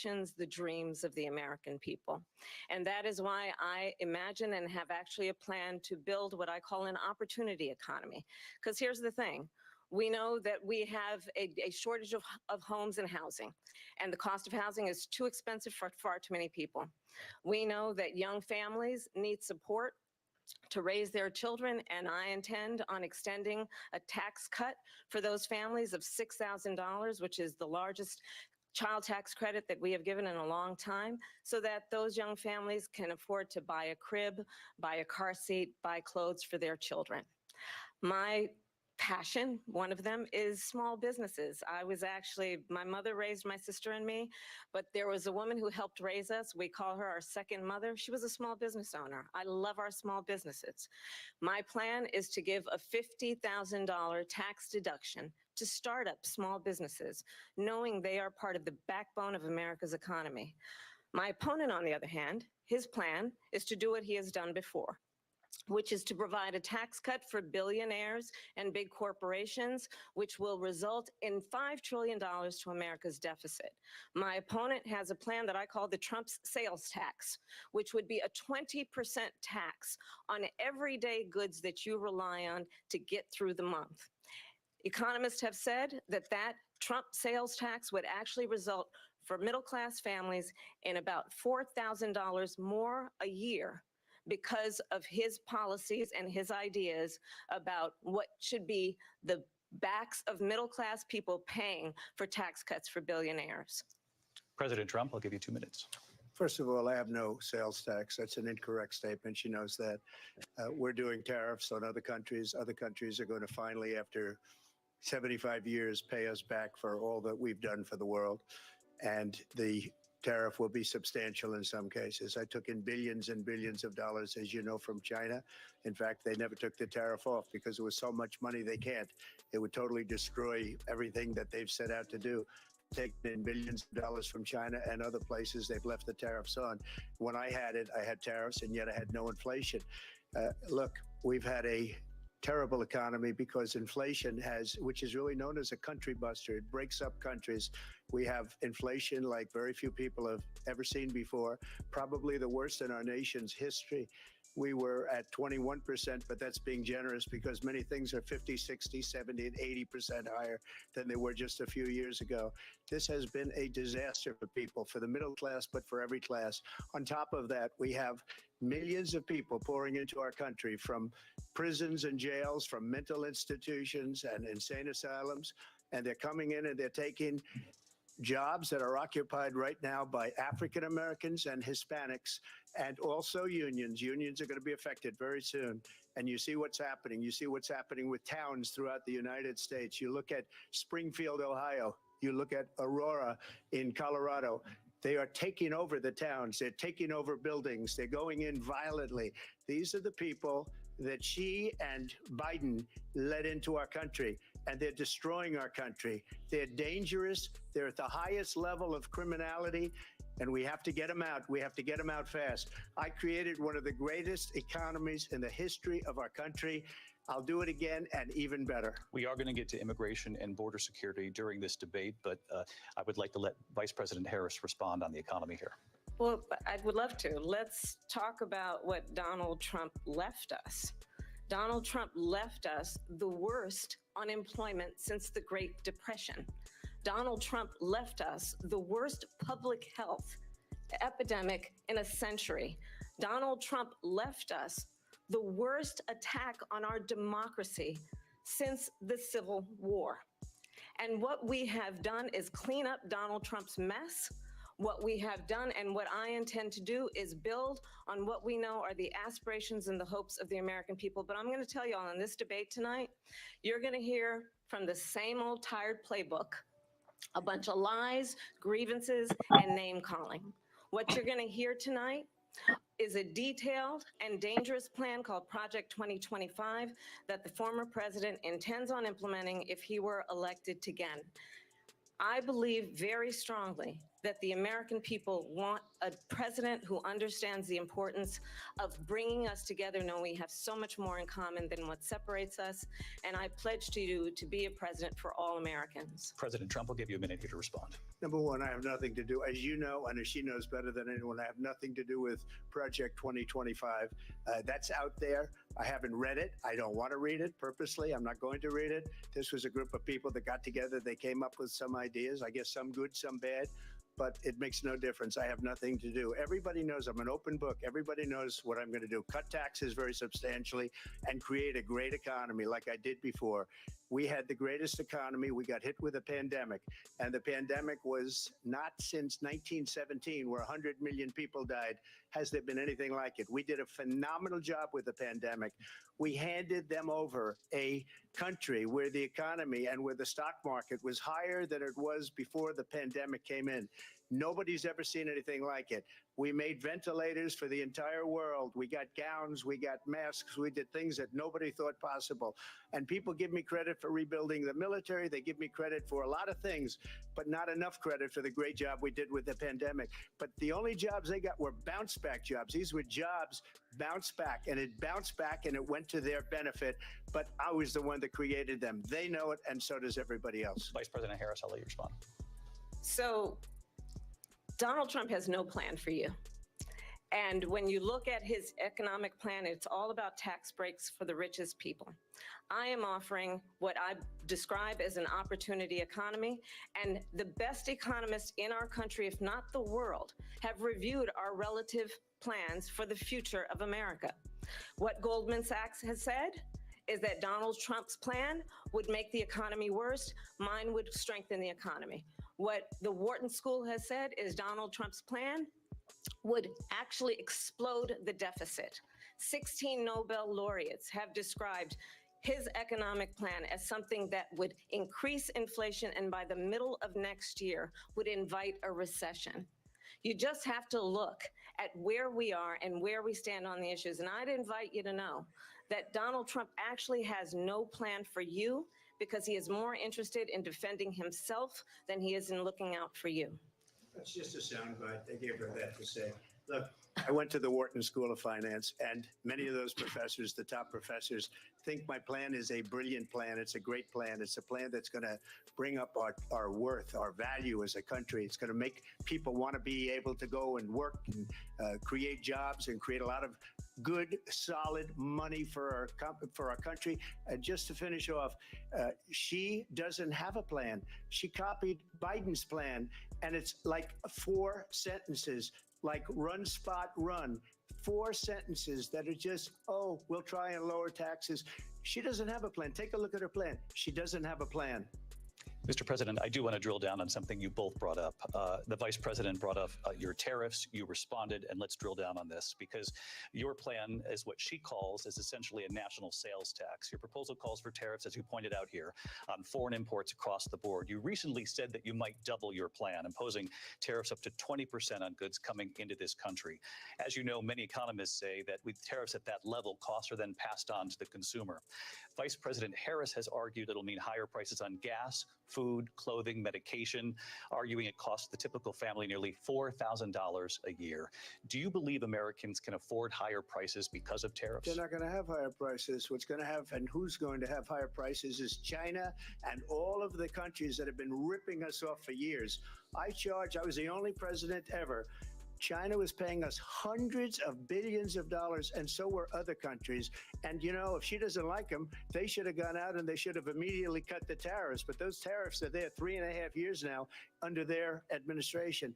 the dreams of the American people. And that is why I imagine and have actually a plan to build what I call an opportunity economy. Because here's the thing. We know that we have a shortage of homes and housing, and the cost of housing is too expensive for far too many people. We know that young families need support to raise their children, and I intend on extending a tax cut for those families of $6,000, which is the largest child tax credit that we have given in a long time, so that those young families can afford to buy a crib, buy a car seat, buy clothes for their children. My passion, one of them, is small businesses. My mother raised my sister and me, but there was a woman who helped raise us. We call her our second mother. She was a small business owner. I love our small businesses. My plan is to give a $50,000 tax deduction to start up small businesses, knowing they are part of the backbone of America's economy. My opponent, on the other hand, his plan is to do what he has done before, which is to provide a tax cut for billionaires and big corporations, which will result in $5 trillion to America's deficit. My opponent has a plan that I call the Trump's sales tax, which would be a 20% tax on everyday goods that you rely on to get through the month. Economists have said that Trump sales tax would actually result for middle-class families in about $4,000 more a year, because of his policies and his ideas about what should be the backs of middle-class people paying for tax cuts for billionaires. President Trump, I'll give you 2 minutes. First of all, I have no sales tax. That's an incorrect statement. She knows that. We're doing tariffs on other countries. Other countries are going to finally, after 75 years, pay us back for all that we've done for the world. And the tariff will be substantial in some cases. I took in billions and billions of dollars, as you know, from China. In fact, they never took the tariff off because it was so much money they can't. It would totally destroy everything that they've set out to do. Taken in billions of dollars from China and other places, they've left the tariffs on. When I had it, I had tariffs, and yet I had no inflation. Look, we've had a terrible economy because inflation which is really known as a country buster. It breaks up countries. We have inflation like very few people have ever seen before, probably the worst in our nation's history. We were at 21%, but that's being generous because many things are 50, 60, 70, and 80% higher than they were just a few years ago. This has been a disaster for people, for the middle class, but for every class. On top of that, we have millions of people pouring into our country from prisons and jails, from mental institutions and insane asylums, and they're coming in and they're taking jobs that are occupied right now by African Americans and Hispanics, and also unions. Unions are going to be affected very soon. And you see what's happening. You see what's happening with towns throughout the United States. You look at Springfield, Ohio. You look at Aurora in Colorado. They are taking over the towns. They're taking over buildings. They're going in violently. These are the people that Xi and Biden led into our country, and they're destroying our country. They're dangerous. They're at the highest level of criminality, and we have to get them out. We have to get them out fast. I created one of the greatest economies in the history of our country. I'll do it again and even better. We are going to get to immigration and border security during this debate, but I would like to let Vice President Harris respond on the economy here. Well, I would love to. Let's talk about what Donald Trump left us. Donald Trump left us the worst unemployment since the Great Depression. Donald Trump left us the worst public health epidemic in a century. Donald Trump left us the worst attack on our democracy since the Civil War. And what we have done is clean up Donald Trump's mess. What we have done and what I intend to do is build on what we know are the aspirations and the hopes of the American people. But I'm going to tell you all in this debate tonight, you're going to hear from the same old tired playbook, a bunch of lies, grievances, and name calling. What you're going to hear tonight is a detailed and dangerous plan called Project 2025 that the former president intends on implementing if he were elected again. I believe very strongly that the American people want a president who understands the importance of bringing us together, knowing we have so much more in common than what separates us. And I pledge to you to be a president for all Americans. President Trump will give you a minute here to respond. Number one, I have nothing to do, as you know, and as she knows better than anyone, I have nothing to do with Project 2025. That's out there. I haven't read it. I don't want to read it purposely. I'm not going to read it. This was a group of people that got together. They came up with some ideas, I guess some good, some bad. But it makes no difference. I have nothing to do. Everybody knows I'm an open book. Everybody knows what I'm going to do. Cut taxes very substantially and create a great economy like I did before. We had the greatest economy. We got hit with a pandemic. And the pandemic was not since 1917, where 100 million people died, has there been anything like it. We did a phenomenal job with the pandemic. We handed them over a country where the economy and where the stock market was higher than it was before the pandemic came in. Nobody's ever seen anything like it. We made ventilators for the entire world. We got gowns, we got masks, we did things that nobody thought possible. And people give me credit for rebuilding the military. They give me credit for a lot of things, but not enough credit for the great job we did with the pandemic. But the only jobs they got were bounce back jobs. These were jobs bounce back, and it bounced back and it went to their benefit. But I was the one that created them. They know it, and so does everybody else. Vice President Harris, I'll let you respond. So Donald Trump has no plan for you. And when you look at his economic plan, it's all about tax breaks for the richest people. I am offering what I describe as an opportunity economy, and the best economists in our country, if not the world, have reviewed our relative plans for the future of America. What Goldman Sachs has said is that Donald Trump's plan would make the economy worse. Mine would strengthen the economy. What the Wharton School has said is Donald Trump's plan would actually explode the deficit. 16 Nobel laureates have described his economic plan as something that would increase inflation and by the middle of next year would invite a recession. You just have to look at where we are and where we stand on the issues. And I'd invite you to know that Donald Trump actually has no plan for you, because he is more interested in defending himself than he is in looking out for you. That's just a soundbite. They gave her that to say. Look, I went to the Wharton School of Finance, and many of those professors, the top professors, think my plan is a brilliant plan. It's a great plan. It's a plan that's going to bring up our worth, our value as a country. It's going to make people want to be able to go and work and create jobs and create a lot of good, solid money for our country. And just to finish off, she doesn't have a plan. She copied Biden's plan, and it's like 4 sentences, like run, spot, run. 4 sentences that are just, oh, we'll try and lower taxes. She doesn't have a plan. Take a look at her plan. She doesn't have a plan. Mr. President, I do want to drill down on something you both brought up. The Vice President brought up your tariffs. You responded, and let's drill down on this, because your plan is what she calls is essentially a national sales tax. Your proposal calls for tariffs, as you pointed out here, on foreign imports across the board. You recently said that you might double your plan, imposing tariffs up to 20% on goods coming into this country. As you know, many economists say that with tariffs at that level, costs are then passed on to the consumer. Vice President Harris has argued it'll mean higher prices on gas, food, clothing, medication, arguing it costs the typical family nearly $4,000 a year. Do you believe Americans can afford higher prices because of tariffs? They're not going to have higher prices. What's going to have and who's going to have higher prices is China and all of the countries that have been ripping us off for years. I was the only president ever. China was paying us hundreds of billions of dollars, and so were other countries. And, you know, if she doesn't like them, they should have gone out and they should have immediately cut the tariffs. But those tariffs are there 3.5 years now under their administration.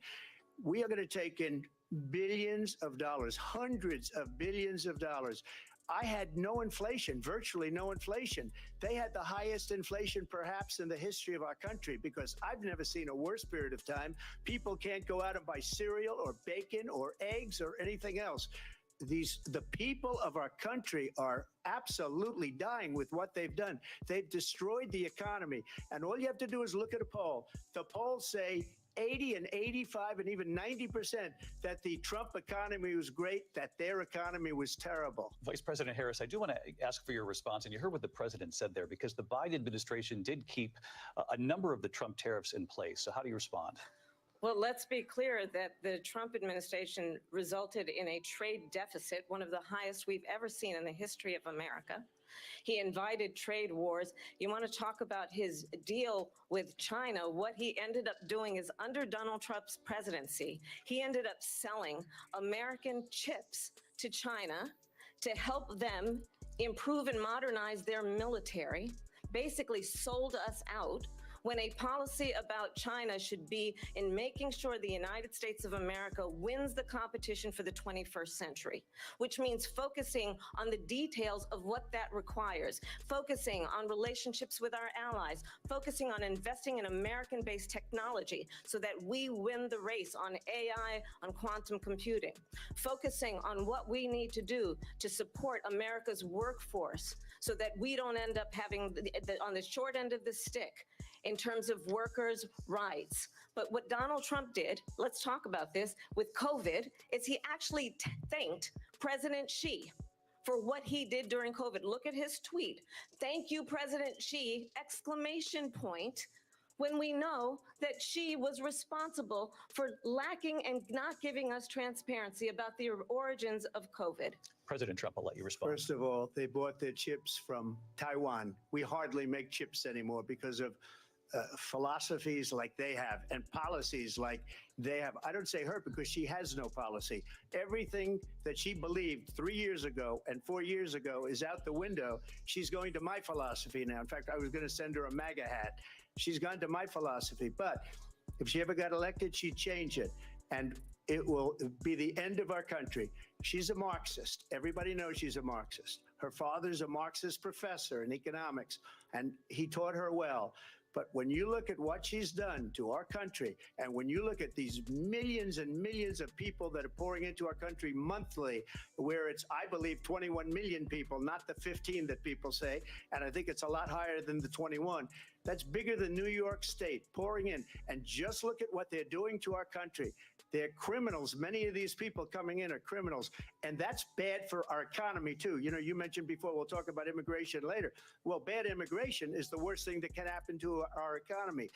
We are going to take in billions of dollars, hundreds of billions of dollars. I had no inflation, virtually no inflation. They had the highest inflation perhaps in the history of our country, because I've never seen a worse period of time. People can't go out and buy cereal or bacon or eggs or anything else. The people of our country are absolutely dying with what they've done. They've destroyed the economy. And all you have to do is look at a poll. The polls say 80 and 85 and even 90% that the Trump economy was great, that their economy was terrible. Vice President Harris, I do want to ask for your response, and you heard what the president said there, because the Biden administration did keep a number of the Trump tariffs in place. So how do you respond? Well, let's be clear that the Trump administration resulted in a trade deficit, one of the highest we've ever seen in the history of America. He invited trade wars. You want to talk about his deal with China? What he ended up doing is, under Donald Trump's presidency, he ended up selling American chips to China to help them improve and modernize their military, basically sold us out, when a policy about China should be in making sure the United States of America wins the competition for the 21st century, which means focusing on the details of what that requires, focusing on relationships with our allies, focusing on investing in American-based technology so that we win the race on AI, on quantum computing, focusing on what we need to do to support America's workforce so that we don't end up having on the short end of the stick in terms of workers' rights. But what Donald Trump did, let's talk about this, with COVID, is he actually thanked President Xi for what he did during COVID. Look at his tweet. Thank you, President Xi, exclamation point, when we know that Xi was responsible for lacking and not giving us transparency about the origins of COVID. President Trump, I'll let you respond. First of all, they bought their chips from Taiwan. We hardly make chips anymore because of philosophies like they have and policies like they have. I don't say her because she has no policy. Everything that she believed 3 years ago and 4 years ago is out the window. She's going to my philosophy now. In fact, I was going to send her a MAGA hat. She's gone to my philosophy. But if she ever got elected, she'd change it. And it will be the end of our country. She's a Marxist. Everybody knows she's a Marxist. Her father's a Marxist professor in economics, and he taught her well. But when you look at what she's done to our country, and when you look at these millions and millions of people that are pouring into our country monthly, where it's, I believe, 21 million people, not the 15 that people say, and I think it's a lot higher than the 21. That's bigger than New York State pouring in. And just look at what they're doing to our country. They're criminals. Many of these people coming in are criminals. And that's bad for our economy, too. You know, you mentioned before, we'll talk about immigration later. Well, bad immigration is the worst thing that can happen to our economy.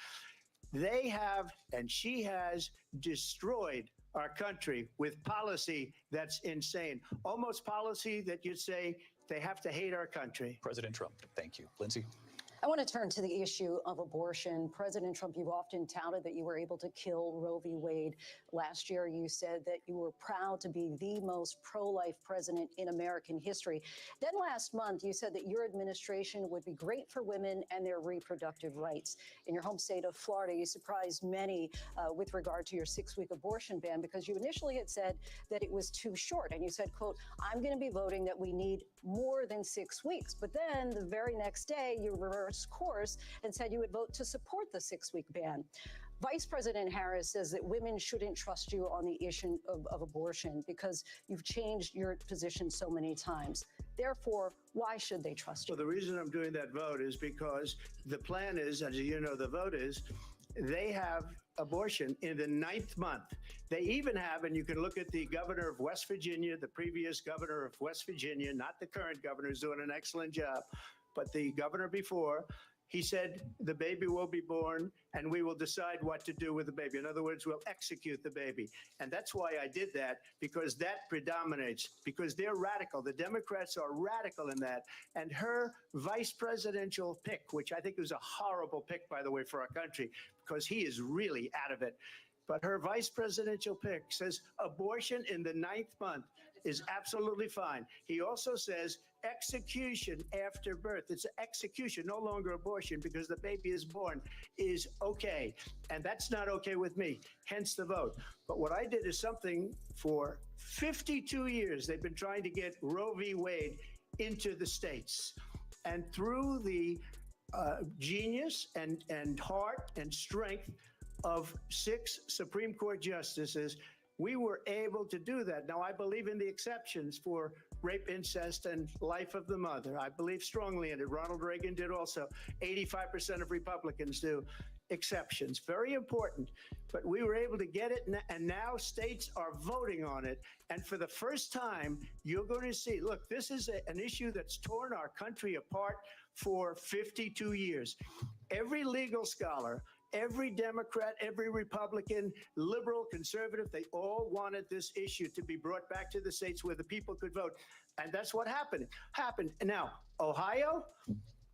They have, and she has, destroyed our country with policy that's insane. Almost policy that you'd say they have to hate our country. President Trump, thank you. Lindsay? I want to turn to the issue of abortion. President Trump, you've often touted that you were able to kill Roe v. Wade. Last year, you said that you were proud to be the most pro-life president in American history. Then last month, you said that your administration would be great for women and their reproductive rights. In your home state of Florida, you surprised many with regard to your 6-week abortion ban, because you initially had said that it was too short. And you said, quote, I'm going to be voting that we need more than 6 weeks. But then the very next day, you reversed course and said you would vote to support the 6-week ban. Vice President Harris says that women shouldn't trust you on the issue of abortion because you've changed your position so many times. Therefore, why should they trust you? Well, the reason I'm doing that vote is because the plan is, as you know, the vote is, they have abortion in the 9th month. They even have, and you can look at the governor of West Virginia, the previous governor of West Virginia, not the current governor, who's doing an excellent job, but the governor before, he said the baby will be born and we will decide what to do with the baby. In other words, we'll execute the baby. And that's why I did that, because that predominates, because they're radical. The Democrats are radical in that. And her vice presidential pick, which I think was a horrible pick, by the way, for our country, because he is really out of it. But her vice presidential pick says abortion in the 9th month is absolutely fine. He also says execution after birth. It's execution, no longer abortion, because the baby is born, is okay. And that's not okay with me, hence the vote. But what I did is something for 52 years. They've been trying to get Roe v. Wade into the states. And through the genius and heart and strength of 6 Supreme Court justices, we were able to do that. Now, I believe in the exceptions for rape, incest, and life of the mother. I believe strongly in it. Ronald Reagan did also. 85% of Republicans do. Exceptions, very important. But we were able to get it, and now states are voting on it. And for the first time, you're going to see, look, this is an issue that's torn our country apart for 52 years. Every legal scholar Every Democrat, every Republican, liberal, conservative, they all wanted this issue to be brought back to the states where the people could vote. And that's what happened. And now, Ohio,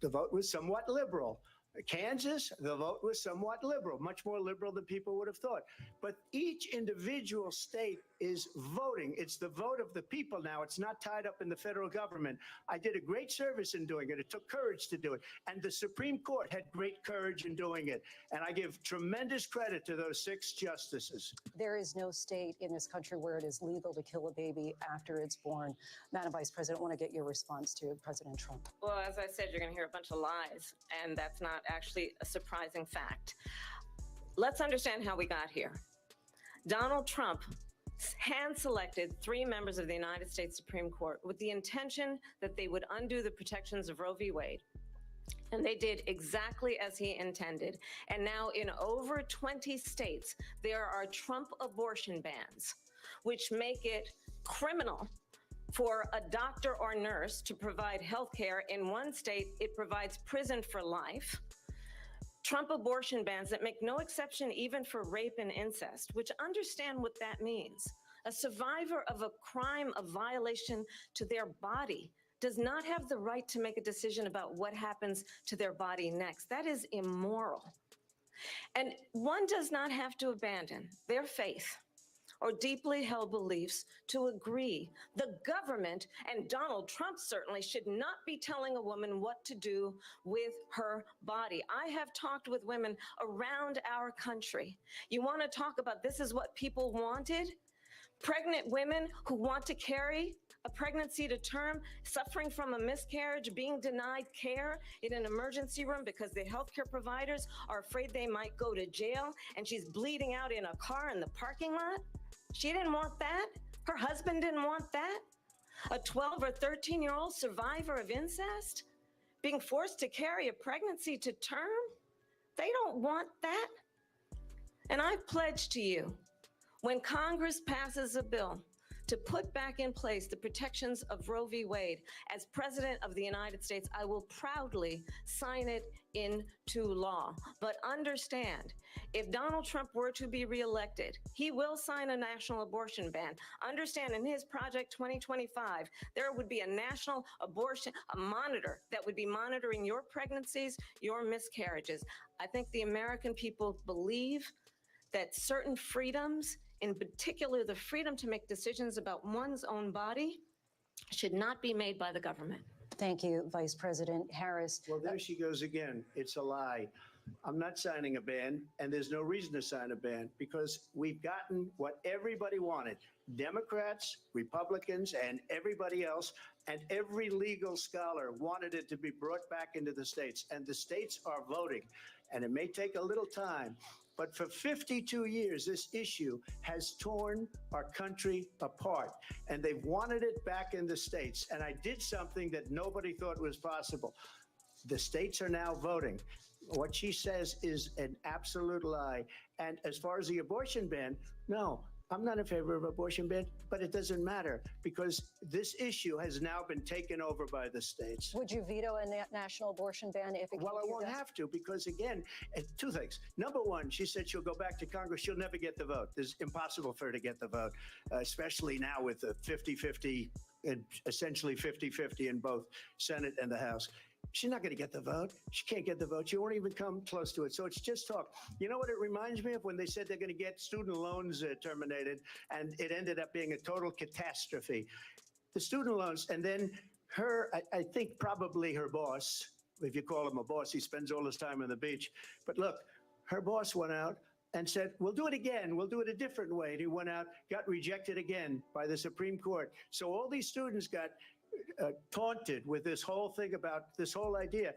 the vote was somewhat liberal. Kansas, the vote was somewhat liberal, much more liberal than people would have thought. But each individual state is voting. It's the vote of the people now. It's not tied up in the federal government. I did a great service in doing it. It took courage to do it. And the Supreme Court had great courage in doing it. And I give tremendous credit to those 6 justices. There is no state in this country where it is legal to kill a baby after it's born. Madam Vice President, I want to get your response to President Trump. Well, as I said, you're going to hear a bunch of lies, and that's not actually a surprising fact. Let's understand how we got here. Donald Trump hand-selected 3 members of the United States Supreme Court with the intention that they would undo the protections of Roe v. Wade. And they did exactly as he intended. And now in over 20 states, there are Trump abortion bans, which make it criminal for a doctor or nurse to provide health care. In one state, it provides prison for life. Trump abortion bans that make no exception even for rape and incest, which understand what that means. A survivor of a crime of violation to their body does not have the right to make a decision about what happens to their body next. That is immoral. And one does not have to abandon their faith or deeply held beliefs to agree. The government, and Donald Trump certainly, should not be telling a woman what to do with her body. I have talked with women around our country. You want to talk about this is what people wanted? Pregnant women who want to carry a pregnancy to term, suffering from a miscarriage, being denied care in an emergency room because the healthcare providers are afraid they might go to jail, and she's bleeding out in a car in the parking lot. She didn't want that. Her husband didn't want that. A 12 or 13-year-old survivor of incest being forced to carry a pregnancy to term. They don't want that. And I pledge to you, when Congress passes a bill to put back in place the protections of Roe v. Wade, as President of the United States, I will proudly sign it into law. But understand, if Donald Trump were to be reelected, he will sign a national abortion ban. Understand, in his Project 2025, there would be a national abortion, a monitor that would be monitoring your pregnancies, your miscarriages. I think the American people believe that certain freedoms, in particular the freedom to make decisions about one's own body, should not be made by the government. Thank you, Vice President Harris. Well, there she goes again. It's a lie. I'm not signing a ban, and there's no reason to sign a ban because we've gotten what everybody wanted. Democrats, Republicans, and everybody else, and every legal scholar wanted it to be brought back into the states, and the states are voting. And it may take a little time, but for 52 years, this issue has torn our country apart, and they've wanted it back in the states. And I did something that nobody thought was possible. The states are now voting. What she says is an absolute lie. And as far as the abortion ban, no, I'm not in favor of abortion ban, but it doesn't matter because this issue has now been taken over by the states. Would you veto a national abortion ban if it came to Well, I your won't desk? have to because, again, 2 things. Number one, she said she'll go back to Congress. She'll never get the vote. It's impossible for her to get the vote, especially now with the 50-50, essentially 50-50 in both Senate and the House. She's not going to get the vote. She can't get the vote. She won't even come close to it. So it's just talk. You know what it reminds me of? When they said they're going to get student loans terminated, and it ended up being a total catastrophe. The student loans, and then I think probably her boss, if you call him a boss, he spends all his time on the beach. But look, her boss went out and said, we'll do it again. We'll do it a different way. And he went out, got rejected again by the Supreme Court. So all these students got taunted with this whole thing about this whole idea,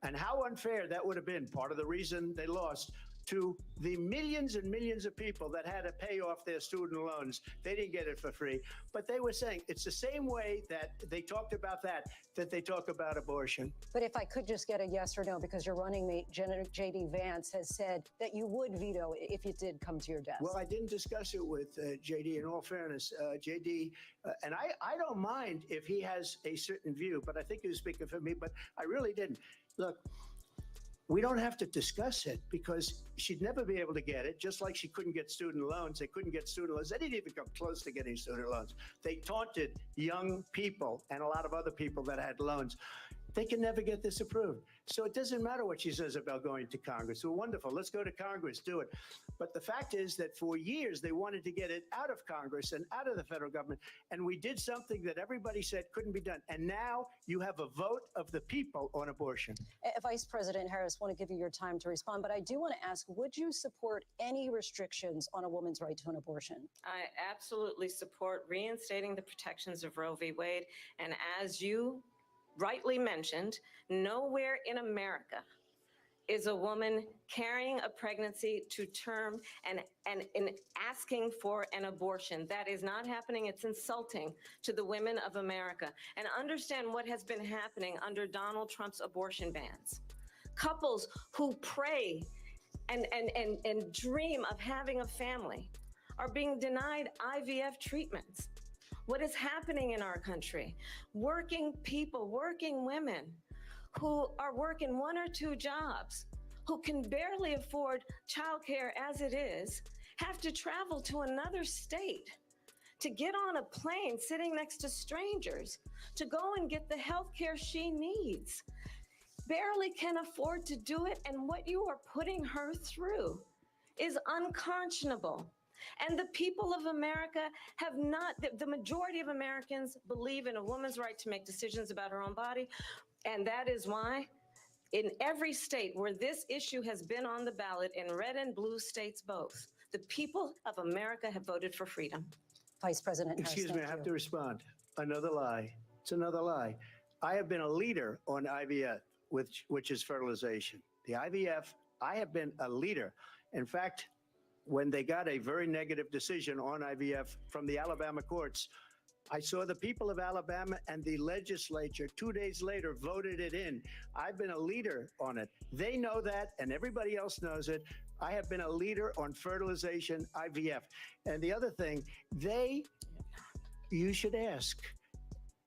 and how unfair that would have been. Part of the reason they lost to the millions and millions of people that had to pay off their student loans. They didn't get it for free, but they were saying it's the same way that they talked about that they talk about abortion. But if I could just get a yes or no, because your running mate, J.D. Vance, has said that you would veto it if it did come to your desk. Well, I didn't discuss it with J.D. in all fairness. J.D., and I don't mind if he has a certain view, but I think he was speaking for me, but I really didn't. Look, we don't have to discuss it because she'd never be able to get it, just like she couldn't get student loans. They couldn't get student loans. They didn't even come close to getting student loans. They taunted young people and a lot of other people that had loans. They can never get this approved. So it doesn't matter what she says about going to Congress. Well, wonderful. Let's go to Congress, do it. But the fact is that for years, they wanted to get it out of Congress and out of the federal government. And we did something that everybody said couldn't be done. And now you have a vote of the people on abortion. Vice President Harris, I want to give you your time to respond, but I do want to ask, would you support any restrictions on a woman's right to an abortion? I absolutely support reinstating the protections of Roe v. Wade. And as you rightly mentioned, nowhere in America is a woman carrying a pregnancy to term and asking for an abortion. That is not happening. It's insulting to the women of America. And understand what has been happening under Donald Trump's abortion bans. Couples who pray and dream of having a family are being denied IVF treatments. What is happening in our country? Working people, working women who are working 1 or 2 jobs, who can barely afford childcare as it is, have to travel to another state to get on a plane sitting next to strangers to go and get the health care she needs. Barely can afford to do it, and what you are putting her through is unconscionable. And the people of America have not, the majority of Americans believe in a woman's right to make decisions about her own body. And that is why in every state where this issue has been on the ballot, in red and blue states both, the people of America have voted for freedom. Vice President Harris, excuse me, I have to respond. Another lie. It's another lie. I have been a leader on IVF, which is fertilization. The IVF, I have been a leader. In fact, when they got a very negative decision on IVF from the Alabama courts, I saw the people of Alabama and the legislature 2 days later voted it in. I've been a leader on it. They know that, and everybody else knows it. I have been a leader on fertilization, IVF. And the other thing, you should ask,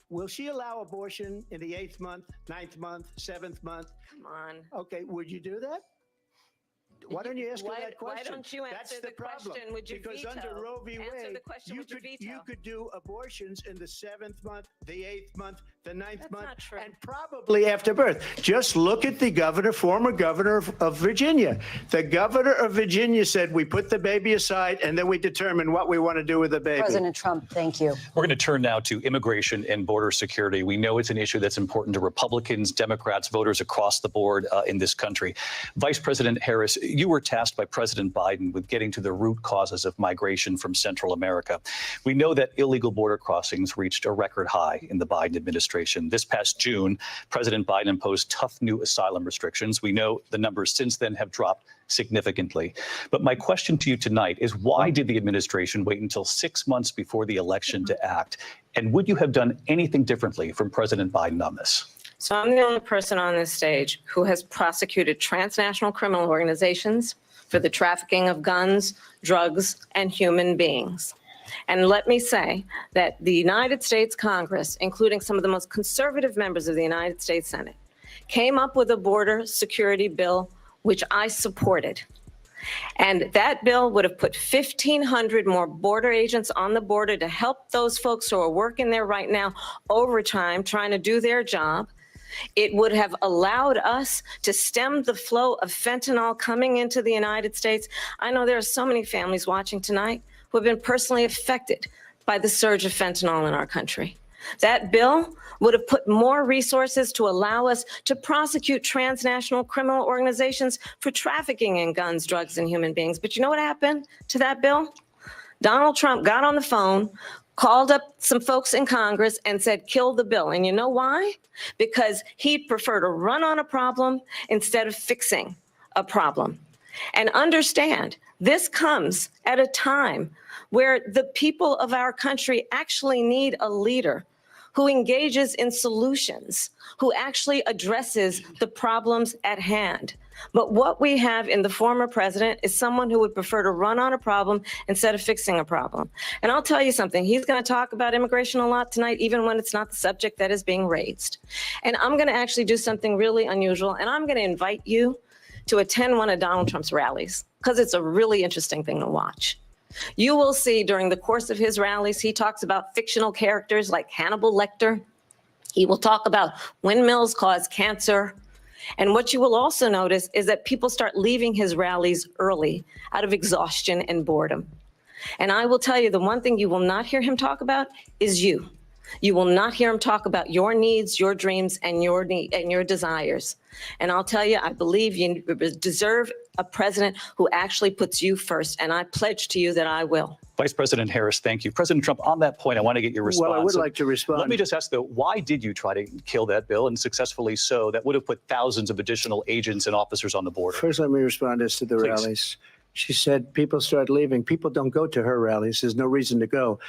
will she allow abortion in the 8th month, 9th month, 7th month? Come on. Okay, would you do that? Why don't you ask her that question? Why don't you answer the question? Would you because veto? Under Roe v. Wade, you could do abortions in the 7th month, the 8th month, the 9th month, not true. and probably after birth. Just look at the governor, former governor of Virginia. The governor of Virginia said, we put the baby aside and then we determine what we want to do with the baby. President Trump, thank you. We're going to turn now to immigration and border security. We know it's an issue that's important to Republicans, Democrats, voters across the board in this country. Vice President Harris, you were tasked by President Biden with getting to the root causes of migration from Central America. We know that illegal border crossings reached a record high in the Biden administration. This past June, President Biden imposed tough new asylum restrictions. We know the numbers since then have dropped significantly. But my question to you tonight is, why did the administration wait until 6 months before the election to act? And would you have done anything differently from President Biden on this? So I'm the only person on this stage who has prosecuted transnational criminal organizations for the trafficking of guns, drugs, and human beings. And let me say that the United States Congress, including some of the most conservative members of the United States Senate, came up with a border security bill, which I supported. And that bill would have put 1,500 more border agents on the border to help those folks who are working there right now overtime, trying to do their job. It would have allowed us to stem the flow of fentanyl coming into the United States. I know there are so many families watching tonight who have been personally affected by the surge of fentanyl in our country. That bill would have put more resources to allow us to prosecute transnational criminal organizations for trafficking in guns, drugs, and human beings. But you know what happened to that bill? Donald Trump got on the phone, called up some folks in Congress and said, kill the bill. And you know why? Because he'd prefer to run on a problem instead of fixing a problem. And understand, this comes at a time where the people of our country actually need a leader who engages in solutions, who actually addresses the problems at hand. But what we have in the former president is someone who would prefer to run on a problem instead of fixing a problem. And I'll tell you something, he's going to talk about immigration a lot tonight, even when it's not the subject that is being raised. And I'm going to actually do something really unusual, and I'm going to invite you to attend one of Donald Trump's rallies, because it's a really interesting thing to watch. You will see during the course of his rallies, he talks about fictional characters like Hannibal Lecter. He will talk about windmills cause cancer. And what you will also notice is that people start leaving his rallies early out of exhaustion and boredom. And I will tell you, the one thing you will not hear him talk about is you. You will not hear him talk about your needs, your dreams, and your desires. And I'll tell you, I believe you deserve a president who actually puts you first. And I pledge to you that I will. Vice President Harris, thank you. President Trump, on that point, I want to get your response. Well, I would like to respond. Let me just ask, though, why did you try to kill that bill, and successfully so? That would have put thousands of additional agents and officers on the border. First, let me respond as to the rallies. She said people start leaving. People don't go to her rallies. There's no reason to go.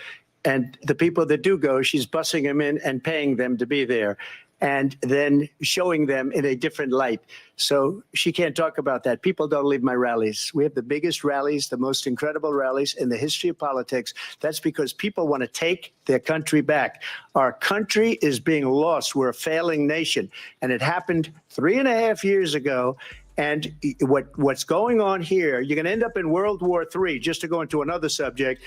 And the people that do go, she's bussing them in and paying them to be there, and then showing them in a different light. So she can't talk about that. People don't leave my rallies. We have the biggest rallies, the most incredible rallies in the history of politics. That's because people want to take their country back. Our country is being lost. We're a failing nation. And it happened 3.5 years ago. And what's going on here, you're going to end up in World War III, just to go into another subject.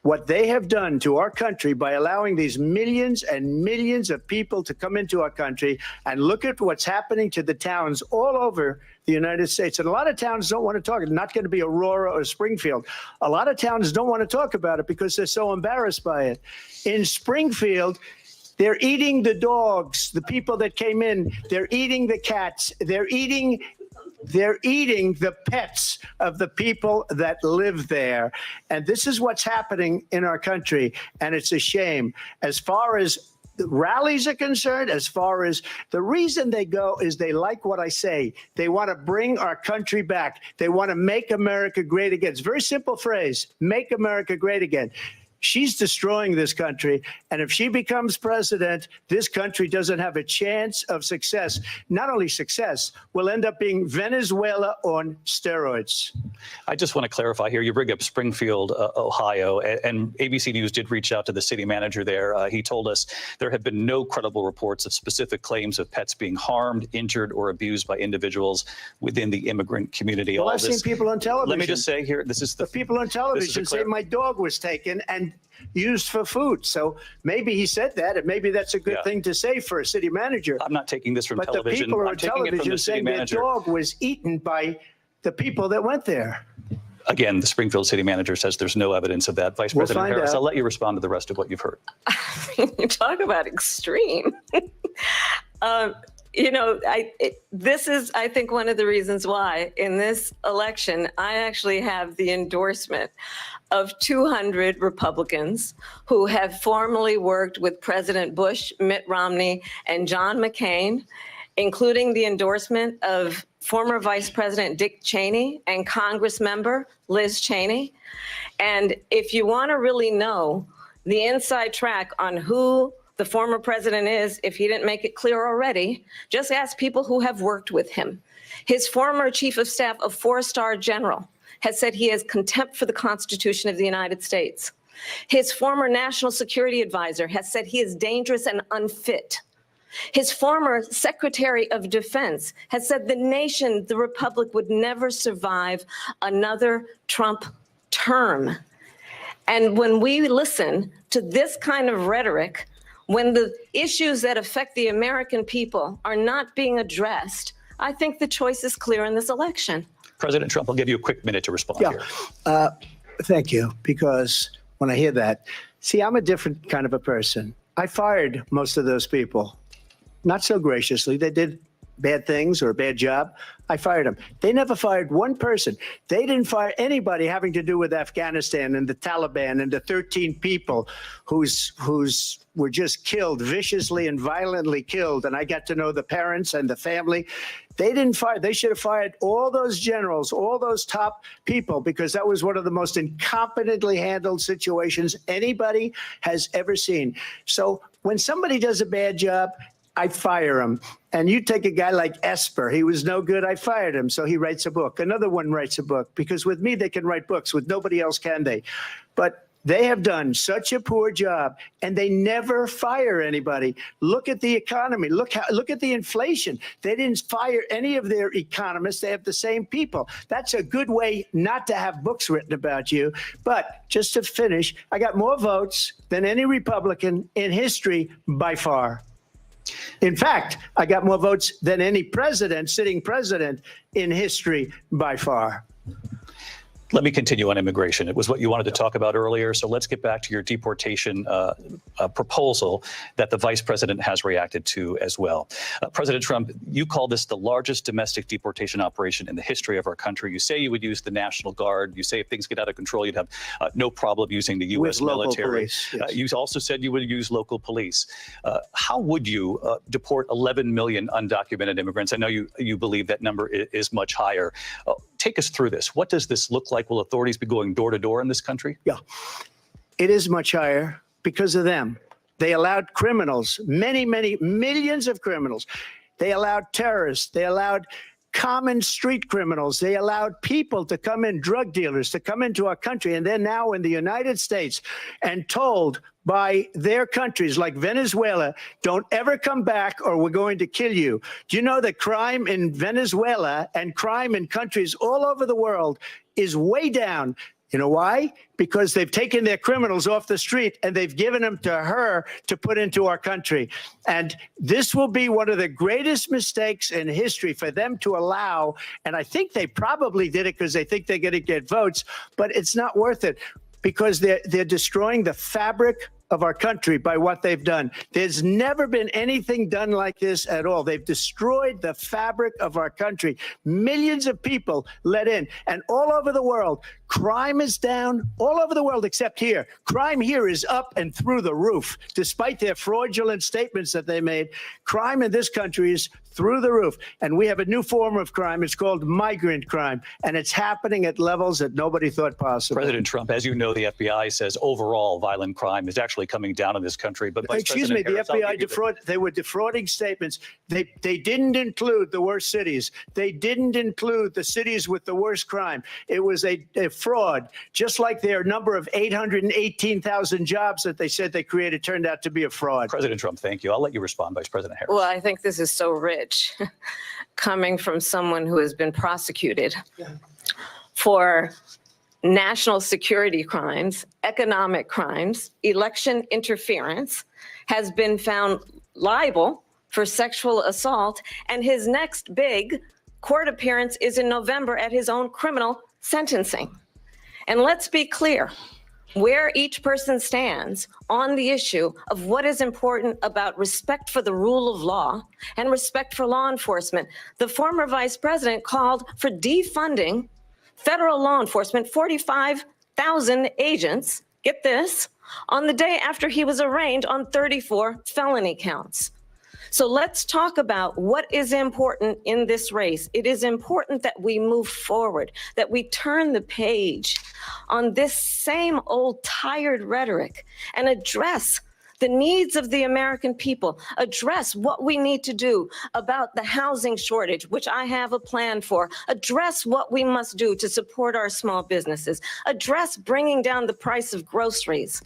What they have done to our country by allowing these millions and millions of people to come into our country, and look at what's happening to the towns all over the United States. And a lot of towns don't want to talk. It's not going to be Aurora or Springfield. A lot of towns don't want to talk about it because they're so embarrassed by it. In Springfield, they're eating the dogs, the people that came in. They're eating the cats. They're eating the pets of the people that live there. And this is what's happening in our country. And it's a shame. As far as the rallies are concerned, as far as the reason they go is they like what I say. They want to bring our country back. They want to make America great again. It's a very simple phrase, make America great again. She's destroying this country. And if she becomes president, this country doesn't have a chance of success. Not only success, we'll end up being Venezuela on steroids. I just want to clarify here. You bring up Springfield, Ohio, and ABC News did reach out to the city manager there. He told us there have been no credible reports of specific claims of pets being harmed, injured, or abused by individuals within the immigrant community. Well, I've seen people on television. Let me just say here, this is the people on television say my dog was taken and used for food. So maybe he said that, and maybe that's a good thing to say for a city manager. I'm not taking this from television. But the people I'm on television saying their dog was eaten by the people that went there. Again, the Springfield city manager says there's no evidence of that. Vice President Harris, I'll let you respond to the rest of what you've heard. You talk about extreme. You know, this is, I think, one of the reasons why in this election, I actually have the endorsement of 200 Republicans who have formerly worked with President Bush, Mitt Romney, and John McCain, including the endorsement of former Vice President Dick Cheney and Congress member Liz Cheney. And if you want to really know the inside track on who the former president is, if he didn't make it clear already, just ask people who have worked with him. His former chief of staff, a 4-star general, has said he has contempt for the Constitution of the United States. His former national security advisor has said he is dangerous and unfit. His former Secretary of Defense has said the nation, the republic, would never survive another Trump term. And when we listen to this kind of rhetoric, when the issues that affect the American people are not being addressed, I think the choice is clear in this election. President Trump, I'll give you a quick minute to respond here. Thank you, because when I hear that, see, I'm a different kind of a person. I fired most of those people, not so graciously. They did bad things or a bad job. I fired them. They never fired one person. They didn't fire anybody having to do with Afghanistan and the Taliban and the 13 people whose were just killed, viciously and violently killed. And I got to know the parents and the family. They didn't fire. They should have fired all those generals, all those top people, because that was one of the most incompetently handled situations anybody has ever seen. So when somebody does a bad job, I fire him. And you take a guy like Esper, he was no good, I fired him, so he writes a book. Another one writes a book, because with me they can write books, with nobody else can they. But They have done such a poor job, and they never fire anybody. Look at the economy. Look at the inflation. They didn't fire any of their economists. They have the same people. That's a good way not to have books written about you. But just to finish, I got more votes than any Republican in history by far. In fact, I got more votes than any sitting president in history by far. Let me continue on immigration. It was what you wanted to talk about earlier. So let's get back to your deportation proposal that the vice president has reacted to as well. President Trump, you call this the largest domestic deportation operation in the history of our country. You say you would use the National Guard. You say if things get out of control, you'd have no problem using the U.S. military. Police, yes. You also said you would use local police. How would you deport 11 million undocumented immigrants? I know you believe that number is much higher. Take us through this. What does this look like? Will authorities be going door to door in this country? Yeah, it is much higher because of them. They allowed criminals, many millions of criminals. They allowed terrorists. They allowed common street criminals. They allowed people to come in, drug dealers to come into our country. And they're now in the United States and told by their countries like Venezuela, don't ever come back or we're going to kill you. Do you know that crime in Venezuela and crime in countries all over the world is way down? You know why? Because they've taken their criminals off the street and they've given them to her to put into our country. And this will be one of the greatest mistakes in history for them to allow. And I think they probably did it because they think they're going to get votes, but it's not worth it because they're destroying the fabric of our country by what they've done. There's never been anything done like this at all. They've destroyed the fabric of our country. Millions of people let in, and all over the world, crime is down all over the world except here. Crime here is up and through the roof. Despite their fraudulent statements that they made, crime in this country is through the roof. And we have a new form of crime. It's called migrant crime. And it's happening at levels that nobody thought possible. President Trump, as you know, the FBI says overall violent crime is actually coming down in this country. But excuse me, the FBI they were defrauding statements. They didn't include the worst cities. They didn't include the cities with the worst crime. It was a fraud, just like their number of 818,000 jobs that they said they created turned out to be a fraud. President Trump, thank you. I'll let you respond, Vice President Harris. Well, I think this is so rich coming from someone who has been prosecuted for national security crimes, economic crimes, election interference, has been found liable for sexual assault, and his next big court appearance is in November at his own criminal sentencing. And let's be clear where each person stands on the issue of what is important about respect for the rule of law and respect for law enforcement. The former vice president called for defunding federal law enforcement, 45,000 agents, get this, on the day after he was arraigned on 34 felony counts. So let's talk about what is important in this race. It is important that we move forward, that we turn the page on this same old tired rhetoric and address the needs of the American people, address what we need to do about the housing shortage, which I have a plan for, address what we must do to support our small businesses, address bringing down the price of groceries.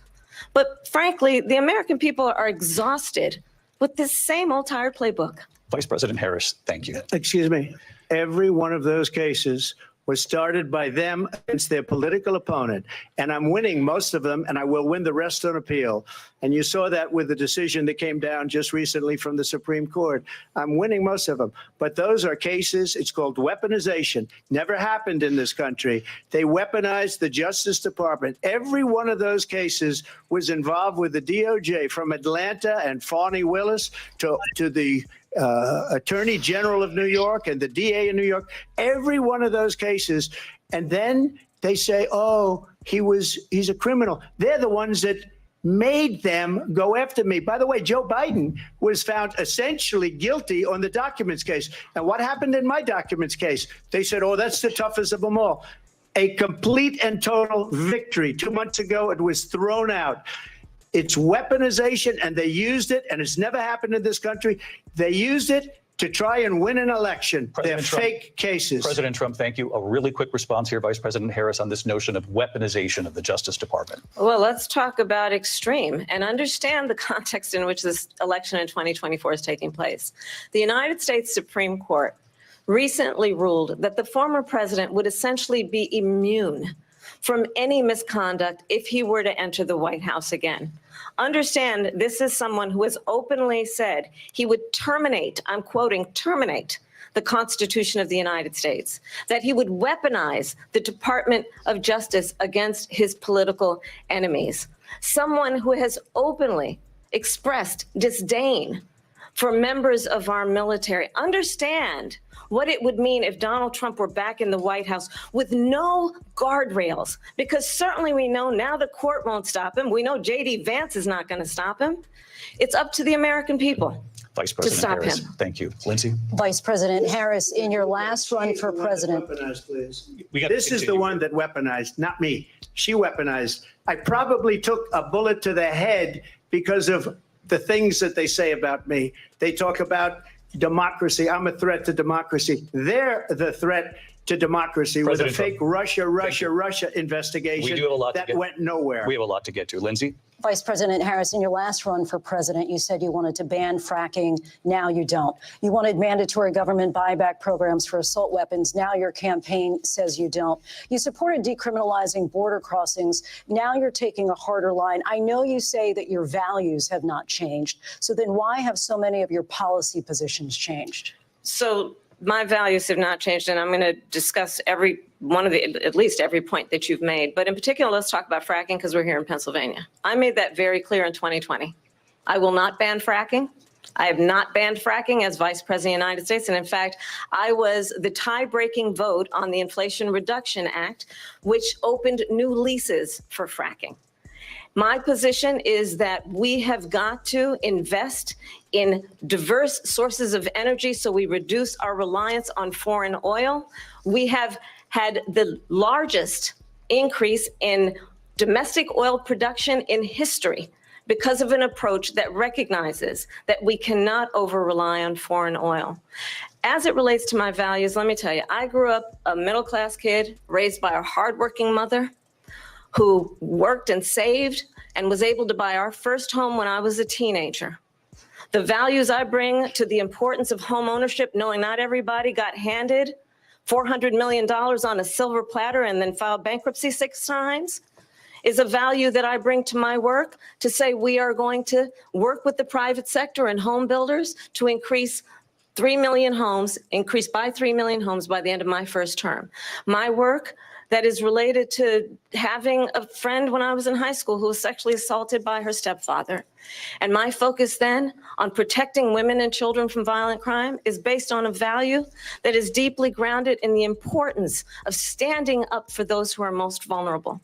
But frankly, the American people are exhausted with this same old tired playbook. Vice President Harris, thank you. Excuse me. Every one of those cases was started by them against their political opponent. And I'm winning most of them, and I will win the rest on appeal. And you saw that with the decision that came down just recently from the Supreme Court. I'm winning most of them. But those are cases, it's called weaponization. Never happened in this country. They weaponized the Justice Department. Every one of those cases was involved with the DOJ, from Atlanta and Fani Willis to the Attorney General of New York and the DA in New York, every one of those cases. And then they say, oh, he's a criminal. They're the ones that made them go after me. By the way, Joe Biden was found essentially guilty on the documents case. And what happened in my documents case? They said, oh, that's the toughest of them all. A complete and total victory. 2 months ago, it was thrown out. It's weaponization, and they used it, and it's never happened in this country. They used it to try and win an election. They're President Trump, fake cases. President Trump, thank you. A really quick response here, Vice President Harris, on this notion of weaponization of the Justice Department. Well, let's talk about extreme and understand the context in which this election in 2024 is taking place. The United States Supreme Court recently ruled that the former president would essentially be immune from any misconduct if he were to enter the White House again. Understand, this is someone who has openly said he would terminate, I'm quoting, terminate the Constitution of the United States, that he would weaponize the Department of Justice against his political enemies. Someone who has openly expressed disdain for members of our military. Understand what it would mean if Donald Trump were back in the White House with no guardrails, because certainly we know now the court won't stop him. We know J.D. Vance is not going to stop him. It's up to the American people. Vice President stop Harris, him. Thank you. Lindsay? Vice President Harris, in your last run for president. This is the one that weaponized, not me. She weaponized. I probably took a bullet to the head because of the things that they say about me. They talk about democracy. I'm a threat to democracy. They're the threat to democracy with a fake Russia investigation that went nowhere. We have a lot to get to. Lindsay? Vice President Harris, in your last run for president, you said you wanted to ban fracking. Now you don't. You wanted mandatory government buyback programs for assault weapons. Now your campaign says you don't. You supported decriminalizing border crossings. Now you're taking a harder line. I know you say that your values have not changed. So then why have so many of your policy positions changed? So my values have not changed, and I'm going to discuss at least every point that you've made. But in particular, let's talk about fracking because we're here in Pennsylvania. I made that very clear in 2020. I will not ban fracking. I have not banned fracking as Vice President of the United States. And in fact, I was the tie-breaking vote on the Inflation Reduction Act, which opened new leases for fracking. My position is that we have got to invest in diverse sources of energy so we reduce our reliance on foreign oil. We have had the largest increase in domestic oil production in history because of an approach that recognizes that we cannot over-rely on foreign oil. As it relates to my values, let me tell you, I grew up a middle-class kid raised by a hardworking mother who worked and saved and was able to buy our first home when I was a teenager. The values I bring to the importance of home ownership, knowing not everybody got handed $400 million on a silver platter and then filed bankruptcy 6 times, is a value that I bring to my work to say we are going to work with the private sector and home builders to increase 3 million homes, increase by 3 million homes by the end of my first term. My work that is related to having a friend when I was in high school who was sexually assaulted by her stepfather. And my focus then on protecting women and children from violent crime is based on a value that is deeply grounded in the importance of standing up for those who are most vulnerable.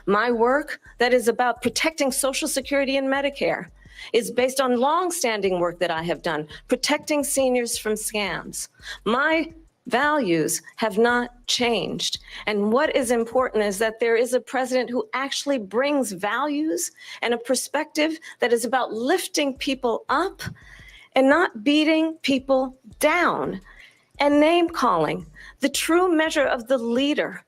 My work that is about protecting Social Security and Medicare is based on long-standing work that I have done, protecting seniors from scams. My values have not changed. And what is important is that there is a president who actually brings values and a perspective that is about lifting people up and not beating people down and name calling. The true measure of the leader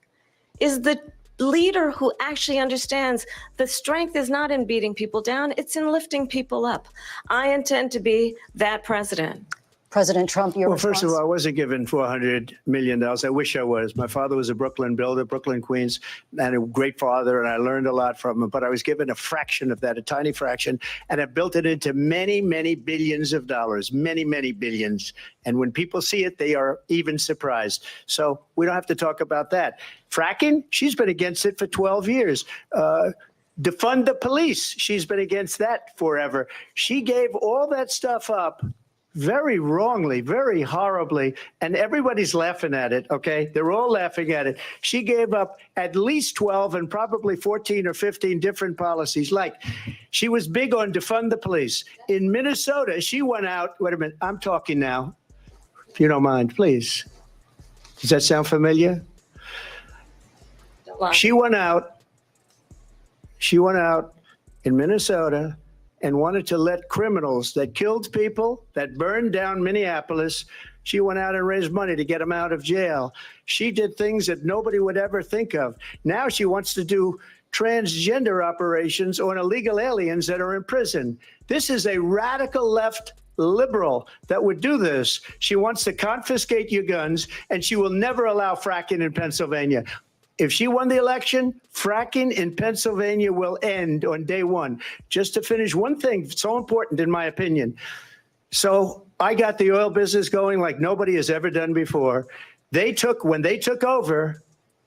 is the leader who actually understands the strength is not in beating people down, it's in lifting people up. I intend to be that president. President Trump, your Well, response? first of all, I wasn't given $400 million. I wish I was. My father was a Brooklyn builder, Brooklyn, Queens, and a great father, and I learned a lot from him. But I was given a fraction of that, a tiny fraction, and I built it into many, many billions of dollars, many, many billions. And when people see it, they are even surprised. So we don't have to talk about that. Fracking, she's been against it for 12 years. Defund the police, she's been against that forever. She gave all that stuff up very wrongly, very horribly, and everybody's laughing at it, okay? They're all laughing at it. She gave up at least 12 and probably 14 or 15 different policies. Like, she was big on defund the police. In Minnesota, she went out, wait a minute, I'm talking now, if you don't mind, please. Does that sound familiar? She went out in Minnesota and wanted to let criminals that killed people, that burned down Minneapolis, she went out and raised money to get them out of jail. She did things that nobody would ever think of. Now she wants to do transgender operations on illegal aliens that are in prison. This is a radical left liberal that would do this. She wants to confiscate your guns, and she will never allow fracking in Pennsylvania. If she won the election, fracking in Pennsylvania will end on day one. Just to finish, one thing so important in my opinion. So I got the oil business going like nobody has ever done before. When they took over,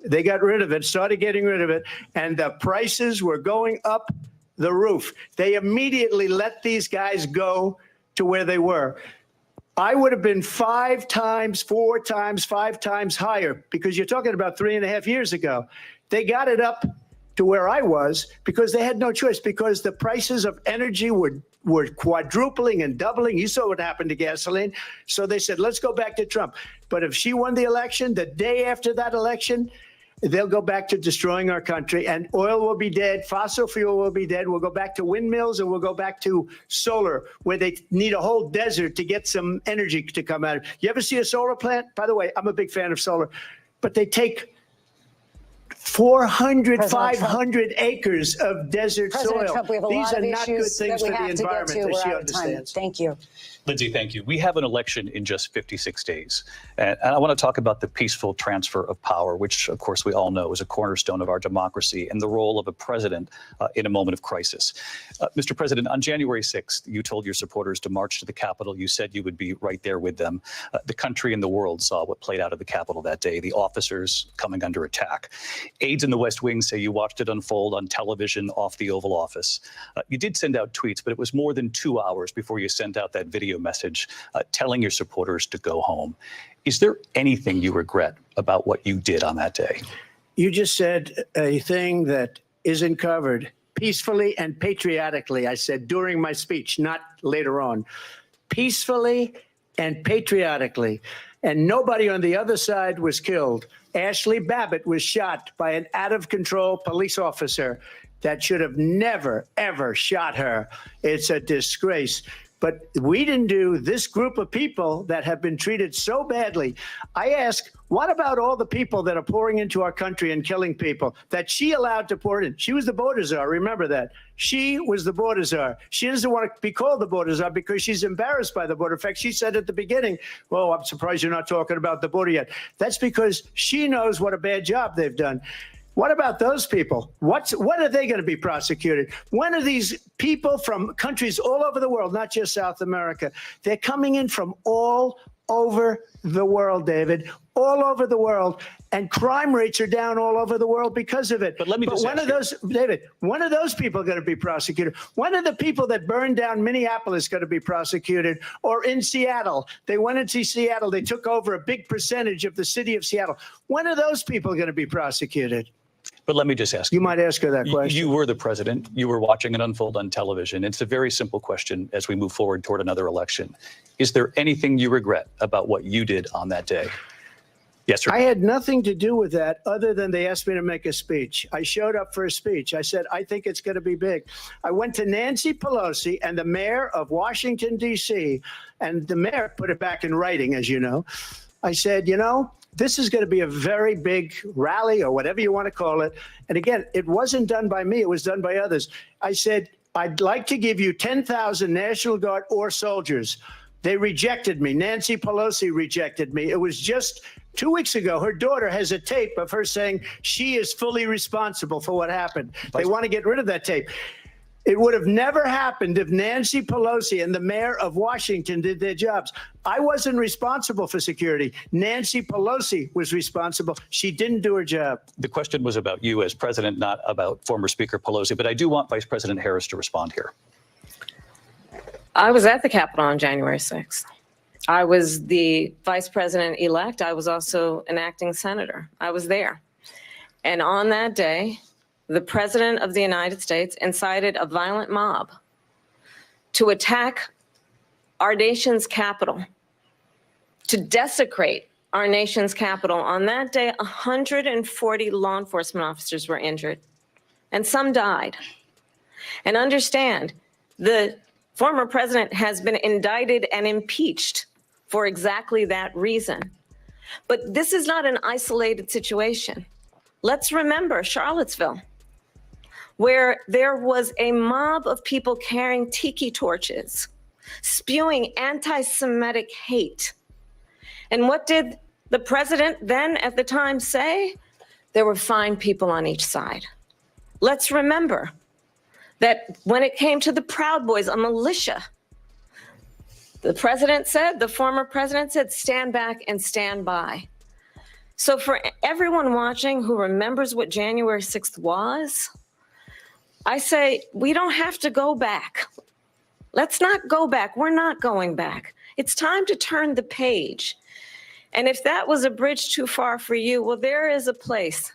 they got rid of it, started getting rid of it, and the prices were going up the roof. They immediately let these guys go to where they were. I would have been 5 times, 4 times, 5 times higher, because you're talking about 3.5 years ago. They got it up to where I was because they had no choice, because the prices of energy were quadrupling and doubling. You saw what happened to gasoline. So they said, let's go back to Trump. But if she won the election, the day after that election, they'll go back to destroying our country, and oil will be dead. Fossil fuel will be dead. We'll go back to windmills, and we'll go back to solar, where they need a whole desert to get some energy to come out of. You ever see a solar plant? By the way, I'm a big fan of solar, but they take 400, 500 acres of desert soil. Trump, we have a These lot are of not good issues things that we for the have to get environment to. that We're she out of time. understands. Thank you. Lindsay, thank you. We have an election in just 56 days. And I want to talk about the peaceful transfer of power, which, of course, we all know is a cornerstone of our democracy, and the role of a president in a moment of crisis. Mr. President, on January 6th, you told your supporters to march to the Capitol. You said you would be right there with them. The country and the world saw what played out of the Capitol that day, the officers coming under attack. Aides in the West Wing say you watched it unfold on television off the Oval Office. You did send out tweets, but it was more than 2 hours before you sent out that video message telling your supporters to go home. Is there anything you regret about what you did on that day? You just said a thing that isn't covered. Peacefully and patriotically, I said during my speech, not later on. Peacefully and patriotically. And nobody on the other side was killed. Ashley Babbitt was shot by an out-of-control police officer that should have never, ever shot her. It's a disgrace. But we didn't do this group of people that have been treated so badly. I ask, what about all the people that are pouring into our country and killing people that she allowed to pour in? She was the border czar. Remember that. She was the border czar. She doesn't want to be called the border czar because she's embarrassed by the border. In fact, she said at the beginning, well, I'm surprised you're not talking about the border yet. That's because she knows what a bad job they've done. What about those people? When are they going to be prosecuted? When are these people from countries all over the world, not just South America? They're coming in from all over the world, David, all over the world. And crime rates are down all over the world because of it. But let me just when are those, David, when are those people going to be prosecuted? When are the people that burned down Minneapolis going to be prosecuted? Or in Seattle? They went into Seattle. They took over a big percentage of the city of Seattle. When are those people going to be prosecuted? But let me just ask you. You might ask her that question. You were the president. You were watching it unfold on television. It's a very simple question as we move forward toward another election. Is there anything you regret about what you did on that day? Yes, sir. I had nothing to do with that other than they asked me to make a speech. I showed up for a speech. I said, I think it's going to be big. I went to Nancy Pelosi and the mayor of Washington, D.C., and the mayor put it back in writing, as you know. I said, you know, this is going to be a very big rally or whatever you want to call it. And again, it wasn't done by me. It was done by others. I said, I'd like to give you 10,000 National Guard or soldiers. They rejected me. Nancy Pelosi rejected me. It was just 2 weeks ago. Her daughter has a tape of her saying she is fully responsible for what happened. They want to get rid of that tape. It would have never happened if Nancy Pelosi and the mayor of Washington did their jobs. I wasn't responsible for security. Nancy Pelosi was responsible. She didn't do her job. The question was about you as president, not about former Speaker Pelosi. But I do want Vice President Harris to respond here. I was at the Capitol on January 6th. I was the vice president-elect. I was also an acting senator. I was there. And on that day, the President of the United States incited a violent mob to attack our nation's capital, to desecrate our nation's capital. On that day, 140 law enforcement officers were injured, and some died. And understand, The former president has been indicted and impeached for exactly that reason. But this is not an isolated situation. Let's remember Charlottesville, where there was a mob of people carrying tiki torches, spewing anti-Semitic hate. And what did the president then at the time say? There were fine people on each side. Let's remember that when it came to the Proud Boys, a militia, the former president said, stand back and stand by. So for everyone watching who remembers what January 6th was, I say, we don't have to go back. Let's not go back. We're not going back. It's time to turn the page. And if that was a bridge too far for you, well, there is a place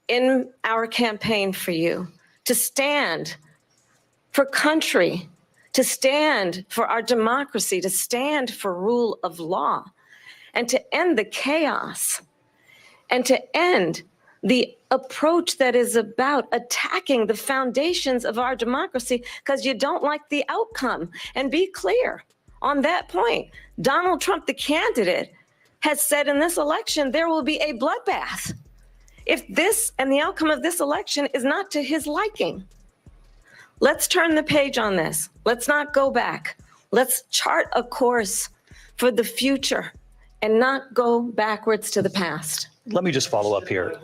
in our campaign for you to stand for country, to stand for our democracy, to stand for rule of law, and to end the chaos, and to end the approach that is about attacking the foundations of our democracy because you don't like the outcome. And be clear on that point. Donald Trump, the candidate, has said in this election there will be a bloodbath if this and the outcome of this election is not to his liking. Let's turn the page on this. Let's not go back. Let's chart a course for the future and not go backwards to the past. Let me just follow up here.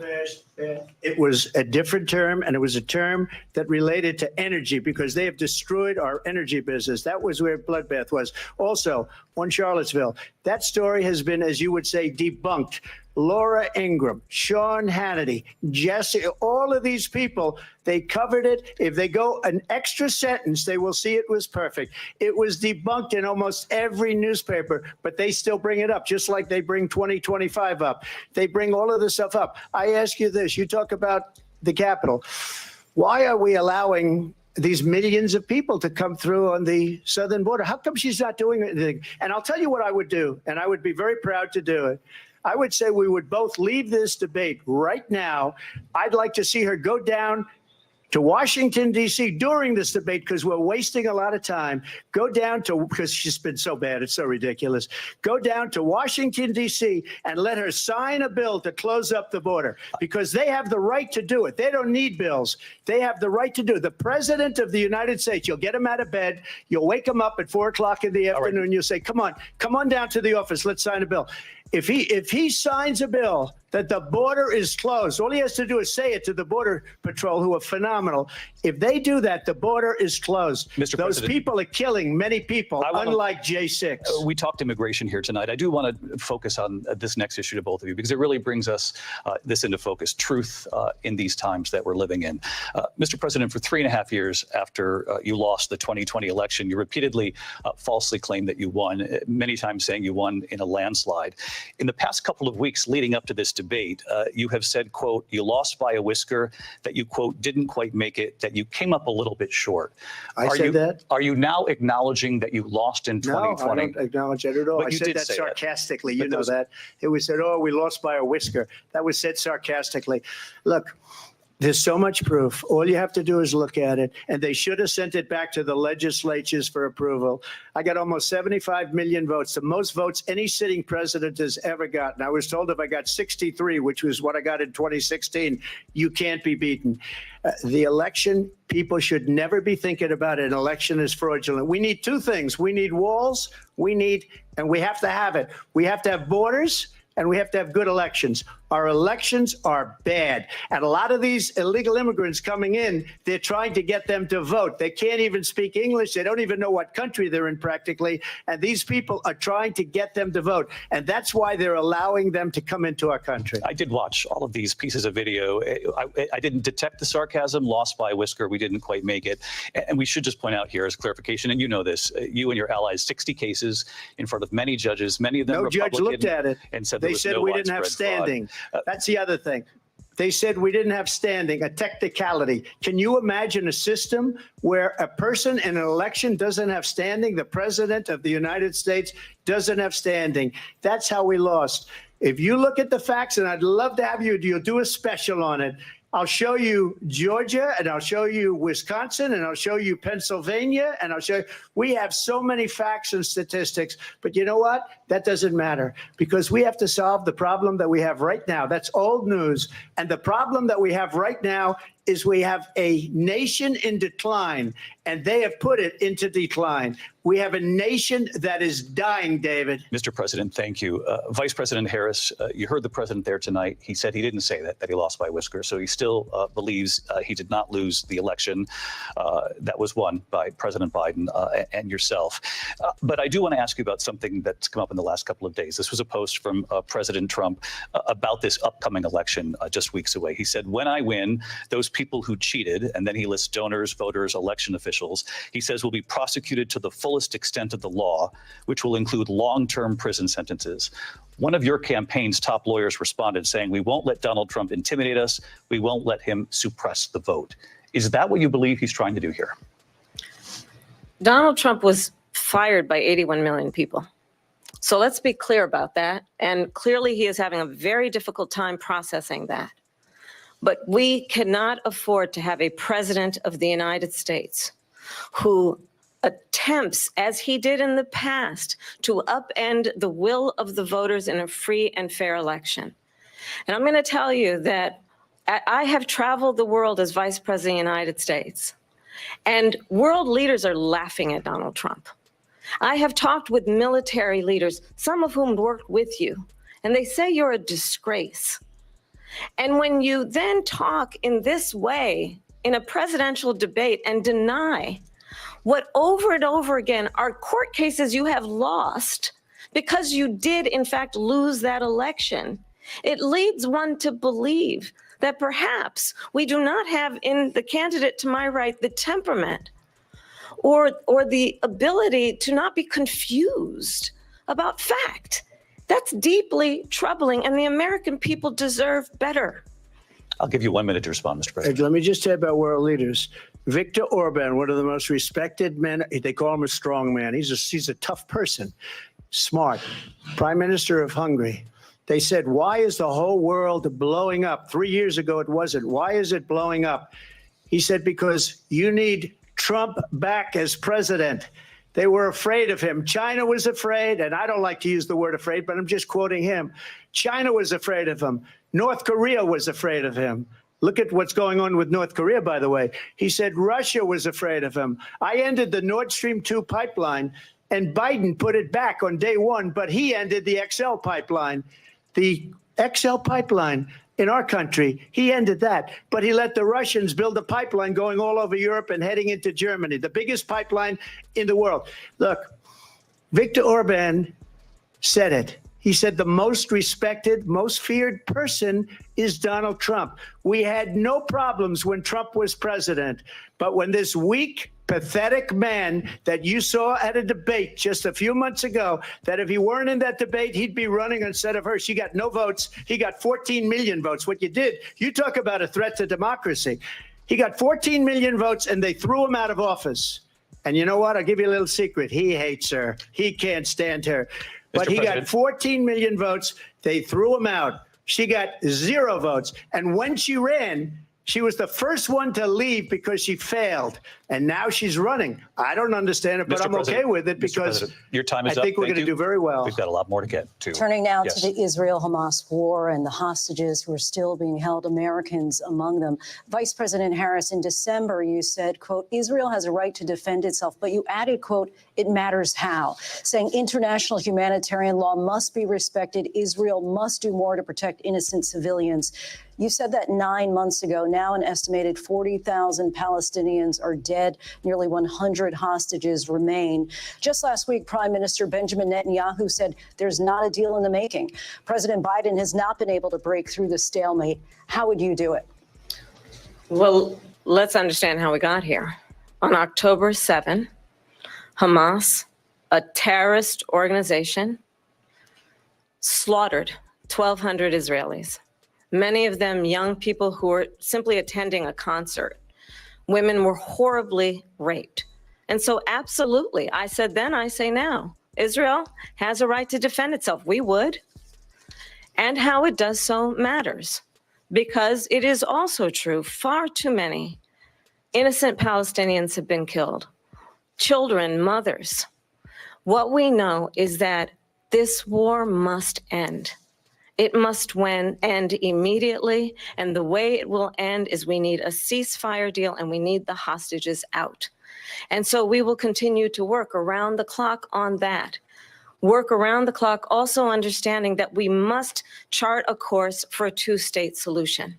It was a different term, and it was a term that related to energy because they have destroyed our energy business. That was where bloodbath was. Also, on Charlottesville, that story has been, as you would say, debunked. Laura Ingraham, Sean Hannity, Jesse, all of these people, they covered it. If they go an extra sentence, they will see it was perfect. It was debunked in almost every newspaper, but they still bring it up, just like they bring 2025 up. They bring all of this stuff up. I ask you this, you talk about the Capitol. Why are we allowing these millions of people to come through on the southern border? How come she's not doing anything? And I'll tell you what I would do, and I would be very proud to do it. I would say we would both leave this debate right now. I'd like to see her go down to Washington, D.C. during this debate because we're wasting a lot of time. Go down to, because she's been so bad, it's so ridiculous. Go down to Washington, D.C. and let her sign a bill to close up the border because they have the right to do it. They don't need bills. They have the right to do it. The President of the United States, you'll get him out of bed. You'll wake him up at 4 o'clock in the afternoon. Right. You'll say, come on down to the office. Let's sign a bill. If he signs a bill that the border is closed, all he has to do is say it to the Border Patrol, who are phenomenal. If they do that, the border is closed. Mr. Those President, people are killing many people, unlike J6. We talked immigration here tonight. I do want to focus on this next issue to both of you because it really brings us this into focus, truth in these times that we're living in. Mr. President, for 3.5 years after you lost the 2020 election, you repeatedly falsely claimed that you won, many times saying you won in a landslide. In the past couple of weeks leading up to this debate, you have said, quote, you lost by a whisker, that you, quote, didn't quite make it, that you came up a little bit short. I said that? Are you now acknowledging that you lost in 2020? No, I don't acknowledge that at all. But I said that sarcastically. You know that. It was said, oh, we lost by a whisker. That was said sarcastically. Look, there's so much proof. All you have to do is look at it. And they should have sent it back to the legislatures for approval. I got almost 75 million votes, the most votes any sitting president has ever gotten. I was told if I got 63, which was what I got in 2016, you can't be beaten. The election, people should never be thinking about an election as fraudulent. We need two things. We need walls. And we have to have it. We have to have borders. And we have to have good elections. Our elections are bad. And a lot of these illegal immigrants coming in, they're trying to get them to vote. They can't even speak English. They don't even know what country they're in practically. And these people are trying to get them to vote. And that's why they're allowing them to come into our country. I did watch all of these pieces of video. I didn't detect the sarcasm, lost by a whisker. We didn't quite make it. And we should just point out here as clarification, and you know this, you and your allies, 60 cases in front of many judges, many of them Republican. No judge looked at it. And said they said we didn't have standing. That's the other thing. They said we didn't have standing, a technicality. Can you imagine a system where a person in an election doesn't have standing? The president of the United States doesn't have standing. That's how we lost. If you look at the facts, and I'd love to have you'll do a special on it. I'll show you Georgia, and I'll show you Wisconsin, and I'll show you Pennsylvania, and I'll show you. We have so many facts and statistics, but you know what? That doesn't matter, because we have to solve the problem that we have right now. That's old news. And the problem that we have right now is we have a nation in decline, and they have put it into decline. We have a nation that is dying, David. Mr. President, thank you. Vice President Harris, you heard the president there tonight. He said he didn't say that he lost by whiskers. So he still believes he did not lose the election that was won by President Biden and yourself. But I do want to ask you about something that's come up in the last couple of days. This was a post from President Trump about this upcoming election just weeks away. He said, when I win, those people who cheated, and then he lists donors, voters, election officials, he says will be prosecuted to the fullest extent of the law, which will include long-term prison sentences. One of your campaign's top lawyers responded saying, we won't let Donald Trump intimidate us. We won't let him suppress the vote. Is that what you believe he's trying to do here? Donald Trump was fired by 81 million people. So let's be clear about that. And clearly he is having a very difficult time processing that. But we cannot afford to have a president of the United States who attempts, as he did in the past, to upend the will of the voters in a free and fair election. And I'm going to tell you that I have traveled the world as Vice President of the United States, and world leaders are laughing at Donald Trump. I have talked with military leaders, some of whom worked with you, and they say you're a disgrace. And when you then talk in this way in a presidential debate and deny what over and over again are court cases you have lost because you did in fact lose that election, it leads one to believe that perhaps we do not have in the candidate to my right the temperament or the ability to not be confused about fact. That's deeply troubling, and the American people deserve better. I'll give you 1 minute to respond, Mr. President. Let me just say about world leaders. Viktor Orban, one of the most respected men, they call him a strong man. He's a tough person, smart. Prime Minister of Hungary. They said, why is the whole world blowing up? 3 years ago, it wasn't. Why is it blowing up? He said, because you need Trump back as president. They were afraid of him. China was afraid, and I don't like to use the word afraid, but I'm just quoting him. China was afraid of him. North Korea was afraid of him. Look at what's going on with North Korea, by the way. He said Russia was afraid of him. I ended the Nord Stream 2 pipeline, and Biden put it back on day one, but he ended the XL pipeline. The XL pipeline in our country, he ended that, but he let the Russians build a pipeline going all over Europe and heading into Germany, the biggest pipeline in the world. Look, Viktor Orban said it. He said the most respected, most feared person is Donald Trump. We had no problems when Trump was president, but when this weak, pathetic man that you saw at a debate just a few months ago, that if he weren't in that debate, he'd be running instead of her. She got no votes. He got 14 million votes. What you did, you talk about a threat to democracy. He got 14 million votes, and they threw him out of office. And you know what? I'll give you a little secret. He hates her. He can't stand her. But he got 14 million votes. They threw him out. She got 0 votes. And when she ran, she was the first one to leave because she failed. And now she's running. I don't understand it, but I'm okay with it because your time is I think we're going to do very well. We've got a lot more to get to. Turning now to the Israel-Hamas war and the hostages who are still being held, Americans among them. Vice President Harris, in December, you said, quote, Israel has a right to defend itself, but you added, quote, it matters how, saying international humanitarian law must be respected. Israel must do more to protect innocent civilians. You said that 9 months ago. Now an estimated 40,000 Palestinians are dead. Nearly 100 hostages remain. Just last week, Prime Minister Benjamin Netanyahu said there's not a deal in the making. President Biden has not been able to break through the stalemate. How would you do it? Well, let's understand how we got here. On October 7, Hamas, a terrorist organization, slaughtered 1,200 Israelis. Many of them young people who were simply attending a concert. Women were horribly raped. And so absolutely, I said then, I say now, Israel has a right to defend itself. We would. And how it does so matters. because it is also true, far too many innocent Palestinians have been killed. Children, mothers. What we know is that this war must end. It must end immediately, and the way it will end is we need a ceasefire deal and we need the hostages out. And so we will continue to work around the clock on that. Work around the clock, also understanding that we must chart a course for a two-state solution.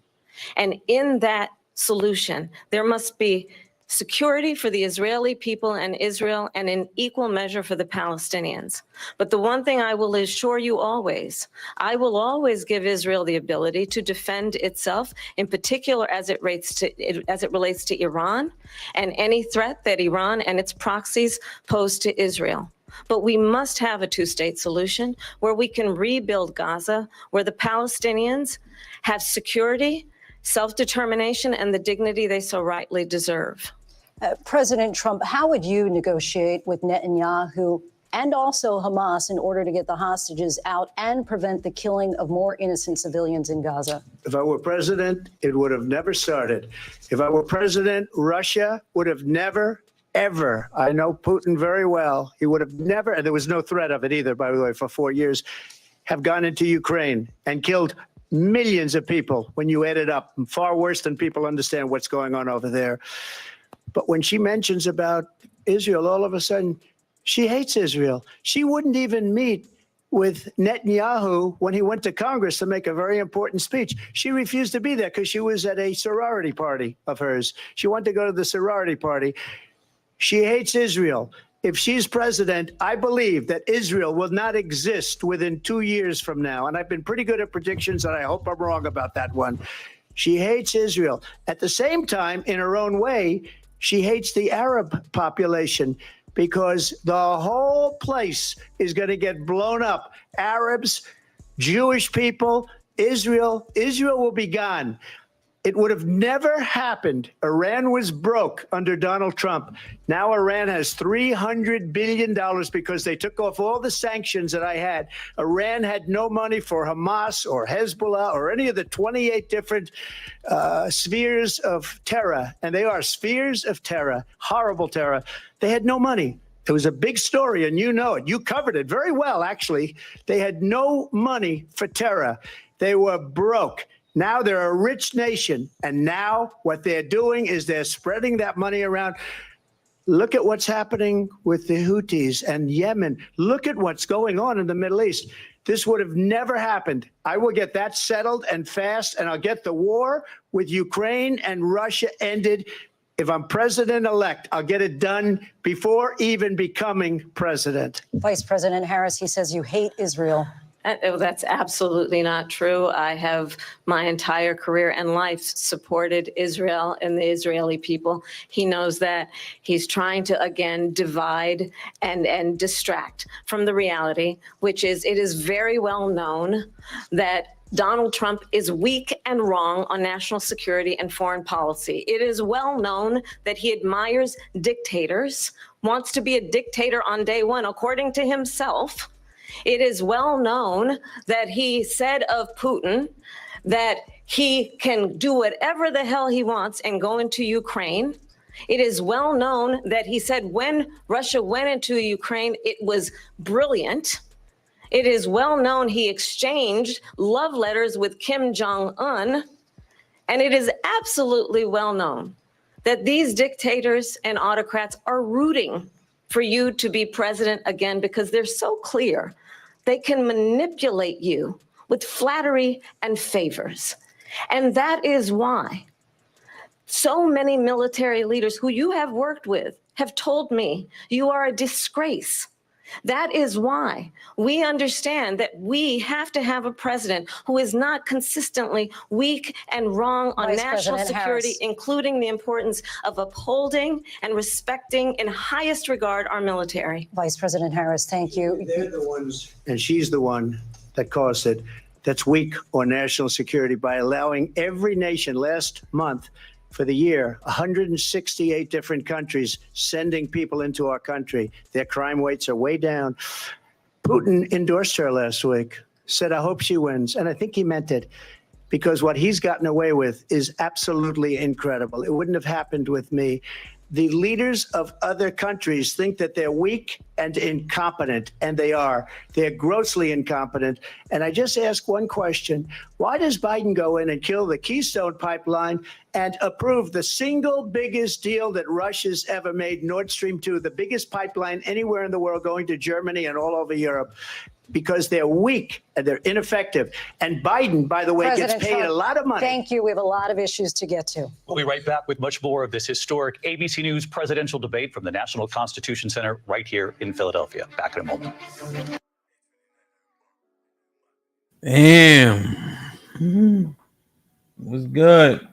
And in that solution, there must be security for the Israeli people and Israel, and in equal measure for the Palestinians. But the one thing I will assure you always, I will always give Israel the ability to defend itself, in particular as it relates to Iran and any threat that Iran and its proxies pose to Israel. But we must have a two-state solution where we can rebuild Gaza, where the Palestinians have security, self-determination, and the dignity they so rightly deserve. President Trump, how would you negotiate with Netanyahu and also Hamas in order to get the hostages out and prevent the killing of more innocent civilians in Gaza? If I were president, it would have never started. If I were president, Russia would have never, ever, I know Putin very well, he would have never, and there was no threat of it either, by the way, for 4 years, have gone into Ukraine and killed millions of people when you add it up, far worse than people understand what's going on over there. But when she mentions about Israel, all of a sudden, she hates Israel. She wouldn't even meet with Netanyahu when he went to Congress to make a very important speech. She refused to be there because she was at a sorority party of hers. She wanted to go to the sorority party. She hates Israel. If she's president, I believe that Israel will not exist within 2 years from now. And I've been pretty good at predictions, and I hope I'm wrong about that one. She hates Israel. At the same time, in her own way, she hates the Arab population because the whole place is going to get blown up. Arabs, Jewish people, Israel will be gone. It would have never happened. Iran was broke under Donald Trump. Now Iran has $300 billion because they took off all the sanctions that I had. Iran had no money for Hamas or Hezbollah or any of the 28 different spheres of terror. And they are spheres of terror, horrible terror. They had no money. It was a big story, and you know it. You covered it very well, actually. They had no money for terror. They were broke. Now they're a rich nation, and now what they're doing is they're spreading that money around. Look at what's happening with the Houthis and Yemen. Look at what's going on in the Middle East. This would have never happened. I will get that settled and fast, and I'll get the war with Ukraine and Russia ended. If I'm president-elect, I'll get it done before even becoming president. Vice President Harris, he says you hate Israel. That's absolutely not true. I have my entire career and life supported Israel and the Israeli people. He knows that. He's trying to, again, divide and distract from the reality, which is it is very well known that Donald Trump is weak and wrong on national security and foreign policy. It is well known that he admires dictators, wants to be a dictator on day one, according to himself. It is well known that he said of Putin that he can do whatever the hell he wants and go into Ukraine. It is well known that he said when Russia went into Ukraine, it was brilliant. It is well known he exchanged love letters with Kim Jong-un. And it is absolutely well known that these dictators and autocrats are rooting for you to be president again because they're so clear. They can manipulate you with flattery and favors. And that is why so many military leaders who you have worked with have told me you are a disgrace. That is why we understand that we have to have a president who is not consistently weak and wrong on national security, including the importance of upholding and respecting in highest regard our military. Vice President Harris, thank you. They're the ones, and she's the one that caused it, that's weak on national security by allowing every nation last month for the year, 168 different countries sending people into our country. Their crime rates are way down. Putin endorsed her last week, said, I hope she wins. And I think he meant it. because what he's gotten away with is absolutely incredible. It wouldn't have happened with me. The leaders of other countries think that they're weak and incompetent, and they are. They're grossly incompetent. And I just ask one question. Why does Biden go in and kill the Keystone Pipeline and approve the single biggest deal that Russia's ever made, Nord Stream 2, the biggest pipeline anywhere in the world going to Germany and all over Europe? Because they're weak and they're ineffective. And Biden, by the way, President gets paid Trump, a lot of money. Thank you. We have a lot of issues to get to. We'll be right back with much more of this historic ABC News presidential debate from the National Constitution Center right here in Philadelphia. Back in a moment. Damn. What's good?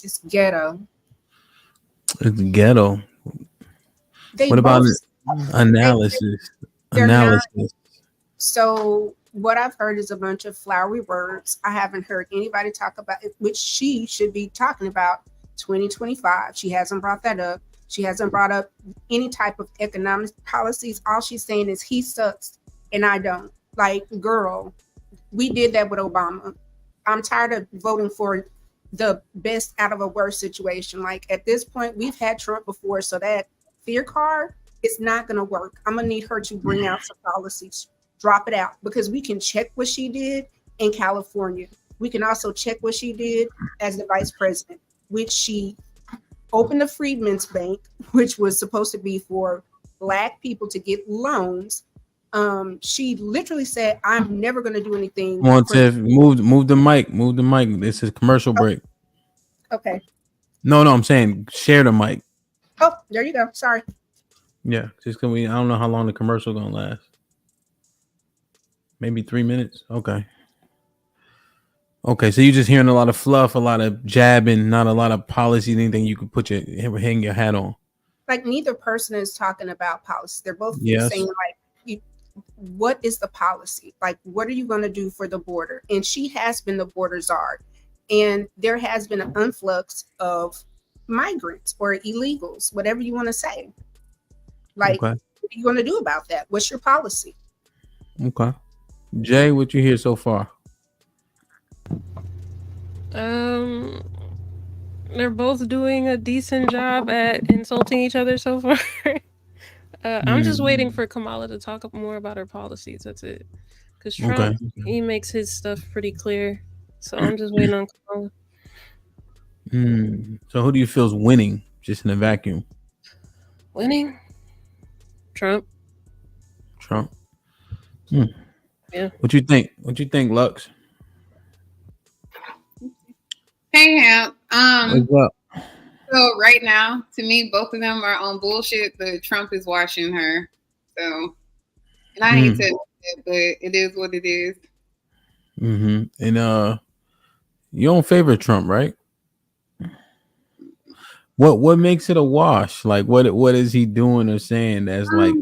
It's ghetto. It's ghetto. What about analysis? Analysis. So what I've heard is a bunch of flowery words. I haven't heard anybody talk about it, which she should be talking about 2025. She hasn't brought that up. She hasn't brought up any type of economic policies. All she's saying is he sucks and I don't. Like, girl, we did that with Obama. I'm tired of voting for the best out of a worse situation. Like, at this point, we've had Trump before, so that fear card is not going to work. I'm going to need her to bring out some policies. Drop it out, because we can check what she did in California. We can also check what she did as the vice president, which she opened the Freedmen's Bank, which was supposed to be for Black people to get loans. She literally said, "I'm never going to do anything." Come on, Tiff, move the mic. Move the mic. This is commercial break. Okay. No, I'm saying share the mic. Oh, there you go. Sorry. Yeah, just because I don't know how long the commercial gonna last. Maybe 3 minutes. Okay, so you're just hearing a lot of fluff, a lot of jabbing, not a lot of policy, anything you could put hang your hat on. Like, neither person is talking about policy. They're both saying, like, what is the policy? Like, what are you going to do for the border? And she has been the border czar. And there has been an influx of migrants or illegals, whatever you want to say. Like, What are you going to do about that? What's your policy? Okay. Jay, what you hear so far? They're both doing a decent job at insulting each other so far. I'm just waiting for Kamala to talk more about her policies. That's it. Because Trump, he makes his stuff pretty clear. So I'm just waiting on Kamala. So who do you feel is winning, just in a vacuum? Winning? Trump. Yeah. What you think, Lux? Hey, Hamp. What's up? So right now, to me, both of them are on bullshit, but Trump is watching her. So, and I hate to admit it, but it is what it is. And you don't favor Trump, right? What makes it a wash? Like, what is he doing or saying that's like?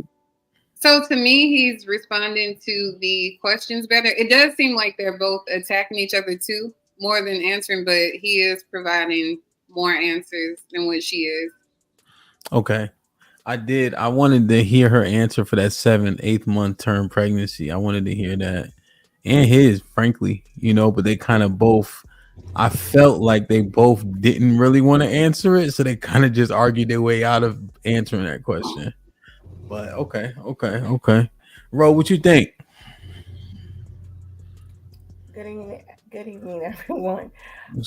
So to me, he's responding to the questions better. It does seem like they're both attacking each other too, more than answering, but he is providing more answers than what she is. Okay. I wanted to hear her answer for that 8th month term pregnancy. I wanted to hear that. And his, frankly, but they kind of both, I felt like they both didn't really want to answer it. So they kind of just argued their way out of answering that question. But okay. Ro, what you think? Good evening, everyone.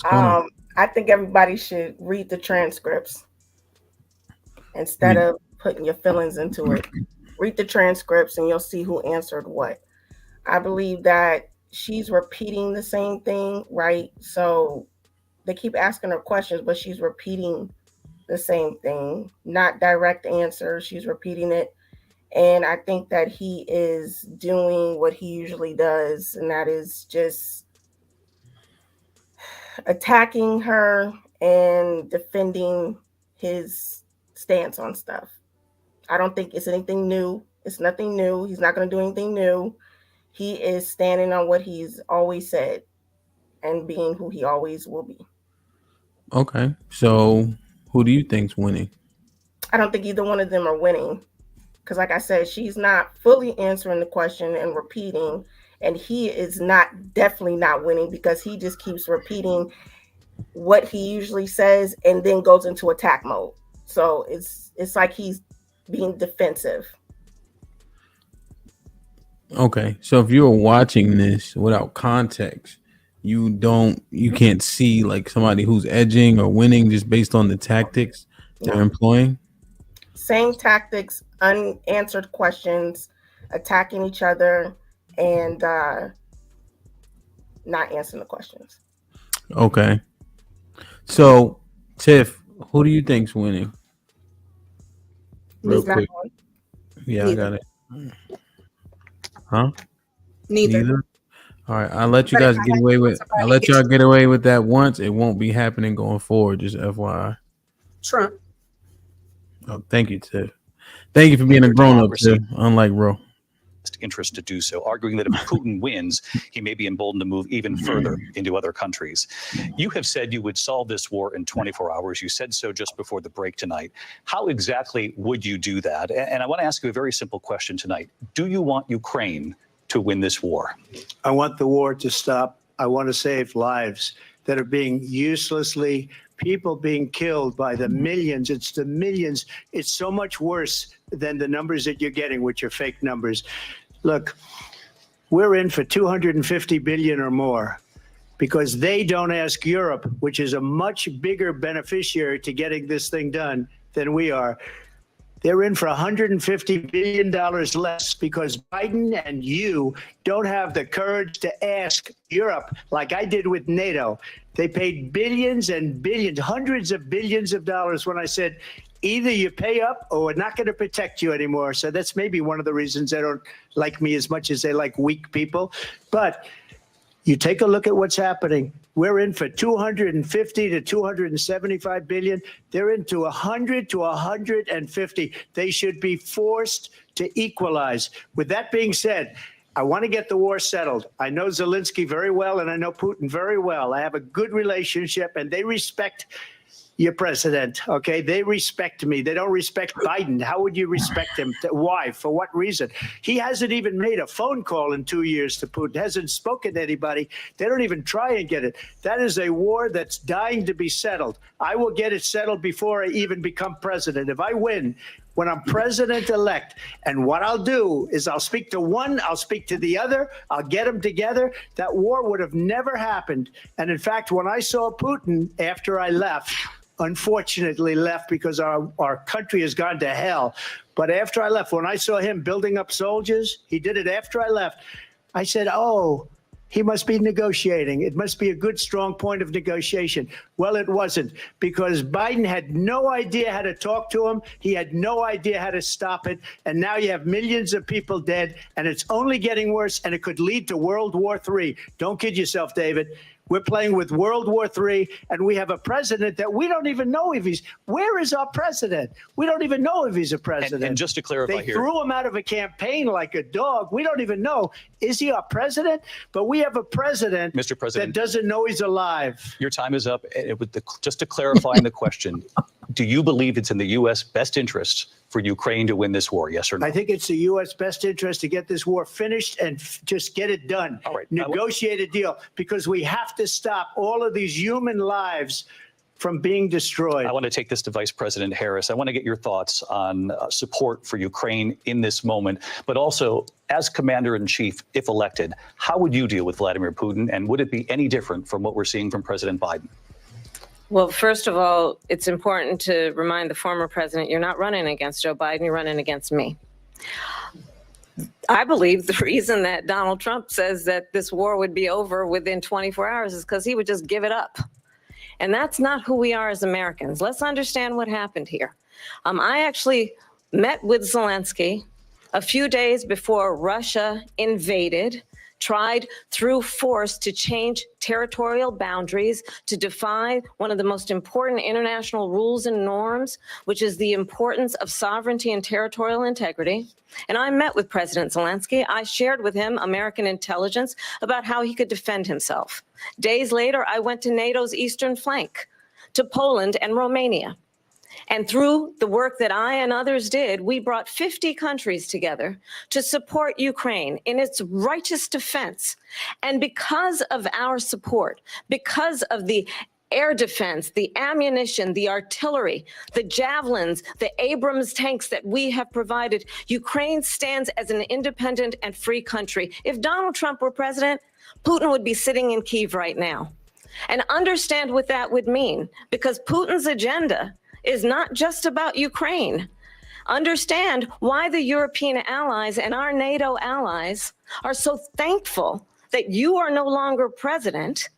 I think everybody should read the transcripts instead of putting your feelings into it. Read the transcripts and you'll see who answered what. I believe that she's repeating the same thing, right? So they keep asking her questions, but she's repeating the same thing, not direct answers. She's repeating it. And I think that he is doing what he usually does, and that is just attacking her and defending his stance on stuff. I don't think it's anything new. It's nothing new. He's not going to do anything new. He is standing on what he's always said and being who he always will be. Okay. So who do you think's winning? I don't think either one of them are winning. Because like I said, she's not fully answering the question and repeating. And he is definitely not winning, because he just keeps repeating what he usually says and then goes into attack mode. So it's like he's being defensive. Okay, so if you're watching this without context, you can't see like somebody who's edging or winning just based on the tactics they're employing. Same tactics, unanswered questions, attacking each other, and not answering the questions. Okay, so Tiff, who do you think's winning? Real quick. Yeah, I got it. Huh? Neither. All right, I'll let you guys get away with. I'll let y'all get away with that once. It won't be happening going forward. Just FYI. Trump. Oh, thank you, Tiff. Thank you for being a grown-up, Tiff. Unlike Ro. Interest to do so, arguing that if Putin wins, he may be emboldened to move even further into other countries. You have said you would solve this war in 24 hours. You said so just before the break tonight. How exactly would you do that? And I want to ask you a very simple question tonight. Do you want Ukraine to win this war? I want the war to stop. I want to save lives that are being uselessly, people being killed by the millions. It's the millions. It's so much worse than the numbers that you're getting, which are fake numbers. Look, we're in for 250 billion or more because they don't ask Europe, which is a much bigger beneficiary to getting this thing done than we are. They're in for $150 billion less because Biden and you don't have the courage to ask Europe like I did with NATO. They paid billions and billions, hundreds of billions of dollars when I said, either you pay up or we're not going to protect you anymore. So that's maybe one of the reasons they don't like me as much as they like weak people. But you take a look at what's happening. We're in for 250 to 275 billion. They're into 100 to 150. They should be forced to equalize. With that being said, I want to get the war settled. I know Zelensky very well, and I know Putin very well. I have a good relationship, and they respect your president, okay? They respect me. They don't respect Biden. How would you respect him? Why? For what reason? He hasn't even made a phone call in 2 years to Putin, hasn't spoken to anybody. They don't even try and get it. That is a war that's dying to be settled. I will get it settled before I even become president. If I win, when I'm president-elect, and what I'll do is I'll speak to one, I'll speak to the other, I'll get them together. That war would have never happened. And in fact, when I saw Putin after I left, unfortunately left because our country has gone to hell. But after I left, when I saw him building up soldiers, he did it after I left. I said, oh, he must be negotiating. It must be a good, strong point of negotiation. Well, it wasn't, because Biden had no idea how to talk to him. He had no idea how to stop it. And now you have millions of people dead, and it's only getting worse, and it could lead to World War III. Don't kid yourself, David. We're playing with World War III, and we have a president that we don't even know if he's. Where is our president? We don't even know if he's a president. And just to clarify they here, threw him out of a campaign like a dog. We don't even know. Is he our president? But we have a president, Mr. President, that doesn't know he's alive. Your time is up. Just to clarify the question, do you believe it's in the U.S. best interest for Ukraine to win this war? Yes or no? I think it's the U.S. best interest to get this war finished and just get it done. All right. Negotiate a deal, because we have to stop all of these human lives from being destroyed. I want to take this to Vice President Harris. I want to get your thoughts on support for Ukraine in this moment, but also as Commander-in-Chief, if elected, how would you deal with Vladimir Putin, and would it be any different from what we're seeing from President Biden? Well, first of all, it's important to remind the former president, you're not running against Joe Biden, you're running against me. I believe the reason that Donald Trump says that this war would be over within 24 hours is because he would just give it up. And that's not who we are as Americans. Let's understand what happened here. I actually met with Zelensky a few days before Russia invaded, tried through force to change territorial boundaries, to defy one of the most important international rules and norms, which is the importance of sovereignty and territorial integrity. And I met with President Zelensky. I shared with him American intelligence about how he could defend himself. Days later, I went to NATO's eastern flank, to Poland and Romania. And through the work that I and others did, we brought 50 countries together to support Ukraine in its righteous defense. And because of our support, because of the air defense, the ammunition, the artillery, the javelins, the Abrams tanks that we have provided, Ukraine stands as an independent and free country. If Donald Trump were president, Putin would be sitting in Kyiv right now. And understand what that would mean, because Putin's agenda is not just about Ukraine. Understand why the European allies and our NATO allies are so thankful that you are no longer president,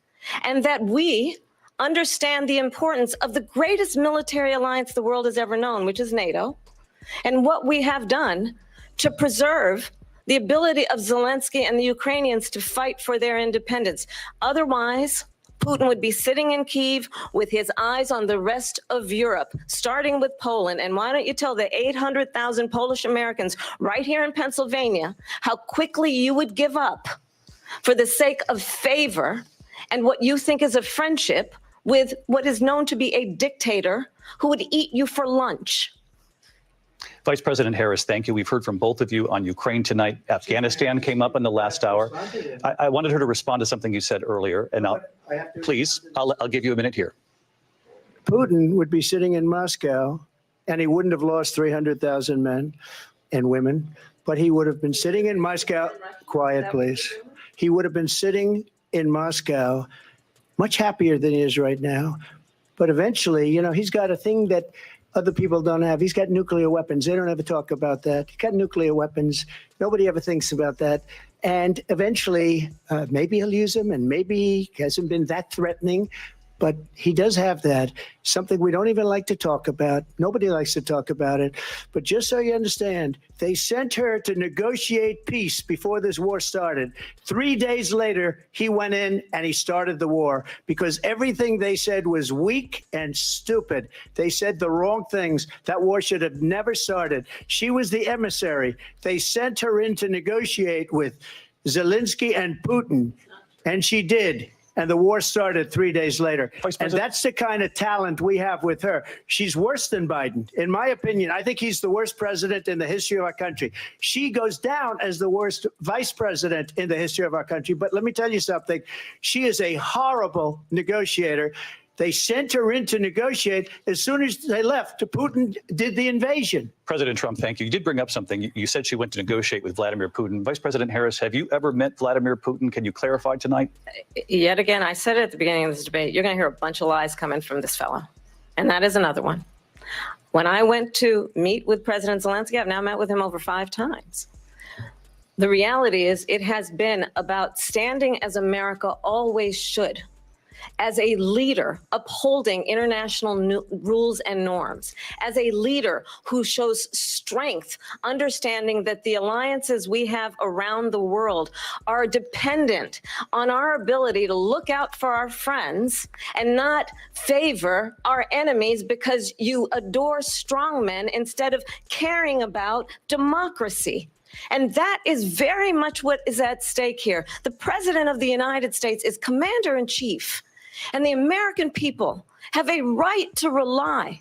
and that we understand the importance of the greatest military alliance the world has ever known, which is NATO, and what we have done to preserve the ability of Zelensky and the Ukrainians to fight for their independence. Otherwise, Putin would be sitting in Kyiv with his eyes on the rest of Europe, starting with Poland. And why don't you tell the 800,000 Polish Americans right here in Pennsylvania how quickly you would give up for the sake of favor and what you think is a friendship with what is known to be a dictator who would eat you for lunch. Vice President Harris, thank you. We've heard from both of you on Ukraine tonight. Afghanistan came up in the last hour. I wanted her to respond to something you said earlier, and I'll give you a minute here. Putin would be sitting in Moscow, and he wouldn't have lost 300,000 men and women, but he would have been sitting in Moscow. Quiet, please. He would have been sitting in Moscow, much happier than he is right now. But eventually, you know, he's got a thing that other people don't have. He's got nuclear weapons. They don't ever talk about that. He's got nuclear weapons. Nobody ever thinks about that. And eventually, maybe he'll use them, and maybe he hasn't been that threatening. But he does have that, something we don't even like to talk about. Nobody likes to talk about it. But just so you understand, they sent her to negotiate peace before this war started. 3 days later, he went in and he started the war because everything they said was weak and stupid. They said the wrong things. That war should have never started. She was the emissary. They sent her in to negotiate with Zelensky and Putin, and she did. And the war started 3 days later. And that's the kind of talent we have with her. She's worse than Biden. In my opinion, I think he's the worst president in the history of our country. She goes down as the worst vice president in the history of our country. But let me tell you something. She is a horrible negotiator. They sent her in to negotiate. As soon as they left, Putin did the invasion. President Trump, thank you. You did bring up something. You said she went to negotiate with Vladimir Putin. Vice President Harris, have you ever met Vladimir Putin? Can you clarify tonight? Yet again, I said it at the beginning of this debate, you're going to hear a bunch of lies coming from this fellow. And that is another one. When I went to meet with President Zelensky, I've now met with him over 5 times. The reality is it has been about standing as America always should, as a leader upholding international rules and norms, as a leader who shows strength, understanding that the alliances we have around the world are dependent on our ability to look out for our friends and not favor our enemies because you adore strongmen instead of caring about democracy. And that is very much what is at stake here. The President of the United States is commander-in-chief. And the American people have a right to rely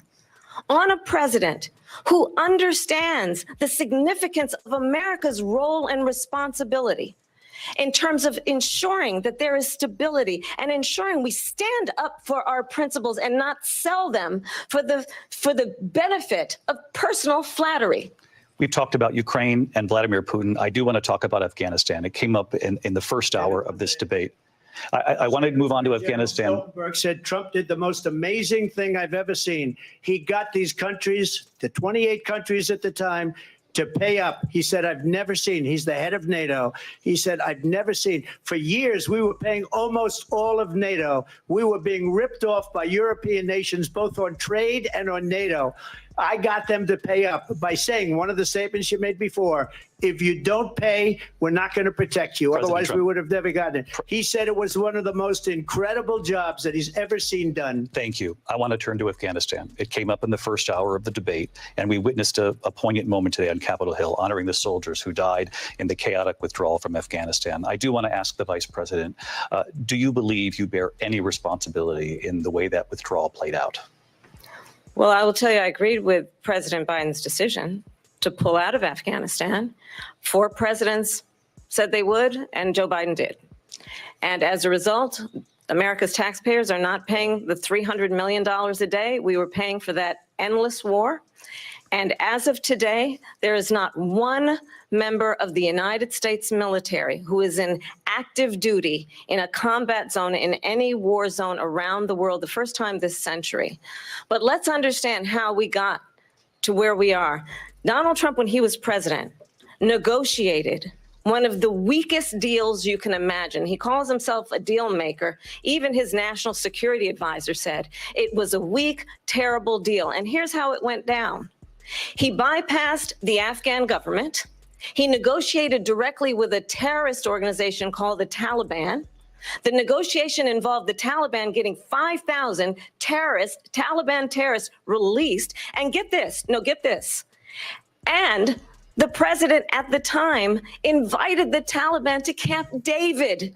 on a president who understands the significance of America's role and responsibility in terms of ensuring that there is stability and ensuring we stand up for our principles and not sell them for the benefit of personal flattery. We've talked about Ukraine and Vladimir Putin. I do want to talk about Afghanistan. It came up in the first hour of this debate. I want to move on to Afghanistan. Stoltenberg said Trump did the most amazing thing I've ever seen. He got these countries, the 28 countries at the time, to pay up. He said, I've never seen. He's the head of NATO. He said, I've never seen. For years, we were paying almost all of NATO. We were being ripped off by European nations, both on trade and on NATO. I got them to pay up by saying one of the statements you made before, if you don't pay, we're not going to protect you. Otherwise, we would have never gotten it. He said it was one of the most incredible jobs that he's ever seen done. Thank you. I want to turn to Afghanistan. It came up in the first hour of the debate, and we witnessed a poignant moment today on Capitol Hill, honoring the soldiers who died in the chaotic withdrawal from Afghanistan. I do want to ask the Vice President, do you believe you bear any responsibility in the way that withdrawal played out? Well, I will tell you, I agreed with President Biden's decision to pull out of Afghanistan. 4 presidents said they would, and Joe Biden did. And as a result, America's taxpayers are not paying the $300 million a day we were paying for that endless war. And as of today, there is not one member of the United States military who is in active duty in a combat zone in any war zone around the world, the first time this century. But let's understand how we got to where we are. Donald Trump, when he was president, negotiated one of the weakest deals you can imagine. He calls himself a deal maker. Even his national security advisor said it was a weak, terrible deal. And here's how it went down. He bypassed the Afghan government. He negotiated directly with a terrorist organization called the Taliban. The negotiation involved the Taliban getting 5,000 Taliban terrorists released. And get this, and the president at the time invited the Taliban to Camp David,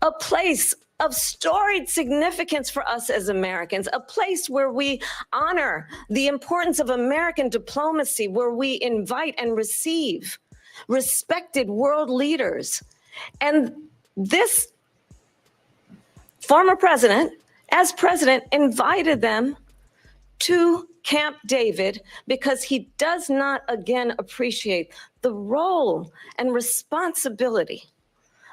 a place of storied significance for us as Americans, a place where we honor the importance of American diplomacy, where we invite and receive respected world leaders. And this former president, as president, invited them to Camp David because he does not, again, appreciate the role and responsibility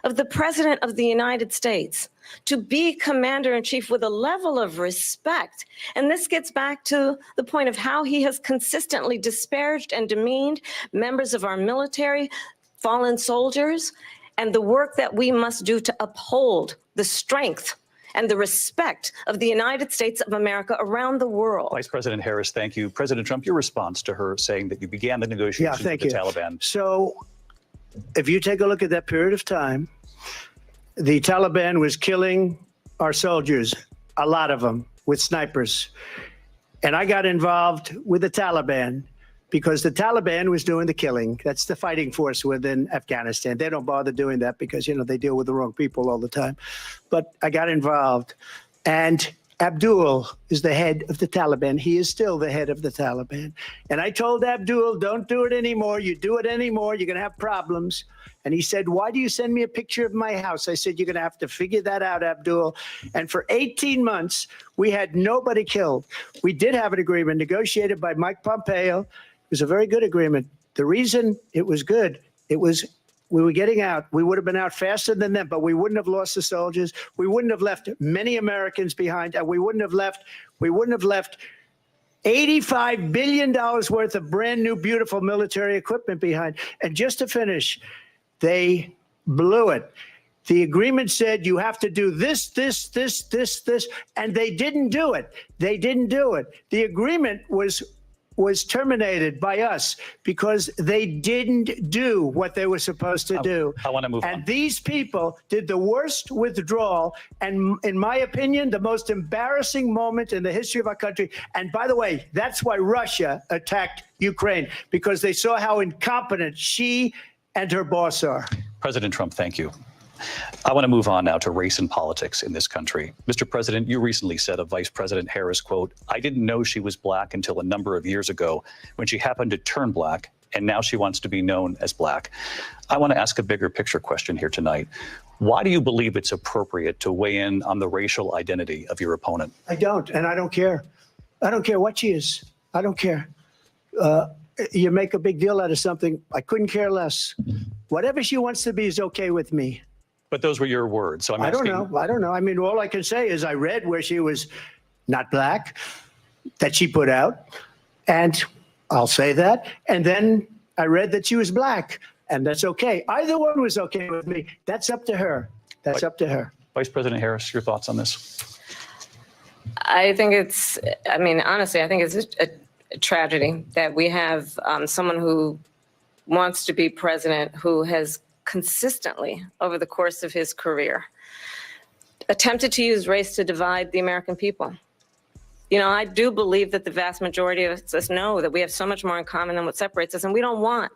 of the President of the United States to be commander-in-chief with a level of respect. And this gets back to the point of how he has consistently disparaged and demeaned members of our military, fallen soldiers, and the work that we must do to uphold the strength and the respect of the United States of America around the world. Vice President Harris, thank you. President Trump, your response to her saying that you began the negotiations with the Taliban. So if you take a look at that period of time, the Taliban was killing our soldiers, a lot of them, with snipers. And I got involved with the Taliban because the Taliban was doing the killing. That's the fighting force within Afghanistan. They don't bother doing that because, you know, they deal with the wrong people all the time. But I got involved. And Abdul is the head of the Taliban. He is still the head of the Taliban. And I told Abdul, don't do it anymore. You do it anymore, you're going to have problems. And he said, why do you send me a picture of my house? I said, you're going to have to figure that out, Abdul. And for 18 months, we had nobody killed. We did have an agreement negotiated by Mike Pompeo. It was a very good agreement. The reason it was good, it was we were getting out. We would have been out faster than them, but we wouldn't have lost the soldiers. We wouldn't have left many Americans behind, and we wouldn't have left $85 billion worth of brand new, beautiful military equipment behind. And just to finish, they blew it. The agreement said you have to do this, and they didn't do it. They didn't do it. The agreement was terminated by us because they didn't do what they were supposed to do. I want to move on. And these people did the worst withdrawal, and in my opinion, the most embarrassing moment in the history of our country. And by the way, that's why Russia attacked Ukraine, because they saw how incompetent she and her boss are. President Trump, thank you. I want to move on now to race and politics in this country. Mr. President, you recently said of Vice President Harris, quote, I didn't know she was black until a number of years ago when she happened to turn black, and now she wants to be known as black. I want to ask a bigger picture question here tonight. Why do you believe it's appropriate to weigh in on the racial identity of your opponent? I don't, and I don't care. I don't care what she is. I don't care. You make a big deal out of something. I couldn't care less. Whatever she wants to be is okay with me. But those were your words. So I'm asking. I don't know. I mean, all I can say is I read where she was not black, that she put out, and I'll say that. And then I read that she was black, and that's okay. Either one was okay with me. That's up to her. That's up to her. Vice President Harris, your thoughts on this? I think it's, I mean, honestly, I think it's a tragedy that we have someone who wants to be president who has consistently over the course of his career attempted to use race to divide the American people. You know, I do believe that the vast majority of us know that we have so much more in common than what separates us, and we don't want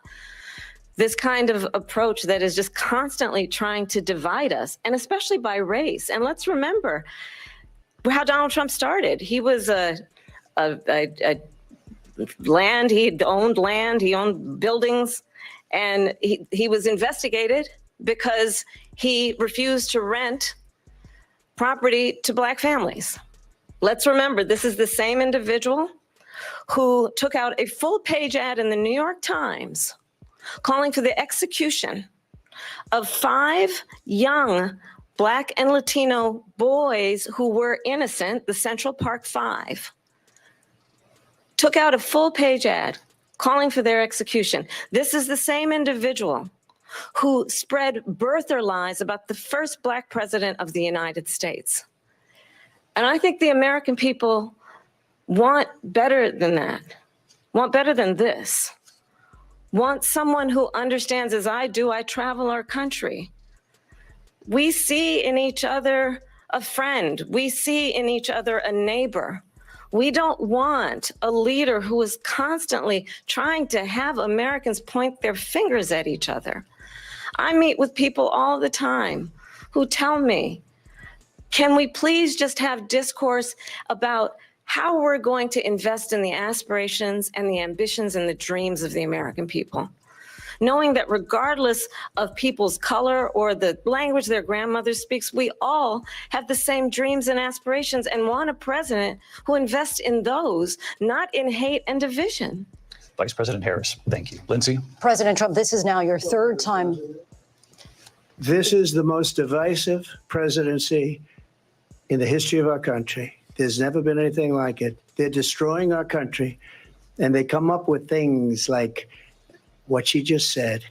this kind of approach that is just constantly trying to divide us, and especially by race. And let's remember how Donald Trump started. He was a land. He owned buildings, and he was investigated because he refused to rent property to Black families. Let's remember, this is the same individual who took out a full-page ad in the New York Times calling for the execution of 5 young Black and Latino boys who were innocent, the Central Park 5. Took out a full-page ad calling for their execution. This is the same individual who spread birther lies about the first Black president of the United States. And I think the American people want better than that, want better than this, want someone who understands, as I do, I travel our country. We see in each other a friend. We see in each other a neighbor. We don't want a leader who is constantly trying to have Americans point their fingers at each other. I meet with people all the time who tell me, can we please just have discourse about how we're going to invest in the aspirations and the ambitions and the dreams of the American people? Knowing that regardless of people's color or the language their grandmother speaks, we all have the same dreams and aspirations and want a president who invests in those, not in hate and division. Vice President Harris, thank you. Lindsay? President Trump, this is now your 3rd time. This is the most divisive presidency in the history of our country. There's never been anything like it. They're destroying our country, and they come up with things like what she just said,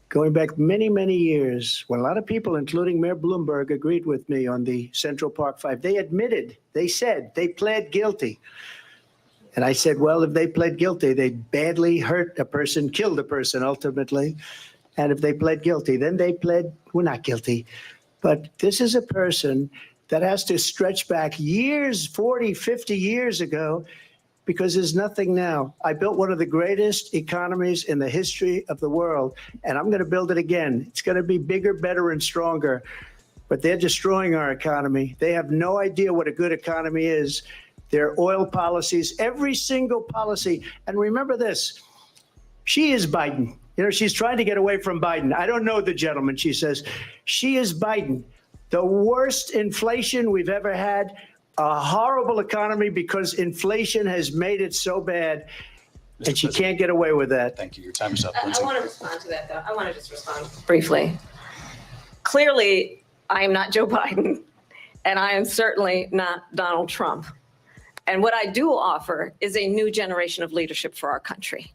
going back many, many years, when a lot of people, including Mayor Bloomberg, agreed with me on the Central Park 5. They admitted, they said, they pled guilty. And I said, well, if they pled guilty, they badly hurt a person, killed a person ultimately. And if they pled guilty, then they pled, we're not guilty. But this is a person that has to stretch back years, 40, 50 years ago, because there's nothing now. I built one of the greatest economies in the history of the world, and I'm going to build it again. It's going to be bigger, better, and stronger. But they're destroying our economy. They have no idea what a good economy is. Their oil policies, every single policy. And remember this, she is Biden. You know, she's trying to get away from Biden. I don't know the gentleman, she says. She is Biden. The worst inflation we've ever had, a horrible economy because inflation has made it so bad, and she can't get away with that. Thank you. Your time is up. I want to respond to that, though. I want to just respond briefly. Clearly, I am not Joe Biden, and I am certainly not Donald Trump. And what I do offer is a new generation of leadership for our country,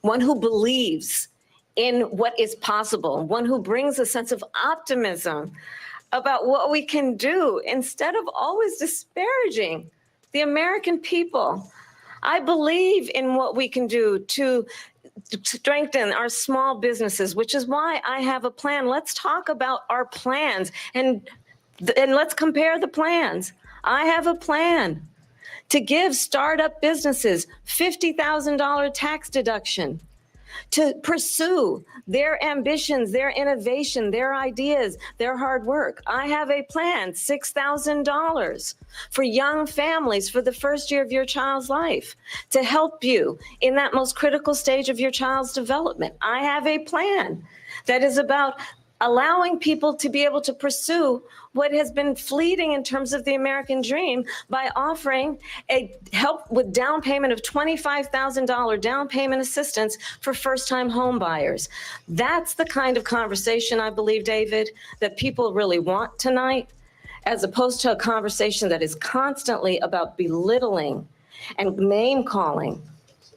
one who believes in what is possible, one who brings a sense of optimism about what we can do instead of always disparaging the American people. I believe in what we can do to strengthen our small businesses, which is why I have a plan. Let's talk about our plans and let's compare the plans. I have a plan to give startup businesses $50,000 tax deduction, to pursue their ambitions, their innovation, their ideas, their hard work. I have a plan, $6,000 for young families for the first year of your child's life to help you in that most critical stage of your child's development. I have a plan that is about allowing people to be able to pursue what has been fleeting in terms of the American dream by offering a help with down payment of $25,000 down payment assistance for first-time home buyers. That's the kind of conversation, I believe, David, that people really want tonight, as opposed to a conversation that is constantly about belittling and name-calling.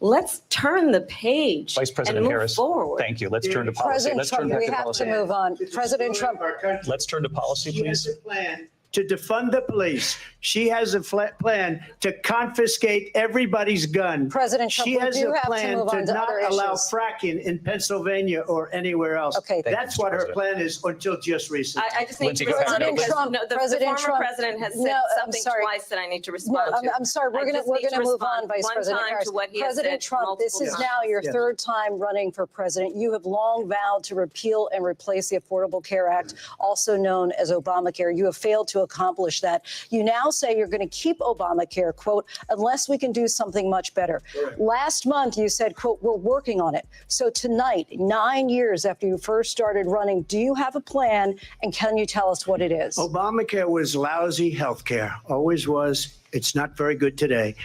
Let's turn the page. Vice President and move Harris, forward. thank you. Let's turn to policy. President Trump, we have to move on. President Trump. Let's turn to policy, please. She has a plan to defund the police. She has a plan to confiscate everybody's gun. President Trump, she has we do a have to plan move on to to not other allow issues. fracking in Pennsylvania or anywhere else. Okay. That's what her plan is until just recently. I just need Lindsay, to respond President because Trump, the President former Trump. president has said No, I'm something sorry. twice that I need to respond No, to. I'm sorry. We're I gonna just need to move on, respond Vice one President time Harris. to what he has President said Trump, this is multiple now your Yes. third time running for president. You have long vowed to repeal and replace the Affordable Care Act, also known as Obamacare. You have failed to to accomplish that. You now say you're going to keep Obamacare, quote, unless we can do something much better. Correct. Last month, you said, quote, we're working on it. So tonight, 9 years after you first started running, do you have a plan, and can you tell us what it is? Obamacare was lousy health care, always was. It's not very good today.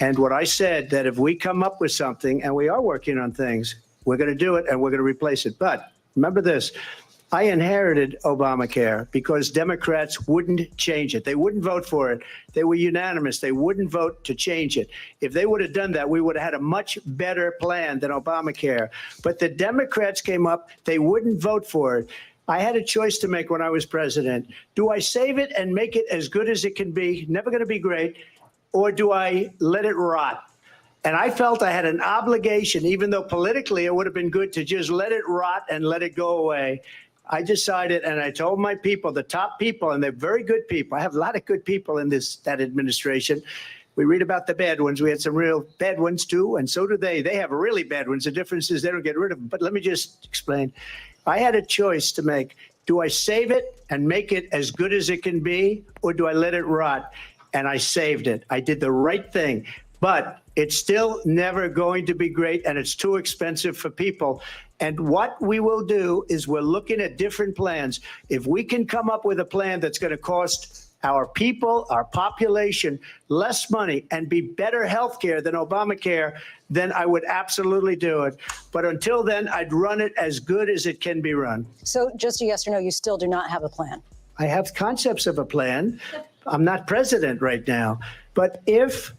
And what I said, that if we come up with something, and we are working on things, we're going to do it and we're going to replace it. But remember this, I inherited Obamacare because Democrats wouldn't change it. They wouldn't vote for it. They were unanimous. They wouldn't vote to change it. If they would have done that, we would have had a much better plan than Obamacare. But the Democrats came up, they wouldn't vote for it. I had a choice to make when I was president. Do I save it and make it as good as it can be, never going to be great, or do I let it rot? And I felt I had an obligation, even though politically it would have been good to just let it rot and let it go away. I decided, and I told my people, the top people, and they're very good people. I have a lot of good people in that administration. We read about the bad ones. We had some real bad ones too, and so do they. They have really bad ones. The difference is they don't get rid of them. But let me just explain. I had a choice to make. Do I save it and make it as good as it can be, or do I let it rot? And I saved it. I did the right thing. But it's still never going to be great, and it's too expensive for people. And what we will do is we're looking at different plans. If we can come up with a plan that's going to cost our people, our population, less money and be better health care than Obamacare, then I would absolutely do it. But until then, I'd run it as good as it can be run. So just a yes or no, you still do not have a plan? I have concepts of a plan. I'm not president right now. But if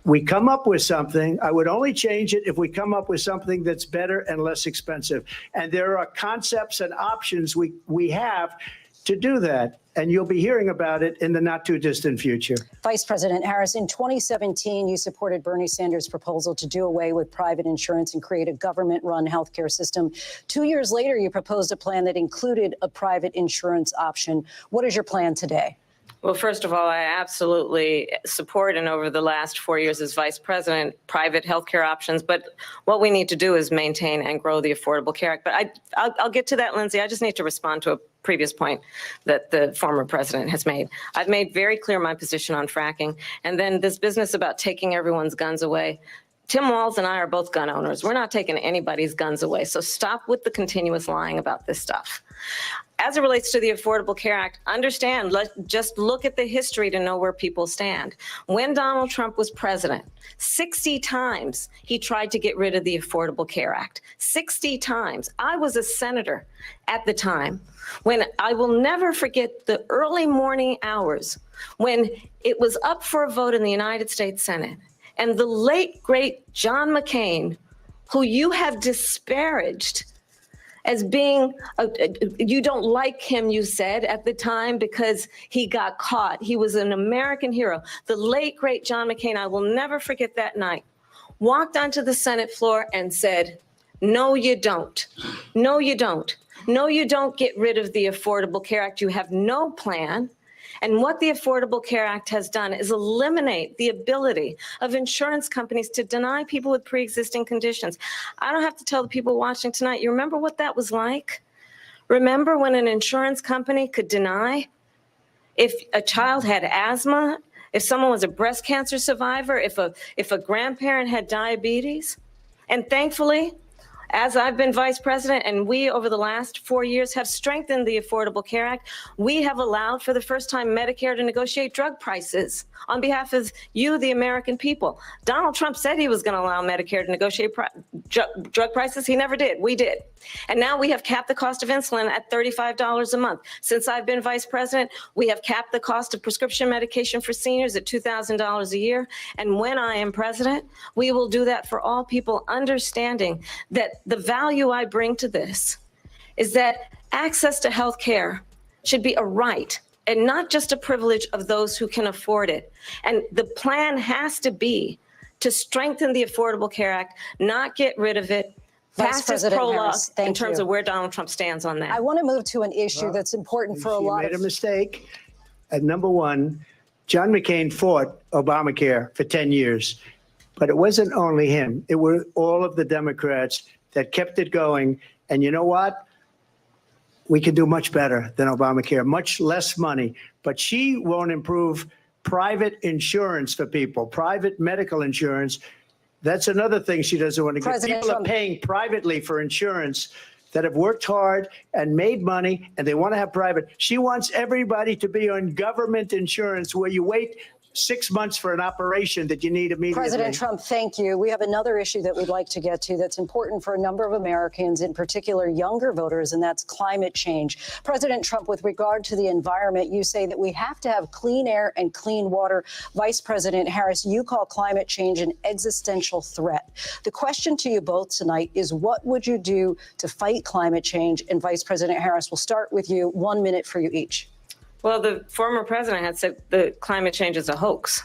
we come up with something, I would only change it if we come up with something that's better and less expensive. And there are concepts and options we have to do that. And you'll be hearing about it in the not too distant future. Vice President Harris, in 2017, you supported Bernie Sanders' proposal to do away with private insurance and create a government-run healthcare system. 2 years later, you proposed a plan that included a private insurance option. What is your plan today? Well, first of all, I absolutely support, and over the last 4 years as vice president, private healthcare options. But what we need to do is maintain and grow the Affordable Care Act. But I'll get to that, Lindsay. I just need to respond to a previous point that the former president has made. I've made very clear my position on fracking. And then this business about taking everyone's guns away. Tim Walz and I are both gun owners. We're not taking anybody's guns away. So stop with the continuous lying about this stuff. As it relates to the Affordable Care Act, understand, just look at the history to know where people stand. When Donald Trump was president, 60 times he tried to get rid of the Affordable Care Act. 60 times. I was a senator at the time when I will never forget the early morning hours when it was up for a vote in the United States Senate. And the late, great John McCain, who you have disparaged as being, you don't like him, you said at the time, because he got caught. He was an American hero. The late, great John McCain, I will never forget that night, walked onto the Senate floor and said, no, you don't. No, you don't. No, you don't get rid of the Affordable Care Act. You have no plan. And what the Affordable Care Act has done is eliminate the ability of insurance companies to deny people with pre-existing conditions. I don't have to tell the people watching tonight, you remember what that was like? Remember when an insurance company could deny if a child had asthma, if someone was a breast cancer survivor, if a grandparent had diabetes? And thankfully, as I've been vice president and we over the last 4 years have strengthened the Affordable Care Act, we have allowed for the first time Medicare to negotiate drug prices on behalf of you, the American people. Donald Trump said he was going to allow Medicare to negotiate drug prices. He never did. We did. And now we have capped the cost of insulin at $35 a month. Since I've been vice president, we have capped the cost of prescription medication for seniors at $2,000 a year. And when I am president, we will do that for all people, understanding that the value I bring to this is that access to health care should be a right and not just a privilege of those who can afford it. And the plan has to be to strengthen the Affordable Care Act, not get rid of it. Pass this prologue in terms of where Donald Trump stands on that. I want to move to an issue that's important for a lot of... You made a mistake. Number one, John McCain fought Obamacare for 10 years. But it wasn't only him. It were all of the Democrats that kept it going. And you know what? we can do much better than Obamacare, much less money, but she won't improve private insurance for people, private medical insurance. That's another thing she doesn't want to get. People are paying privately for insurance that have worked hard and made money, and they want to have private. She wants everybody to be on government insurance where you wait 6 months for an operation that you need immediately. President Trump, thank you. We have another issue that we'd like to get to that's important for a number of Americans, in particular younger voters, and that's climate change. President Trump, with regard to the environment, you say that we have to have clean air and clean water. Vice President Harris, you call climate change an existential threat. The question to you both tonight is, what would you do to fight climate change? And Vice President Harris, we'll start with you. 1 minute for you each. Well, the former president had said the climate change is a hoax.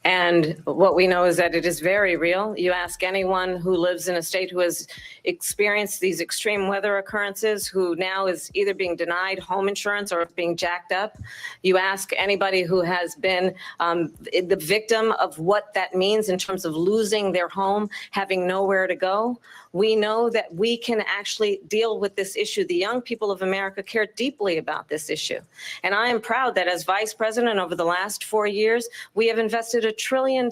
And what we know is that it is very real. You ask anyone who lives in a state who has experienced these extreme weather occurrences, who now is either being denied home insurance or being jacked up. You ask anybody who has been the victim of what that means in terms of losing their home, having nowhere to go. We know that we can actually deal with this issue. The young people of America care deeply about this issue. And I am proud that as vice president over the last 4 years, we have invested $1 trillion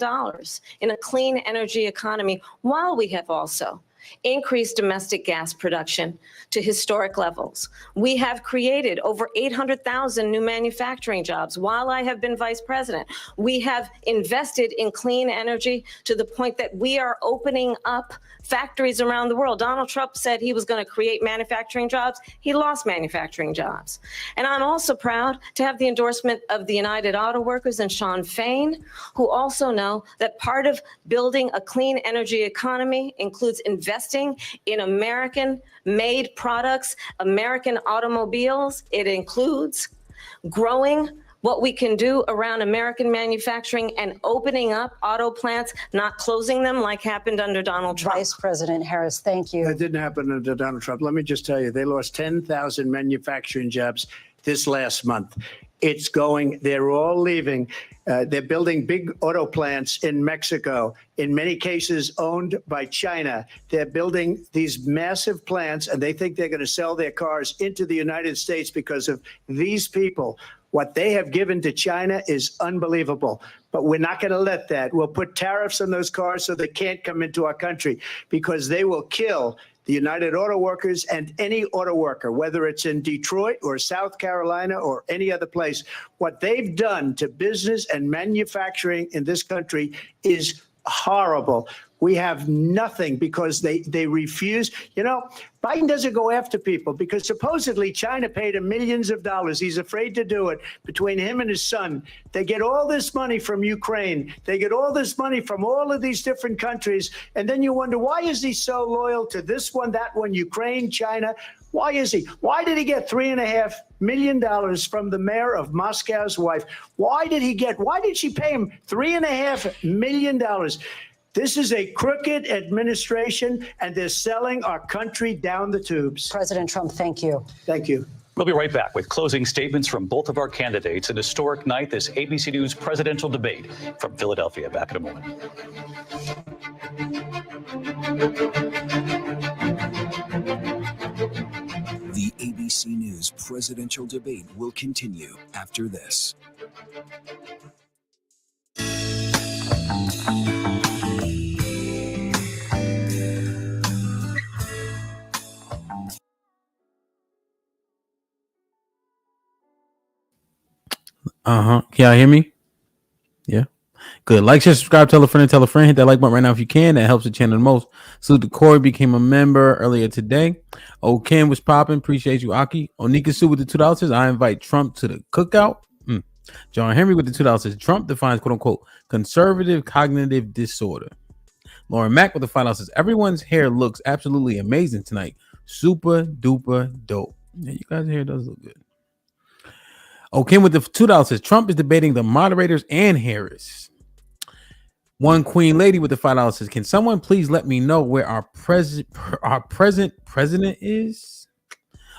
in a clean energy economy, while we have also increased domestic gas production to historic levels. We have created over 800,000 new manufacturing jobs while I have been vice president. We have invested in clean energy to the point that we are opening up factories around the world. Donald Trump said he was going to create manufacturing jobs. He lost manufacturing jobs. And I'm also proud to have the endorsement of the United Auto Workers and Sean Fain, who also know that part of building a clean energy economy includes investing in American-made products, American automobiles. It includes growing what we can do around American manufacturing and opening up auto plants, not closing them like happened under Donald Trump. Vice President Harris, thank you. That didn't happen under Donald Trump. Let me just tell you, they lost 10,000 manufacturing jobs this last month. It's going, they're all leaving. They're building big auto plants in Mexico, in many cases owned by China. They're building these massive plants, and they think they're going to sell their cars into the United States because of these people. What they have given to China is unbelievable, but we're not going to let that. We'll put tariffs on those cars so they can't come into our country, because they will kill the United Auto Workers and any auto worker, whether it's in Detroit or South Carolina or any other place. What they've done to business and manufacturing in this country is horrible. We have nothing because they refuse. You know, Biden doesn't go after people because supposedly China paid him millions of dollars. He's afraid to do it. Between him and his son, they get all this money from Ukraine. They get all this money from all of these different countries. And then you wonder, why is he so loyal to this one, that one, Ukraine, China? Why is he? Why did he get $3.5 million from the mayor of Moscow's wife? Why did she pay him $3.5 million? This is a crooked administration, and they're selling our country down the tubes. President Trump, thank you. Thank you. We'll be right back with closing statements from both of our candidates. An historic night, this ABC News presidential debate from Philadelphia. Back in a moment. The ABC News presidential debate will continue after this. Can y'all hear me? Yeah. Good. Like, share, subscribe, tell a friend, and tell a friend. Hit that like button right now if you can. That helps the channel the most. Salute to Corey, became a member earlier today. Ken was popping. Appreciate you, Aki. Onika Sue with the $2. I invite Trump to the cookout. John Henry with the $2. Trump defines quote unquote conservative cognitive disorder. Lauren Mack with the $5. Everyone's hair looks absolutely amazing tonight. Super duper dope. Yeah, you guys' hair does look good. Ken with the $2 says Trump is debating the moderators and Harris. One Queen Lady with the $5 says, can someone please let me know where our present president is?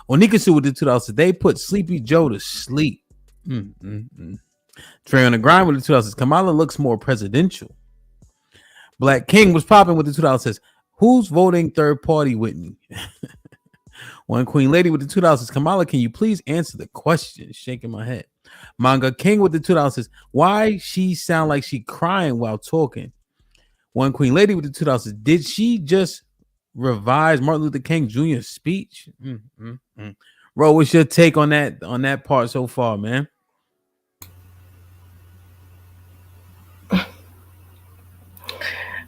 Onika Sue with the $2 says they put Sleepy Joe to sleep. Trey on the grind with the $2 says Kamala looks more presidential. Black King was popping with the $2 says who's voting third party with me? One Queen Lady with the $2 says, Kamala, can you please answer the question? Shaking my head. Manga King with the $2 says, why she sound like she crying while talking? One Queen Lady with the $2 says, did she just revise Martin Luther King Jr.'s speech? Ro, what's your take on that part so far, man?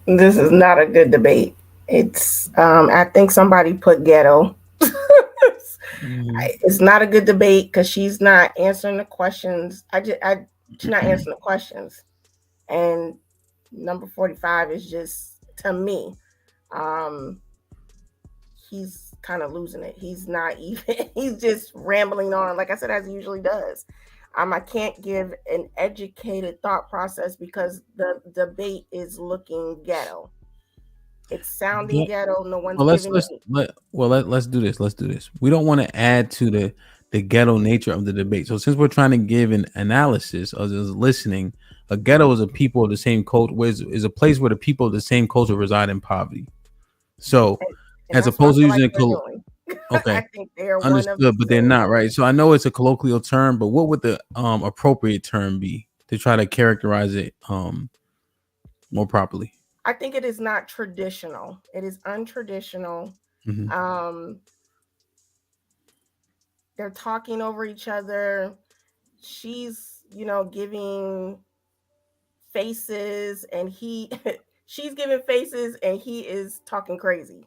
This is not a good debate. It's I think somebody put ghetto. It's not a good debate because she's not answering the questions. She's not answering the questions. And number 45 is just, to me, he's kind of losing it. He's not even, he's just rambling on, like I said, as he usually does. I can't give an educated thought process because the debate is looking ghetto. It's sounding ghetto. No one's let's do this. Let's do this. We don't want to add to the ghetto nature of the debate. So since we're trying to give an analysis of just listening, a ghetto is a people of the same culture, is a place where the people of the same culture reside in poverty. So as opposed to using okay, I think they are understood, but they're not, right? So I know it's a colloquial term, but what would the appropriate term be to try to characterize it more properly? I think it is not traditional. It is untraditional. They're talking over each other. She's, giving faces, and she's giving faces, and he is talking crazy.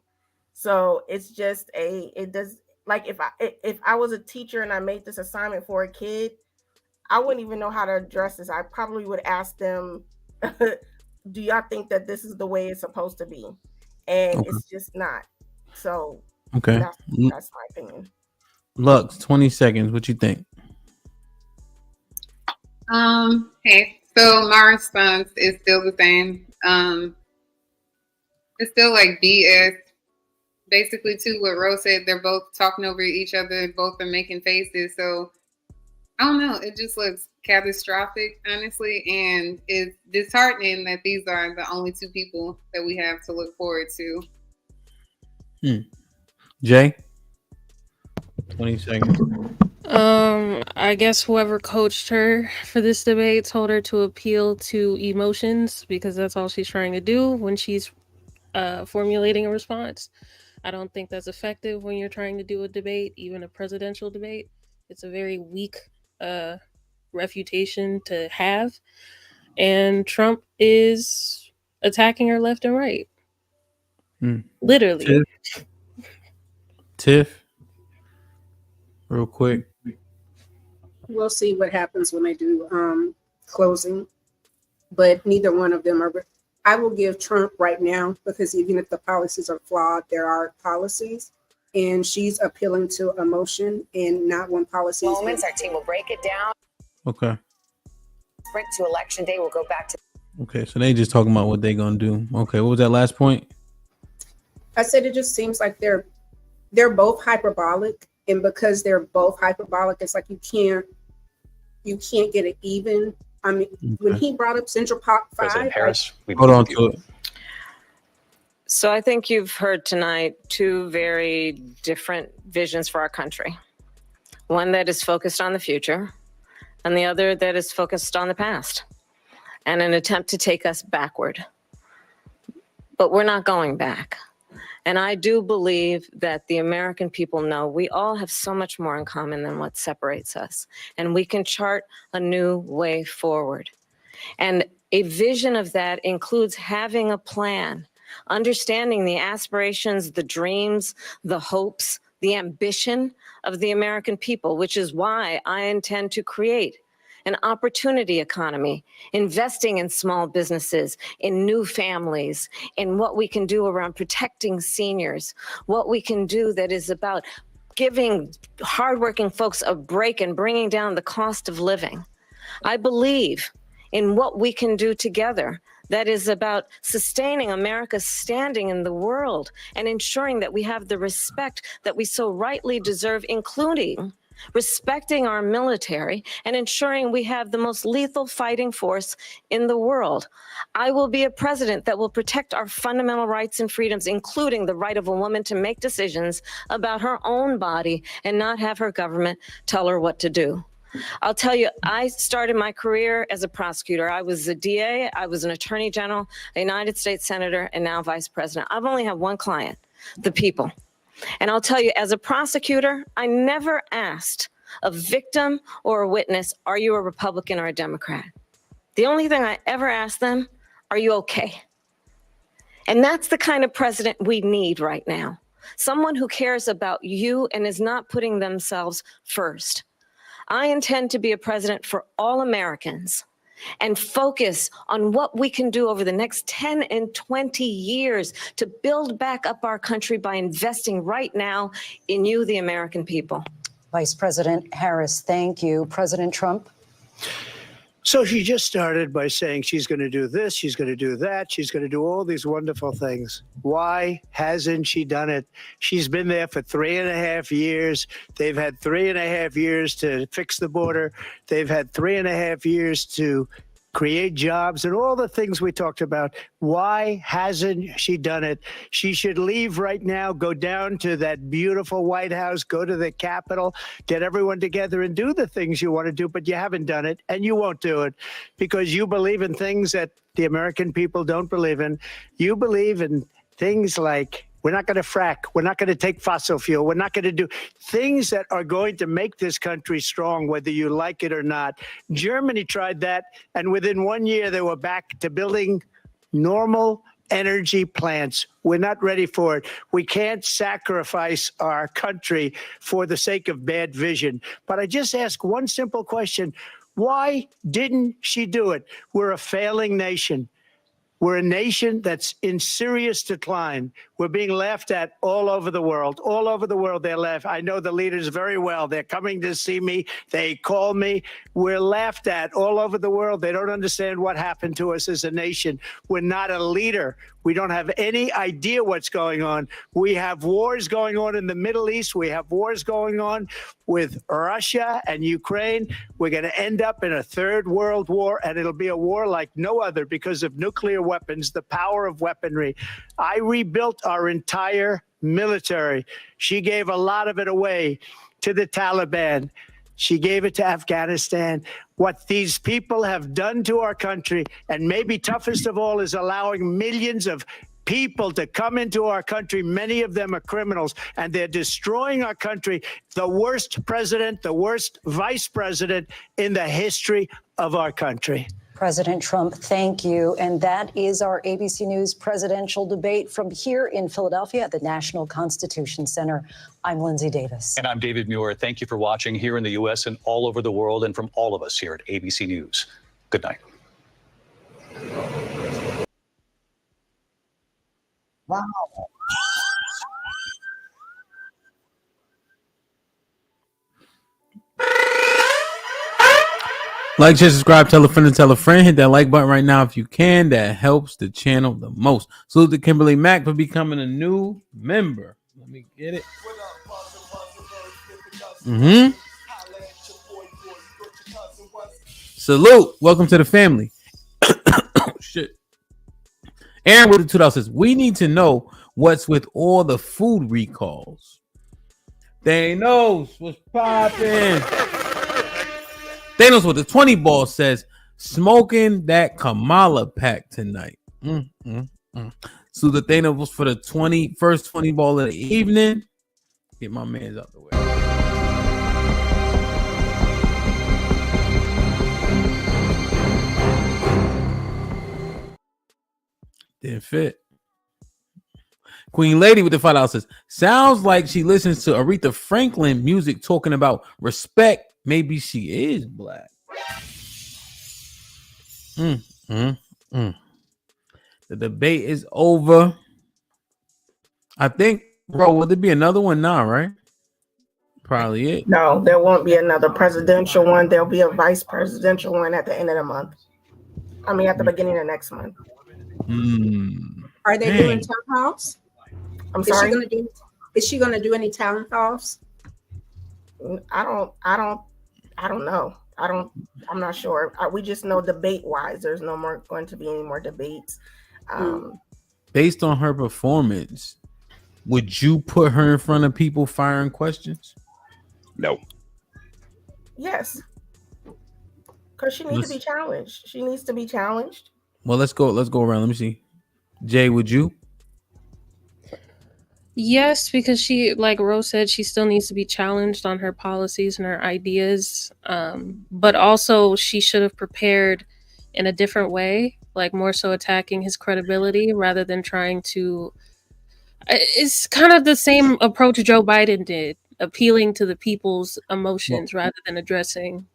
So it's just if I was a teacher and I made this assignment for a kid, I wouldn't even know how to address this. I probably would ask them, do y'all think that this is the way it's supposed to be? And it's just not. So that's my opinion. Lux, 20 seconds. What you think? Hey, so my response is still the same. It's still like BS. Basically, too, what Rose said, they're both talking over each other, both are making faces. So I don't know. It just looks catastrophic, honestly, and it's disheartening that these are the only two people that we have to look forward to. Jay, 20 seconds. I guess whoever coached her for this debate told her to appeal to emotions because that's all she's trying to do when she's formulating a response. I don't think that's effective when you're trying to do a debate, even a presidential debate. It's a very weak refutation to have. And Trump is attacking her left and right. Literally. Tiff, real quick. We'll see what happens when they do closing, but neither one of them are. I will give Trump right now, because even if the policies are flawed, there are policies, and she's appealing to emotion and not one policy. Moments, our team will break it down. Okay. Sprint to election day. We'll go back to. Okay, so they just talking about what they're gonna do. Okay, what was that last point? I said it just seems like they're both hyperbolic, and because they're both hyperbolic, it's like you can't get it even. I mean, when he brought up Central Park 5, President Harris, hold on to it. So I think you've heard tonight two very different visions for our country. One that is focused on the future, and the other that is focused on the past, and an attempt to take us backward. But we're not going back. And I do believe that the American people know we all have so much more in common than what separates us. And we can chart a new way forward. And a vision of that includes having a plan, understanding the aspirations, the dreams, the hopes, the ambition of the American people, which is why I intend to create an opportunity economy, investing in small businesses, in new families, in what we can do around protecting seniors, what we can do that is about giving hardworking folks a break and bringing down the cost of living. I believe in what we can do together that is about sustaining America's standing in the world and ensuring that we have the respect that we so rightly deserve, including respecting our military, and ensuring we have the most lethal fighting force in the world. I will be a president that will protect our fundamental rights and freedoms, including the right of a woman to make decisions about her own body and not have her government tell her what to do. I'll tell you, I started my career as a prosecutor. I was a DA, I was an attorney general, a United States senator, and now vice president. I've only had one client, the people. And I'll tell you, as a prosecutor, I never asked a victim or a witness, are you a Republican or a Democrat? The only thing I ever asked them, are you okay? And that's the kind of president we need right now. Someone who cares about you and is not putting themselves first. I intend to be a president for all Americans and focus on what we can do over the next 10 and 20 years to build back up our country by investing right now in you, the American people. Vice President Harris, thank you. President Trump. So she just started by saying she's going to do this, she's going to do that, she's going to do all these wonderful things. Why hasn't she done it? She's been there for 3.5 years. They've had 3.5 years to fix the border. They've had 3.5 years to create jobs and all the things we talked about. Why hasn't she done it? She should leave right now, go down to that beautiful White House, go to the Capitol, get everyone together and do the things you want to do, but you haven't done it and you won't do it because you believe in things that the American people don't believe in. You believe in things like we're not going to frack. We're not going to take fossil fuel. We're not going to do things that are going to make this country strong, whether you like it or not. Germany tried that, and within 1 year, they were back to building normal energy plants. We're not ready for it. We can't sacrifice our country for the sake of bad vision. But I just ask one simple question. Why didn't she do it? We're a failing nation. We're a nation that's in serious decline. We're being laughed at all over the world. All over the world, they're laughed. I know the leaders very well. They're coming to see me. They call me. We're laughed at all over the world. They don't understand what happened to us as a nation. We're not a leader. We don't have any idea what's going on. We have wars going on in the Middle East. We have wars going on with Russia and Ukraine. We're going to end up in a third world war, and it'll be a war like no other because of nuclear weapons, the power of weaponry. I rebuilt our entire military. She gave a lot of it away to the Taliban. She gave it to Afghanistan. What these people have done to our country, and maybe toughest of all, is allowing millions of people to come into our country. Many of them are criminals, and they're destroying our country. The worst president, the worst vice president in the history of our country. President Trump, thank you. And that is our ABC News presidential debate from here in Philadelphia at the National Constitution Center. I'm Lindsay Davis. And I'm David Muir. Thank you for watching here in the U.S. and all over the world, and from all of us here at ABC News. Good night. Wow. Like, share, subscribe, tell a friend and tell a friend. Hit that like button right now if you can. That helps the channel the most. Salute to Kimberly Mack for becoming a new member. Let me get it. Salute. Welcome to the family. Oh, shit. Aaron with the $2 says, we need to know what's with all the food recalls. Thanos, what's popping? Thanos with the 20 ball says, smoking that Kamala pack tonight. So the Thanos for the first 20 ball of the evening. Get my mans out the way. Didn't fit. Queen Lady with the $5 says, sounds like she listens to Aretha Franklin music talking about respect. Maybe she is black. The debate is over. I think, bro, will there be another one now, right? Probably it. No, there won't be another presidential one. There'll be a vice presidential one at the end of the month. I mean, at the beginning of next month. Are they doing town halls? I'm sorry? Is she going to do any town halls? I don't know. I'm not sure. We just know debate wise, there's no more going to be any more debates. Based on her performance, would you put her in front of people firing questions? No. Yes. Because she needs to be challenged. She needs to be challenged. Well, let's go around. Let me see. Jay, would you? Yes, because she, like Rose said, she still needs to be challenged on her policies and her ideas. But also, she should have prepared in a different way, like more so attacking his credibility rather than trying to. It's kind of the same approach Joe Biden did, appealing to the people's emotions rather than addressing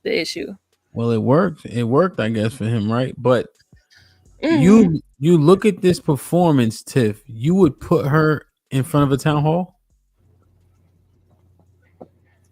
the issue. Well, it worked. It worked, I guess, for him, right? But you look at this performance, Tiff. You would put her in front of a town hall?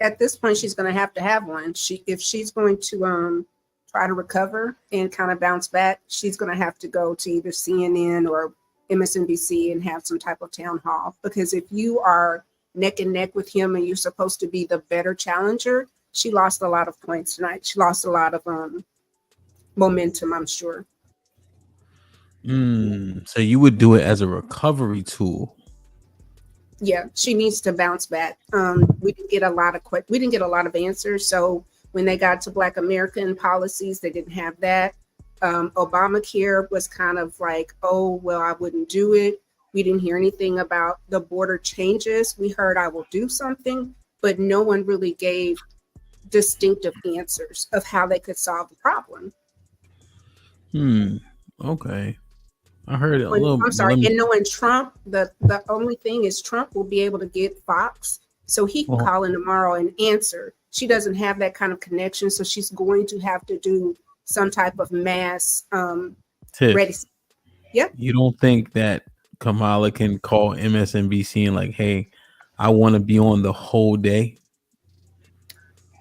At this point, she's going to have one. If she's going to try to recover and kind of bounce back, she's going to have to go to either CNN or MSNBC and have some type of town hall. Because if you are neck and neck with him and you're supposed to be the better challenger, she lost a lot of points tonight. She lost a lot of momentum, I'm sure. So you would do it as a recovery tool. Yeah, she needs to bounce back. We didn't get a lot of answers. So when they got to Black American policies, they didn't have that. Obamacare was kind of like, oh, well, I wouldn't do it. We didn't hear anything about the border changes. We heard I will do something, but no one really gave distinctive answers of how they could solve the problem. Okay. I heard it a little. I'm sorry. And knowing Trump, the only thing is Trump will be able to get Fox, so he can call in tomorrow and answer. She doesn't have that kind of connection, so she's going to have to do some type of mass ready. Yep. You don't think that Kamala can call MSNBC and like, hey, I want to be on the whole day?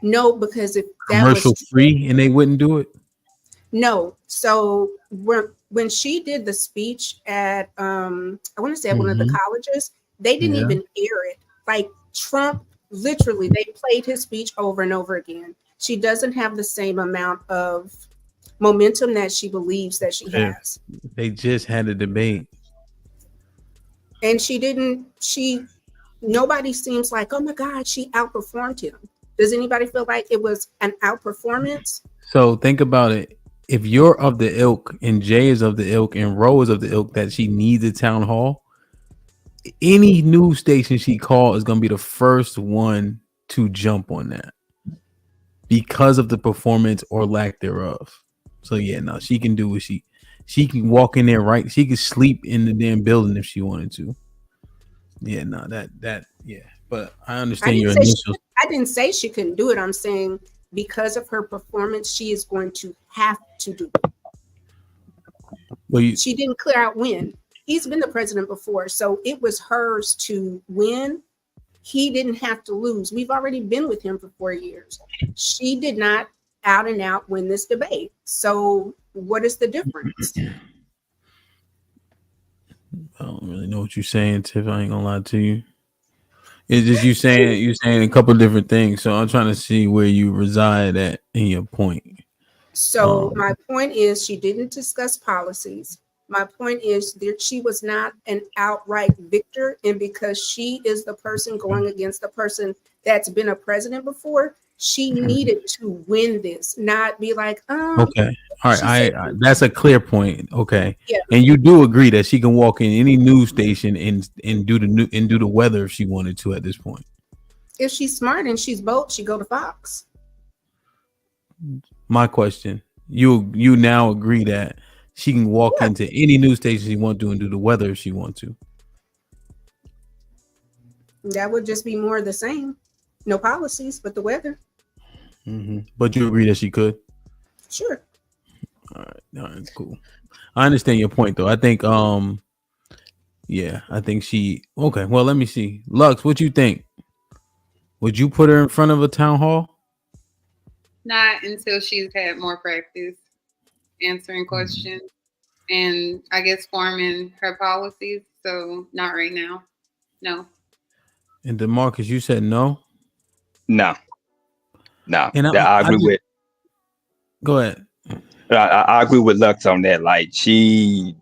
No, because if that commercial was free and they wouldn't do it? No. So when she did the speech at I want to say at one of the colleges, they didn't even air it. Like Trump, literally, they played his speech over and over again. She doesn't have the same amount of momentum that she believes that she has. They just had a debate. And nobody seems like, oh my God, she outperformed him. Does anybody feel like it was an outperformance? So think about it. If you're of the ilk and Jay is of the ilk and Ro is of the ilk that she needs a town hall, any news station she calls is going to be the first one to jump on that because of the performance or lack thereof. So yeah, no, she can do what she can walk in there, right? She could sleep in the damn building if she wanted to. Yeah, no, yeah. But I understand your initial. I didn't say she couldn't do it. I'm saying because of her performance, she is going to have to do it. Well, she didn't clear out win. He's been the president before, so it was hers to win. He didn't have to lose. We've already been with him for 4 years. She did not out and out win this debate. So what is the difference? I don't really know what you're saying, Tiff. I ain't gonna lie to you. It's just you're saying a couple of different things. So I'm trying to see where you reside at in your point. So my point is she didn't discuss policies. My point is that she was not an outright victor. And because she is the person going against the person that's been a president before, she needed to win this, not be like, okay. All right. That's a clear point. Okay. Yeah. And you do agree that she can walk in any news station and do the weather if she wanted to at this point. If she's smart and she's bold, she go to Fox. My question, you now agree that she can walk into any news station she wants to and do the weather if she wants to? That would just be more of the same. No policies, but the weather. But you agree that she could? Sure. All right, cool. I understand your point, though. I think, I think she. Okay, well, let me see. Lux, what you think? Would you put her in front of a town hall? Not until she's had more practice answering questions and I guess forming her policies. So not right now. No. And DeMarcus, you said no? No. And I agree with. Go ahead. I agree with Lux on that. Like she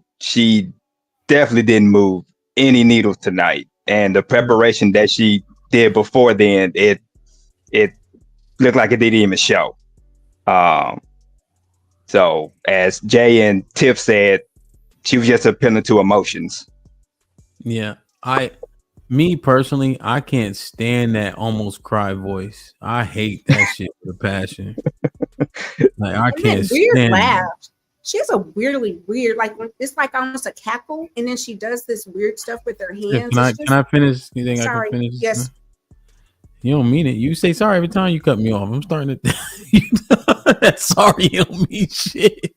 definitely didn't move any needles tonight, and the preparation that she did before then, it looked like it didn't even show. So as Jay and Tiff said, she was just appealing to emotions. Yeah, me personally, I can't stand that almost cry voice. I hate that shit with a passion. Like I can't stand laugh. She has a weirdly weird, like it's like almost a cackle, and then she does this weird stuff with her hands. Can I finish? You think sorry. I can finish? Yes. You don't mean it. You say sorry every time you cut me off. I'm starting to. That sorry, you don't mean shit.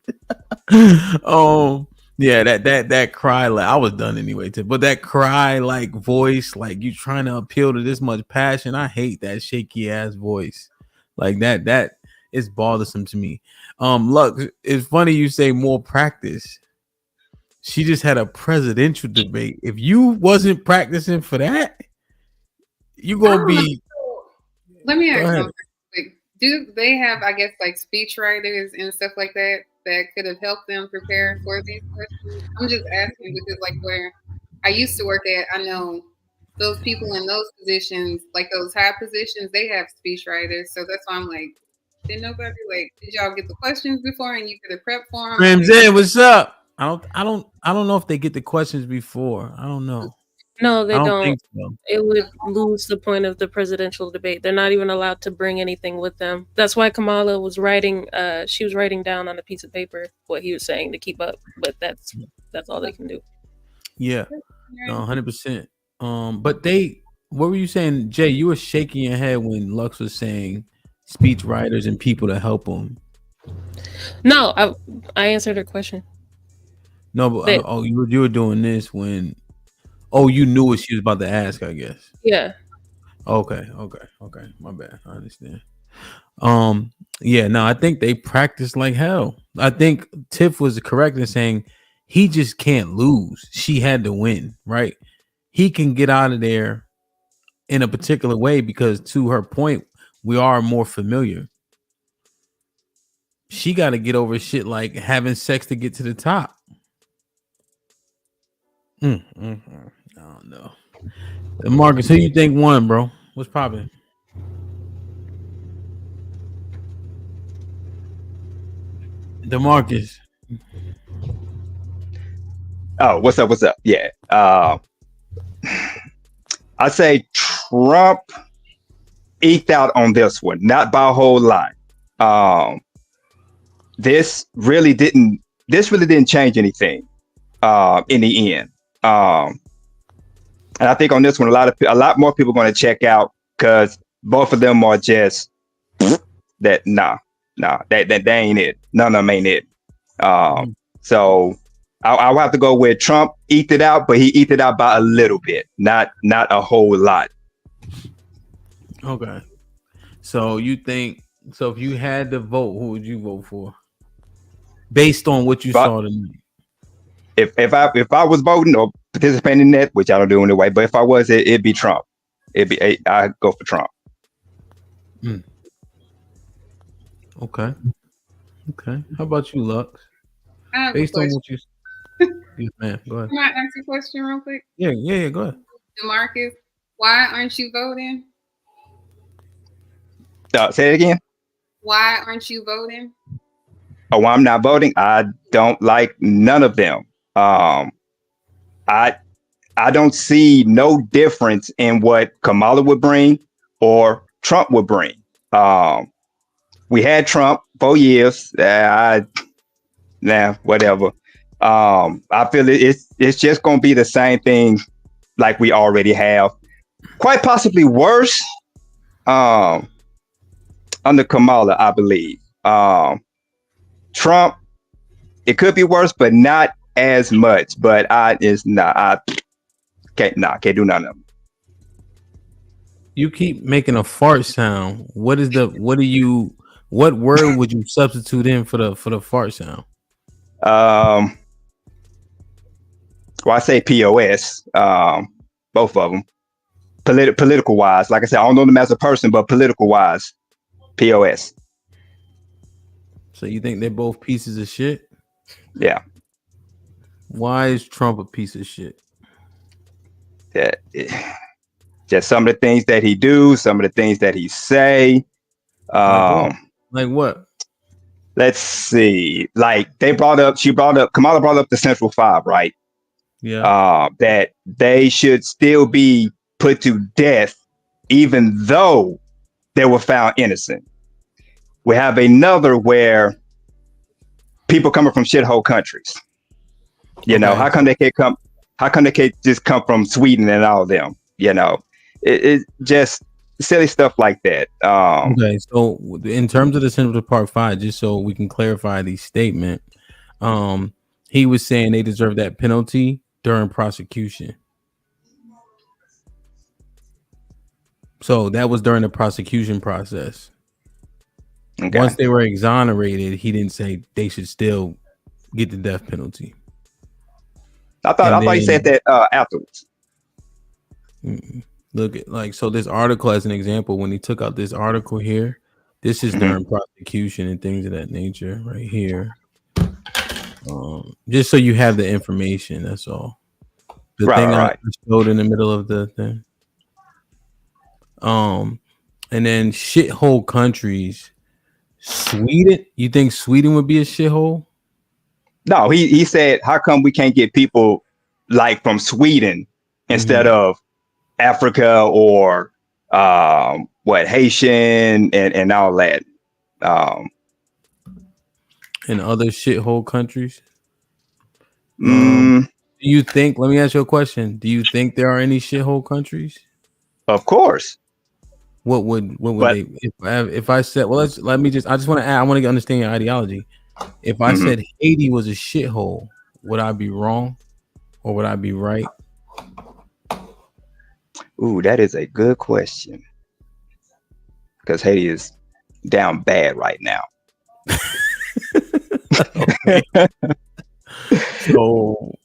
Yeah, that cry, like I was done anyway. But that cry like voice, like you trying to appeal to this much passion. I hate that shaky ass voice, like that is bothersome to me. Look, it's funny you say more practice. She just had a presidential debate. If you wasn't practicing for that, you gonna be. Let me ask something quick. Do they have, I guess, like speech writers and stuff like that could have helped them prepare for these questions? I'm just asking because, like, where I used to work at, I know those people in those positions, like those high positions, they have speech writers. So that's why I'm like, did nobody did y'all get the questions before and you could have prepped for them? Ramsey, what's up? I don't know if they get the questions before. I don't know. No, they don't. Think so. It would lose the point of the presidential debate. They're not even allowed to bring anything with them. That's why Kamala was writing. She was writing down on a piece of paper what he was saying to keep up. But that's all they can do. Yeah, 100%. But what were you saying, Jay? You were shaking your head when Lux was saying speech writers and people to help them. No, I answered her question. No, but you were doing this when. Oh, you knew what she was about to ask, I guess. Yeah. Okay. My bad. I understand. Yeah, no, I think they practiced like hell. I think Tiff was correct in saying he just can't lose. She had to win, right? He can get out of there in a particular way because, to her point, we are more familiar. She got to get over shit like having sex to get to the top. I don't know. Marcus, who you think won, bro? What's popping? DeMarcus. Oh, what's up? Yeah. I say Trump eked out on this one, not by a whole lot. This really didn't change anything in the end. And I think on this one, a lot more people are going to check out because both of them are just that. Nah, that ain't it. None of them ain't it. So I'll have to go with Trump eked it out, but he eked it out by a little bit, not a whole lot. Okay. So you think if you had to vote, who would you vote for? Based on what you saw tonight. If I was voting or participating in that, which I don't do anyway, but if I was, it'd be Trump. I'd go for Trump. Okay. How about you, Lux? Based on what you yes, ma'am. Go ahead. Can I ask a question real quick? Yeah, go ahead. DeMarcus, why aren't you voting? Say it again. Why aren't you voting? Oh, I'm not voting. I don't like none of them. I don't see no difference in what Kamala would bring or Trump would bring. We had Trump 4 years. Whatever. I feel it's just going to be the same thing like we already have. Quite possibly worse under Kamala, I believe. Trump, it could be worse, but not as much. But I can't do none of them. You keep making a fart sound. What word would you substitute in for the fart sound? Well, I say POS. Both of them. Political wise, like I said, I don't know them as a person, but political wise, POS. So you think they're both pieces of shit? Yeah. Why is Trump a piece of shit? Yeah. Just some of the things that he do, some of the things that he say. Like what? Let's see. Like Kamala brought up the Central Five, right? Yeah. That they should still be put to death, even though they were found innocent. We have another where people coming from shithole countries. You know, how come they can't just come from Sweden and all of them? You know, it's just silly stuff like that. Okay, so in terms of the Central Park Five, just so we can clarify the statement, he was saying they deserve that penalty during prosecution. So that was during the prosecution process. Okay. Once they were exonerated, he didn't say they should still get the death penalty. I thought he said that afterwards. Look at so this article as an example, when he took out this article here, this is during prosecution and things of that nature right here. Just so you have the information, that's all. The thing I showed in the middle of the thing. And then shithole countries. Sweden? You think Sweden would be a shithole? No, he said, how come we can't get people like from Sweden instead of Africa or Haitian and all that? In other shithole countries? Do you think, let me ask you a question. Do you think there are any shithole countries? Of course. What would they, if I said, well, I just want to add, I want to understand your ideology. If I said Haiti was a shithole, would I be wrong or would I be right? Ooh, that is a good question. Because Haiti is down bad right now. So,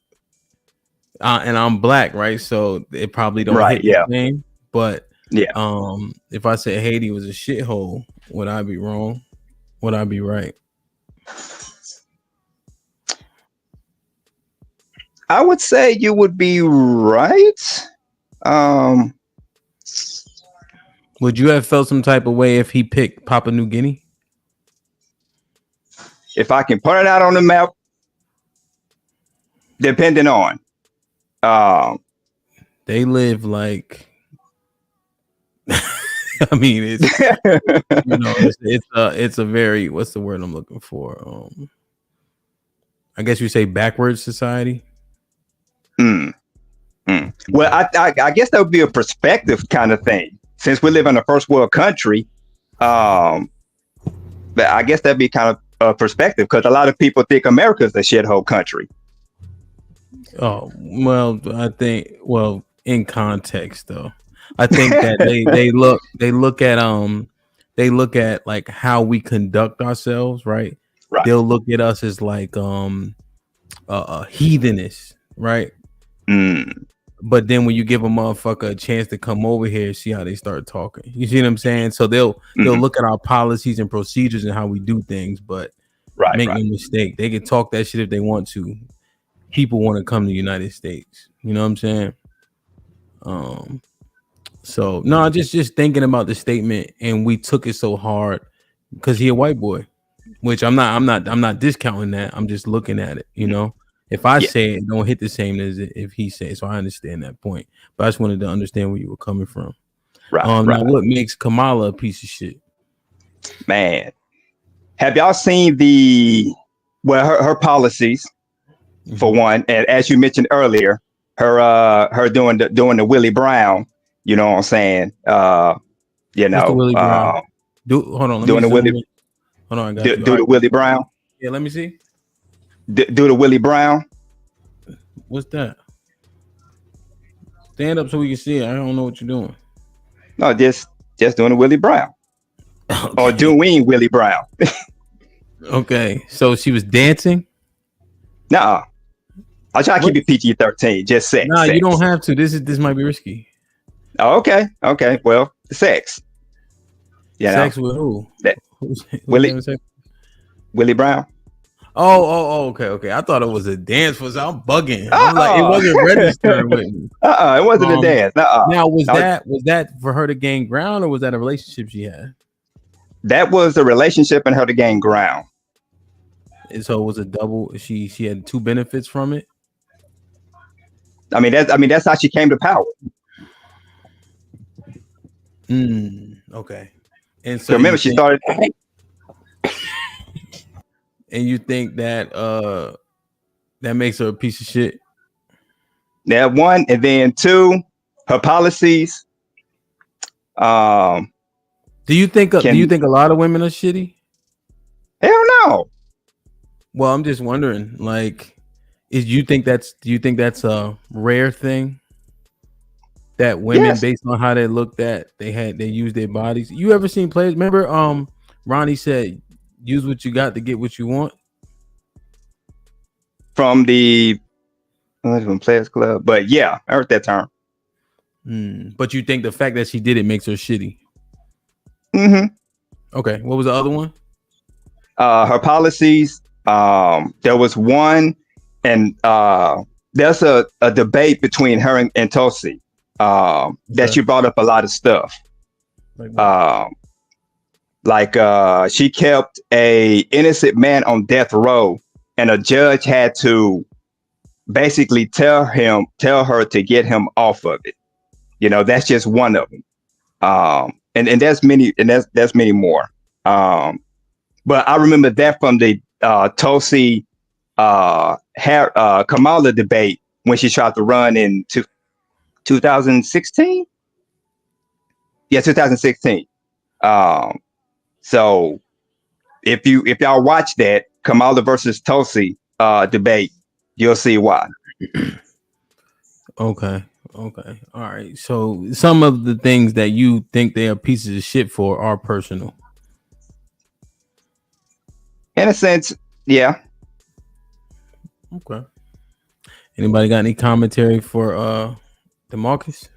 and I'm black, right? So it probably don't hit the same. But if I said Haiti was a shithole, would I be wrong? Would I be right? I would say you would be right. Would you have felt some type of way if he picked Papua New Guinea? If I can put it out on the map, depending on. They live like. I mean, it's it's a very, what's the word I'm looking for? I guess you say backwards society. Well, I guess that would be a perspective kind of thing. Since we live in a first world country, but I guess that'd be kind of a perspective because a lot of people think America's a shithole country. Oh, well, I think, in context though, I think that they look at like how we conduct ourselves, right? They'll look at us as like heathenists, right? But then when you give a motherfucker a chance to come over here, see how they start talking. You see what I'm saying? So they'll look at our policies and procedures and how we do things, but make no mistake, they can talk that shit if they want to. People want to come to the United States. You know what I'm saying? So no, just thinking about the statement, and we took it so hard because he a white boy, which I'm not discounting that. I'm just looking at it, you know. If I say it, don't hit the same as if he says. So I understand that point, but I just wanted to understand where you were coming from. Now, what makes Kamala a piece of shit? Man, have y'all seen her policies for one, and as you mentioned earlier, her doing the Willie Brown. You know what I'm saying? You know, Willie Brown? Hold on, doing the Willie. Hold on, I got do the Willie Brown. Yeah, let me see. Do the Willie Brown. What's that? Stand up so we can see it. I don't know what you're doing. No, just doing the Willie Brown. Okay. Or doing Willie Brown. Okay, so she was dancing? Nah. I'll try to keep it PG-13. Just sex. Nah, you don't have to. This might be risky. Oh, okay. Well, sex. Sex with who? That Who's Willie Brown. Okay. I thought it was a dance for. So I'm bugging. I'm like, it Uh-uh. wasn't registering with me. It wasn't a dance. Now, was that for her to gain ground, or was that a relationship she had? That was a relationship and her to gain ground. And so it was a double. She had two benefits from it. I mean, that's how she came to power. Okay. And so remember, she started. And you think that that makes her a piece of shit? Yeah, one, and then two, her policies. Do you think a lot of women are shitty? Hell no. Well, I'm just wondering, like, do you think that's a rare thing? That women, based on how they looked at, they used their bodies. You ever seen players? Remember, Ronnie said, "Use what you got to get what you want." From the Players Club, but yeah, I heard that term. But you think the fact that she did it makes her shitty? Okay. What was the other one? Her policies. There was one, and there's a debate between her and Tulsi. That she brought up a lot of stuff. Like she kept a innocent man on death row, and a judge had to basically tell her to get him off of it. You know, that's just one of them. And there's many, and there's many more. But I remember that from the Tulsi Kamala debate when she tried to run in 2016. Yeah, 2016. So if y'all watch that Kamala versus Tulsi debate, you'll see why. Okay. All right. So some of the things that you think they are pieces of shit for are personal. In a sense, yeah. Okay. Anybody got any commentary for DeMarcus?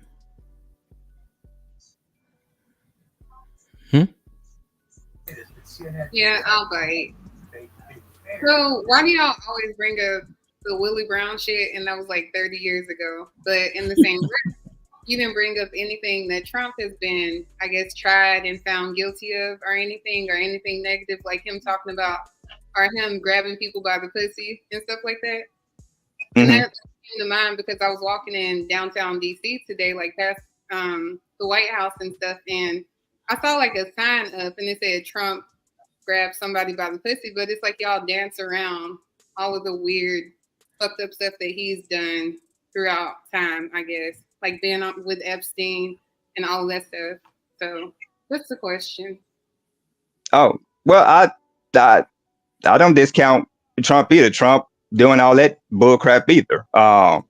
Yeah, I'll bite. So why do y'all always bring up the Willie Brown shit? And that was like 30 years ago. But in the same breath, you didn't bring up anything that Trump has been, I guess, tried and found guilty of, or anything negative, like him talking about, or him grabbing people by the pussy and stuff like that. And that came to mind because I was walking in downtown DC today, like past the White House and stuff, and I saw like a sign up and it said Trump grabbed somebody by the pussy, but it's like y'all dance around all of the weird, fucked up stuff that he's done throughout time, I guess, like being with Epstein and all of that stuff. So what's the question? Oh, well, I don't discount Trump either. Trump doing all that bull crap either. But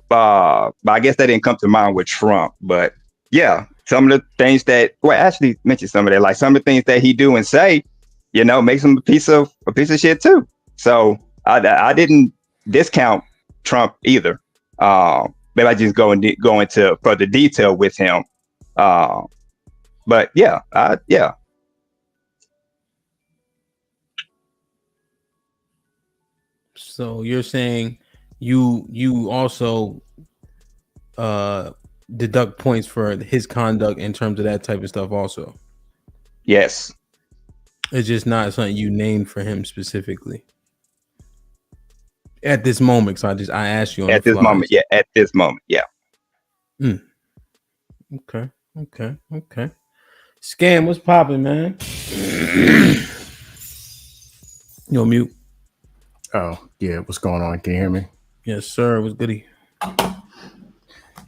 I guess that didn't come to mind with Trump. But yeah, some of the things that, well, actually mentioned some of that, like some of the things that he do and say, you know, makes him a piece of shit too. So I didn't discount Trump either. Maybe I just go into further detail with him. But yeah, yeah. So you're saying you also deduct points for his conduct in terms of that type of stuff also? Yes. It's just not something you named for him specifically at this moment. So I asked you at this moment. Yeah, at this moment. Yeah. Okay. Scam, what's popping, man? You on mute? Oh yeah, what's going on? Can you hear me? Yes, sir. What's goody?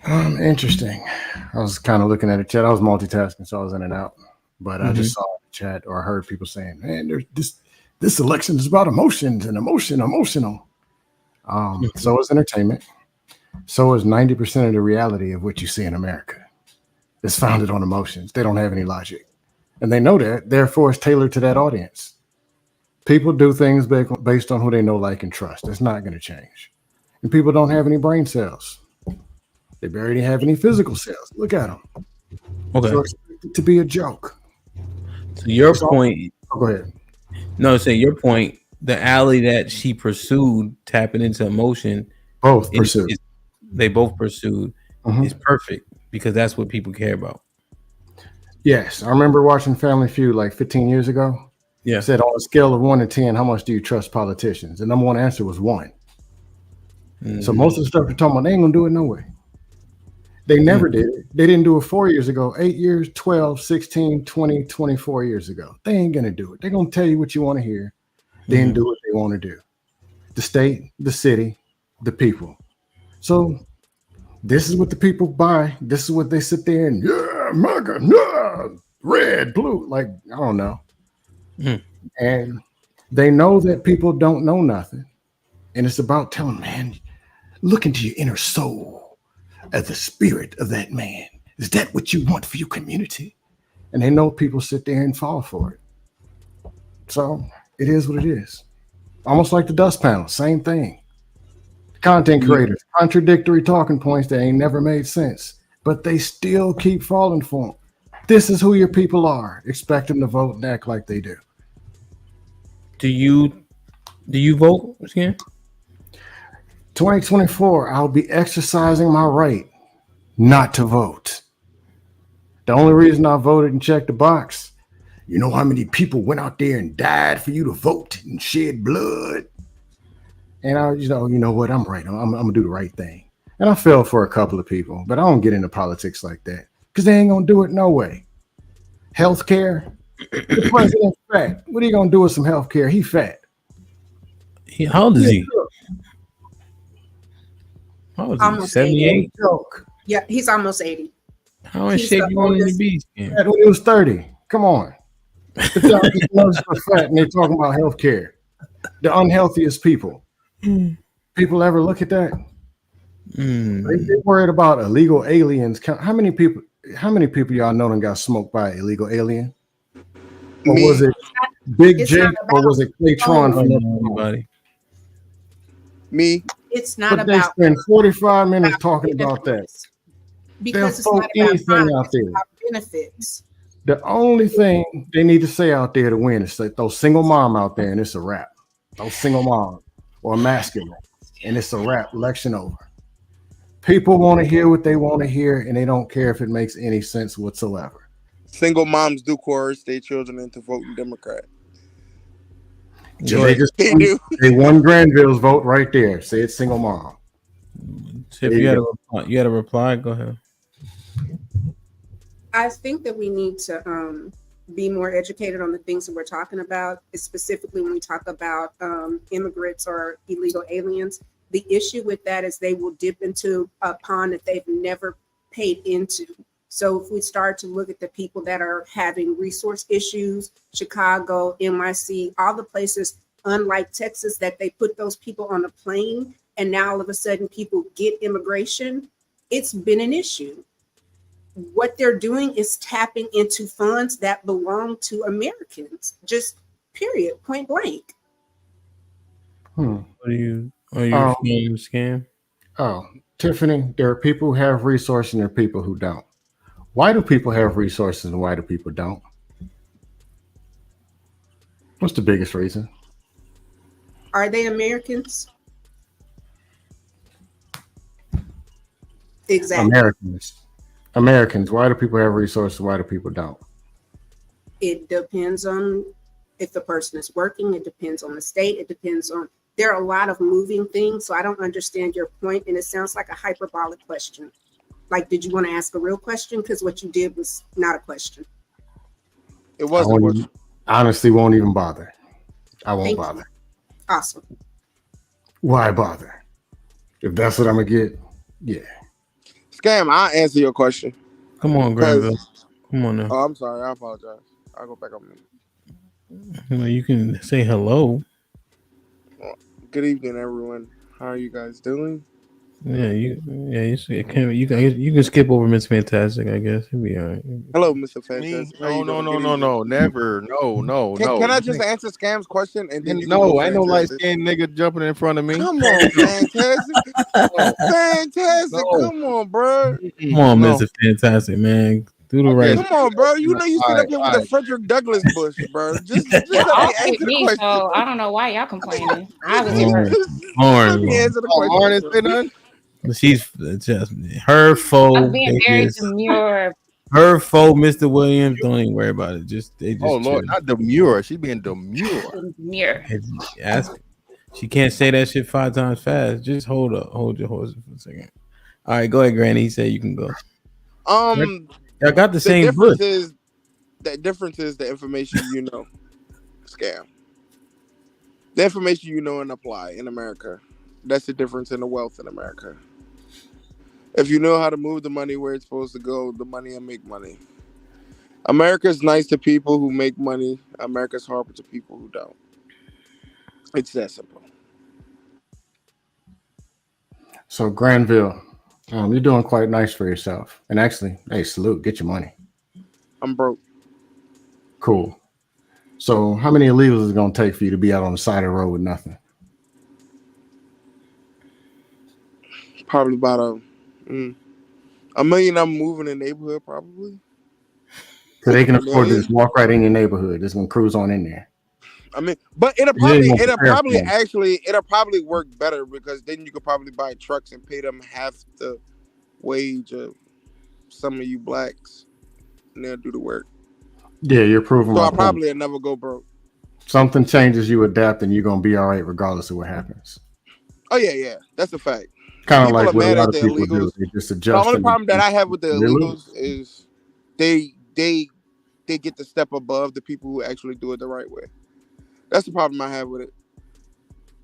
Interesting. I was kind of looking at the chat. I was multitasking, so I was in and out. But I just saw the chat or heard people saying, "Man, this election is about emotions and emotional." So is entertainment. So is 90% of the reality of what you see in America. It's founded on emotions. They don't have any logic, and they know that. Therefore, it's tailored to that audience. People do things based on who they know, like, and trust. That's not going to change. And people don't have any brain cells. They barely didn't have any physical sales. Look at them. Okay. So expect it to be a joke. So your point. Go ahead. No, say your point. The alley that she pursued, tapping into emotion. Both pursued. They both pursued. Is perfect because that's what people care about. Yes, I remember watching Family Feud like 15 years ago. Yeah, said on a scale of 1 to 10, how much do you trust politicians? The number one answer was 1. So most of the stuff they're talking about, they ain't gonna do it no way. They never did it. They didn't do it 4 years ago, 8 years, 12, 16, 20, 24 years ago. They ain't gonna do it. They're gonna tell you what you want to hear, then do what they want to do. The state, the city, the people. So this is what the people buy. This is what they sit there and MAGA, red, blue, like I don't know. And they know that people don't know nothing. And it's about telling, man, look into your inner soul of the spirit of that man. Is that what you want for your community? And they know people sit there and fall for it. So it is what it is. Almost like the dust panel, same thing. Content creators, contradictory talking points that ain't never made sense, but they still keep falling for them. This is who your people are. Expect them to vote and act like they do. Do you vote again? 2024, I'll be exercising my right not to vote. The only reason I voted and checked the box, you know how many people went out there and died for you to vote and shed blood? And I, you know what? I'm right. I'm gonna do the right thing. And I fell for a couple of people, but I don't get into politics like that because they ain't gonna do it no way. Healthcare, the president's fat. What are you gonna do with some healthcare? He fat. How old is he? How old is he? Almost 78? Yeah, he's almost 80. How in shape you want him to be? When he was 30. Come on. The nurses are fat and they're talking about healthcare. The unhealthiest people. People ever look at that? They're worried about illegal aliens. How many people y'all know done got smoked by an illegal alien? Or was it Big Jake or was it Claytron from anybody? Me. It's not but about. They spend 45 minutes talking about that. Because They'll it's not about anything out there. It's about benefits. The only thing they need to say out there to win is that throw single mom out there and it's a wrap. Throw single mom or masculine and it's a wrap. Election over. People want to hear what they want to hear and they don't care if it makes any sense whatsoever. Single moms do coerce their children into voting Democrat. They won Granville's vote right there. Say it's single mom. If you had a reply, go ahead. I think that we need to be more educated on the things that we're talking about, specifically when we talk about immigrants or illegal aliens. The issue with that is they will dip into a pond that they've never paid into. So if we start to look at the people that are having resource issues, Chicago, NYC, all the places, unlike Texas, that they put those people on a plane and now all of a sudden people get immigration, it's been an issue. What they're doing is tapping into funds that belong to Americans, just period, point blank. Are you feeling scam? Oh, Tiffany, there are people who have resources and there are people who don't. Why do people have resources and why do people don't? What's the biggest reason? Are they Americans? Exactly. Americans. Why do people have resources? Why do people don't? It depends on if the person is working. It depends on the state. It depends on, there are a lot of moving things. So I don't understand your point. And it sounds like a hyperbolic question. Like, did you want to ask a real question? Because what you did was not a question. It wasn't a question. Honestly, won't even bother. I won't bother. Awesome. Why bother? If that's what I'm going to get, yeah. Scam, I'll answer your question. Come on, Granville. Come on now. Oh, I'm sorry. I apologize. I'll go back on mute. Well, you can say hello. Good evening, everyone. How are you guys doing? you can skip over Miss Fantastic, I guess. It'll be all right. Hello, Mr. Me? Fantastic. How you No, doing? no, Good no, evening. no, never. No. Can I just answer Scam's question and then you can No, go ain't no light Fantastic? skinned nigga jumping in front of me. Come on, Fantastic. No. Fantastic. No. Come on, bro. Come on, No. Mr. Fantastic, man. Do the Okay. right. Come on, bro. You know you sit All up here with the Frederick Douglass Bush, bro. Just let Y'all all me picked answer the me, question. so I don't know why y'all complaining. I was just, at work. just let me answer the question. Lauren say nothing? She's just her I'm foe. being They very just demure. her foe, Mr. Williams. Don't even worry about it. They just Oh Lord, chill. not demure. She being demure. Demure. Ask. She can't say that shit 5 times fast. Just hold your horses for a second. All right, go ahead, Granny. He said you can go. I got the same book. The difference is the information you know. Scam. The information you know and apply in America. That's the difference in the wealth in America. If you know how to move the money where it's supposed to go, the money will make money. America's nice to people who make money. America's horrible to people who don't. It's that simple. So Granville, you're doing quite nice for yourself. And actually, hey, salute, get your money. I'm broke. Cool. So how many illegals is it going to take for you to be out on the side of the road with nothing? Probably about a million. I'm moving in the neighborhood, probably. So they can afford to just walk right in your neighborhood. Just going to cruise on in there. I mean, but it'll probably work better because then you could probably buy trucks and pay them half the wage of some of you blacks, and they'll do the work. Yeah, you're proving. So I probably never go broke. Something changes, you adapt, and you're gonna be all right regardless of what happens. Oh yeah, that's a fact. Kind of like what a lot of people do. They just adjust. The only problem that I have with the illegals is they get to step above the people who actually do it the right way. That's the problem I have with it.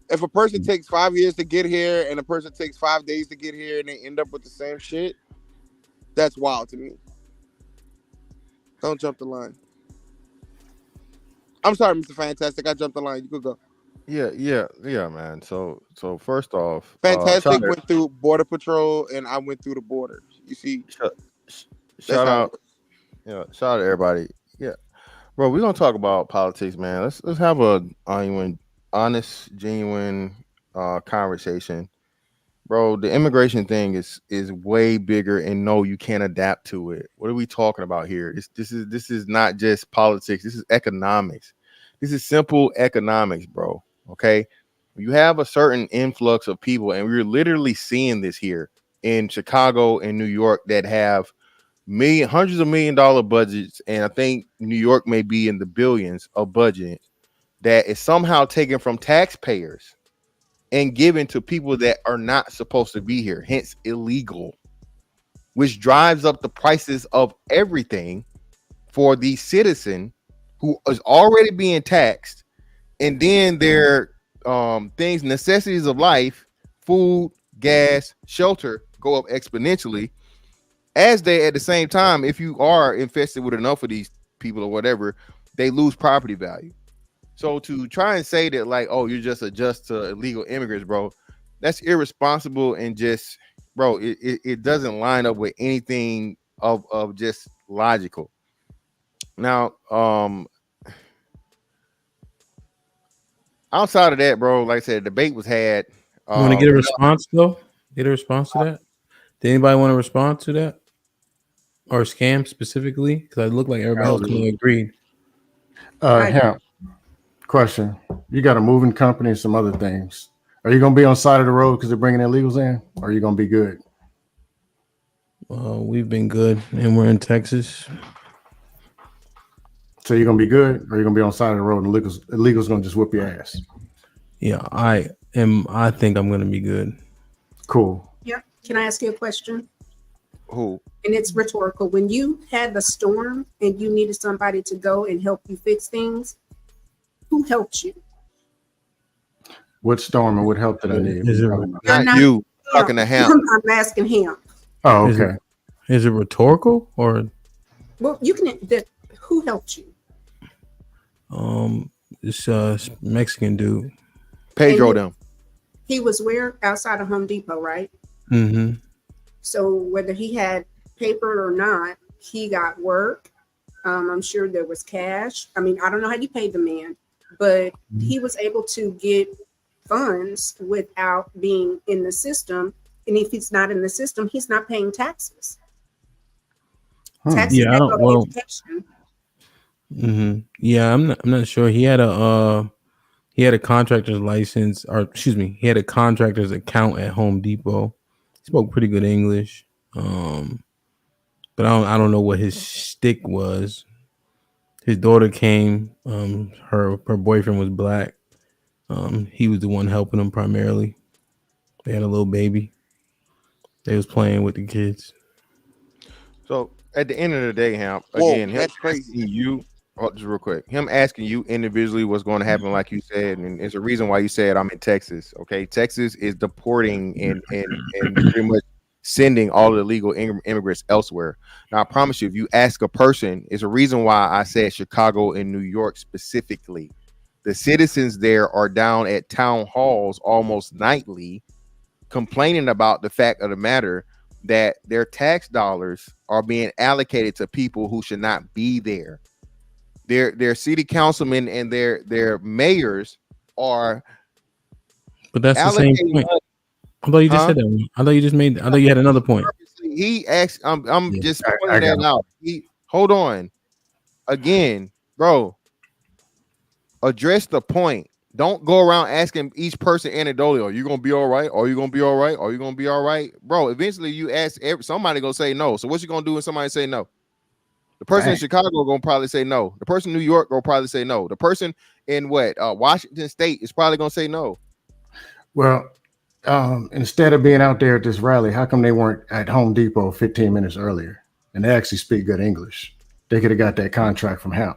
If a person takes 5 years to get here and a person takes 5 days to get here and they end up with the same shit, that's wild to me. Don't jump the line. I'm sorry, Mr. Fantastic. I jumped the line. You could go. Yeah, man. So first off, Fantastic went through Border Patrol and I went through the border. You see, shout out to everybody. Yeah. Bro, we're gonna talk about politics, man. Let's have a honest, genuine conversation. Bro, the immigration thing is way bigger, and no, you can't adapt to it. What are we talking about here? This is not just politics. This is economics. This is simple economics, bro. Okay, you have a certain influx of people, and we're literally seeing this here in Chicago and New York that have hundreds of $1 million budgets, and I think New York may be in the billions of budget that is somehow taken from taxpayers and given to people that are not supposed to be here, hence illegal, which drives up the prices of everything for the citizen who is already being taxed, and then their things, necessities of life, food, gas, shelter go up exponentially. As they, at the same time, if you are infested with enough of these people or whatever, they lose property value. So to try and say that, like, oh, you just adjust to illegal immigrants, bro, that's irresponsible and just, bro, it doesn't line up with anything of just logical. Now, outside of that, bro, like I said, the debate was had. You want to get a response though? Get a response to that? Did anybody want to respond to that? Or Scam specifically? Because I look like everybody else kind of agreed. Hemp, question. You got a moving company and some other things. Are you going to be on the side of the road because they're bringing illegals in? Or are you going to be good? We've been good, and we're in Texas. So you're going to be good, or you're going to be on the side of the road and illegals going to just whoop your ass? Yeah, I think I'm going to be good. Cool. Yeah. Can I ask you a question? Who? And it's rhetorical. When you had the storm and you needed somebody to go and help you fix things, who helped you? What storm and what help did I need? Not you. Talking to him. I'm asking him. Oh, okay. Is it rhetorical or? Well, you can. Who helped you? This Mexican dude. Pedro them. He was where? Outside of Home Depot, right? Mm-hmm. So whether he had paper or not, he got work. I'm sure there was cash. I mean, I don't know how you paid the man, but he was able to get funds without being in the system. And if he's not in the system, he's not paying taxes. Taxes Yeah, I that don't. go to Well, education. mm-hmm. Yeah, I'm not sure. He had a contractor's license, or excuse me, he had a contractor's account at Home Depot. He spoke pretty good English, but I don't know what his shtick was. His daughter came. Her boyfriend was black. He was the one helping them primarily. They had a little baby. They was playing with the kids. So at the end of the day, Hamp, Whoa, again, him that's crazy. asking you, just real quick, him asking you individually what's going to happen, like you said, and it's a reason why you said I'm in Texas. Okay, Texas is deporting and pretty much sending all of the illegal immigrants elsewhere. Now, I promise you, if you ask a person, it's a reason why I said Chicago and New York specifically. The citizens there are down at town halls almost nightly, complaining about the fact of the matter that their tax dollars are being allocated to people who should not be there. Their city councilmen and their mayors are. But that's the same point. I thought you just said that one. I thought you just made. I thought you had another point. He asked. I'm just pointing that out. Hold on. Again, bro. Address the point. Don't go around asking each person anecdotally, are you gonna be all right? Are you gonna be all right? Are you gonna be all right? Bro, eventually you ask somebody gonna say no. So what you gonna do when somebody say no? The person in Chicago gonna probably say no. The person in New York gonna probably say no. The person in Washington State is probably gonna say no. Well, instead of being out there at this rally, how come they weren't at Home Depot 15 minutes earlier? And they actually speak good English. They could have got that contract from Hal.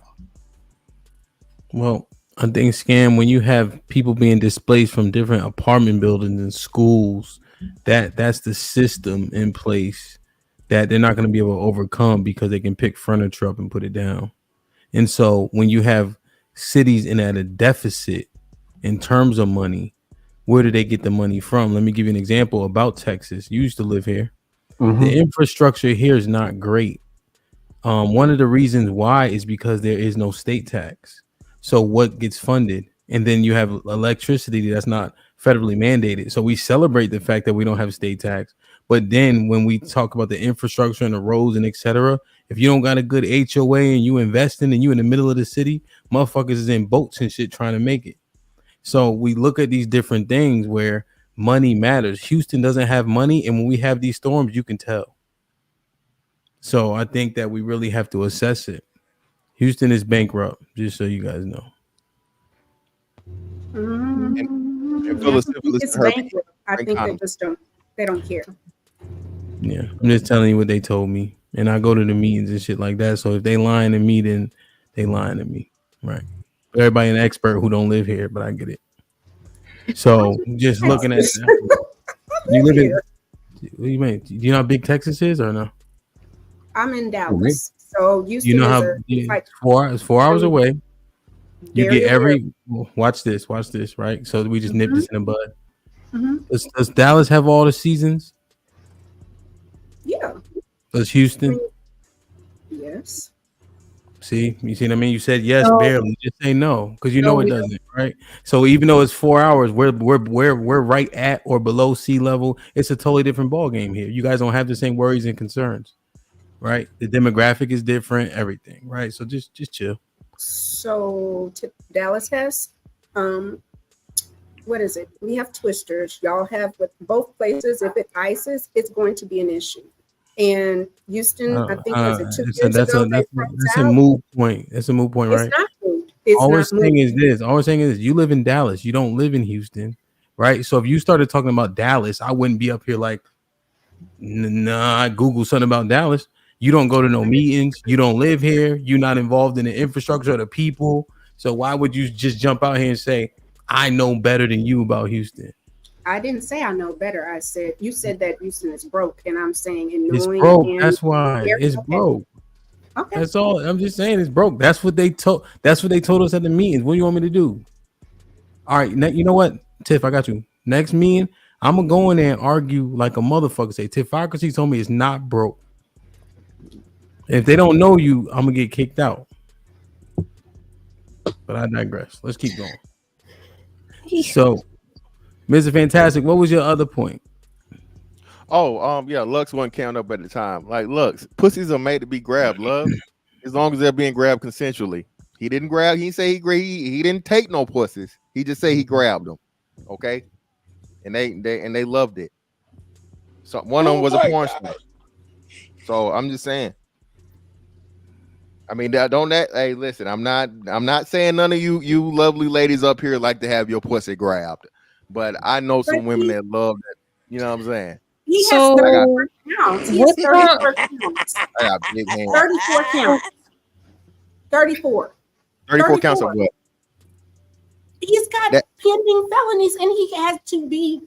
Well, I think, Scam, when you have people being displaced from different apartment buildings and schools, that's the system in place that they're not going to be able to overcome because they can pick furniture up and put it down. And so when you have cities at a deficit in terms of money, where do they get the money from? Let me give you an example about Texas. You used to live here. Mm-hmm. The infrastructure here is not great. One of the reasons why is because there is no state tax. So what gets funded? And then you have electricity that's not federally mandated. So we celebrate the fact that we don't have state tax. But then when we talk about the infrastructure and the roads and etc., if you don't got a good HOA and you investing and you in the middle of the city, motherfuckers is in boats and shit trying to make it. So we look at these different things where money matters. Houston doesn't have money. And when we have these storms, you can tell. So I think that we really have to assess it. Houston is bankrupt, just so you guys know. It's bankrupt. I think they don't care. Yeah, I'm just telling you what they told me. And I go to the meetings and shit like that. So if they lying to me, then they lying to me. Right. Everybody an expert who don't live here, but I get it. So just looking at that. You live in, what do you mean? Do you know how big Texas is or no? I'm in Dallas. So Houston, you know how like 4 hours away. You get watch this, right? So we just nip this in the bud. Mm-hmm. Does Dallas have all the seasons? Yeah. Does Houston? Yes. See, you see what I mean? You said yes, barely. Just say no, because you know it doesn't, right? So even though it's 4 hours, we're right at or below sea level. It's a totally different ball game here. You guys don't have the same worries and concerns. Right, the demographic is different, everything, right? So just chill. So Dallas has, what is it? We have twisters. Y'all have with both places. If it ices, it's going to be an issue. And Houston, I think was it 2 years ago? That's a moot point. That's a moot point, right? It's not moot. It's all we're not saying moot. is this. All we're saying is you live in Dallas. You don't live in Houston, right? So if you started talking about Dallas, I wouldn't be up here like, nah. I Google something about Dallas. You don't go to no meetings. You don't live here. You're not involved in the infrastructure of the people. So why would you just jump out here and say, I know better than you about Houston? I didn't say I know better. I said, you said that Houston is broke. And I'm saying, it's broke. That's why it's broke. Okay. That's all. I'm just saying it's broke. That's what they told. That's what they told us at the meetings. What do you want me to do? All right. You know what, Tiff, I got you. Next meeting, I'm gonna go in there and argue like a motherfucker. Say Tiffocracy told me it's not broke. If they don't know you, I'm gonna get kicked out. But I digress. Let's keep going. So, Mr. Fantastic, what was your other point? Oh, yeah, Lux wasn't counting up at the time. Like, Lux, pussies are made to be grabbed, love, as long as they're being grabbed consensually. He didn't grab. He didn't say he didn't take no pussies. He just say he grabbed them. Okay, and they loved it. So one of them was a porn star. So I'm just saying. I mean, hey, listen, I'm not saying none of you lovely ladies up here like to have your pussy grabbed, but I know some women that love that. You know what I'm saying? He has 34 counts. He has 34 counts. I got big hands. 34 counts. 34. 34 counts of what? He's got pending felonies, and he has to be.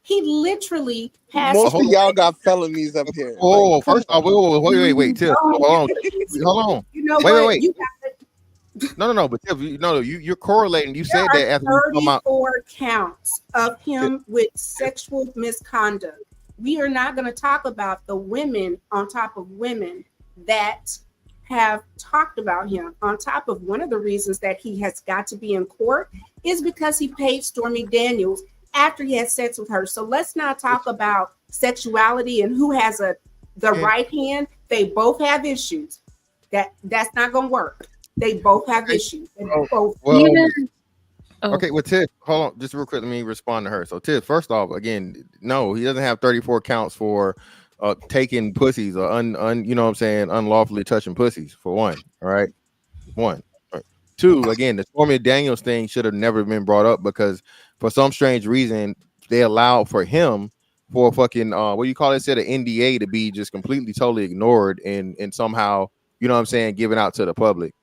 He literally has. Most of y'all got felonies up here. Oh, first off, wait, Tiff, hold on. You know wait. You No, but Tiff, you're correlating. You said that after 34 counts of him with sexual misconduct. We are not going to talk about the women on top of women that have talked about him. On top of one of the reasons that he has got to be in court is because he paid Stormy Daniels after he had sex with her. So let's not talk about sexuality and who has the right hand. They both have issues. That's not going to work. They both have issues. Okay, well, Tiff, hold on, just real quick. Let me respond to her. So, Tiff, first off, again, no, he doesn't have 34 counts for taking pussies or you know what I'm saying, unlawfully touching pussies. For one, all right, one. Two, again, the Stormy Daniels thing should have never been brought up because for some strange reason they allowed for him for fucking what do you call it? Said an NDA to be just completely totally ignored and somehow, you know what I'm saying, given out to the public.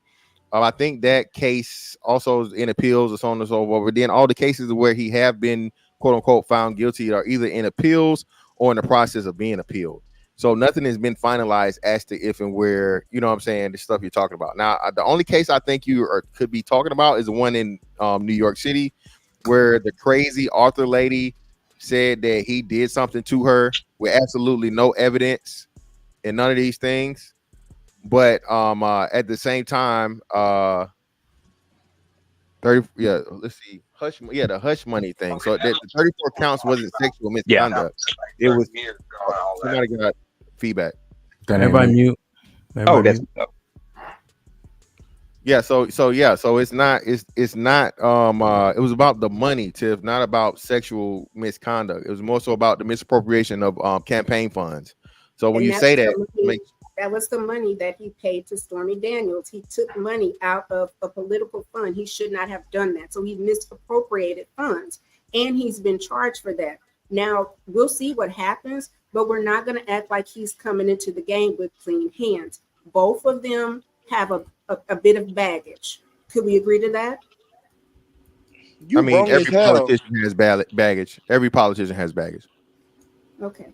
I think that case also is in appeals or so on and so forth. But then all the cases where he have been quote unquote found guilty are either in appeals or in the process of being appealed. So nothing has been finalized as to if and where, you know what I'm saying, the stuff you're talking about. Now, the only case I think you could be talking about is the one in New York City where the crazy Arthur lady said that he did something to her with absolutely no evidence and none of these things. But at the same time, 30, yeah, let's see, the hush money thing. So the 34 counts wasn't sexual misconduct. It was somebody got feedback. Everybody mute. That's yeah. So it's not. It was about the money, Tiff, not about sexual misconduct. It was more so about the misappropriation of campaign funds. So when you say that. That was the money that he paid to Stormy Daniels. He took money out of a political fund. He should not have done that. So he misappropriated funds, and he's been charged for that. Now, we'll see what happens, but we're not going to act like he's coming into the game with clean hands. Both of them have a bit of baggage. Could we agree to that? I mean, every politician has baggage. Every politician has baggage. Okay.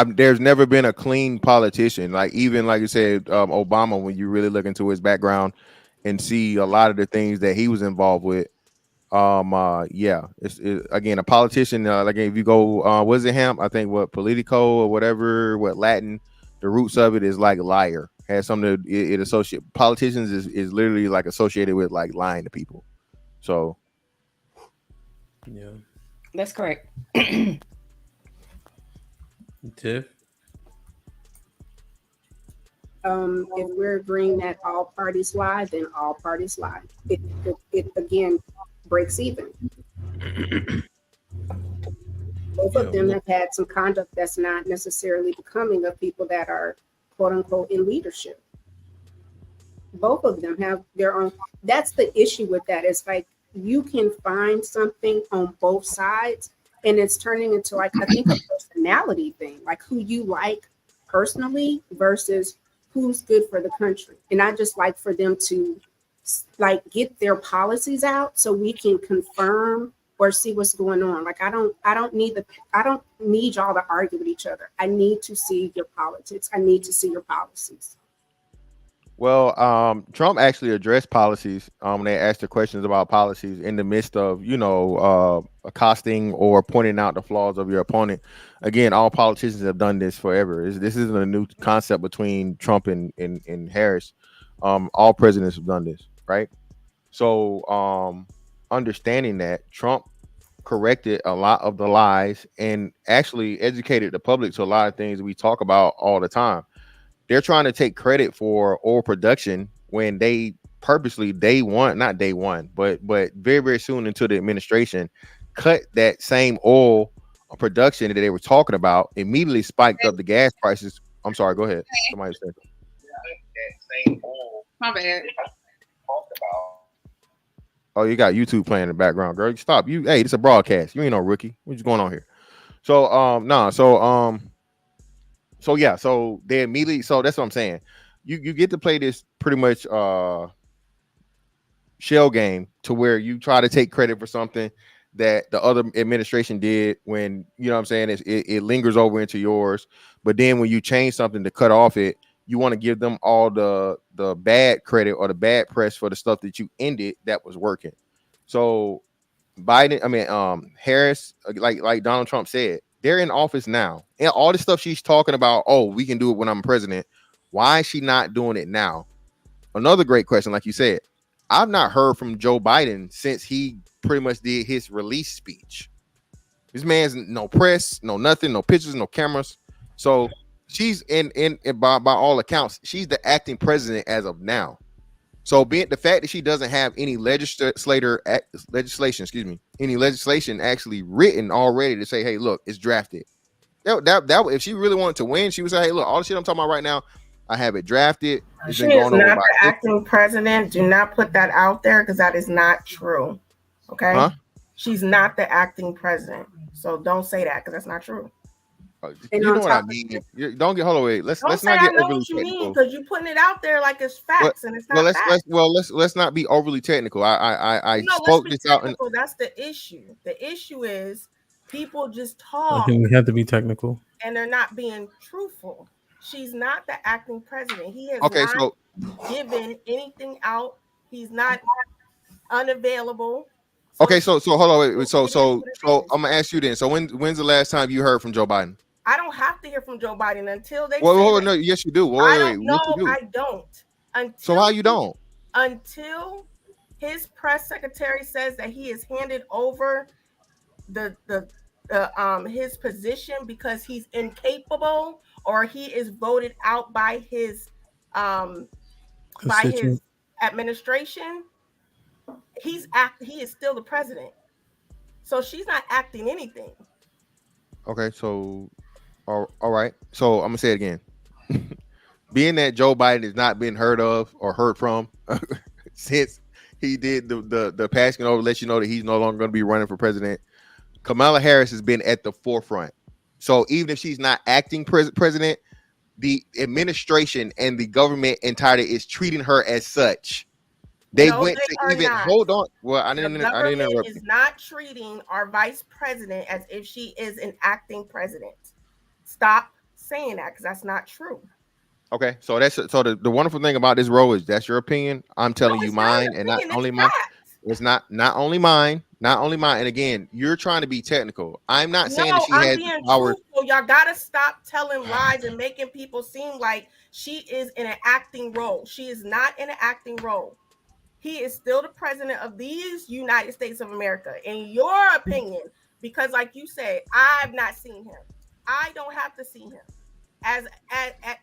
There's never been a clean politician, like even like you said, Obama, when you really look into his background and see a lot of the things that he was involved with. It's again, a politician, like if you go, was it him? I think what Politico or whatever, what Latin, the roots of it is like liar, has something to it associate politicians is literally like associated with like lying to people. So yeah, that's correct. Tiff? If we're agreeing that all parties lie, then all parties lie. It again breaks even. Both of them have had some conduct that's not necessarily becoming of people that are quote unquote in leadership. Both of them have their own. That's the issue with that. It's like you can find something on both sides. And it's turning into like, I think, a personality thing, like who you like personally versus who's good for the country. And I just like for them to like get their policies out so we can confirm or see what's going on. Like I don't need y'all to argue with each other. I need to see your politics. I need to see your policies. Well, Trump actually addressed policies. When they asked the questions about policies in the midst of, accosting or pointing out the flaws of your opponent. Again, all politicians have done this forever. This isn't a new concept between Trump and Harris. All presidents have done this, right? So, understanding that, Trump corrected a lot of the lies and actually educated the public to a lot of things we talk about all the time. They're trying to take credit for oil production when they purposely not day one, but very, very soon into the administration, cut that same oil production that they were talking about, immediately spiked up the gas prices. I'm sorry, go ahead. Somebody said that same oil. My bad. Oh, you got YouTube playing in the background, girl. Stop. Hey, it's a broadcast. You ain't no rookie. What's going on here? So yeah, so they immediately, so that's what I'm saying. You get to play this pretty much shell game to where you try to take credit for something that the other administration did when, you know what I'm saying, it lingers over into yours. But then when you change something to cut off it, you want to give them all the bad credit or the bad press for the stuff that you ended that was working. So Harris, like Donald Trump said, they're in office now. And all the stuff she's talking about, oh, we can do it when I'm president. Why is she not doing it now? Another great question, like you said. I've not heard from Joe Biden since he pretty much did his release speech. This man's no press, no nothing, no pictures, no cameras. So she's by all accounts, she's the acting president as of now. So being the fact that she doesn't have any legislation actually written already to say, hey, look, it's drafted. That if she really wanted to win, she would say, hey, look, all the shit I'm talking about right now, I have it drafted. She is not the acting president. Do not put that out there because that is not true. Okay? Huh? She's not the acting president. So don't say that because that's not true. You know what I mean. Don't get hold on. Wait. Let's not get overly technical. Because you're putting it out there like it's facts and it's not facts. Let's not be overly technical. I spoke this out. That's the issue. The issue is people just talk. I think we have to be technical, and they're not being truthful. She's not the acting president. He has not given anything out. He's not unavailable. Okay, so hold on. Wait. So I'm gonna ask you then. So when's the last time you heard from Joe Biden? I don't have to hear from Joe Biden until they. No, yes, you do. I don't. So how you don't? Until his press secretary says that he has handed over his position because he's incapable or he is voted out by his administration. He is still the president. So she's not acting anything. Okay, so all right. So I'm gonna say it again. Being that Joe Biden has not been heard of or heard from since he did the passing over, let you know that he's no longer going to be running for president. Kamala Harris has been at the forefront. So even if she's not acting president, the administration and the government entirely is treating her as such. Hold on. Well, I didn't interrupt. Is not treating our vice president as if she is an acting president. Stop saying that because that's not true. Okay, so the wonderful thing about this role is that's your opinion. I'm telling you mine, and not only mine. It's not only mine, And again, you're trying to be technical. I'm not saying that she has power. So y'all gotta stop telling lies and making people seem like she is in an acting role. She is not in an acting role. He is still the president of these United States of America. In your opinion, because like you said, I've not seen him. I don't have to see him. As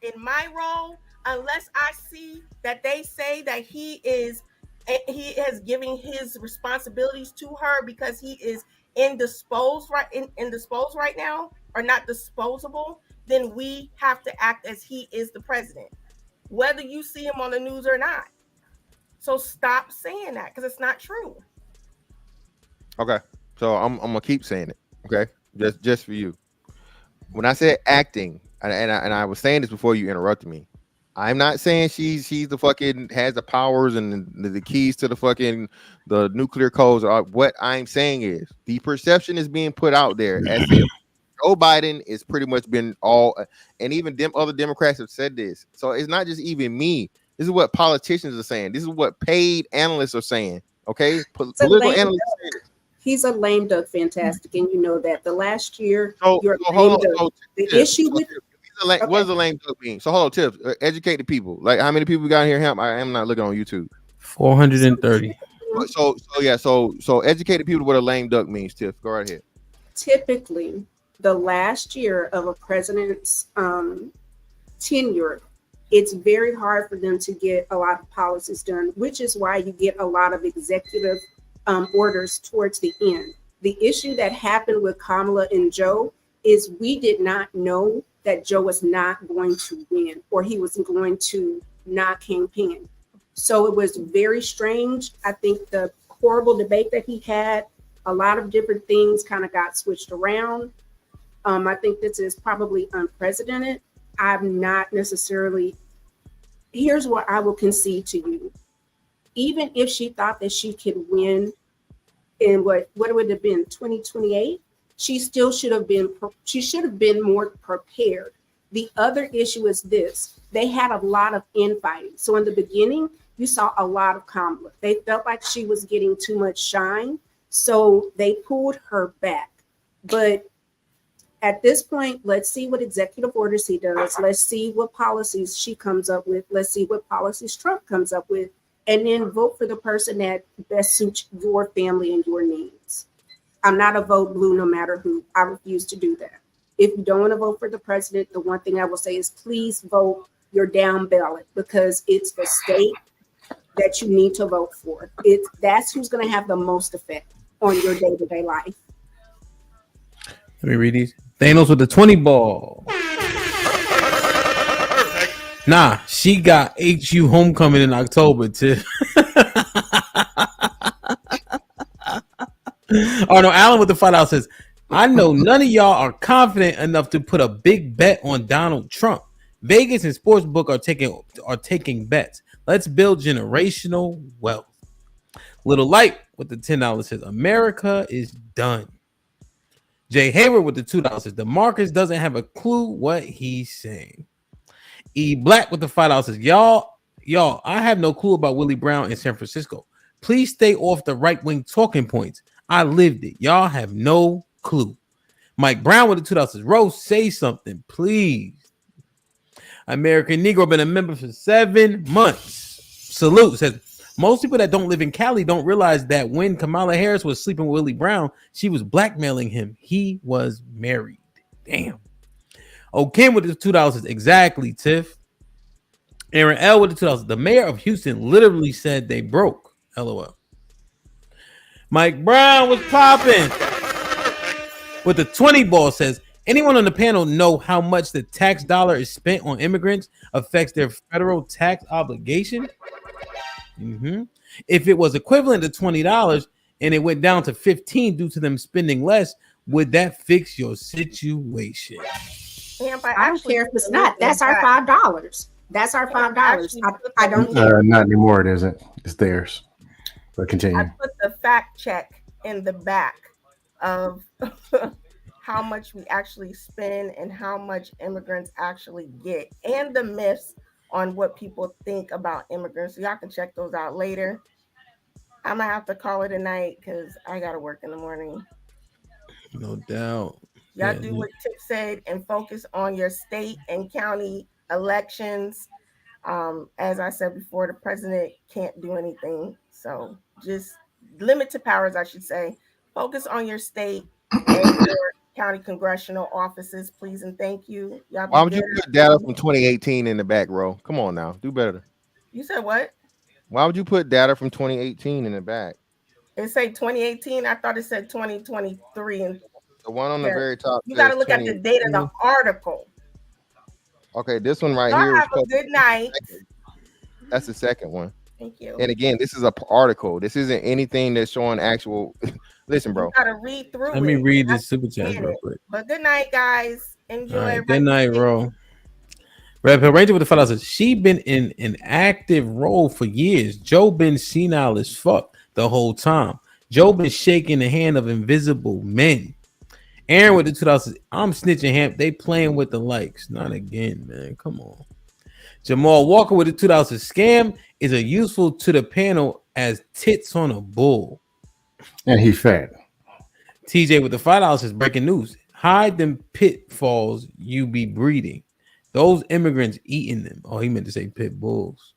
in my role, unless I see that they say that he is giving his responsibilities to her because he is indisposed right now or not disposable, then we have to act as he is the president, whether you see him on the news or not. So stop saying that because it's not true. Okay, so I'm gonna keep saying it. Okay, just for you. When I said acting, and I was saying this before you interrupted me, I'm not saying she's the fucking has the powers and the keys to the nuclear codes. What I'm saying is the perception is being put out there as if Joe Biden is pretty much been all, and even other Democrats have said this. So it's not just even me. This is what politicians are saying. This is what paid analysts are saying. Okay, political analysts. He's a lame duck, fantastic, and you know that. The last year, So hold on. So, the issue with what does a lame duck mean? So hold on, Tiff. Educate the people. Like how many people we got here? I am not looking on YouTube. 430. So educate the people what a lame duck means. Tiff, go right ahead. Typically, the last year of a president's tenure, it's very hard for them to get a lot of policies done, which is why you get a lot of executive orders towards the end. The issue that happened with Kamala and Joe is we did not know that Joe was not going to win or he was going to not campaign. So it was very strange. I think the horrible debate that he had, a lot of different things kind of got switched around. I think this is probably unprecedented. I'm not necessarily, here's what I will concede to you. Even if she thought that she could win in what would it have been, 2028, she still should have been more prepared. The other issue is this, they had a lot of infighting. So in the beginning, you saw a lot of Kamala. They felt like she was getting too much shine, so they pulled her back. But at this point, let's see what executive orders he does. Let's see what policies she comes up with. Let's see what policies Trump comes up with. And then vote for the person that best suits your family and your needs. I'm not a vote blue no matter who. I refuse to do that. If you don't want to vote for the president, the one thing I will say is please vote your down ballot because it's the state that you need to vote for. That's who's going to have the most effect on your day-to-day life. Let me read these. Thanos with the 20 ball. Nah, she got HU homecoming in October, too. Oh, no, Alan with the $5 says, I know none of y'all are confident enough to put a big bet on Donald Trump. Vegas and Sportsbook are taking bets. Let's build generational wealth. Little Light with the $10 says, America is done. Jay Hayward with the $2 says, DeMarcus doesn't have a clue what he's saying. E Black with the $5 says, y'all, I have no clue about Willie Brown in San Francisco. Please stay off the right-wing talking points. I lived it. Y'all have no clue. Mike Brown with the $2 says, Rose, say something, please. American Negro been a member for 7 months. Salute says, most people that don't live in Cali don't realize that when Kamala Harris was sleeping with Willie Brown, she was blackmailing him. He was married. Damn. Kim with the $2 says, exactly, Tiff. Aaron L with the $2. The mayor of Houston literally said they broke. LOL. Mike Brown was popping. With the 20 ball says, anyone on the panel know how much the tax dollar is spent on immigrants affects their federal tax obligation? If it was equivalent to $20 and it went down to $15 due to them spending less, would that fix your situation? I don't care if it's not. That's our $5. That's our $5. I don't care. Not anymore. It isn't. It's theirs. But continue. I put the fact check in the back of how much we actually spend and how much immigrants actually get, and the myths on what people think about immigrants. So y'all can check those out later. I'm gonna have to call it a night because I gotta work in the morning. No doubt. Y'all do what Tip said and focus on your state and county elections. As I said before, the president can't do anything. So just limit to powers, I should say. Focus on your state and your county congressional offices, please and thank you. Why would you put data from 2018 in the back row? Come on now, do better. You said what? Why would you put data from 2018 in the back? It said 2018. I thought it said 2023. And the one on the very top. You got to look at the date of the article. Okay, this one right Y'all here. Have a good night. That's the second one. Thank you. And again, this is an article. This isn't anything that's showing actual. Listen, bro. You gotta read through. Let me read this super chat real quick. But good night, guys. Enjoy. Right, good night, bro. Red Pill Ranger with the fellow says she been in an active role for years. Joe been senile as fuck the whole time. Joe been shaking the hand of invisible men. Aaron with the $2 says, I'm snitching Hamp. They playing with the likes. Not again, man. Come on. Jamal Walker with the $2. Scam is a useful to the panel as tits on a bull. And he fat. TJ with the $5 says breaking news. Hide them pitfalls you be breeding. Those immigrants eating them. Oh, he meant to say pit bulls.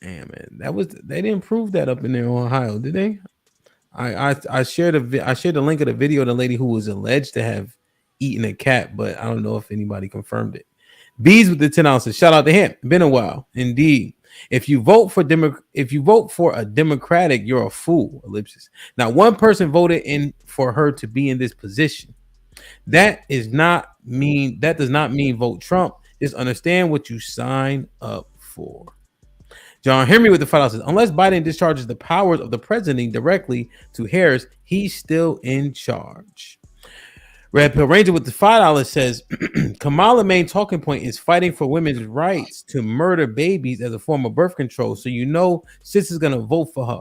Damn, man, they didn't prove that up in there in Ohio, did they? I shared the link of the video of the lady who was alleged to have eaten a cat, but I don't know if anybody confirmed it. Bees with the $10 shout out to him. Been a while, indeed. If you vote for a Democratic, you're a fool. Ellipsis. Now, one person voted in for her to be in this position. That does not mean vote Trump. Just understand what you sign up for. John Henry with the $5 says, unless Biden discharges the powers of the president directly to Harris, he's still in charge. Red Pill Ranger with the $5 says, Kamala's main talking point is fighting for women's rights to murder babies as a form of birth control. So you know sis is going to vote for her.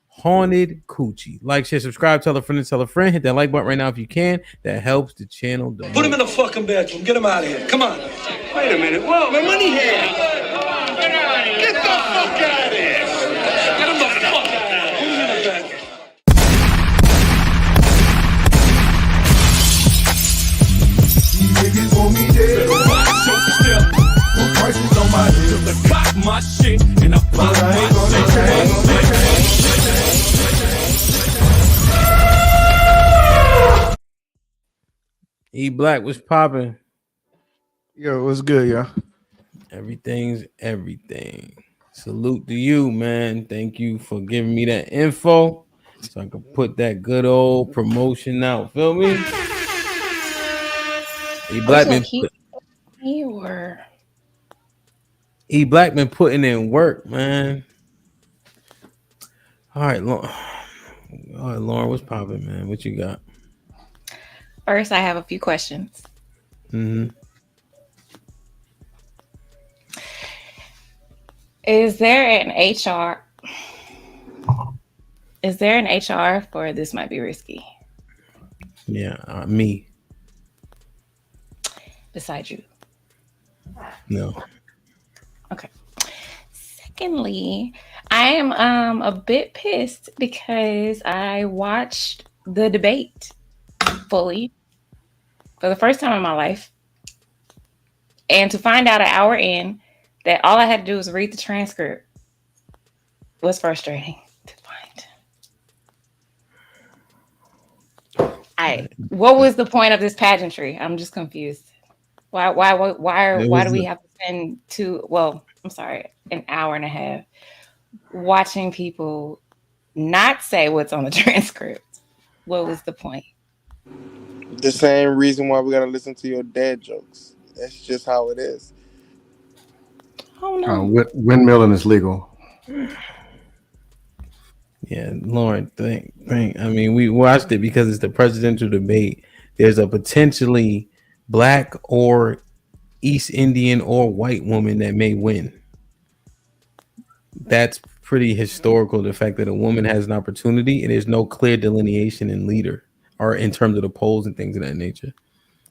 Haunted coochie. Like, share, subscribe, tell a friend and tell a friend. Hit that like button right now if you can. That helps the channel. Put him in the fucking bedroom. Get him out of here. Come on. Wait a minute. Whoa, my money here. Get the fuck out of here. Get him the fuck out of here. Put him in the bedroom. Niggas want me dead. Watch your step. Put prices on my head. To cock my shit and I pop my shit. E Black was popping. Yo, what's good, y'all? Everything's everything. Salute to you, man. Thank you for giving me that info so I can put that good old promotion out. Feel me? E Black been putting in work, man. All right, Lauren, what's popping, man? What you got? First, I have a few questions. Mm-hmm. Is there an HR? Is there an HR for this might be risky? Yeah, me. Besides you? No. Okay. Secondly, I am a bit pissed because I watched the debate fully for the first time in my life, and to find out an hour in that all I had to do was read the transcript was frustrating to find. What was the point of this pageantry? I'm just confused. Why do we have to spend an hour and a half watching people not say what's on the transcript? What was the point? The same reason why we gotta listen to your dad jokes. That's just how it is. Oh no. Windmilling is legal. Yeah, Lauren, I mean, we watched it because it's the presidential debate. There's a potentially black or East Indian or white woman that may win. That's pretty historical, the fact that a woman has an opportunity and there's no clear delineation in leader or in terms of the polls and things of that nature.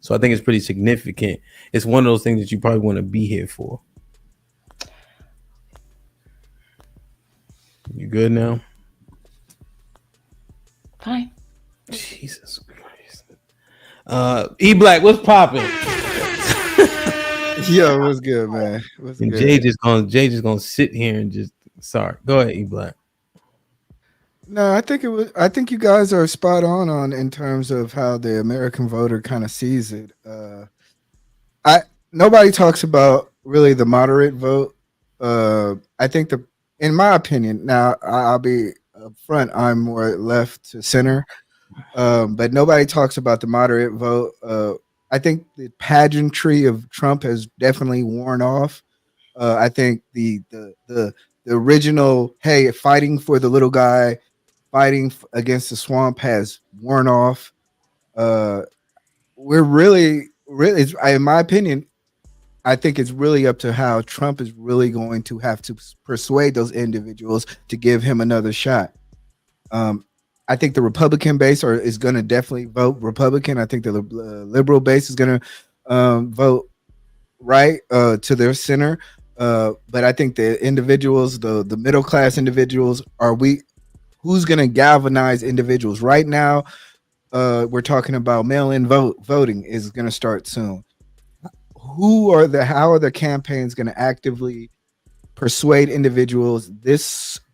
So I think it's pretty significant. It's one of those things that you probably want to be here for. You good now? Fine. Jesus Christ. E Black, what's popping? Yo, what's good, man? What's and good? Jay just gonna sit here and just go ahead, E Black. No, I think you guys are spot on in terms of how the American voter kind of sees it. Nobody talks about really the moderate vote. I think in my opinion, now I'll be upfront, I'm more left to center, but nobody talks about the moderate vote. I think the pageantry of Trump has definitely worn off. I think the original, hey, fighting for the little guy, fighting against the swamp has worn off. We're really, in my opinion, I think it's really up to how Trump is really going to have to persuade those individuals to give him another shot. I think the Republican base is going to definitely vote Republican. I think the liberal base is going to vote right to their center. But I think the individuals, the middle class individuals, who's going to galvanize individuals right now? We're talking about mail-in voting is going to start soon. How are the campaigns going to actively persuade individuals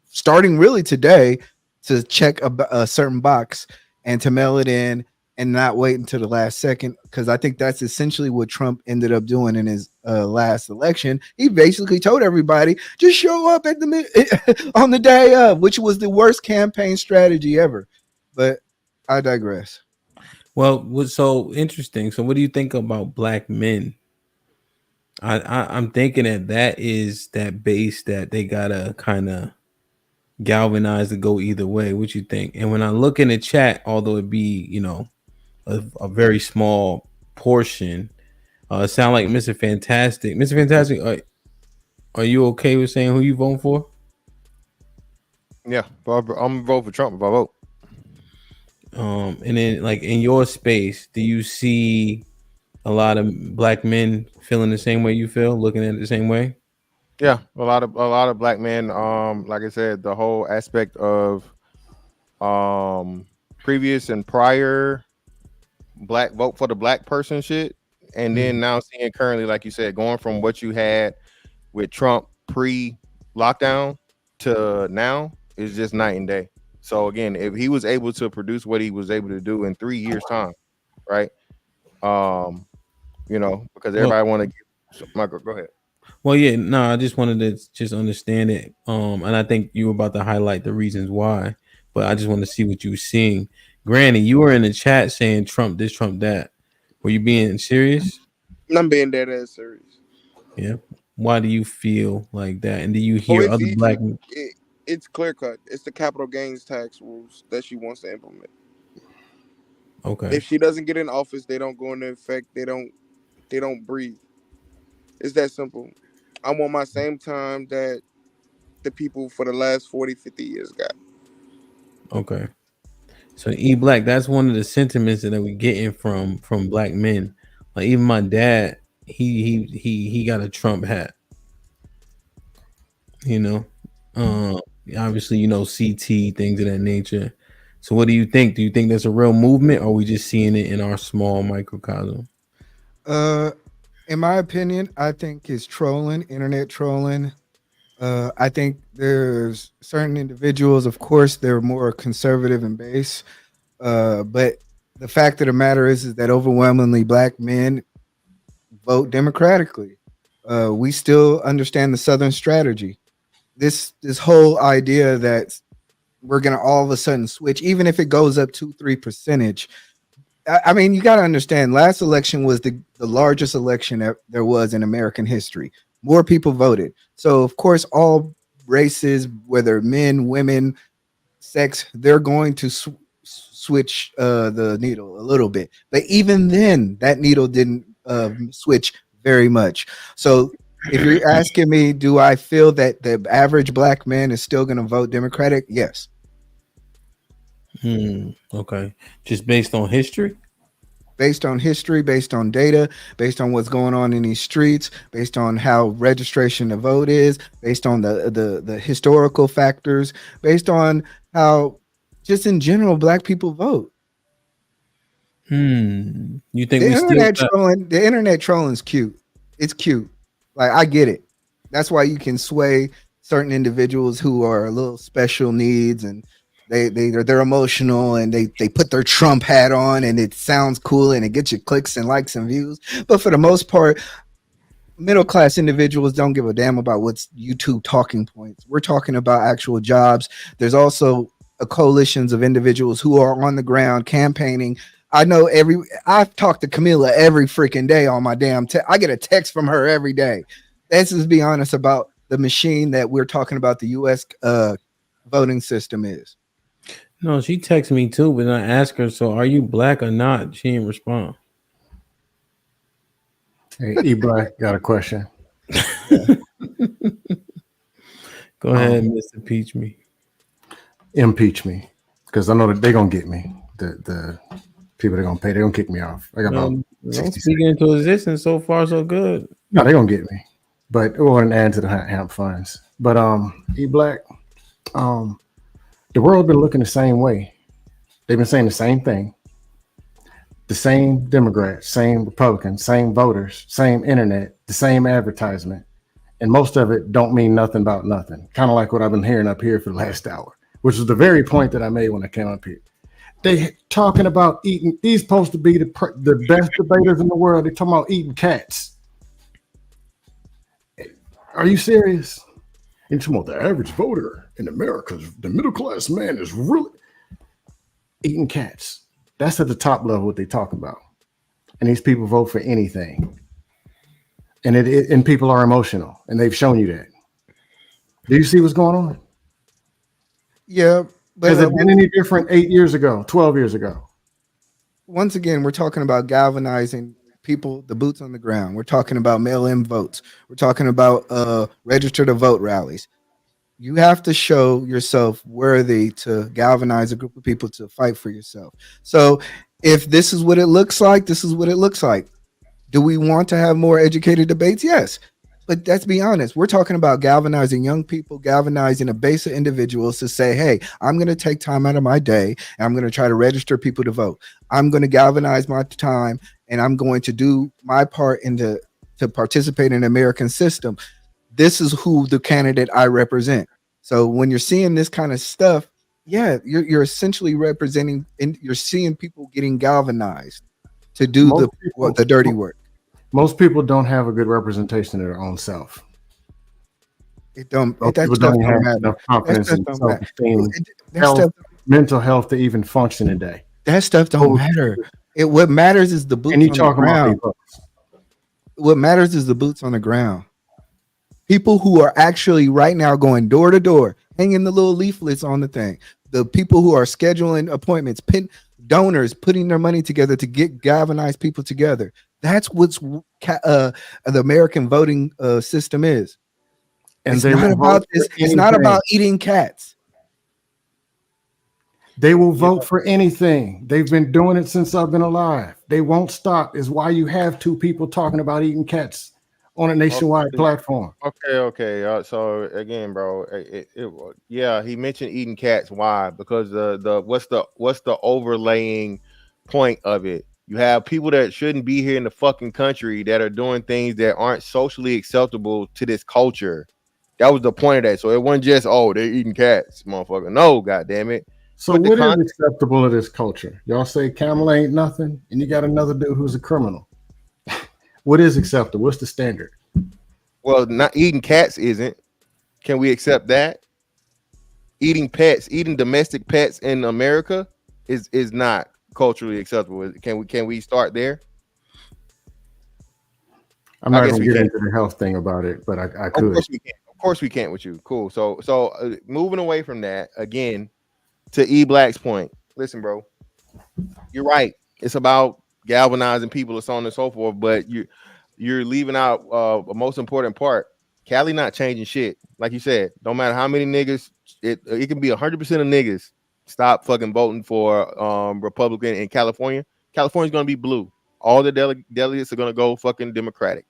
starting really today to check a certain box and to mail it in and not wait until the last second? Because I think that's essentially what Trump ended up doing in his last election. He basically told everybody, just show up at on the day of, which was the worst campaign strategy ever. But I digress. Well, what's so interesting? So, what do you think about black men? I'm thinking that is that base that they gotta kind of galvanize to go either way. What you think? And when I look in the chat, although it be a very small portion, sound like Mr. Fantastic. Mr. Fantastic, are you okay with saying who you voting for? Yeah, I'm vote for Trump if I vote. And then like in your space, do you see a lot of black men feeling the same way you feel, looking at it the same way? Yeah, a lot of black men. Like I said, the whole aspect of previous and prior black vote for the black person shit, and then now seeing currently, like you said, going from what you had with Trump pre-lockdown to now is just night and day. So again, if he was able to produce what he was able to do in 3 years' time, right? Because everybody want to give. Michael, go ahead. Well, yeah, no, I just wanted to just understand it. And I think you were about to highlight the reasons why, but I just want to see what you were seeing. Granny, you were in the chat saying Trump this, Trump that. Were you being serious? I'm being dead ass serious. Yeah. Why do you feel like that? And do you hear other black? It's clear cut. It's the capital gains tax rules that she wants to implement. Okay. If she doesn't get in office, they don't go into effect. They don't breathe. It's that simple. I want my same time that the people for the last 40, 50 years got. Okay. So Black, that's one of the sentiments that we're getting from black men. Like even my dad, he got a Trump hat. Obviously, CT, things of that nature. So what do you think? Do you think that's a real movement, or are we just seeing it in our small microcosm? In my opinion, I think it's trolling, internet trolling. I think there's certain individuals, of course, they're more conservative in base. But the fact of the matter is that overwhelmingly black men vote democratically. We still understand the Southern strategy. This whole idea that we're going to all of a sudden switch, even if it goes up 2-3%. I mean, you got to understand, last election was the largest election that there was in American history. More people voted. So, of course, all races, whether men, women, sex, they're going to switch the needle a little bit. But even then, that needle didn't switch very much. So if you're asking me, do I feel that the average black man is still going to vote Democratic? Yes. Okay. Just based on history? Based on history, based on data, based on what's going on in these streets, based on how registration to vote is, based on the historical factors, based on how just in general black people vote. You think the internet trolling is cute? It's cute. Like, I get it. That's why you can sway certain individuals who are a little special needs, and they're emotional, and they put their Trump hat on, and it sounds cool, and it gets you clicks and likes and views. But for the most part, middle class individuals don't give a damn about what's YouTube talking points. We're talking about actual jobs. There's also coalitions of individuals who are on the ground campaigning. I know I've talked to Camila every freaking day on my damn I get a text from her every day. Let's just be honest about the machine that we're talking about the U.S. Voting system is. No, she texted me too, but I asked her, so are you black or not? She didn't respond. Hey, Black, got a question. Go ahead, Mr. Impeach me. Impeach me, because I know that they're gonna get me. The people they're gonna pay, they're gonna kick me off. I got about I'm speaking into existence. So far, so good. No, they're gonna get me. But it wasn't add to the hemp funds. But E-Black, the world been looking the same way. They've been saying the same thing. The same Democrats, same Republicans, same voters, same internet, the same advertisement. And most of it don't mean nothing about nothing. Kind of like what I've been hearing up here for the last hour, which is the very point that I made when I came up here. They talking about eating. These supposed to be the best debaters in the world. They talking about eating cats. Are you serious? And talking about the average voter in America, the middle class man is really eating cats. That's at the top level what they talking about. And these people vote for anything. And people are emotional, and they've shown you that. Do you see what's going on? Yeah. But has it been any different 8 years ago, 12 years ago? Once again, we're talking about galvanizing people, the boots on the ground. We're talking about mail-in votes. We're talking about register to vote rallies. You have to show yourself worthy to galvanize a group of people to fight for yourself. So if this is what it looks like, this is what it looks like. Do we want to have more educated debates? Yes. But let's be honest. We're talking about galvanizing young people, galvanizing a base of individuals to say, hey, I'm going to take time out of my day and I'm going to try to register people to vote. I'm going to galvanize my time and I'm going to do my part to participate in the American system. This is who the candidate I represent. So when you're seeing this kind of stuff, yeah, you're essentially representing, and you're seeing people getting galvanized to do the dirty work. Most people don't have a good representation of their own self. That stuff don't have enough confidence in self-esteem, mental health to even function today. That stuff don't matter. What matters is the boots on the ground. What matters is the boots on the ground. People who are actually right now going door to door, hanging the little leaflets on the thing. The people who are scheduling appointments, donors, putting their money together to get galvanized people together. That's what's the American voting system is. And it's not about this. It's not about eating cats. They will vote for anything. They've been doing it since I've been alive. They won't stop. Is why you have two people talking about eating cats on a nationwide platform. Okay. So again, bro, yeah, he mentioned eating cats. Why? Because what's the overlaying point of it? You have people that shouldn't be here in the fucking country that are doing things that aren't socially acceptable to this culture. That was the point of that. So it wasn't just, oh, they're eating cats, motherfucker. No, goddamn it. So what is acceptable to this culture? Y'all say camel ain't nothing, and you got another dude who's a criminal. What is acceptable? What's the standard? Well, not eating cats isn't. Can we accept that? Eating pets, eating domestic pets in America is not culturally acceptable. Can we start there? I'm not going to get into the health thing about it, but I could. Of course we can't with you. Cool. So moving away from that again to E-Black's point. Listen, bro, you're right. It's about galvanizing people and so on and so forth, but you're leaving out a most important part. Cali not changing shit. Like you said, no matter how many niggas, it can be 100% of niggas stop fucking voting for Republican in California. California's gonna be blue. All the delegates are gonna go fucking Democratic.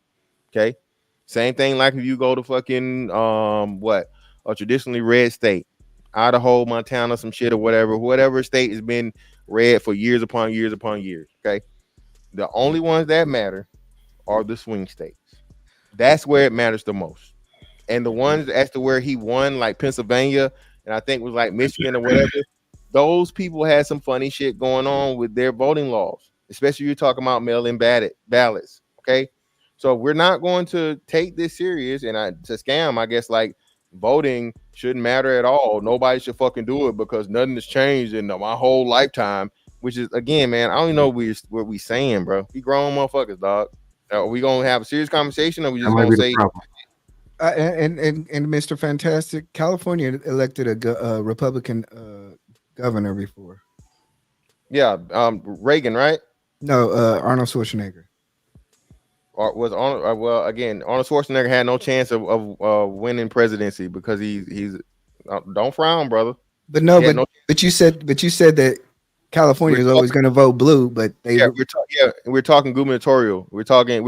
Okay. Same thing like if you go to fucking a traditionally red state, Idaho, Montana, some shit or whatever state has been red for years upon years upon years. Okay. The only ones that matter are the swing states. That's where it matters the most. And the ones as to where he won, like Pennsylvania, and I think it was like Michigan or whatever, those people had some funny shit going on with their voting laws, especially you're talking about mail-in ballots. Okay. So we're not going to take this serious and to scam, I guess, like voting shouldn't matter at all. Nobody should fucking do it because nothing has changed in my whole lifetime, which is, again, man, I don't know what we saying, bro. We grown motherfuckers, dog. Are we going to have a serious conversation or we just going to say... And Mr. Fantastic, California elected a Republican governor before. Yeah, Reagan, right? No, Arnold Schwarzenegger. Or was Arnold? Well, again, Arnold Schwarzenegger had no chance of winning presidency because he's don't frown, brother. But you said that California is always going to vote blue, but we're talking gubernatorial. We're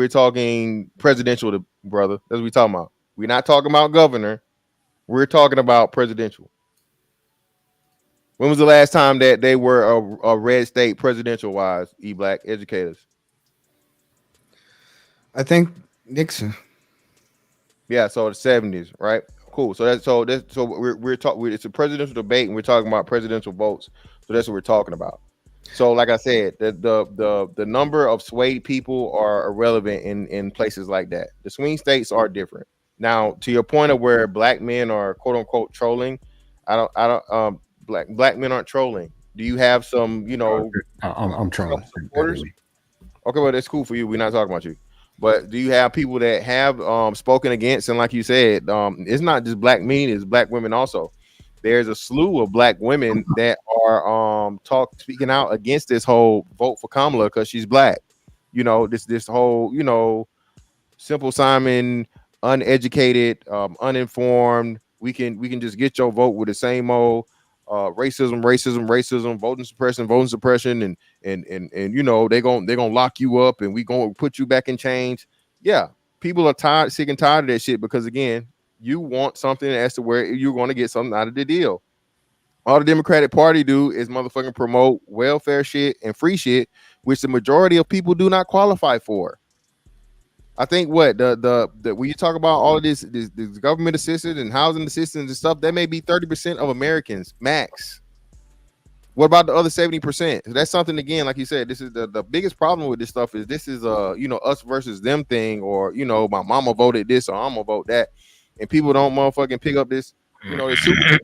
talking presidential, brother. That's what we're talking about. We're not talking about governor. We're talking about presidential. When was the last time that they were a red state presidential wise? Black educators. I think Nixon. Yeah, so the 70s, right? Cool. So we're talking. It's a presidential debate, and we're talking about presidential votes. So that's what we're talking about. So, like I said, the number of swayed people are irrelevant in places like that. The swing states are different. Now, to your point of where black men are quote unquote trolling, black men aren't trolling. Do you have some, I'm trolling. Supporters? Okay, well, that's cool for you. We're not talking about you. But do you have people that have spoken against? And like you said, it's not just black men, it's black women also. There's a slew of black women that are speaking out against this whole vote for Kamala because she's black. This whole, Simple Simon, uneducated, uninformed. We can just get your vote with the same old racism, voting suppression, and they're gonna lock you up and we gonna put you back in chains. Yeah, people are sick and tired of that shit because again, you want something as to where you're going to get something out of the deal. All the Democratic Party do is motherfucking promote welfare shit and free shit, which the majority of people do not qualify for. I think when you talk about all of this government assistance and housing assistance and stuff, that may be 30% of Americans max. What about the other 70%? That's something, again, like you said, this is the biggest problem with this stuff is this is us versus them thing, or my mama voted this or I'm gonna vote that. And people don't motherfucking pick up this, this super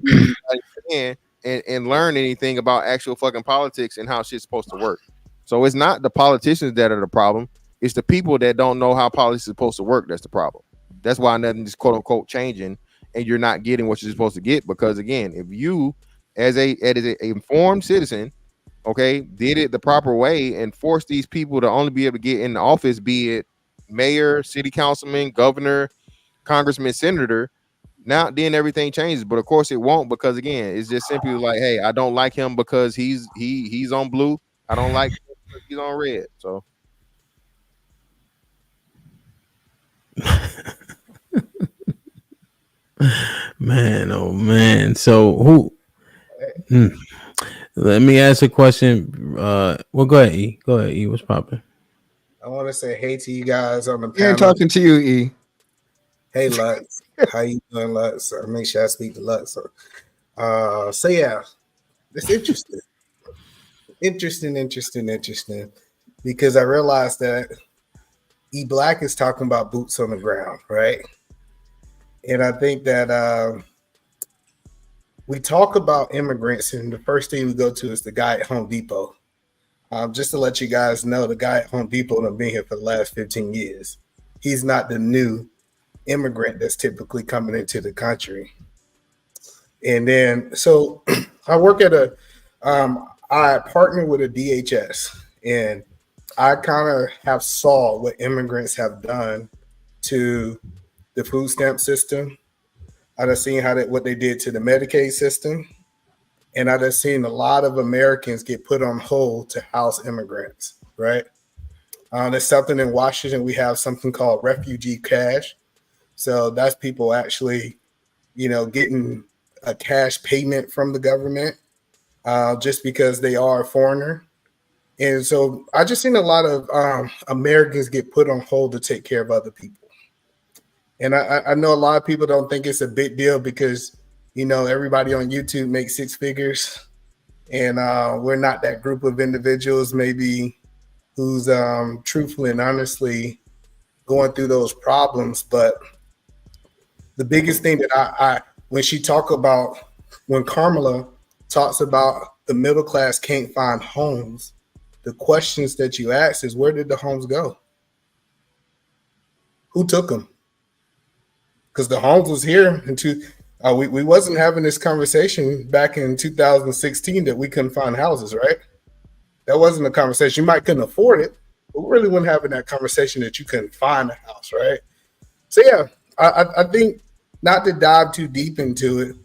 and learn anything about actual fucking politics and how shit's supposed to work. So it's not the politicians that are the problem. It's the people that don't know how politics is supposed to work. That's the problem. That's why nothing is quote unquote changing and you're not getting what you're supposed to get. Because again, if you as a informed citizen, okay, did it the proper way and forced these people to only be able to get in the office, be it mayor, city councilman, governor, congressman, senator, now then everything changes. But of course it won't, because again, it's just simply like, hey, I don't like him because he's on blue. I don't like him because he's on red. So man, oh man. So let me ask a question. Well, go ahead, E. Go ahead, E. What's popping? I want to say hey to you guys on the panel. Yeah, talking to you, E. Hey, Lutz. How you doing, Lutz? Make sure I speak to Lutz. So yeah, it's interesting. Interesting. Because I realized that E Black is talking about boots on the ground, right? And I think that we talk about immigrants, and the first thing we go to is the guy at Home Depot. Just to let you guys know, the guy at Home Depot has been here for the last 15 years. He's not the new immigrant that's typically coming into the country. And then, so I work at I partner with a DHS, and I kind of have saw what immigrants have done to the food stamp system. I've seen what they did to the Medicaid system. And I've seen a lot of Americans get put on hold to house immigrants, right? There's something in Washington, we have something called refugee cash. So that's people actually, getting a cash payment from the government just because they are a foreigner. And so I just seen a lot of Americans get put on hold to take care of other people. And I know a lot of people don't think it's a big deal because, everybody on YouTube makes six figures. And we're not that group of individuals maybe who's truthfully and honestly going through those problems. But the biggest thing that when Kamala talks about the middle class can't find homes, the questions that you ask is, where did the homes go? Who took them? Because the homes was here we wasn't having this conversation back in 2016 that we couldn't find houses, right? That wasn't a conversation. You might couldn't afford it, but we really weren't having that conversation that you couldn't find a house, right? So yeah, I think, not to dive too deep into it,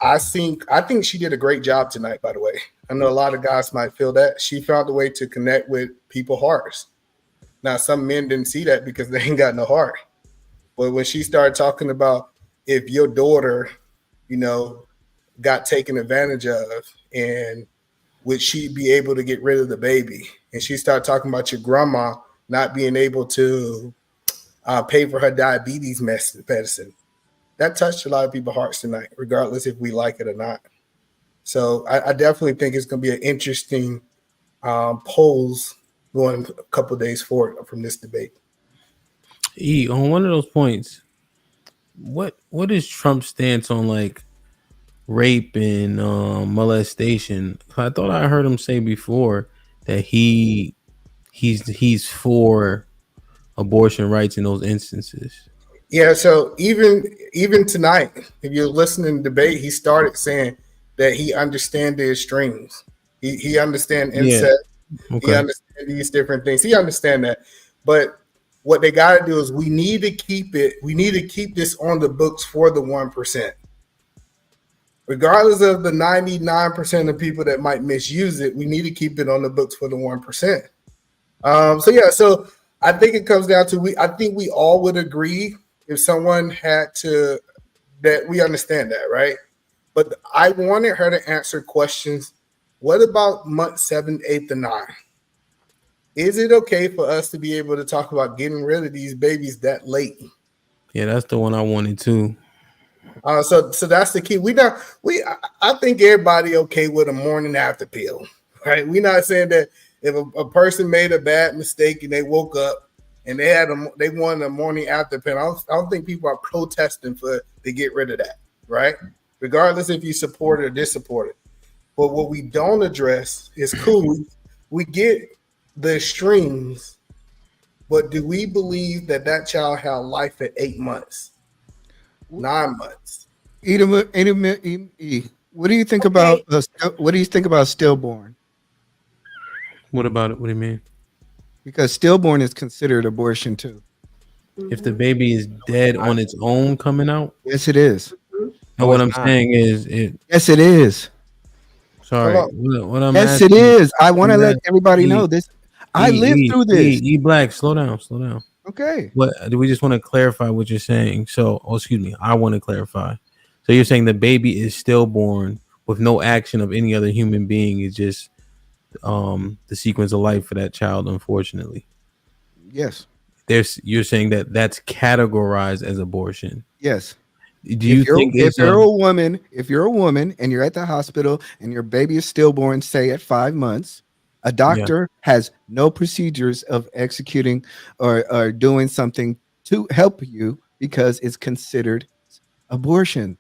I think she did a great job tonight, by the way. I know a lot of guys might feel that. She found a way to connect with people's hearts. Now, some men didn't see that because they ain't got no heart. But when she started talking about if your daughter, got taken advantage of, and would she be able to get rid of the baby? And she started talking about your grandma not being able to pay for her diabetes medicine. That touched a lot of people's hearts tonight, regardless if we like it or not. So I definitely think it's going to be an interesting polls going a couple of days forward from this debate. On one of those points, what is Trump's stance on like rape and molestation? I thought I heard him say before that he's for abortion rights in those instances. Yeah, so even tonight, if you're listening to debate, he started saying that he understands the extremes. He understands incest. Yeah. Okay. He understands these different things. He understands that. But what they got to do is we need to keep this on the books for the 1%. Regardless of the 99% of people that might misuse it, we need to keep it on the books for the 1%. So I think it comes down to I think we all would agree if someone had to, that we understand that, right? But I wanted her to answer questions. What about month 7, 8, and 9? Is it okay for us to be able to talk about getting rid of these babies that late? Yeah, that's the one I wanted too. So that's the key. I think everybody okay with a morning after pill, right? We're not saying that if a person made a bad mistake and they woke up and they wanted a morning after pill. I don't think people are protesting to get rid of that, right? Regardless if you support it or dissupport it. But what we don't address is cool. We get the extremes, but do we believe that child had life at 8 months, 9 months? What do you think about stillborn? What about it? What do you mean? Because stillborn is considered abortion too. If the baby is dead on its own coming out? Yes, it is. No, what I'm saying is yes, it is. Sorry. What I'm yes, asking, it is. I want to let everybody know this. I lived through this. Black, slow down. Okay. What do we just want to clarify what you're saying? Excuse me. I want to clarify. So you're saying the baby is stillborn with no action of any other human being. It's just the sequence of life for that child, unfortunately. Yes. You're saying that's categorized as abortion. Yes. Do you think if you're a woman and you're at the hospital and your baby is stillborn, say at 5 months, a doctor has no procedures of executing or doing something to help you because it's considered abortion.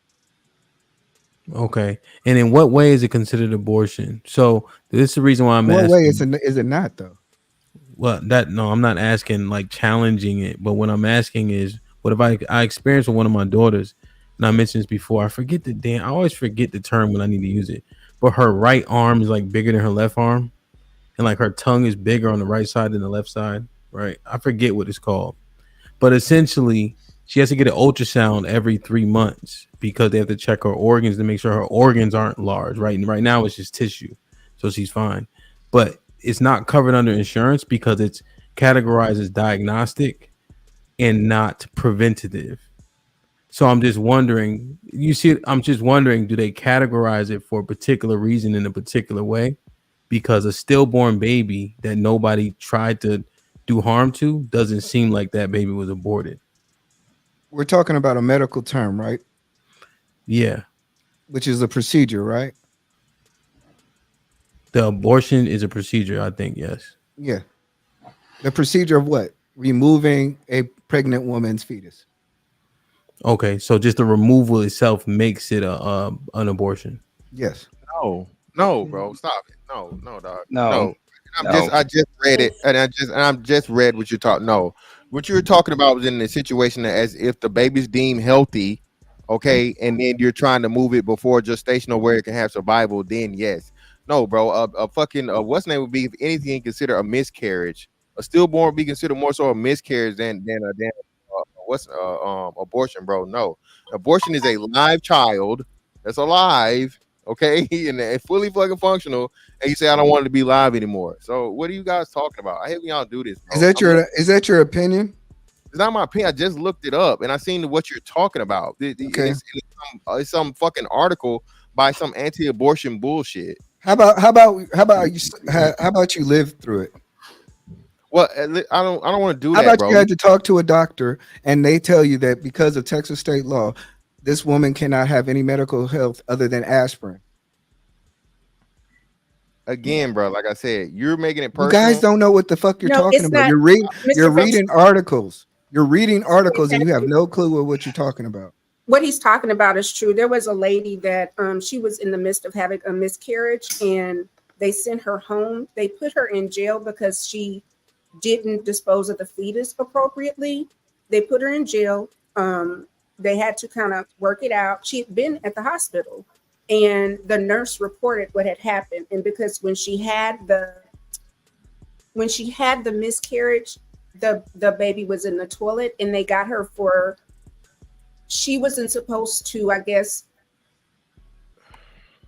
Okay. And in what way is it considered abortion? So this is the reason why I'm asking. What way is it not though? Well, I'm not asking like challenging it, but what I'm asking is, what if I experienced with one of my daughters, and I mentioned this before, I always forget the term when I need to use it, but her right arm is like bigger than her left arm, and like her tongue is bigger on the right side than the left side, right? I forget what it's called, but essentially she has to get an ultrasound every 3 months because they have to check her organs to make sure her organs aren't large, right? And right now it's just tissue, so she's fine, but it's not covered under insurance because it's categorized as diagnostic and not preventative. So I'm just wondering, do they categorize it for a particular reason in a particular way? Because a stillborn baby that nobody tried to do harm to doesn't seem like that baby was aborted. We're talking about a medical term, right? Yeah. Which is a procedure, right? The abortion is a procedure, I think, yes. Yeah. The procedure of what? Removing a pregnant woman's fetus. Okay, so just the removal itself makes it an abortion. Yes. No, bro, stop it. No, dog. No. I just read it, and I just read what you're talking. No, what you're talking about was in the situation as if the baby's deemed healthy, okay, and then you're trying to move it before gestation or where it can have survival. Then yes, no, bro. A fucking what's name would be, if anything, considered a miscarriage. A stillborn would be considered more so a miscarriage than abortion, bro. No, abortion is a live child that's alive okay, and it's fully fucking functional, and you say I don't want it to be live anymore. So what are you guys talking about? I hate when y'all do this, bro. Is that your opinion? It's not my opinion. I just looked it up and I seen what you're talking about. Okay. It's some fucking article by some anti-abortion bullshit. How about you live through it? Well, I don't want to do How that, about bro. you had to talk to a doctor and they tell you that because of Texas state law, this woman cannot have any medical health other than aspirin. Again, bro, like I said, you're making it personal. You guys don't know what the fuck you're talking about. You're reading articles. You're reading articles and you have no clue what you're talking about. What he's talking about is true. There was a lady that she was in the midst of having a miscarriage and they sent her home. They put her in jail because she didn't dispose of the fetus appropriately. They put her in jail. They had to kind of work it out. She'd been at the hospital and the nurse reported what had happened. And because when she had the miscarriage, the baby was in the toilet and they got her for, she wasn't supposed to, I guess,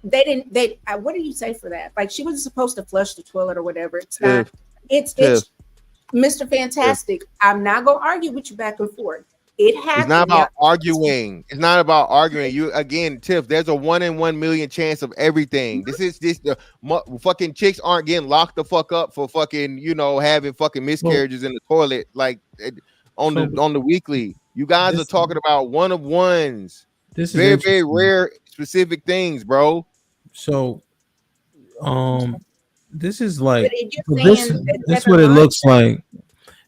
what do you say for that? Like she wasn't supposed to flush the toilet or whatever. It's not, it's Mr. Fantastic. I'm not going to argue with you back and forth. It happened. It's not about arguing. It's not about arguing. You again, Tiff. There's a 1 in 1 million chance of everything. The fucking chicks aren't getting locked the fuck up for fucking having fucking miscarriages in the toilet like on the weekly. You guys are talking about one of ones. This is very very rare specific things, bro. So, this is like this is what it looks like.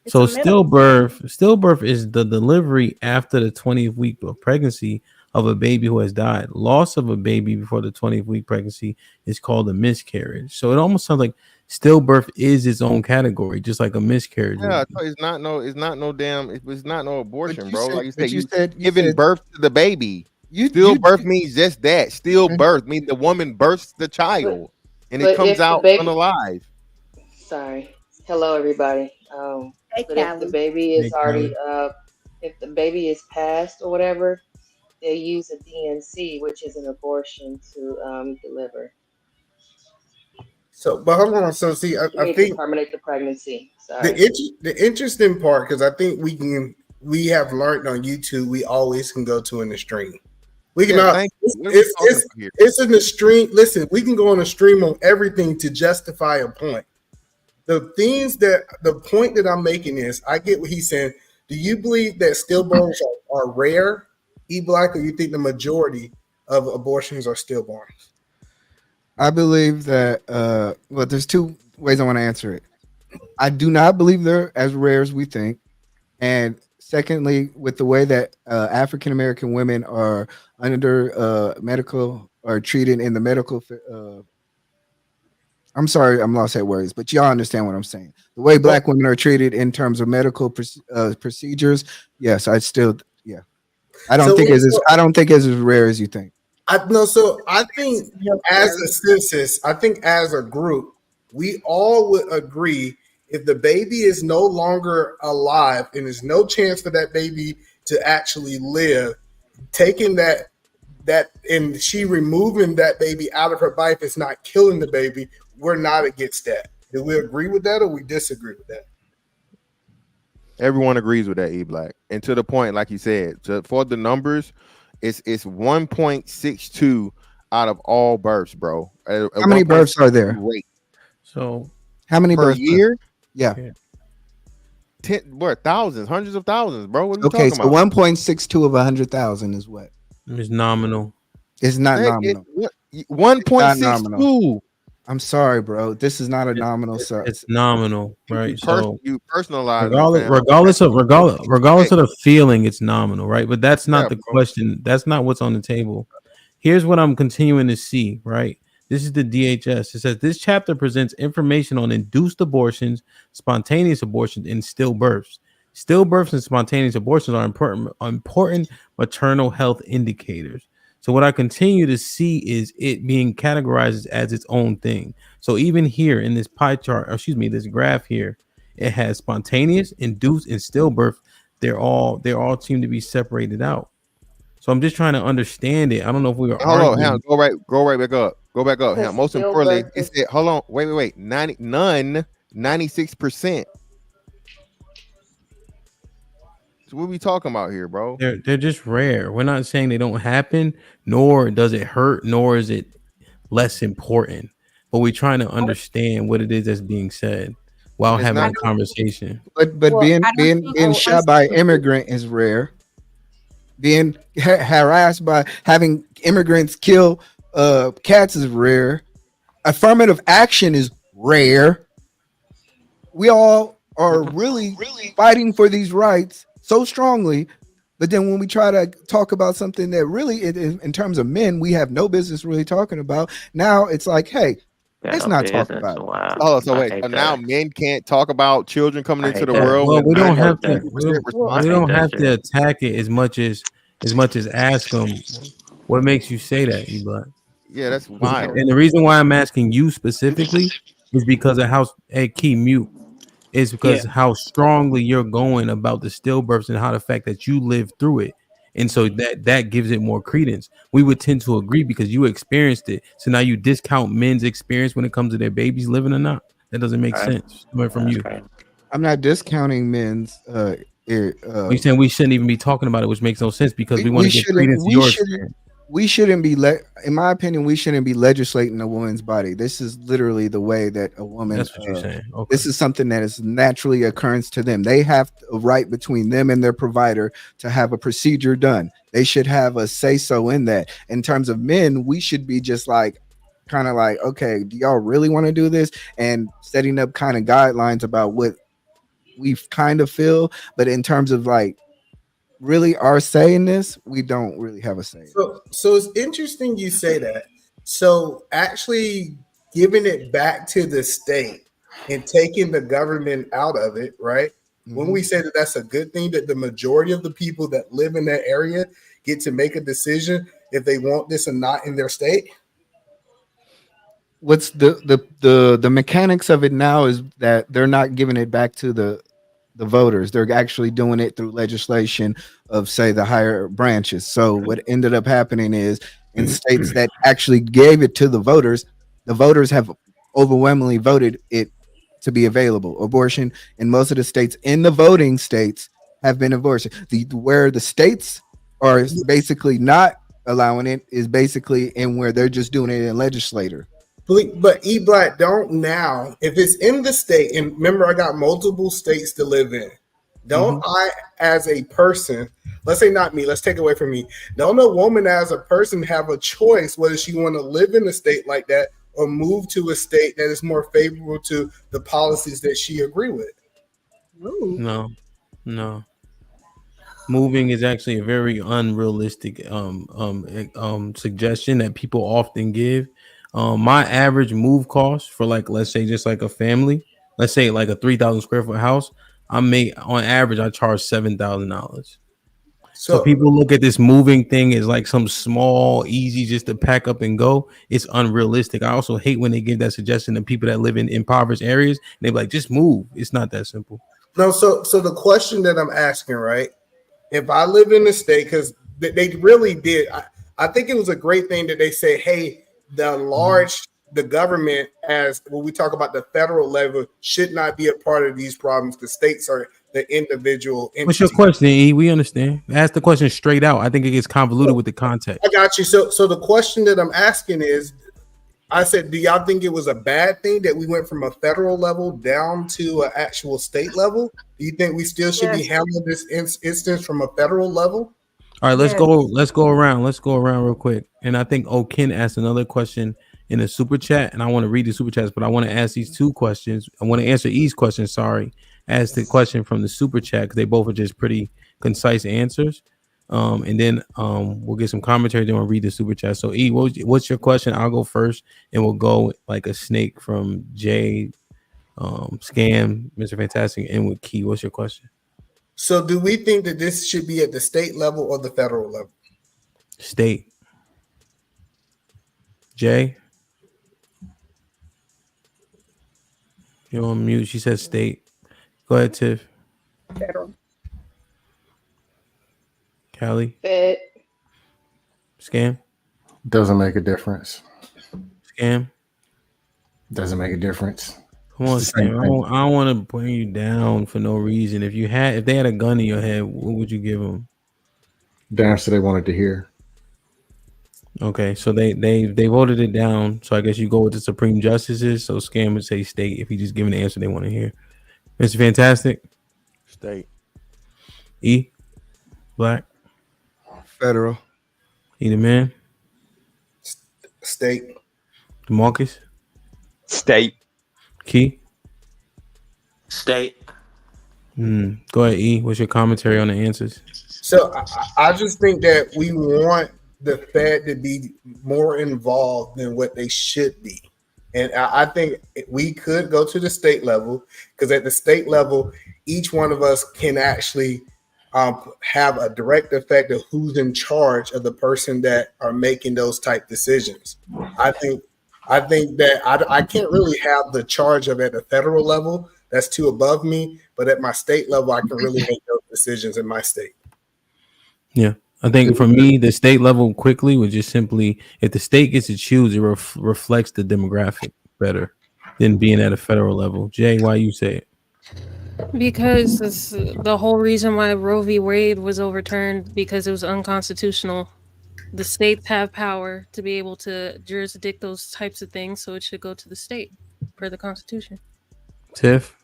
So stillbirth is the delivery after the 20th week of pregnancy of a baby who has died. Loss of a baby before the 20th week pregnancy is called a miscarriage. So it almost sounds like stillbirth is its own category, just like a miscarriage. Yeah, it's not no abortion, bro. Like you said, giving birth to the baby. Stillbirth means just that. Stillbirth means the woman births the child and it comes out unalive. Sorry. Hello, everybody. But if the baby is already if the baby is passed or whatever, they use a DNC, which is an abortion, to deliver. So, but hold on. So, see, I think terminate the pregnancy. Sorry. The interesting part, because I think we have learned on YouTube, we always can go to an extreme. We can. It's an extreme. Listen, we can go on a stream on everything to justify a point. The point that I'm making is, I get what he's saying. Do you believe that stillborns are rare, E-Black, or you think the majority of abortions are stillborns? I believe that, there's two ways I want to answer it. I do not believe they're as rare as we think. And secondly, with the way that African-American women are under medical or treated in the medical I'm sorry, I'm lost at words, but y'all understand what I'm saying. The way Black women are treated in terms of medical procedures, yes, I don't think it's as rare as you think. I think as a census, I think as a group, we all would agree if the baby is no longer alive and there's no chance for that baby to actually live, taking that and she removing that baby out of her life is not killing the baby. We're not against that. Do we agree with that or we disagree with that? Everyone agrees with that, E-Black. And to the point, like you said, for the numbers, it's 1.62 out of all births, bro. How many births are there? So how many per births year? Yeah. Thousands, hundreds of thousands, bro. What are you Okay, talking so about? 1.62 of 100,000 is what? It's nominal. It's not nominal. 1.62. I'm sorry, bro. This is not a nominal, sir. It's nominal, right? So you personalize regardless of the feeling, it's nominal, right? But that's not the question. That's not what's on the table. Here's what I'm continuing to see, right? This is the DHS. It says this chapter presents information on induced abortions, spontaneous abortions, and stillbirths. Stillbirths and spontaneous abortions are important maternal health indicators. So what I continue to see is it being categorized as its own thing. So even here in this pie chart, this graph here, it has spontaneous, induced, and stillbirth. They all seem to be separated out. So I'm just trying to understand it. I don't know if we were Hold on, arguing. go right back up. Go back up. Because Most importantly, stillbirth it is said, hold on, wait. 96%. So what we talking about here, bro? They're just rare. We're not saying they don't happen, nor does it hurt, nor is it less important. But we're trying to understand what it is that's being said while And it's having not a conversation. But Well, being I don't think being I'm shot by saying- immigrant is rare. Being harassed by having immigrants kill cats is rare. Affirmative action is rare. We all are really fighting for these rights so strongly, but then when we try to talk about something that really, in terms of men, we have no business really talking about, now it's like, hey, let's not talk about it. Oh, so wait. So now men can't talk about children coming into the world Well, when we men don't are have to. 50% We responsible. don't have to attack it as much as ask them. What makes you say that, Ebot? Yeah, that's wild. And the reason why I'm asking you specifically is because of how key mute is because how strongly you're going about the stillbirths and how the fact that you lived through it. And so that gives it more credence. We would tend to agree because you experienced it. So now you discount men's experience when it comes to their babies living or not. That doesn't make sense. Coming from you. I'm not discounting men's. You're saying we shouldn't even be talking about it, which makes no sense because we want to give credence to your experience. We shouldn't be in my opinion, we shouldn't be legislating a woman's body. This is literally the way that a woman. That's what you're saying. Okay. This is something that is naturally occurrence to them. They have a right between them and their provider to have a procedure done. They should have a say so in that. In terms of men, we should be just like, kind of like, okay, do y'all really want to do this? And setting up kind of guidelines about what we kind of feel. But in terms of like, really are saying this, we don't really have a say. So it's interesting you say that. So actually giving it back to the state and taking the government out of it, right? When we say that that's a good thing, that the majority of the people that live in that area get to make a decision if they want this or not in their state. What's the mechanics of it now is that they're not giving it back to the voters. They're actually doing it through legislation of, say, the higher branches. So what ended up happening is in states that actually gave it to the voters have overwhelmingly voted it to be available. Abortion in most of the states, in the voting states, have been abortion. Where the states are basically not allowing it is basically in where they're just doing it in legislature. But E-Black don't now, if it's in the state, and remember I got multiple states to live in, don't I as a person, let's say not me, let's take away from me, don't a woman as a person have a choice whether she want to live in a state like that or move to a state that is more favorable to the policies that she agree with? No. Moving is actually a very unrealistic suggestion that people often give. My average move cost for, like, let's say just like a family, let's say like a 3,000 square foot house, on average I charge $7,000. So people look at this moving thing as like some small, easy, just to pack up and go. It's unrealistic. I also hate when they give that suggestion to people that live in impoverished areas. They're like, just move. It's not that simple. No, so the question that I'm asking, right? If I live in the state, because they really did, I think it was a great thing that they said, hey, the government, as when we talk about the federal level, should not be a part of these problems. The states are the individual entities. What's your question, E? We understand. Ask the question straight out. I think it gets convoluted with the context. I got you. So the question that I'm asking is, I said, do y'all think it was a bad thing that we went from a federal level down to an actual state level? Do you think we still should be handling this instance from a federal level? All right, let's go around. Let's go around real quick. And I think Ken asked another question in the super chat, and I want to read the super chats, but I want to ask these two questions. I want to answer E's question. Sorry, ask the question from the super chat because they both are just pretty concise answers. And then we'll get some commentary. Then we'll read the super chat. So E, what's your question? I'll go first, and we'll go like a snake from Jay, Scam, Mr. Fantastic, and with Key. What's your question? So do we think that this should be at the state level or the federal level? State. Jay? You're on mute. She said state. Go ahead, Tiff. Federal. Callie? Fed. Scam? Doesn't make a difference. Scam? Doesn't make a difference. Come on, It's the same Scam. thing. I don't want to bring you down for no reason. If they had a gun in your head, what would you give them? The answer they wanted to hear. Okay, so they voted it down. So I guess you go with the Supreme Justices. So Scam would say state if he just giving the answer they want to hear. Mr. Fantastic. State. E. Black. Federal. E the man. State. DeMarcus. State. Key. State. Go ahead, E. What's your commentary on the answers? So I just think that we want the Fed to be more involved than what they should be. And I think we could go to the state level, because at the state level, each one of us can actually have a direct effect of who's in charge of the person that are making those type decisions. I think that I can't really have the charge of at the federal level. That's too above me. But at my state level, I can really make those decisions in my state. Yeah. I think for me, the state level quickly would just simply, if the state gets to choose, it reflects the demographic better than being at a federal level. Jay, why you say it? Because it's the whole reason why Roe v. Wade was overturned, because it was unconstitutional. The states have power to be able to jurisdict those types of things, so it should go to the state per the Constitution. Tiff?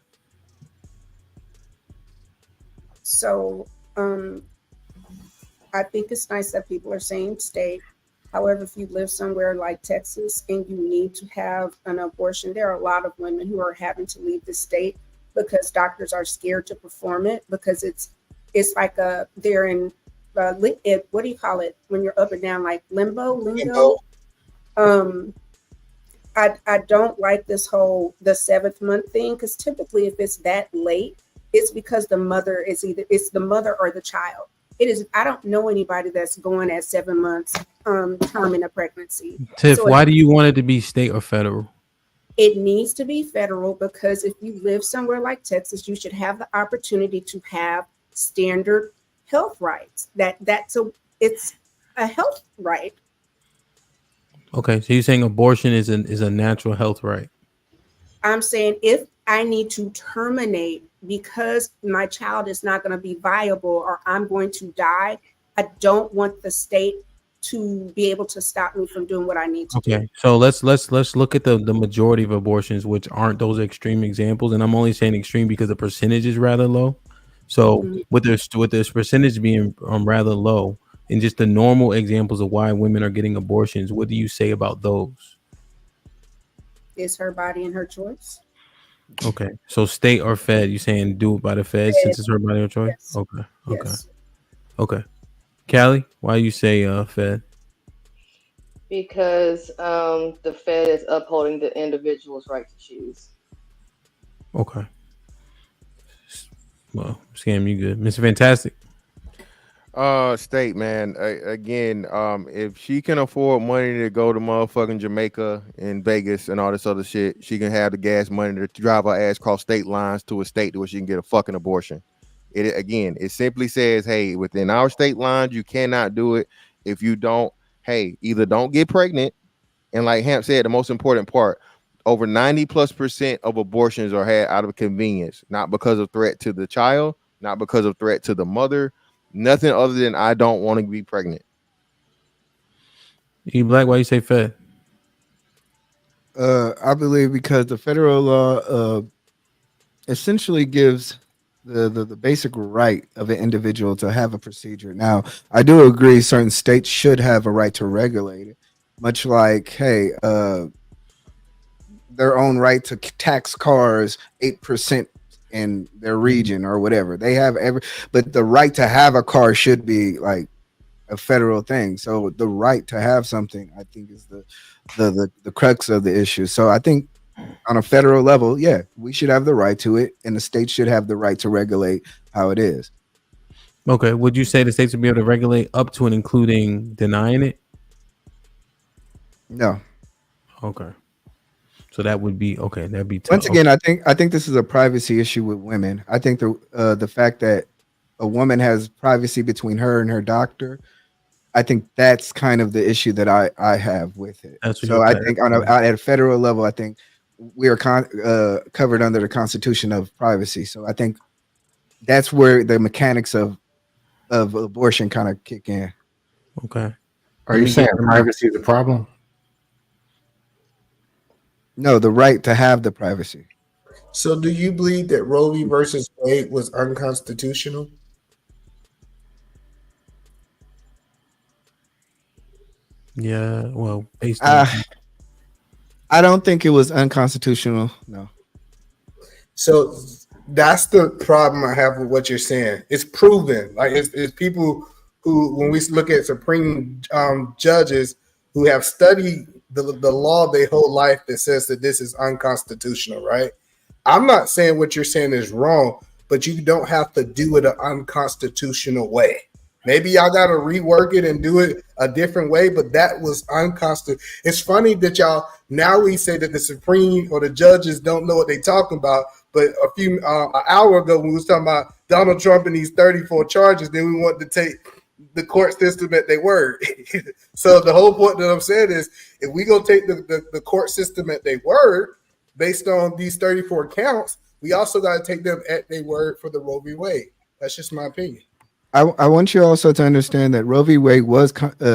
So I think it's nice that people are saying state. However, if you live somewhere like Texas and you need to have an abortion, there are a lot of women who are having to leave the state because doctors are scared to perform it, because it's like they're in what do you call it when you're up and down, like lingo. I don't like this whole the 7th month thing, because typically if it's that late, it's because the mother or the child. It is. I don't know anybody that's going at 7 months term in a pregnancy. Tiff, So why do you want it to be state or federal? it needs to be federal, because if you live somewhere like Texas, you should have the opportunity to have standard health rights. It's a health right. Okay, so you're saying abortion is a natural health right? I'm saying if I need to terminate because my child is not going to be viable or I'm going to die, I don't want the state to be able to stop me from doing what I need to do. Okay, so let's look at the majority of abortions, which aren't those extreme examples, and I'm only saying extreme because the percentage is rather low. So with this percentage being rather low, and just the normal examples of why women are getting abortions, what do you say about those? It's her body and her choice. Okay, so state or Fed? You saying do it by the Fed since it's her body or choice? Yes. Okay. Callie, why you say Fed? Because the Fed is upholding the individual's right to choose. Okay. Well, Scam, you good. Mr. Fantastic. State, man. Again, if she can afford money to go to motherfucking Jamaica and Vegas and all this other shit, she can have the gas money to drive her ass across state lines to a state where she can get a fucking abortion. It simply says, hey, within our state lines, you cannot do it. If you don't, hey, either don't get pregnant, and like Hamp said, the most important part, over 90+% of abortions are had out of convenience, not because of threat to the child, not because of threat to the mother, nothing other than I don't want to be pregnant. E Black, why you say Fed? I believe because the federal law essentially gives the basic right of an individual to have a procedure. Now, I do agree certain states should have a right to regulate it, much like, hey, their own right to tax cars 8% in their region or whatever. They have but the right to have a car should be like a federal thing. So the right to have something, I think, is the crux of the issue. So I think on a federal level, yeah, we should have the right to it, and the state should have the right to regulate how it is. Okay, would you say the states would be able to regulate up to and including denying it? No. Okay. So that would be okay. That'd be tough. Once again, I think this is a privacy issue with women. I think the fact that a woman has privacy between her and her doctor I think that's kind of the issue that I have with it. That's what so I think at a federal level, I think we are covered under the Constitution of privacy. So I think that's where the mechanics of abortion kind of kick in. Okay. Are you saying privacy is a problem? No, the right to have the privacy. So do you believe that Roe v. versus Wade was unconstitutional? Yeah, well, based on I don't think it was unconstitutional. No. So that's the problem I have with what you're saying. It's proven. Like it's people who, when we look at Supreme judges who have studied the law their whole life that says that this is unconstitutional, right? I'm not saying what you're saying is wrong, but you don't have to do it an unconstitutional way. Maybe y'all got to rework it and do it a different way, but that was unconstitutional. It's funny that now we say that the Supreme or the judges don't know what they're talking about, but an hour ago when we was talking about Donald Trump and these 34 charges, then we want to take the court system at their word. So the whole point that I'm saying is, if we go take the court system at their word based on these 34 counts, we also got to take them at their word for the Roe v. Wade. That's just my opinion. I want you also to understand that Roe v. Wade was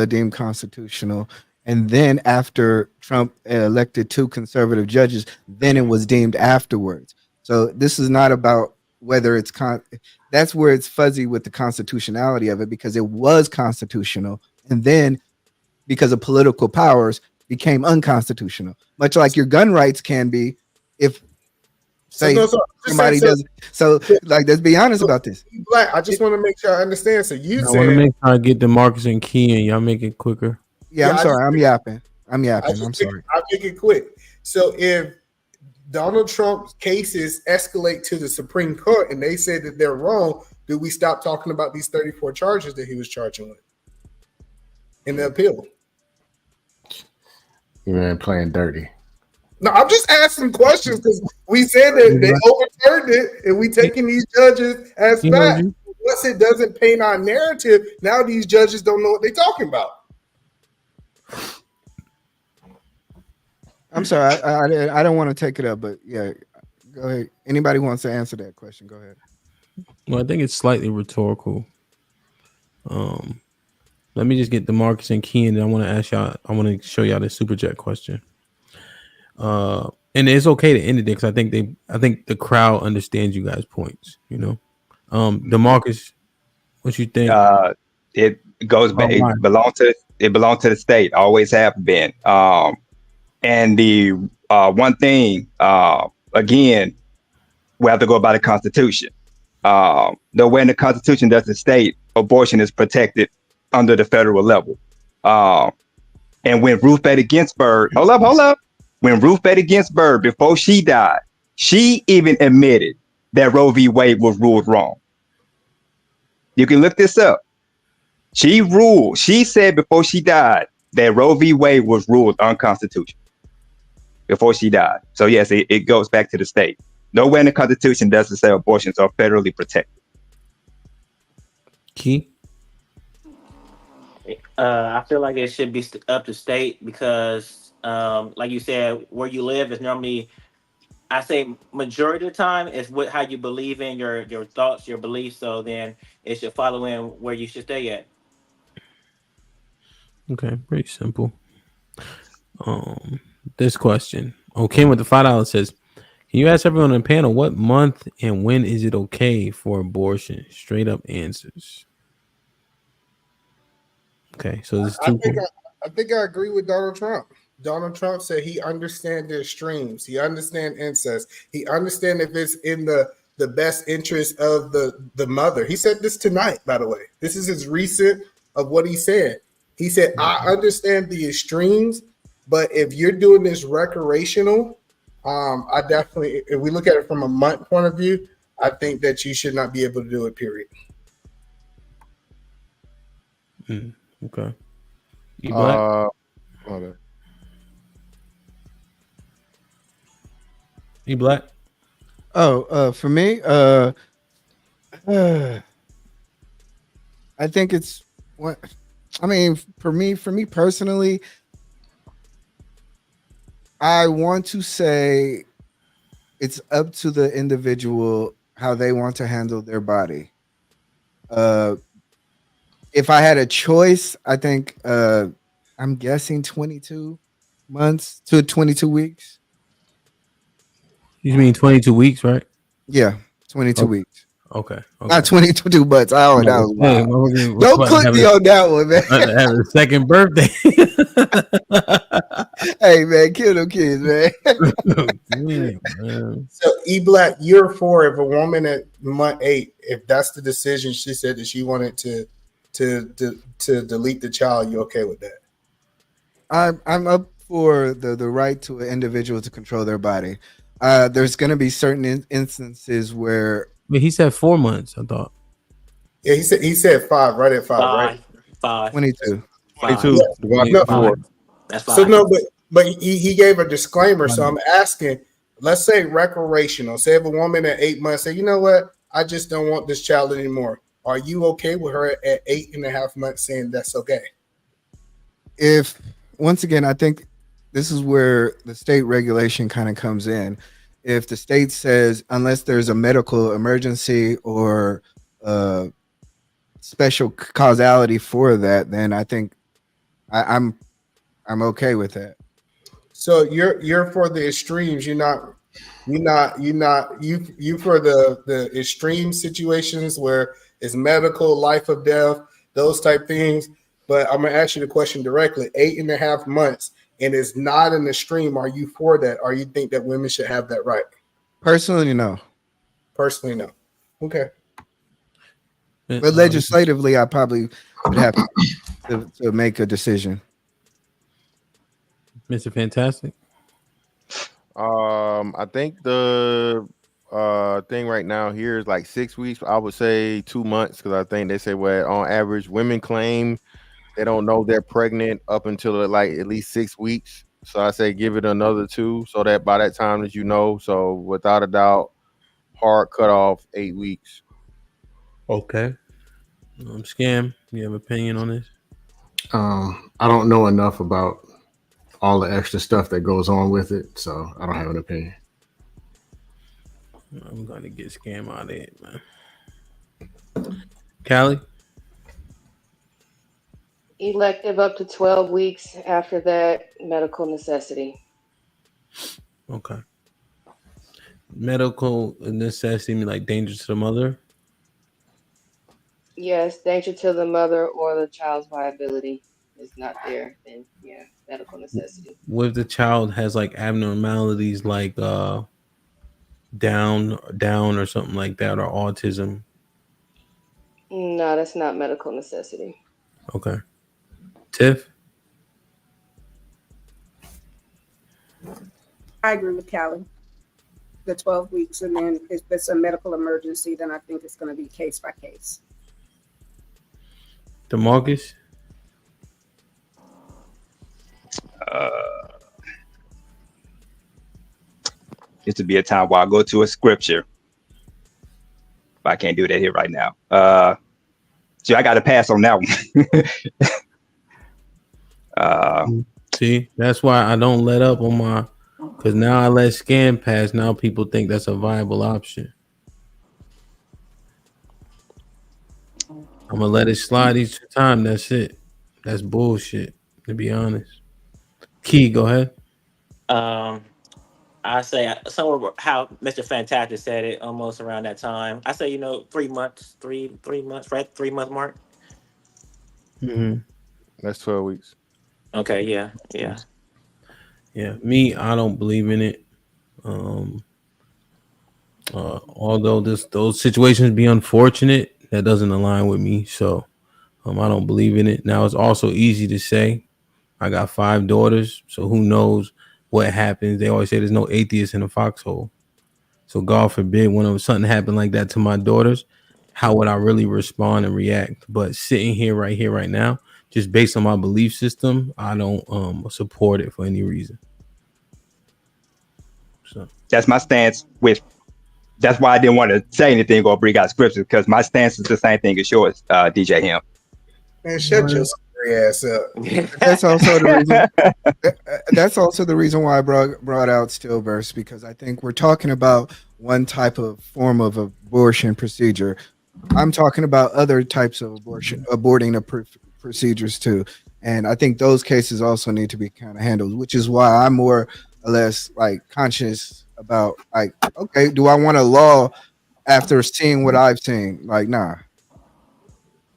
deemed constitutional, and then after Trump elected 2 conservative judges, then it was deemed afterwards. So this is not about whether it's that's where it's fuzzy with the constitutionality of it, because it was constitutional, and then because of political powers became unconstitutional, much like your gun rights can be if somebody does. So like, let's be honest about this. Black, I just want to make sure I understand. So you I want to make sure I get DeMarcus and Key, and y'all make it quicker. Yeah, I'm sorry. I'm yapping. I'm sorry. I'll make it quick. So if Donald Trump's cases escalate to the Supreme Court and they say that they're wrong, do we stop talking about these 34 charges that he was charging with in the appeal? You're playing dirty. No, I'm just asking questions because we said that they overturned it and we taking these judges as fact. Once it doesn't paint our narrative, now these judges don't know what they're talking about. I'm sorry. I don't want to take it up, but yeah, go ahead. Anybody wants to answer that question? Go ahead. Well, I think it's slightly rhetorical. Let me just get DeMarcus and Key, and I want to ask y'all. I want to show y'all the super chat question. And it's okay to end it because I think the crowd understands you guys' points. You know, DeMarcus, what you think? It goes back. It belongs to the state. Always have been. And the one thing, again, we have to go by the Constitution. The way the Constitution doesn't state, abortion is protected under the federal level. And when Ruth Bader Ginsburg, hold up. When Ruth Bader Ginsburg, before she died, she even admitted that Roe v. Wade was ruled wrong. You can look this up. She said before she died that Roe v. Wade was ruled unconstitutional before she died. So yes, it goes back to the state. Nowhere in the Constitution does it say abortions are federally protected. Key? I feel like it should be up to state because, like you said, where you live is normally, I say majority of the time, is how you believe in your thoughts, your beliefs. So then it should follow in where you should stay at. Okay, pretty simple. This question. Kim with the $5 says, can you ask everyone on the panel what month and when is it okay for abortion? Straight up answers. Okay, so this is I think I agree with Donald Trump. Donald Trump said he understands the extremes. He understands incest. He understands if it's in the best interest of the mother. He said this tonight, by the way. This is his recent of what he said. He said, I understand the extremes, but if you're doing this recreational, I definitely, if we look at it from a month point of view, I think that you should not be able to do it, period. Okay. You black? You black? For me, I think it's what I mean, for me personally, I want to say it's up to the individual how they want to handle their body. If I had a choice, I think I'm guessing 22 months to 22 weeks. You mean 22 weeks, right? Yeah, 22 weeks. Okay. Not 22 months. Oh, that was wild. Don't click me on that one, man. Have a second birthday. Hey, man, kill them kids, man. Damn, man. So, E-Black, you're for if a woman at month 8, if that's the decision, she said that she wanted to delete the child, you okay with that? I'm up for the right to an individual to control their body. There's going to be certain instances where. But he said 4 months, I thought. Yeah, he said 5, right at 5, right? 5. 22. 22. No, 4. That's 5. So no, but he gave a disclaimer. So I'm asking, let's say recreational. Say if a woman at 8 months say, you know what, I just don't want this child anymore. Are you okay with her at 8.5 months saying that's okay? If once again, I think this is where the state regulation kind of comes in. If the state says unless there's a medical emergency or special causality for that, then I think I'm okay with that. So you're for the extremes. You're for the extreme situations where it's medical, life or death, those type things. But I'm gonna ask you the question directly: 8.5 months, and it's not an extreme. Are you for that? Or you think that women should have that right? Personally, no. Personally, no. Okay. But legislatively, I probably would have to make a decision. Mr. Fantastic. I think the thing right now here is like 6 weeks. I would say 2 months because I think they say on average women claim they don't know they're pregnant up until like at least 6 weeks. So I say give it another 2 so that by that time that you know. So without a doubt, hard cutoff 8 weeks. Okay. Scam, you have an opinion on this? I don't know enough about all the extra stuff that goes on with it, so I don't have an opinion. I'm gonna get Scam out of it, man. Callie? Elective up to 12 weeks. After that, medical necessity. Okay. Medical necessity mean like danger to the mother? Yes, danger to the mother or the child's viability is not there, then yeah, medical necessity. What if the child has like abnormalities like down or something like that, or autism? No, that's not medical necessity. Okay. Tiff? I agree with Callie. The 12 weeks, and then if it's a medical emergency, then I think it's going to be case by case. DeMarcus? It to be a time where I go to a scripture. But I can't do that here right now. So I got to pass on that one. See, that's why I don't let up on my, because now I let Scam pass. Now people think that's a viable option. I'm gonna let it slide each time. That's it. That's bullshit, to be honest. Key, go ahead. I say somewhere how Mr. Fantastic said it, almost around that time. I say 3 months, three months, right? 3 month mark. Mm-hmm. That's 12 weeks. Okay, yeah. Me, I don't believe in it. Although those situations be unfortunate, that doesn't align with me. So I don't believe in it. Now it's also easy to say. I got 5 daughters, so who knows what happens? They always say there's no atheist in a foxhole. So God forbid when something happened like that to my daughters, how would I really respond and react? But sitting here right now, just based on my belief system, I don't support it for any reason. So that's my stance with. That's why I didn't want to say anything or bring out scripture, because my stance is the same thing as yours, DJ Him. Man, shut your your ass up. That's also the reason. That's also the reason why I brought out stillbirths, because I think we're talking about one type of form of abortion procedure. I'm talking about other types of aborting the procedures too, and I think those cases also need to be kind of handled. Which is why I'm more or less like conscious about like, okay, do I want a law after seeing what I've seen? Like, nah.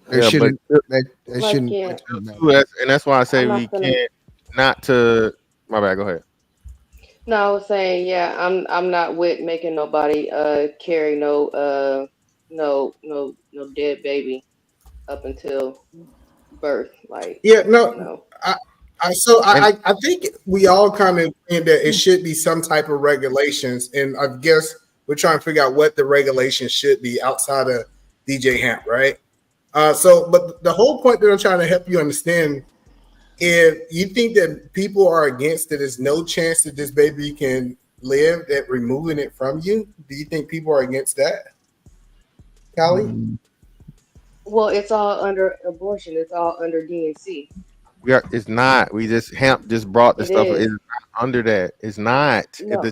There shouldn't. That like, shouldn't. And that's why I say we can't not to. My bad. Go ahead. No, I was saying, yeah, I'm not with making nobody carry no dead baby up until birth. Like, yeah, no. I think we all kind of think that it should be some type of regulations, and I guess we're trying to figure out what the regulations should be outside of DJ Hemp, right? But the whole point that I'm trying to help you understand, if you think that people are against that there's no chance that this baby can live, that removing it from you, do you think people are against that, Callie? Well, it's all under abortion. It's all under DNC. It's not. Hemp just brought the stuff. Is. It's not under that. It's not. No, if the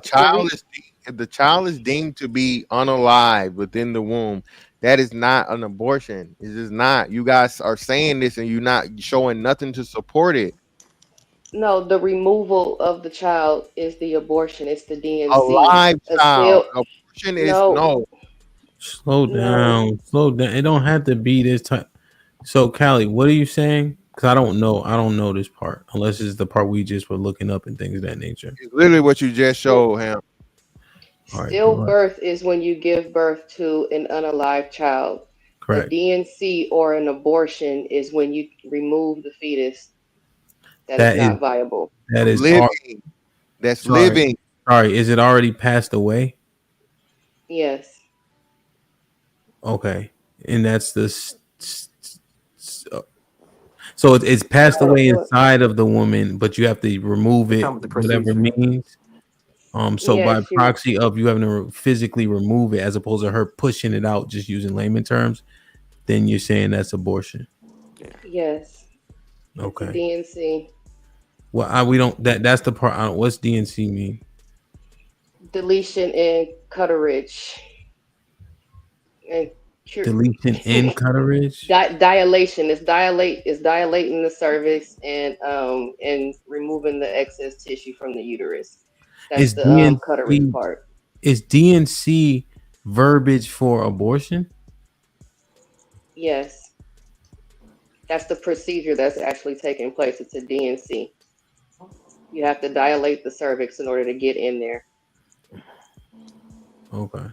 child is deemed to be unalive within the womb, that is not an abortion. It is not. You guys are saying this and you're not showing nothing to support it. No, the removal of the child is the abortion. It's the DNC. A live child. Abortion is no. Slow down. Slow down. It don't have to be this type. So, Callie, what are you saying? Because I don't know this part, unless it's the part we just were looking up and things of that nature. It's literally what you just showed him. Stillbirth is when you give birth to an unalive child. Correct. A DNC or an abortion is when you remove the fetus that is not viable. That is living. That's living. Sorry, is it already passed away? Yes. Okay, and that's the. So it's passed away inside of the woman, but you have to remove it, whatever it means. So by proxy of you having to physically remove it, as opposed to her pushing it out, just using layman terms, then you're saying that's abortion. Yes. Okay. DNC. Well, we don't. That's the part. What's DNC mean? Deletion and cutterage. And deletion and cutterage. Dilation is dilating the cervix and removing the excess tissue from the uterus. That's Is the cutterage part. Is DNC verbiage for abortion? Yes. That's the procedure that's actually taking place. It's a DNC. You have to dilate the cervix in order to get in there. Okay.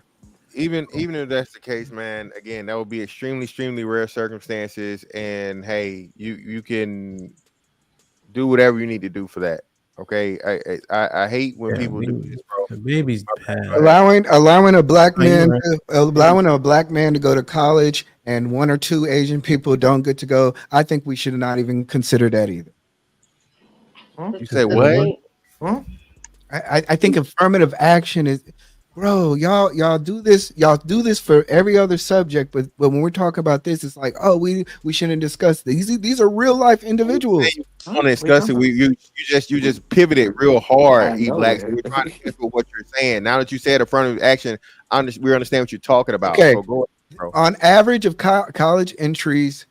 Even if that's the case, man, again, that would be extremely rare circumstances. And hey, you can do whatever you need to do for that. Okay. I hate when people do this, bro. The baby's bad. Allowing a black man to go to college and one or two Asian people don't get to go. I think we should not even consider that either. You say what? I think affirmative action is, bro. Y'all do this. Y'all do this for every other subject, but when we're talking about this, it's like, oh, we shouldn't discuss these. These are real life individuals. I want to discuss it. You just pivoted real hard, E-Black. So we're trying to guess what you're saying. Now that you said affirmative action, we understand what you're talking about. Okay. So go ahead, bro. On average of college entries,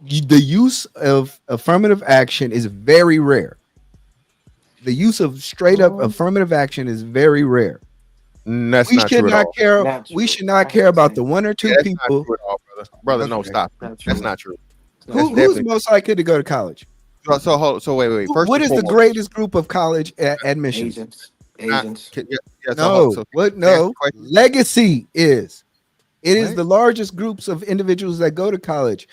the use of affirmative action is very rare. The use of straight up affirmative action is very rare. That's not true at all. We should not care about the one or two people. Brother, no, stop. That's not true. Who's most likely to go to college? So wait. First, what is the greatest group of college admissions? Asians. No. Legacy is. It is the largest groups of individuals that go to college.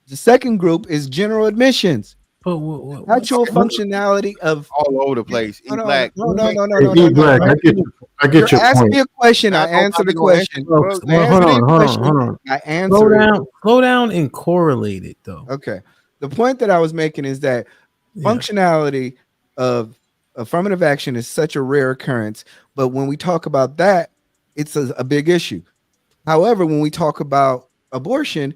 The second group is general admissions. Actual functionality of all over the place. No. I get your ask point. me a question. I answer the question. Hold on. I answer. Slow down and correlate it though. Okay. The point that I was making is that functionality of affirmative action is such a rare occurrence, but when we talk about that, it's a big issue. However, when we talk about abortion,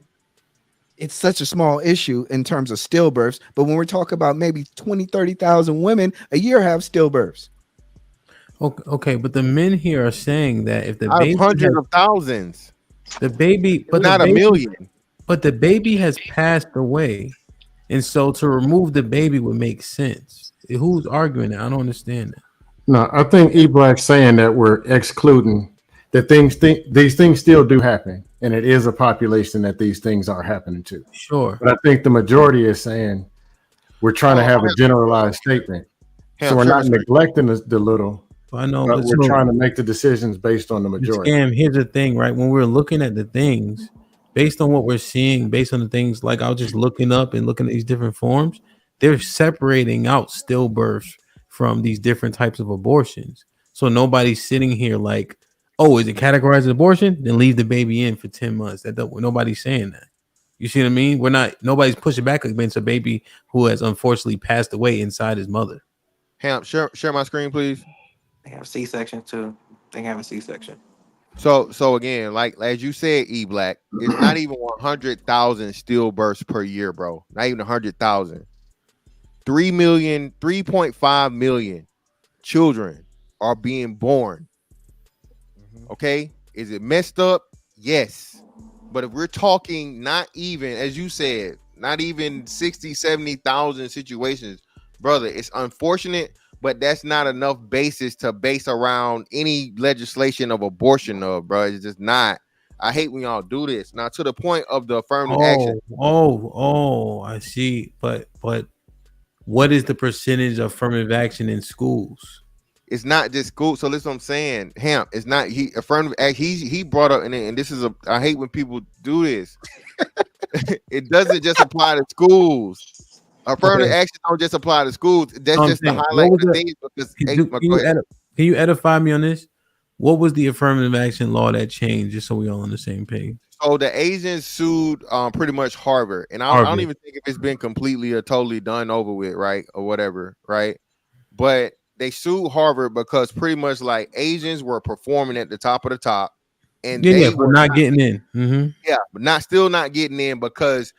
it's such a small issue in terms of stillbirths. But when we're talking about maybe 20, 30,000 women a year have stillbirths. Okay, but the men here are saying that if the out of baby hundreds of thousands, the baby, but not the a baby, million. but the baby has passed away, and so to remove the baby would make sense. Who's arguing that? I don't understand that. No, I think E-Black's saying that we're excluding that these things still do happen, and it is a population that these things are happening to. Sure. But I think the majority is saying we're trying to have a generalized statement. So we're not neglecting the little, I know, but we're trying to make the decisions based on the majority. Scam, here's the thing, right? When we're looking at the things, based on what we're seeing, based on the things, like I was just looking up and looking at these different forms, they're separating out stillbirths from these different types of abortions. So nobody's sitting here like, oh, is it categorized as abortion? Then leave the baby in for 10 months. Nobody's saying that. You see what I mean? Nobody's pushing back against a baby who has unfortunately passed away inside his mother. Hamp, share my screen, please. They have C-section too. They have a C-section. So again, like as you said, E-Black, it's not even 100,000 stillbirths per year, bro. Not even 100,000. 3.5 million children are being born. Okay, is it messed up? Yes, but if we're talking not even, as you said, not even 60, 70,000 situations, brother, it's unfortunate, but that's not enough basis to base around any legislation of abortion of, bro. It's just not. I hate when y'all do this. Now, to the point of the affirmative action. I see. But what is the percentage of affirmative action in schools? It's not just school. So listen, what I'm saying, Hamp, it's not affirmative act. He brought up, and this is I hate when people do this. It doesn't just apply to schools. Affirmative action don't just apply to schools. That's just to highlight the things. Because Can you edify me on this? What was the affirmative action law that changed, just so we all on the same page? So the Asians sued pretty much Harvard, and I don't even think if it's been completely or totally done over with, right, or whatever, right? But they sued Harvard because pretty much like Asians were performing at the top of the top, and they were not getting in. Mm-hmm. Yeah, but still not getting in because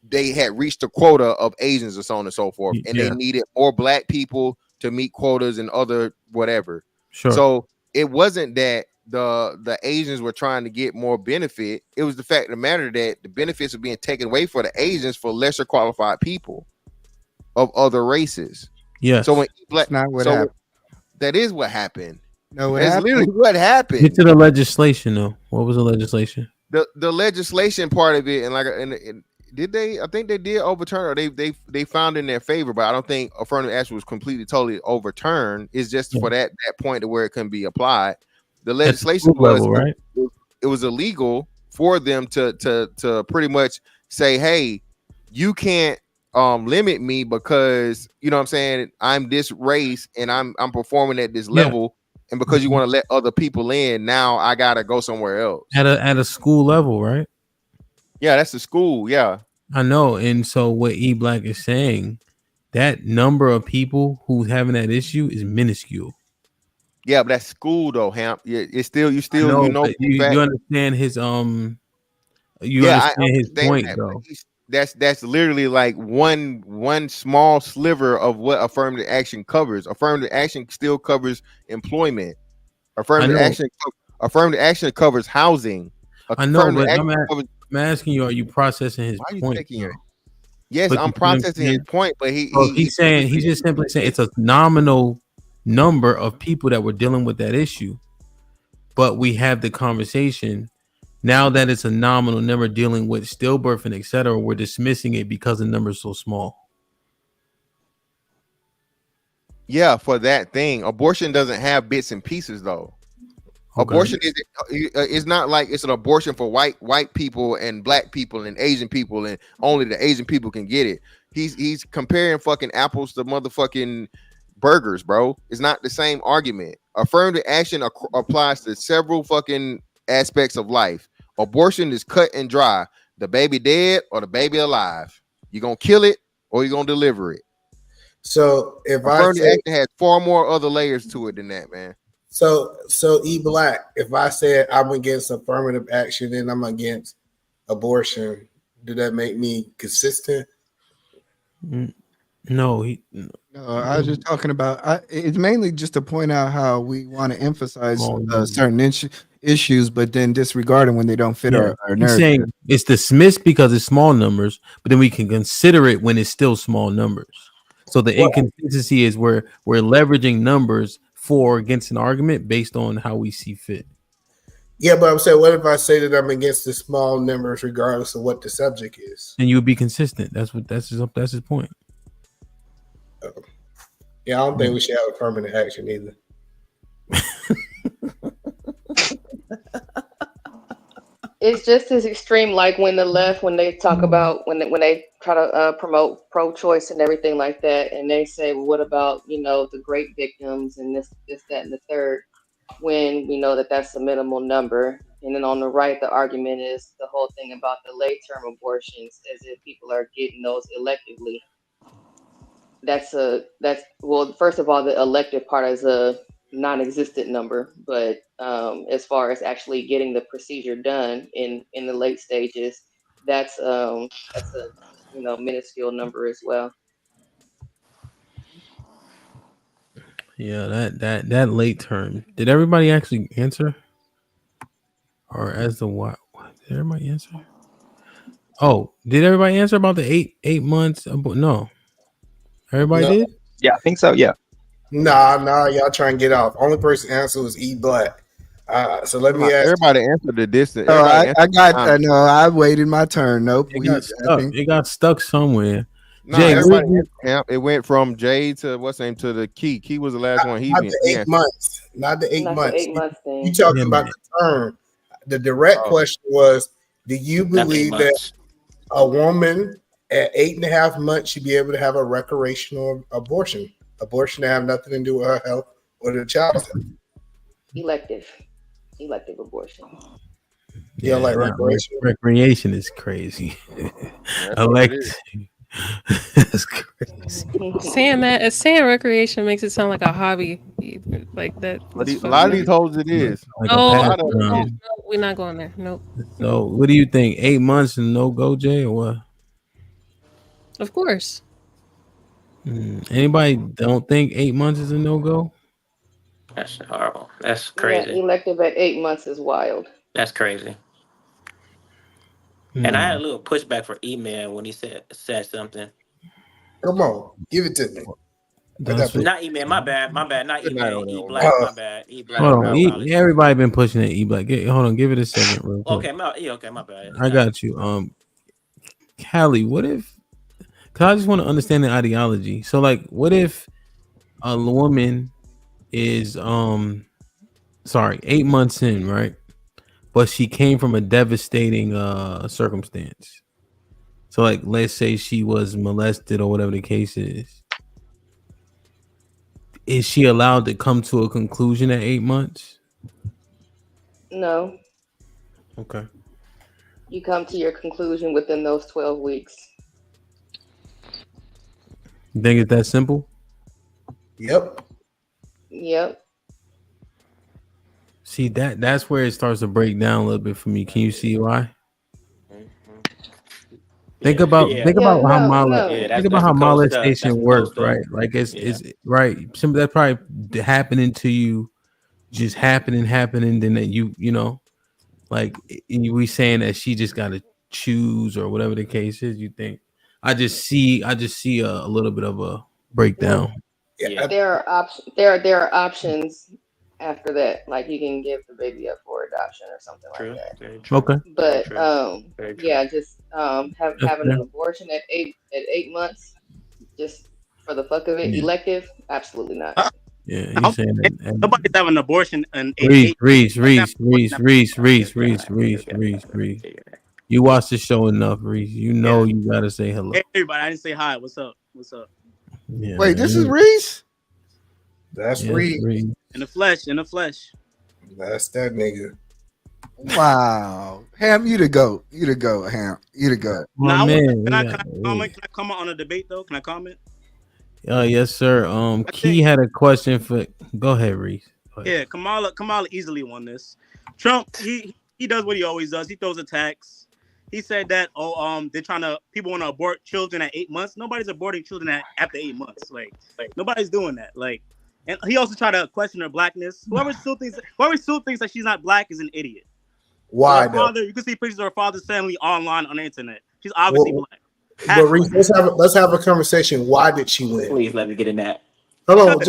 they had reached the quota of Asians and so on and so forth, and they needed more black people to meet quotas and other whatever. Sure. So it wasn't that the Asians were trying to get more benefit. It was the fact of the matter that the benefits were being taken away for the Asians for lesser qualified people of other races. Yes. So when That's not what happened. That is what happened. No, that's literally what happened. Get to the legislation, though. What was the legislation? The legislation part of it, and did they? I think they did overturn, or they found in their favor, but I don't think affirmative action was completely totally overturned. It's just for that point to where it can be applied. The legislation was level, right? It was illegal for them to pretty much say, hey, you can't limit me because you know what I'm saying, I'm this race and I'm performing at this level, and because you want to let other people in, now I gotta go somewhere else. At a school level, right? Yeah, that's the school. Yeah, I know. And so what E-Black is saying, that number of people who's having that issue is minuscule. Yeah, but that's school though, Hamp. Yeah, it's still you understand his understand his point though. That's literally like one small sliver of what affirmative action covers. Affirmative action still covers employment. Affirmative action covers housing. I know, but I'm asking you, are you processing his point? Yes, but I'm processing his point, but he's just simply saying it's a nominal number of people that were dealing with that issue, but we have the conversation now that it's a nominal number dealing with stillbirth and etc. We're dismissing it because the number is so small. Yeah, for that thing, abortion doesn't have bits and pieces though. Okay. Abortion is not like it's an abortion for white people and black people and Asian people, and only the Asian people can get it. He's comparing fucking apples to motherfucking burgers, bro. It's not the same argument. Affirmative action applies to several fucking aspects of life. Abortion is cut and dry. The baby dead or the baby alive. You're gonna kill it or you're gonna deliver it. So if affirmative action has far more other layers to it than that, man. So E-Black, if I said I'm against affirmative action and I'm against abortion, Did that make me consistent? No, No, I was just talking about. It's mainly just to point out how we want to emphasize certain issues, but then disregard them when they don't fit our I'm narrative. saying it's dismissed because it's small numbers, but then we can consider it when it's still small numbers. So the inconsistency is where we're leveraging numbers for against an argument based on how we see fit. Yeah, but I'm saying, what if I say that I'm against the small numbers, regardless of what the subject is? And you would be consistent. That's his point. Yeah, I don't think we should have affirmative action either. It's just as extreme, like when the left, when they talk about when they try to promote pro-choice and everything like that, and they say, well, what about the great victims and this, that, and the third, when we know that that's a minimal number. And then on the right, the argument is the whole thing about the late-term abortions, as if people are getting those electively. That's well, first of all, the elective part is a non-existent number, but as far as actually getting the procedure done in the late stages, that's a minuscule number as well. Yeah, that late term. Did everybody actually answer? Or as the what? Did everybody answer? Oh, did everybody answer about the 8 months? No. Everybody did? Yeah, I think so. Yeah. Nah, y'all trying to get off. Only person answer was E Black. So let me ask. Everybody answered the distance. Oh, I waited my turn. Nope. It got stuck somewhere. No, Jay, everybody answered. It went from Jay to what's the name to the Key. Key was the last one. Not the 8 months. Not the 8 months. You talking about the term. The direct question was, do you believe that a woman at 8.5 months should be able to have a recreational abortion? Abortion to have nothing to do with her health or the child's health. Elective abortion. Yeah, like recreation. Recreation is crazy. Elective. That's crazy. Saying recreation makes it sound like a hobby, like that. A lot of these hoes it is. No, we're not going there. Nope. So, what do you think? 8 months and no go, Jay, or what? Of course. Anybody don't think 8 months is a no go? That's horrible. That's crazy. Yeah, elective at 8 months is wild. That's crazy. And I had a little pushback for email when he said something. Come on, give it to me. Not email, my bad. Not email. E Black, my bad. E Black. Hold on, everybody been pushing it. E Black. Hold on, give it a second, real quick. Okay, my bad. I got you. Callie, what if? Cause I just want to understand the ideology. So, like, what if a woman is 8 months in, right? But she came from a devastating circumstance. So, like, let's say she was molested or whatever the case is. Is she allowed to come to a conclusion at 8 months? No. Okay. You come to your conclusion within those 12 weeks. You think it's that simple? Yep. See, that's where it starts to break down a little bit for me. Can you see why? Think about how molestation works, right? Like it's right. Some that probably happening to you, just happening. Then that you know, like we saying that she just got to choose or whatever the case is. You think? I just see a little bit of a breakdown. Yeah. There are options after that, like you can give the baby up for adoption or something like that. Okay. But yeah, just having an abortion at eight months, just for the fuck of it, elective, absolutely not. Yeah, you saying that nobody's having an abortion in Reese. You watch the show enough, Reese. You know you gotta say hello. Hey, everybody, I didn't say hi. What's up? Yeah, wait, this is Reese? That's Reese. In the flesh. That's that nigga. Wow. Ham, you to go, Ham. You to go. Now, can I comment? Can I comment on the debate though? Can I comment? Yes, sir. Key had a question for. Go ahead, Reese. Yeah, Kamala easily won this. Trump, he does what he always does. He throws attacks. he said that people want to abort children at 8 months. Nobody's aborting children after 8 months. Like nobody's doing that. Like, and he also tried to question her blackness. Whoever still thinks that she's not black is an idiot. Why? Her father, you can see pictures of her father's family online on the internet. She's obviously black. But Reese, let's have a conversation. Why did she win? Please let me get in that. Hold on,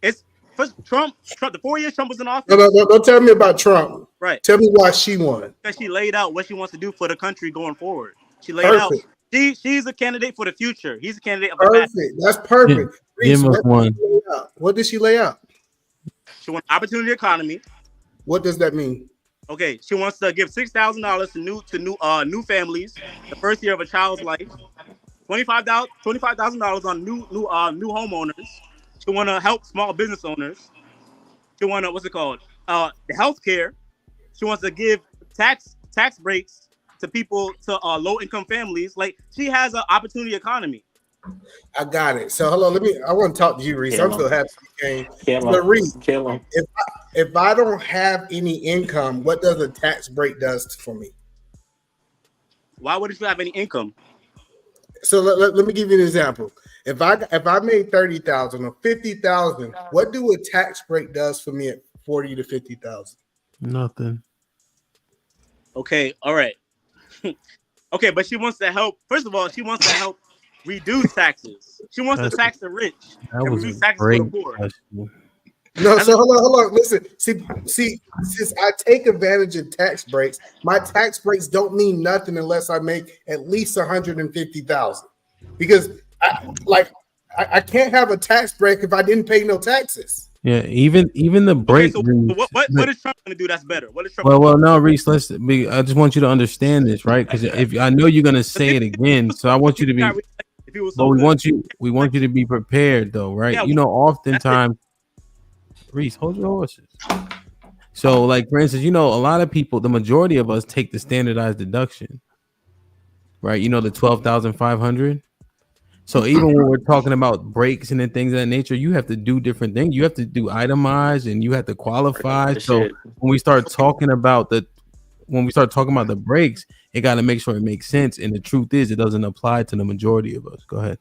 it's first Trump. The 4 years Trump was in office. No, don't tell me about Trump. Right. Tell me why she won. Because she laid out what she wants to do for the country going forward. She laid out. She's a candidate for the future. He's a candidate of the past. That's perfect. Reese, one. What did she lay out? She wants opportunity economy. What does that mean? Okay, she wants to give $6,000 to new families the first year of a child's life. $25,000 on new homeowners. She want to help small business owners. She want to the healthcare. She wants to give tax breaks to people, to low income families. Like, she has an opportunity economy. I got it. So hold on, I want to talk to you, Reese. I'm so happy you came. But Reese, if I don't have any income, what does a tax break does for me? Why wouldn't you have any income? So let me give you an example. If I made 30,000 or 50,000, what do a tax break does for me at 40 to 50,000? Nothing. Okay, all right. Okay, but she wants to help. First of all, she wants to help reduce taxes. She wants to tax the rich and reduce taxes for the poor. No, so hold on. Listen, see, since I take advantage of tax breaks, my tax breaks don't mean nothing unless I make at least 150,000. Because I can't have a tax break if I didn't pay no taxes. Yeah, even the break. Okay, so what is Trump going to do that's better? What is Trump? Well, no, Reese. I just want you to understand this, right? Because if I know you're going to say it again, so I want you to be. But we want you to be prepared, though, right? Yeah, oftentimes, Reese, hold your horses. So, like, for instance, a lot of people, the majority of us take the standardized deduction, right? The 12,500. So even when we're talking about breaks and things of that nature, you have to do different things. You have to do itemized and you have to qualify. So when we start talking about the breaks, it got to make sure it makes sense. And the truth is, it doesn't apply to the majority of us. Go ahead.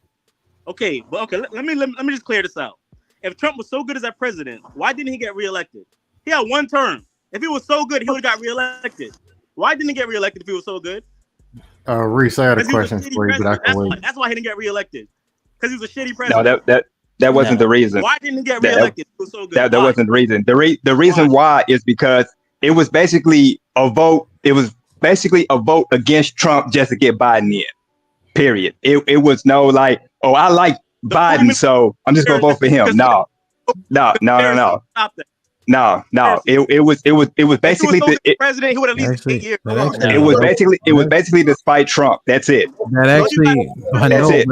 Okay, but let me just clear this out. If Trump was so good as that president, why didn't he get reelected? He had one term. If he was so good, he would have got reelected. Why didn't he get reelected if he was so good? Reese, I had a question for you, but I can wait. That's why he didn't get reelected. Because he was a shitty president. No, that wasn't the reason. Why didn't he get reelected? He was so good. That wasn't the reason. The reason why is because it was basically a vote. It was basically a vote against Trump just to get Biden in. Period. It was no like, oh, I like Biden, so I'm just gonna vote for him. No. It was basically the president. He would at least 8 years. It was basically to spite Trump. That's it. That actually, I know,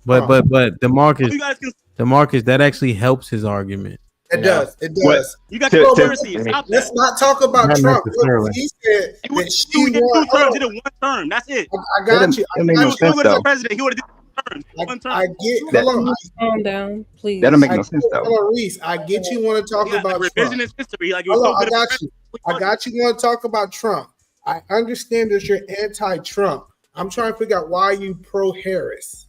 but DeMarcus, that actually helps his argument. It does. It does. You got to let's not talk about Trump. He said that she did 2 terms. He did 1 term. That's it. I got you. He was still the president. He would have did 1 term. I get. Hold on. Calm down, please. That don't make no sense though. Hold on, Reese. I get you want to talk about revisionist history. Like, hold on, I got you. I got you. Want to talk about Trump? I understand that you're anti-Trump. I'm trying to figure out why you pro-Harris.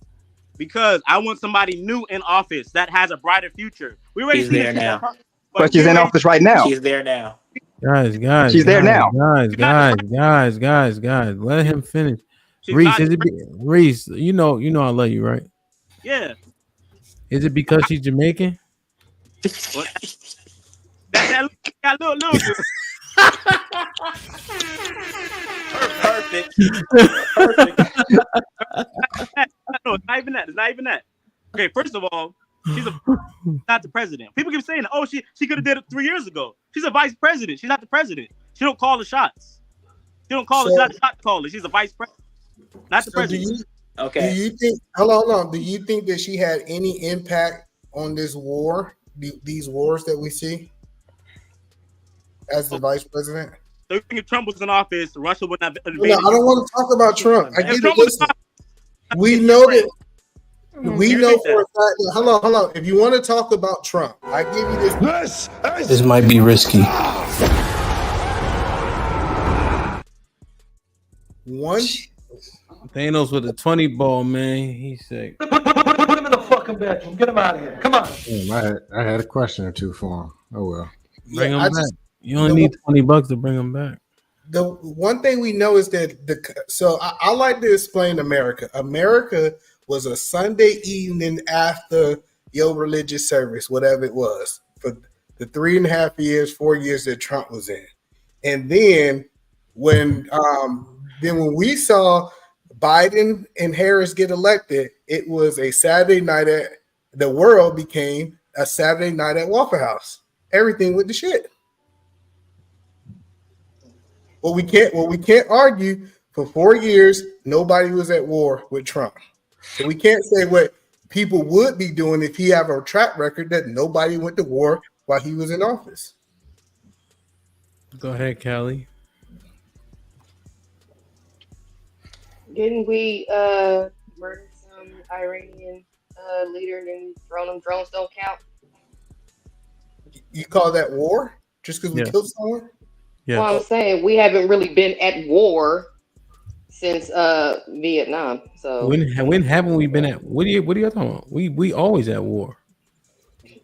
Because I want somebody new in office that has a brighter future. We already She's there now. But she's in office right now. She's there now. Guys. She's there now. Guys. Let him finish. Reese, you know I love you, right? Yeah. Is it because she's Jamaican? that little. Perfect. No, it's not even that. Okay, first of all, she's not the president. People keep saying, "Oh, she could have did it 3 years ago." She's a vice president. She's not the president. She don't call the shots. She don't call. She's not the shot caller. She's a vice president, not the president. Do you think? Hold on. Do you think that she had any impact on this war? These wars that we see as the vice president? So if Trump was in office, Russia would not. No, I don't want to talk about Trump. I get it. Listen, we know that. We know for a fact that. Hold on. If you want to talk about Trump, I give you this. This might be risky. one. Thanos with a 20 ball, man. He's sick. Put him in the fucking bedroom. Get him out of here. Come on. Damn, I had a question or two for him. Oh well. Bring him back. You only need $20 to bring him back. The one thing we know is that I like to explain America. America was a Sunday evening after your religious service, whatever it was, for the 3.5 years, 4 years that Trump was in. And then when we saw Biden and Harris get elected, it was a Saturday night the world became a Saturday night at Waffle House. Everything went to shit. Well, we can't argue for 4 years nobody was at war with Trump. So we can't say what people would be doing if he have a track record that nobody went to war while he was in office. Go ahead, Callie. Didn't we murder some Iranian leader and then drones don't count? You call that war just because we killed someone? Yeah. Well, I'm saying we haven't really been at war since Vietnam. So when haven't we been at? What are you talking about? We always at war.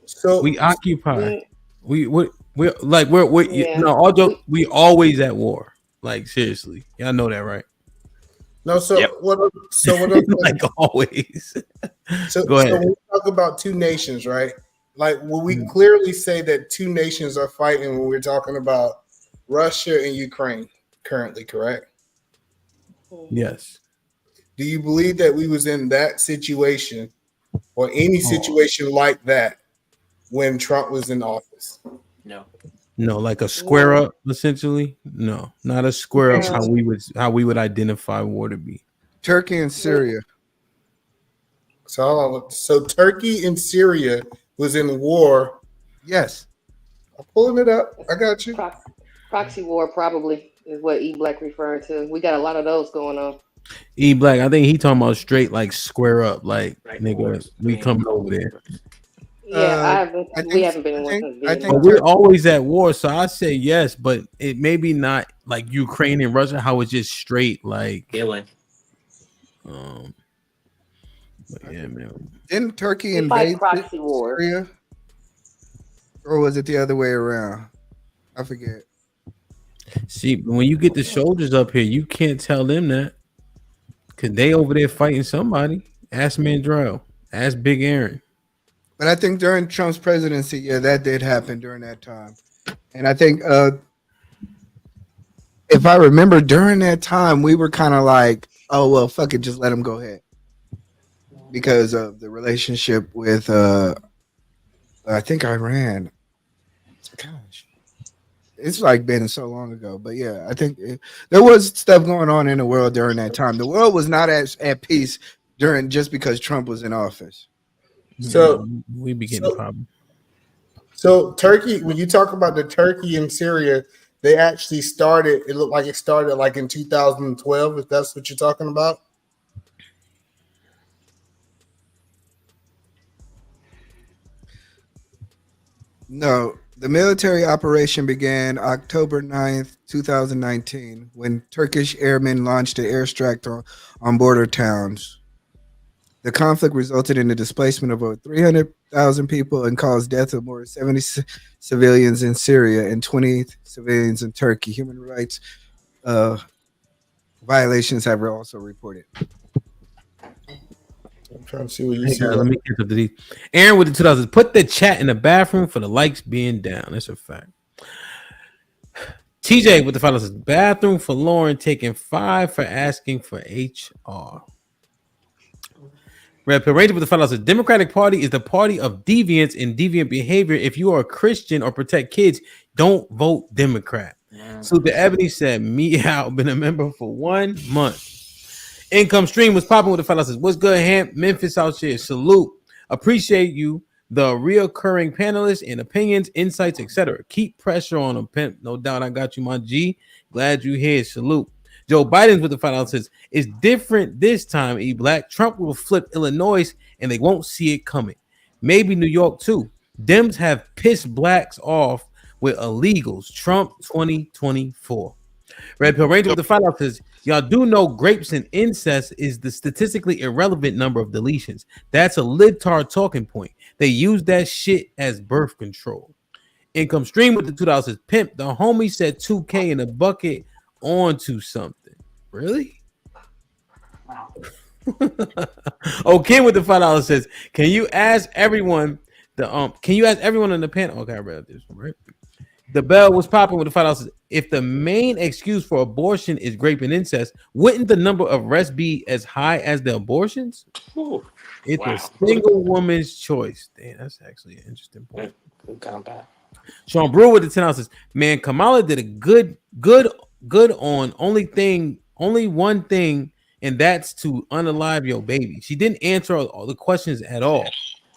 So we occupy. We all joke. We always at war. Like seriously, y'all know that, right? No, so yep. what like always. Go ahead. So when we talk about two nations, right? Like, will we clearly say that two nations are fighting when we're talking about Russia and Ukraine currently, correct? Yes. Do you believe that we was in that situation or any situation like that when Trump was in office? No, like a square up, essentially. No, not a square up. How we would identify war to be. Turkey and Syria. So Turkey and Syria was in war. Yes, I'm pulling it up. I got you. Proxy war probably is what E Black referring to. We got a lot of those going on. E Black, I think he talking about straight like square up, like nigga, we coming over there. Yeah, we haven't been in one. But we're always at war, so I say yes, but it may be not like Ukraine and Russia, how it's just straight like killing. But yeah, man. Didn't Turkey invade proxy war? Syria? Or was it the other way around? I forget. See, when you get the soldiers up here, you can't tell them that because they over there fighting somebody. Ask Mandrell. Ask Big Aaron. But I think during Trump's presidency, yeah, that did happen during that time. And I think if I remember during that time, we were kind of like, oh, well, fuck it, just let him go ahead. Because of the relationship with, I think Iran. Gosh, it's like been so long ago. But yeah, I think there was stuff going on in the world during that time. The world was not at peace just because Trump was in office. So we be getting a problem. So Turkey, when you talk about the Turkey and Syria, they actually started. It looked like it started like in 2012. If that's what you're talking about. No, the military operation began October 9th, 2019, when Turkish airmen launched an airstrike on border towns. The conflict resulted in the displacement of over 300,000 people and caused death of more than 70 civilians in Syria and 20 civilians in Turkey. Human rights violations have also reported. I'm trying to see what you see. Let me get to the Aaron with the 2000s. Put the chat in the bathroom for the likes being down. That's a fact. TJ with the fellas bathroom for Lauren taking 5 for asking for HR. Red Pill Ranger with the fellas. The Democratic Party is the party of deviance and deviant behavior. If you are a Christian or protect kids, don't vote Democrat. So the Ebony said, me out, been a member for 1 month. Income stream was popping with the fellas. What's good, Memphis out here? Salute. Appreciate you, the reoccurring panelists and opinions, insights, etc. Keep pressure on them, pimp. No doubt I got you, my G. Glad you here. Salute. Joe Biden's with the final says it's different this time. E Black Trump will flip Illinois and they won't see it coming. Maybe New York too. Dems have pissed blacks off with illegals. Trump 2024. Red Pill Ranger with the final says Y'all do know grapes and incest is the statistically irrelevant number of deletions. That's a libtard talking point. They use that shit as birth control. Income stream with the $2 says, pimp, the homie said 2K in a bucket onto something. Really? Oh, Ken with the $5 says, can you ask everyone in the panel? Okay, I read this one, right? The bell was popping with the $5. If the main excuse for abortion is rape and incest, wouldn't the number of arrests be as high as the abortions? It's a single woman's choice. Damn, that's actually an interesting point. Sean Brewer with the $10 says, man, Kamala did a good on only one thing, and that's to unalive your baby. She didn't answer all the questions at all.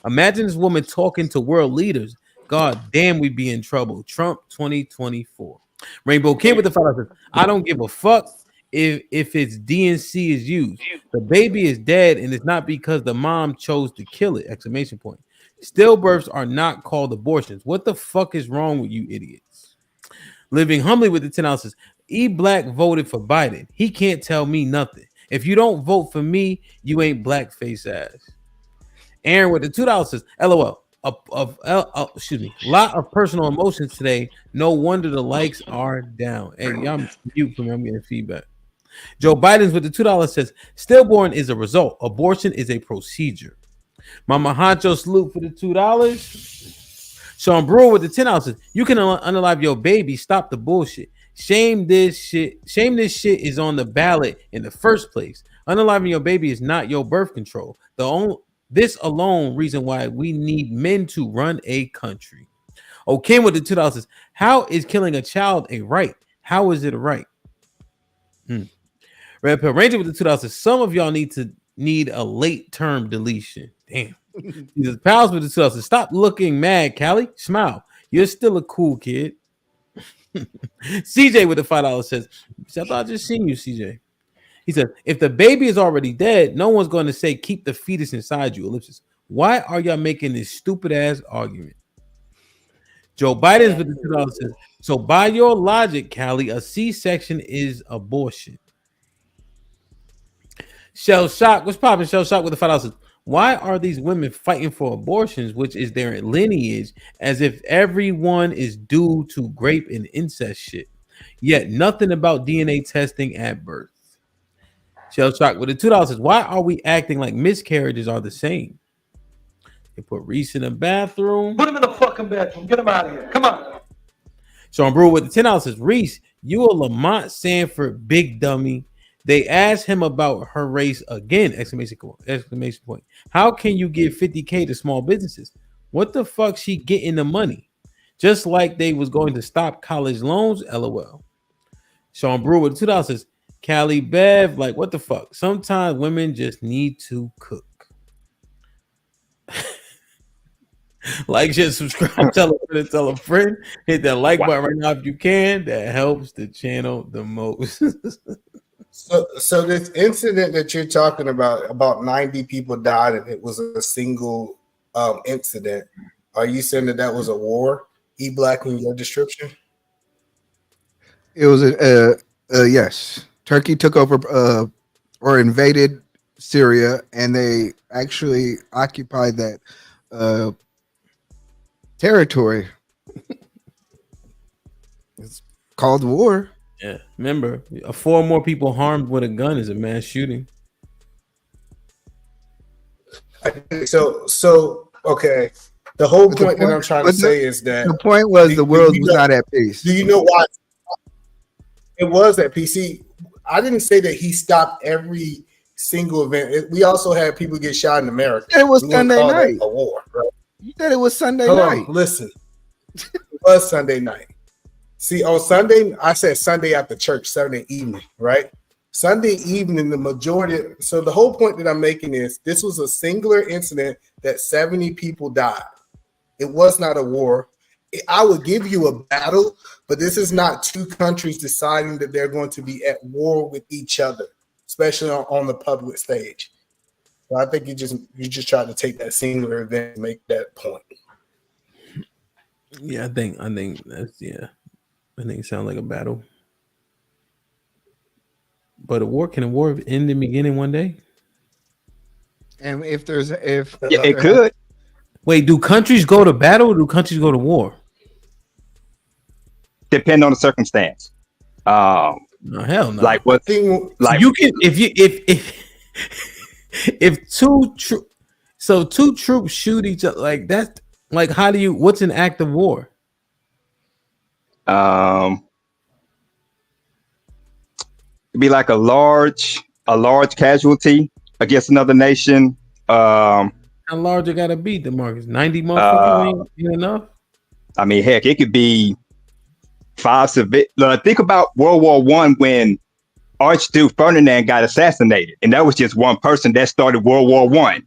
Imagine this woman talking to world leaders. God damn, we'd be in trouble. Trump 2024. Rainbow Kid with the $5. I don't give a fuck if its DNC is used. The baby is dead, and it's not because the mom chose to kill it! Exclamation point. Stillbirths are not called abortions. What the fuck is wrong with you idiots? Living humbly with the $10. E Black voted for Biden. He can't tell me nothing. If you don't vote for me, you ain't blackface ass. Aaron with the $2 says, LOL. Lot of personal emotions today. No wonder the likes are down. Hey, y'all mute for me. I'm getting feedback. Joe Biden's with the $2 says, stillborn is a result. Abortion is a procedure. Mama Honcho salute for the $2. Sean Brewer with the $10 says, you can unalive your baby. Stop the bullshit. Shame this shit is on the ballot in the first place. Unaliving your baby is not your birth control. This alone reason why we need men to run a country. Okay, with the $2 says, how is killing a child a right? How is it a right? Red Pill Ranger with the $2 says, some of y'all need a late term deletion. Damn. Jesus Pals with the $2 says, stop looking mad, Callie. Smile. You're still a cool kid. CJ with the $5 says, I thought I just seen you, CJ. He said, if the baby is already dead, no one's going to say keep the fetus inside you. Ellipsis. Why are y'all making this stupid ass argument? Joe Biden's with the $2 says, so by your logic, Callie, a C-section is abortion. Shell Shock, what's popping? Shell Shock with the $5 says, why are these women fighting for abortions, which is their lineage, as if everyone is due to grape and incest shit? Yet nothing about DNA testing at birth. Shell Shock with the $2 says, why are we acting like miscarriages are the same? They put Reese in the bathroom. Put him in the fucking bathroom. Get him out of here. Come on. Sean Brewer with the $10 says, Reese, you a Lamont Sanford big dummy. They asked him about her race again! Exclamation point. How can you give 50K to small businesses? What the fuck she getting the money? Just like they was going to stop college loans. LOL. Sean Brewer with $2 says, Callie Bev, like what the fuck? Sometimes women just need to cook. Like, share, subscribe, tell a friend, tell a friend. Hit that like button right now if you can. That helps the channel the most. So this incident that you're talking about 90 people died, and it was a single incident. Are you saying that was a war? E Black in your description? It was yes. Turkey took over or invaded Syria, and they actually occupied that territory. It's called war. Yeah, remember, 4 more people harmed with a gun is a mass shooting. So okay. The whole point that I'm trying to say is that the point was the world was not at peace. Do you know why it was at peace? See, I didn't say that he stopped every single event. We also had people get shot in America. It was Sunday night. A war, right? You said it was Sunday night. Listen, it was Sunday night. See, on Sunday, I said Sunday after church, Sunday evening, right? Sunday evening, the majority. So the whole point that I'm making is this was a singular incident that 70 people died. It was not a war. I would give you a battle, but this is not 2 countries deciding that they're going to be at war with each other, especially on the public stage. So I think you just tried to take that singular event and make that point. Yeah, I think that's I think it sounds like a battle. But can a war end in beginning one day? And if Yeah, it could. Wait, do countries go to battle or do countries go to war? Depend on the circumstance. No, hell no. Like what? Like you can if two troops shoot each other like that, like how do you? What's an act of war? It'd be like a large casualty against another nation. How large it gotta be, DeMarcus? 90 motherfuckers ain't enough. I mean, heck, it could be 5 civil. Think about World War I when Archduke Ferdinand got assassinated, and that was just one person that started World War I.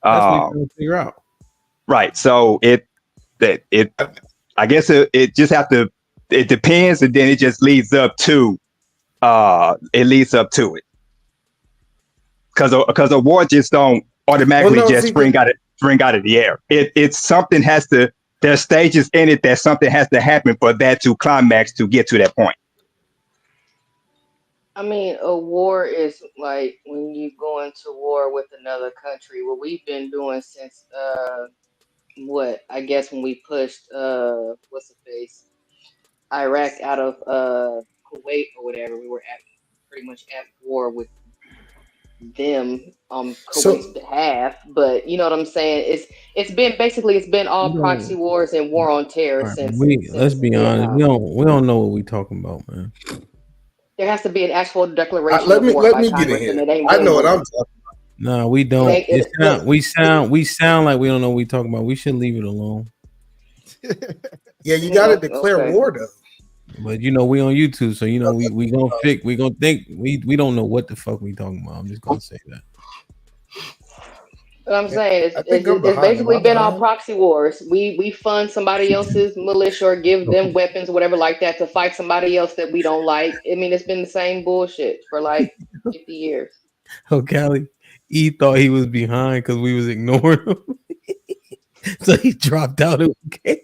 That's what you're trying to figure out. Right. So I guess it just have to. It depends, and then it just leads up to. It leads up to it. Because a war just don't automatically spring out of the air. It's something has to. There's stages in it that something has to happen for that to climax to get to that point. I mean, a war is like when you go into war with another country. What we've been doing since I guess when we pushed what's the face, Iraq out of Kuwait or whatever, we were pretty much at war with them on Kuwait's behalf. But you know what I'm saying? It's been all proxy wars and war on terror since. Let's be honest. We don't know what we talking about, man. There has to be an actual declaration. Let me by get Congress, in and here. I know what I'm talking about. No, we don't. We sound like we don't know what we talking about. We should leave it alone. Yeah, you got to declare war though. But we on YouTube, so we gonna think we don't know what the fuck we talking about. I'm just gonna say that. What I'm saying it's basically been all proxy wars. We fund somebody else's militia or give them weapons or whatever like that to fight somebody else that we don't like. I mean, it's been the same bullshit for like 50 years. Oh, Callie, he thought he was behind because we was ignoring him, so he dropped out of the game.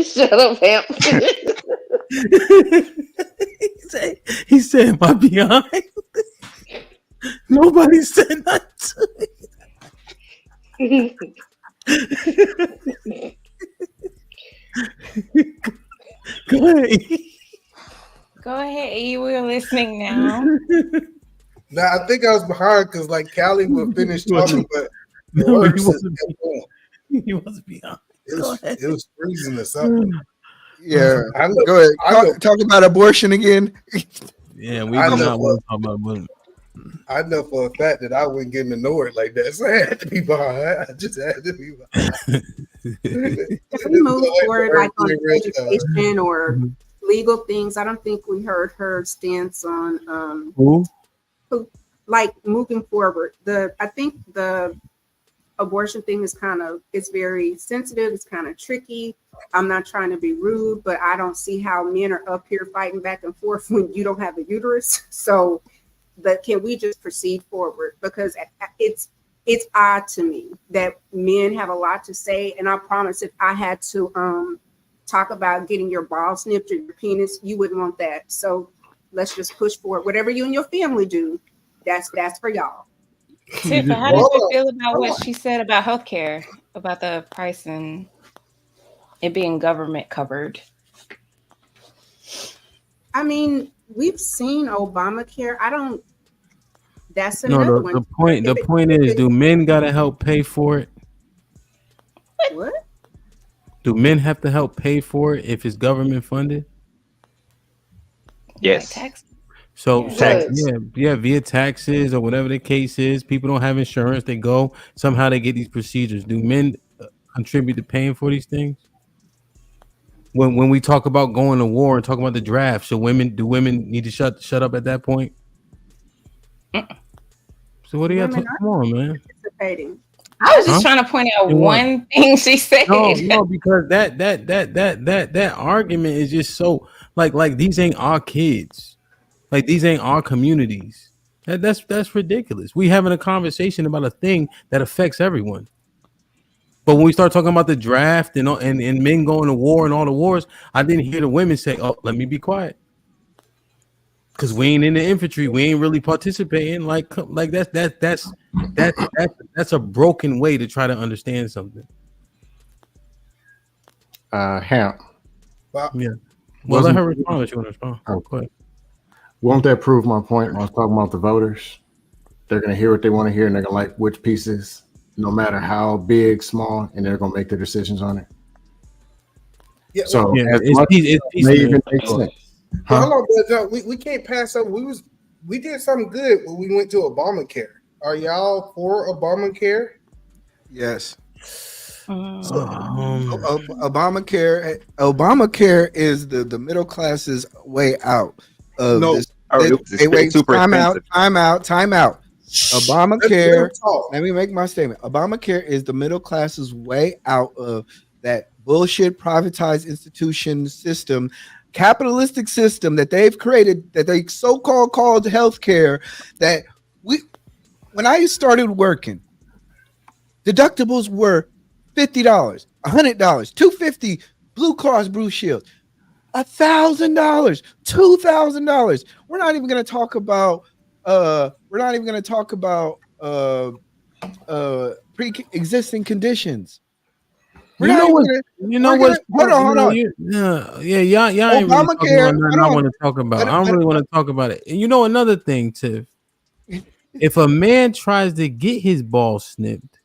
Shut up, Hamp. He said, "Am I behind?" Nobody said nothing. Go ahead. Go ahead, E. We're listening now. Now I think I was behind because like Callie would finish talking, but the words he wasn't behind. It was freezing us up. Yeah, go ahead. Talk about abortion again. Yeah, we do not want to talk about abortion. I know for a fact that I wouldn't get ignored like that, so I had to be behind. I just had to be behind. Can we move forward like on education or legal things? I don't think we heard her stance on who like moving forward. I think the abortion thing is it's very sensitive. It's kind of tricky. I'm not trying to be rude, but I don't see how men are up here fighting back and forth when you don't have a uterus. So, can we just proceed forward? Because it's odd to me that men have a lot to say. And I promise if I had to talk about getting your balls snipped or your penis, you wouldn't want that. So let's just push forward. Whatever you and your family do, that's for y'all. Tiff, how did you feel about what she said about healthcare, about the price and it being government covered? I mean, we've seen Obamacare. That's another one. The point is, do men gotta help pay for it? What? Do men have to help pay for it if it's government funded? Yes. So via taxes or whatever the case is, people don't have insurance. They go somehow they get these procedures. Do men contribute to paying for these things? When we talk about going to war and talk about the draft, do women need to shut up at that point? So what do you have to come on, man? I was just trying to point out one thing she said. No, because that argument is just so like these ain't our kids. Like these ain't our communities. That's ridiculous. We having a conversation about a thing that affects everyone. But when we start talking about the draft and men going to war and all the wars, I didn't hear the women say, "Oh, let me be quiet," because we ain't in the infantry. We ain't really participating. Like that's a broken way to try to understand something. Hamp. Well, yeah. Well, let her respond if you want to respond. Oh, go ahead. Won't that prove my point when I was talking about the voters? They're going to hear what they want to hear, and they're going to like which pieces, no matter how big, small, and they're going to make their decisions on it. Yeah, so it's may even make sense. Huh? Hold on, John. We can't pass up. We did something good when we went to Obamacare. Are y'all for Obamacare? Yes. Obamacare is the middle class's way out of this. Time out. Obamacare. Let me make my statement. Obamacare is the middle class's way out of that bullshit privatized institution system, capitalistic system that they've created, that they so-called called healthcare. That when I started working, deductibles were $50, $100, $250, Blue Cross Blue Shield, $1,000, $2,000. We're not even going to talk about pre-existing conditions. Hold on. Y'all ain't really talking about nothing I want to talk about. I don't really want to talk about it. And you know another thing, Tiff. If a man tries to get his balls snipped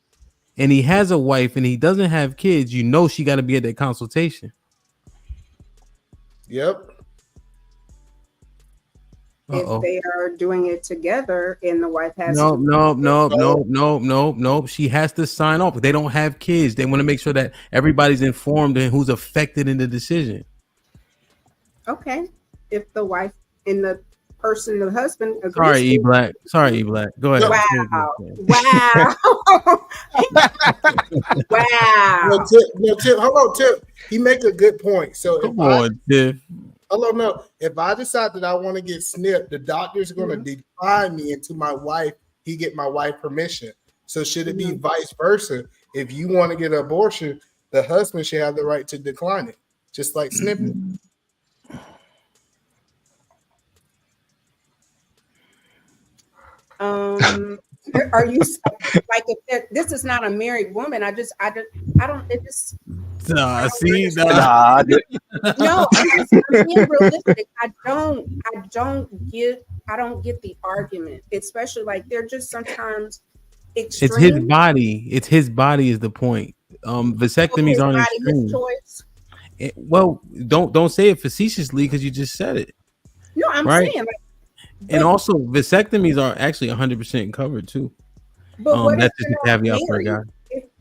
and he has a wife and he doesn't have kids, you know she got to be at that consultation. Yep. If they are doing it together and the wife has no. She has to sign off. They don't have kids. They want to make sure that everybody's informed and who's affected in the decision. Okay. If the wife and the person, the husband agrees. Sorry, E Black. Go ahead. Wow. No, Tip. Hold on, Tip. He make a good point. So come on, Tiff. No. If I decide that I want to get snipped, the doctor's going to decline me into my wife. He get my wife permission. So should it be vice versa? If you want to get an abortion, the husband should have the right to decline it, just like snipping. Are you like if this is not a married woman? I don't. It just. No, I'm just being realistic. I don't get the argument, especially like they're just sometimes extreme. It's his body. It's his body is the point. Vasectomies aren't extreme. Well, don't say it facetiously because you just said it. No, I'm saying like. And also, vasectomies are actually 100% covered too. But that's just a caveat for a guy.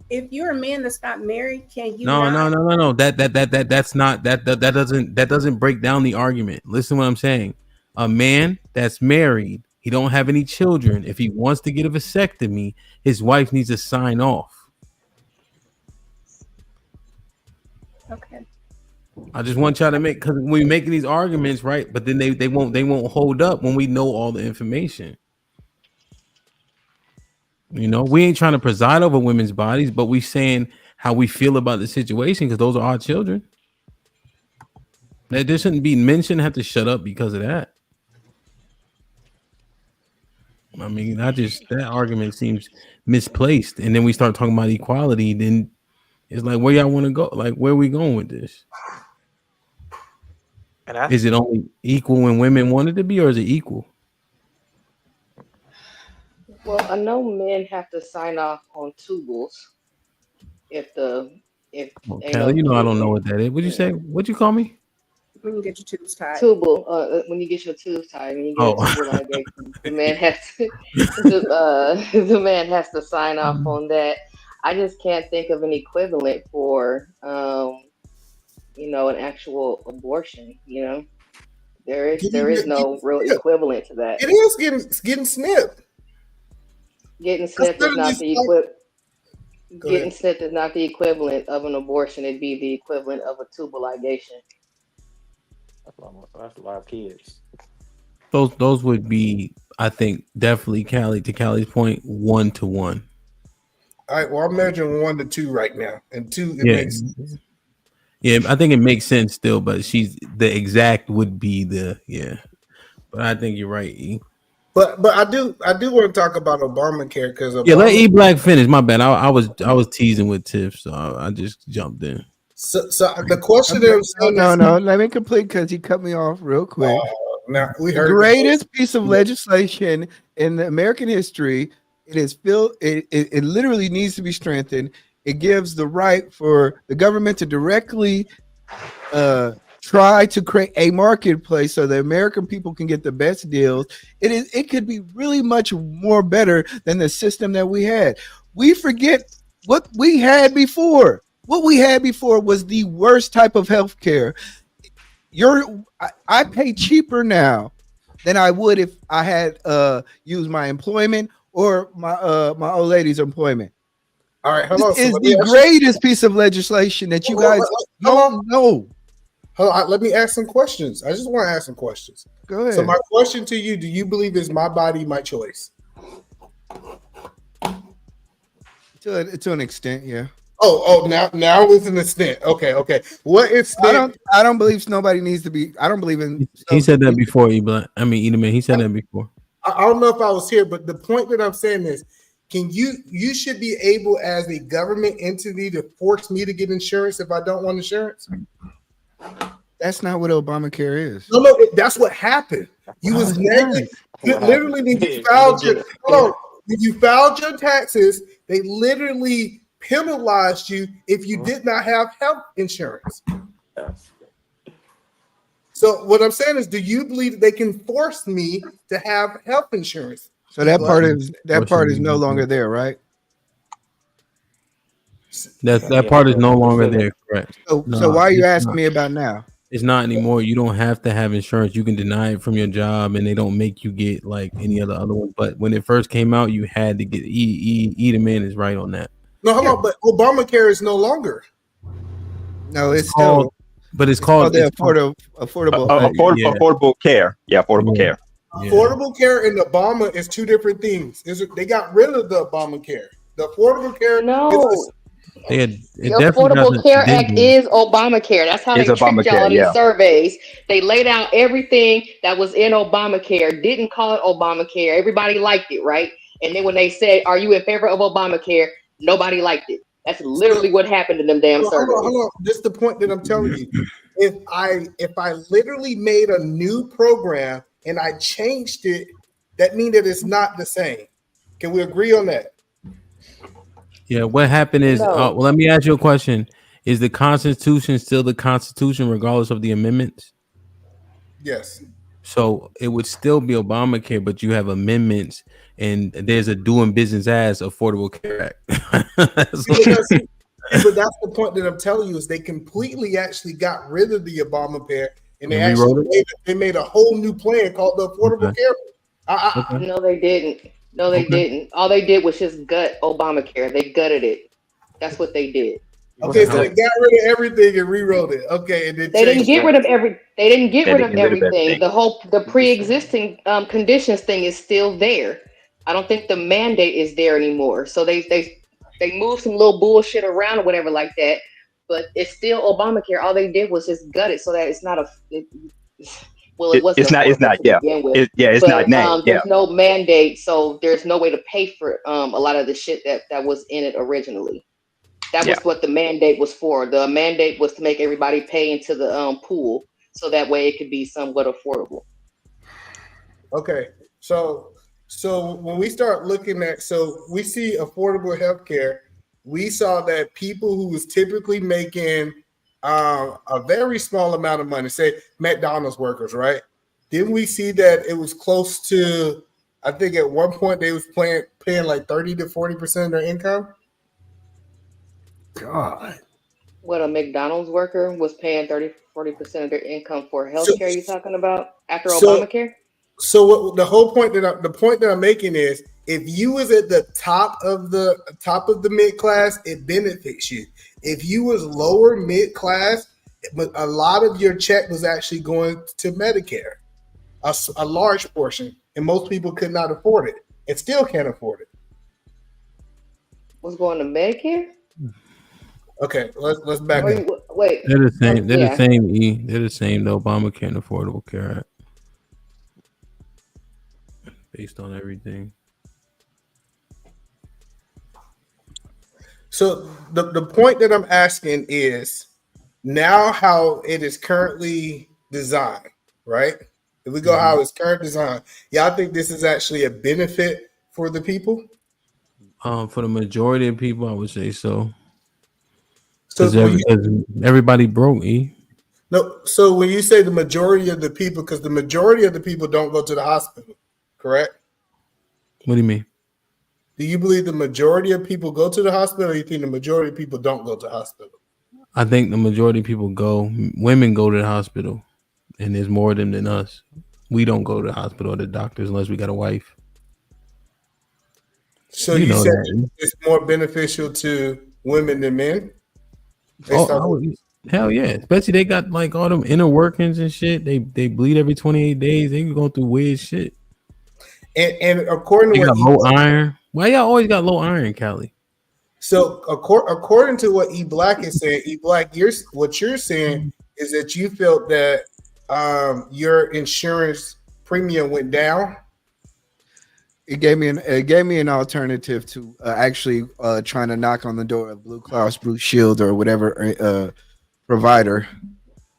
If you're a man that's not married, can you? No. That's not that doesn't break down the argument. Listen to what I'm saying. A man that's married, he don't have any children. If he wants to get a vasectomy, his wife needs to sign off. Okay. I just want y'all to make, because we're making these arguments, right? But then they won't hold up when we know all the information. You know, we ain't trying to preside over women's bodies, but we saying how we feel about the situation because those are our children. That there shouldn't be men shouldn't have to shut up because of that. I mean, that argument seems misplaced. And then we start talking about equality, then it's like, where y'all want to go? Like, where are we going with this? Is it only equal when women want it to be, or is it equal? Well, I know men have to sign off on tubals if Callie, you know I don't know what that is. What'd you say? What'd you call me? When you get your tubes tied. Tubal. When you get your tubes tied, and you get a tubal ligation, the man has to. The man has to sign off on that. I just can't think of an equivalent for, an actual abortion. You know, there is no real equivalent to that. It is getting snipped. Getting snipped is not the equivalent. Getting snipped is not the equivalent of an abortion. It'd be the equivalent of a tubal ligation. That's a lot of kids. Those would be I think definitely to Callie's point, 1 to 1. All right. Well, I'm measuring 1 to 2 right now, and 2 it Yeah. makes. Yeah, I think it makes sense still, but the exact would be But I think you're right, E. But I do want to talk about Obamacare because Yeah, let E Black finish. My bad. I was teasing with Tiff, so I just jumped in. So the question that I'm saying no. Let me complete because he cut me off real quick. Now we The heard greatest piece of legislation in the American history. It is it literally needs to be strengthened. It gives the right for the government to directly try to create a marketplace so the American people can get the best deals. It could be really much more better than the system that we had. We forget what we had before. What we had before was the worst type of health care. I pay cheaper now than I would if I had used my employment or my old lady's employment. All right, hold on. This is the greatest piece of legislation that you guys don't know. Hold on, let me ask some questions. I just want to ask some questions. Go ahead. So my question to you: do you believe it's my body, my choice? To an extent, yeah. Oh, now it's an extent. Okay. What extent? I don't believe nobody needs to be. I don't believe in. He said that before, Edelman. He said that before. I don't know if I was here, but the point that I'm saying is, you should be able as a government entity to force me to get insurance if I don't want insurance. That's not what Obamacare is. No, that's what happened. You was literally when you filed your taxes, they literally penalized you if you did not have health insurance. So what I'm saying is, do you believe that they can force me to have health insurance? So that part is no longer there, right? That part is no longer there, correct? So why are you asking me about now? It's not anymore. You don't have to have insurance. You can deny it from your job, and they don't make you get like any other one. But when it first came out, you had to get Edelman is right on that. No, hold on, but Obamacare is no longer. No, it's called, still, but it's called the affordable care. Yeah, affordable care. Affordable care and Obama is two different things. They got rid of the Obamacare. The Affordable Care. No. The Affordable Care Act is Obamacare. That's how they tricked y'all in these surveys. They laid out everything that was in Obamacare, didn't call it Obamacare. Everybody liked it, right? And then when they said, "Are you in favor of Obamacare?" Nobody liked it. That's literally what happened in them damn surveys. Hold on. This is the point that I'm telling you. If I literally made a new program and I changed it, that means that it's not the same. Can we agree on that? Yeah, what happened is, well, let me ask you a question. Is the Constitution still the Constitution regardless of the amendments? Yes. So it would still be Obamacare, but you have amendments, and there's a doing business as Affordable Care Act. But that's the point that I'm telling you is they completely actually got rid of the Obamacare, and they actually made a whole new plan called the Affordable Care. No, they didn't. No, they didn't. All they did was just gut Obamacare. They gutted it. That's what they did. Okay, so they got rid of everything and rewrote it. Okay, and then they didn't get rid of everything. The pre-existing conditions thing is still there. I don't think the mandate is there anymore. So they moved some little bullshit around or whatever like that. But it's still Obamacare. All they did was just gut it so that it's not well, it wasn't. It's not. Yeah. It's not named. There's no mandate, so there's no way to pay for a lot of the shit that was in it originally. That was what the mandate was for. The mandate was to make everybody pay into the pool, so that way it could be somewhat affordable. Okay, so when we start looking at, we see affordable health care. We saw that people who was typically making a very small amount of money, say McDonald's workers, right? Didn't we see that it was close to, I think at one point they was paying like 30 to 40% of their income? God. What, a McDonald's worker was paying 30-40% of their income for healthcare? You talking about after Obamacare? So the point that I'm making is, if you was at the top of the mid class, it benefits you. If you was lower mid class, a lot of your check was actually going to Medicare, a large portion. and most people could not afford it and still can't afford it. Was going to Medicare? Okay, let's back up. Wait. They're the same. They're yeah. the same. They're the same. The Obamacare and Affordable Care Act, based on everything. So the point that I'm asking is now how it is currently designed, right? If we go how it's current design, y'all think this is actually a benefit for the people? For the majority of people, I would say so. So Because everybody broke. No, so when you say the majority of the people, because the majority of the people don't go to the hospital, correct? What do you mean? Do you believe the majority of people go to the hospital, or you think the majority of people don't go to the hospital? I think the majority of people go. Women go to the hospital, and there's more of them than us. We don't go to the hospital or the doctors unless we got a wife. So you said it's more beneficial to women than men? Hell yeah. Especially they got like all them inner workings and shit. They bleed every 28 days. They go through weird shit. And according to what low iron. Why y'all always got low iron, Callie? So according to what E Black is saying, E Black, what you're saying is that you felt that your insurance premium went down. It gave me an alternative to actually trying to knock on the door of Blue Cross Blue Shield or whatever provider.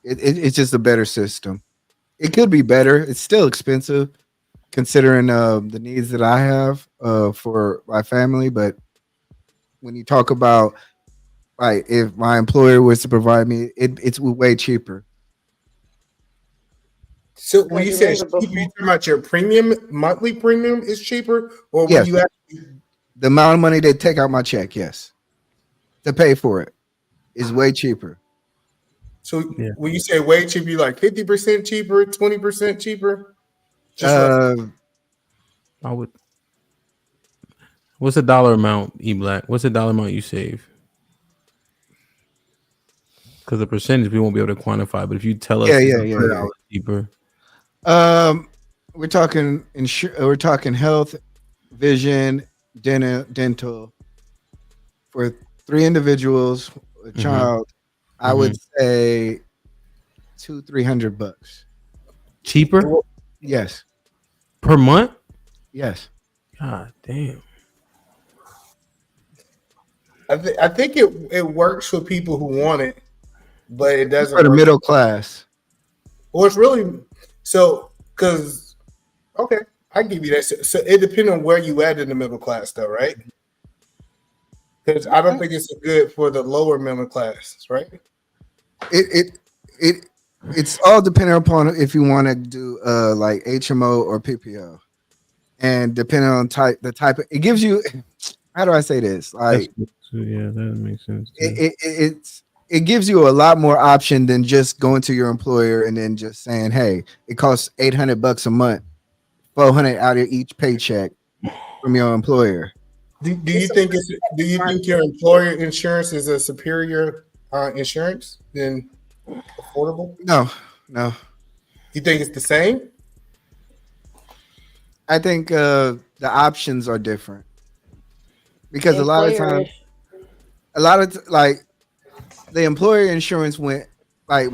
It's just a better system. It could be better. It's still expensive considering the needs that I have for my family. But when you talk about like if my employer was to provide me, it's way cheaper. So when you say cheaper, you talking about your monthly premium is cheaper, or when yes, you actually the amount of money they take out my check, yes, to pay for it is way cheaper. So when you say way cheaper, you like 50% cheaper, 20% cheaper? I would. What's the dollar amount, E Black? What's the dollar amount you save? Because the percentage we won't be able to quantify, but if you tell us $100 cheaper. We're talking we're talking health, vision, dental for 3 individuals, a child. I would say $200-300 cheaper. Yes, per month. Yes. God damn. I think it works for people who want it, but it doesn't for the work middle class. Well, it's really so because okay, I give you that. So it depends on where you at in the middle class, though, right? Because I don't think it's good for the lower middle class, right? It's all dependent upon if you want to do like HMO or PPO, and depending on the type of, it gives you. How do I say this? Like, yeah, that makes sense. It gives you a lot more option than just going to your employer and then just saying, "Hey, it costs $800 a month, $400 out of each paycheck from your employer." Do you think your employer insurance is a superior insurance than affordable? No. You think it's the same? I think the options are different because a lot of times, like the employer insurance went like,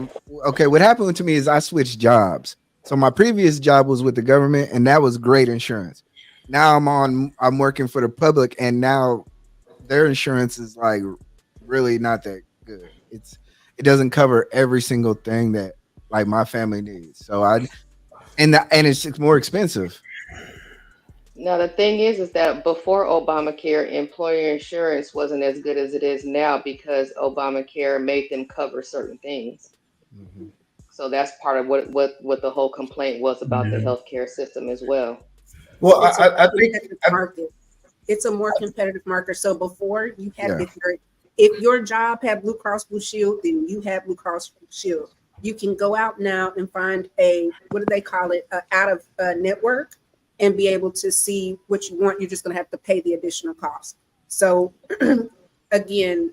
okay, what happened to me is I switched jobs. So my previous job was with the government, and that was great insurance. Now I'm working for the public, and now their insurance is like really not that good. It doesn't cover every single thing that like my family needs. So and it's more expensive. Now the thing is that before Obamacare, employer insurance wasn't as good as it is now because Obamacare made them cover certain things. Mm-hmm. So that's part of what the whole complaint was about the healthcare system as well. Well, I think it's a more competitive market. So before you had, if your job had Blue Cross Blue Shield, then you have Blue Cross Blue Shield. You can go out now and find what do they call it, out of network, and be able to see what you want. You're just going to have to pay the additional cost. So again,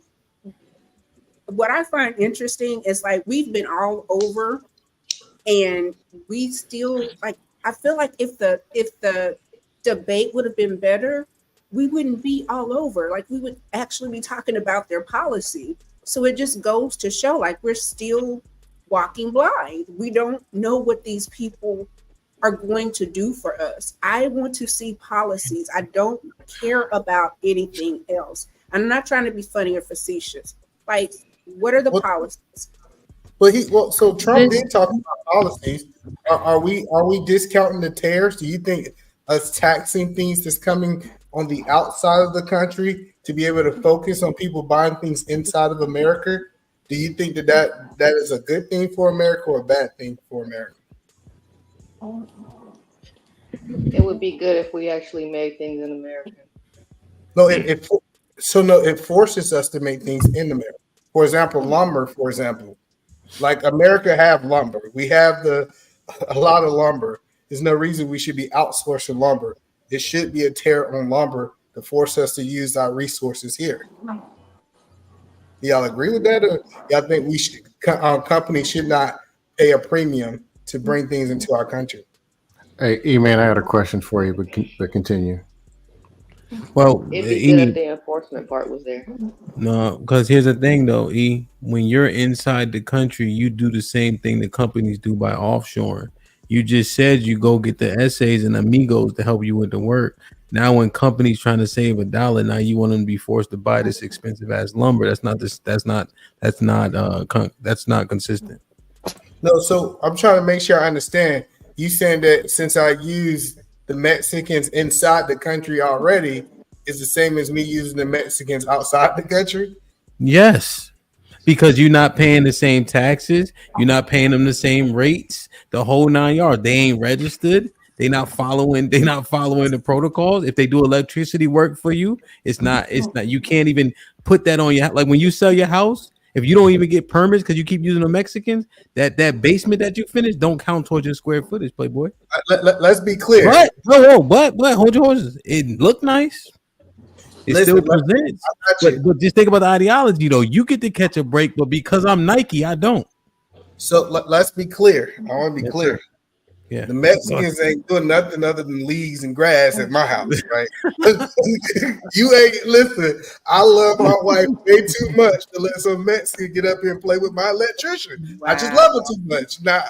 what I find interesting is like we've been all over, and we still like I feel like if the debate would have been better, we wouldn't be all over. Like we would actually be talking about their policy. So it just goes to show like we're still walking blind. We don't know what these people are going to do for us. I want to see policies. I don't care about anything else. I'm not trying to be funny or facetious. Like, what are the policies? So Trump did talk about policies. Are we discounting the tariffs? Do you think us taxing things that's coming on the outside of the country to be able to focus on people buying things inside of America? Do you think that is a good thing for America or a bad thing for America? It would be good if we actually made things in America. No, it forces us to make things in America. For example, lumber. For example, like America have lumber. We have a lot of lumber. There's no reason we should be outsourcing lumber. It should be a tariff on lumber to force us to use our resources here. Y'all agree with that, or y'all think we should companies should not pay a premium to bring things into our country? Hey, E-Man, I had a question for you, but continue. Well, it'd be good if the enforcement part was there. No, because here's the thing, though, E. When you're inside the country, you do the same thing the companies do by offshoring. You just said you go get the essays and amigos to help you with the work. Now, when companies trying to save $1, now you want them to be forced to buy this expensive ass lumber. That's not consistent. No, so I'm trying to make sure I understand. You saying that since I use the Mexicans inside the country already, is the same as me using the Mexicans outside the country? Yes, because you're not paying the same taxes. You're not paying them the same rates. The whole 9 yards. They ain't registered. They're not following the protocols. If they do electricity work for you, it's not. You can't even put that on your, like when you sell your house. If you don't even get permits because you keep using the Mexicans, that basement that you finished don't count towards your square footage, Playboy. Let's be clear. What? Hold your horses. It looked nice. It still presents. But just think about the ideology, though. You get to catch a break, but because I'm Nike, I don't. So let's be clear. I want to be clear. Yeah. The Mexicans ain't doing nothing other than leaves and grass at my house, right? You ain't listen. I love my wife way too much to let some Mexican get up here and play with my electrician. Wow. I just love her too much. Now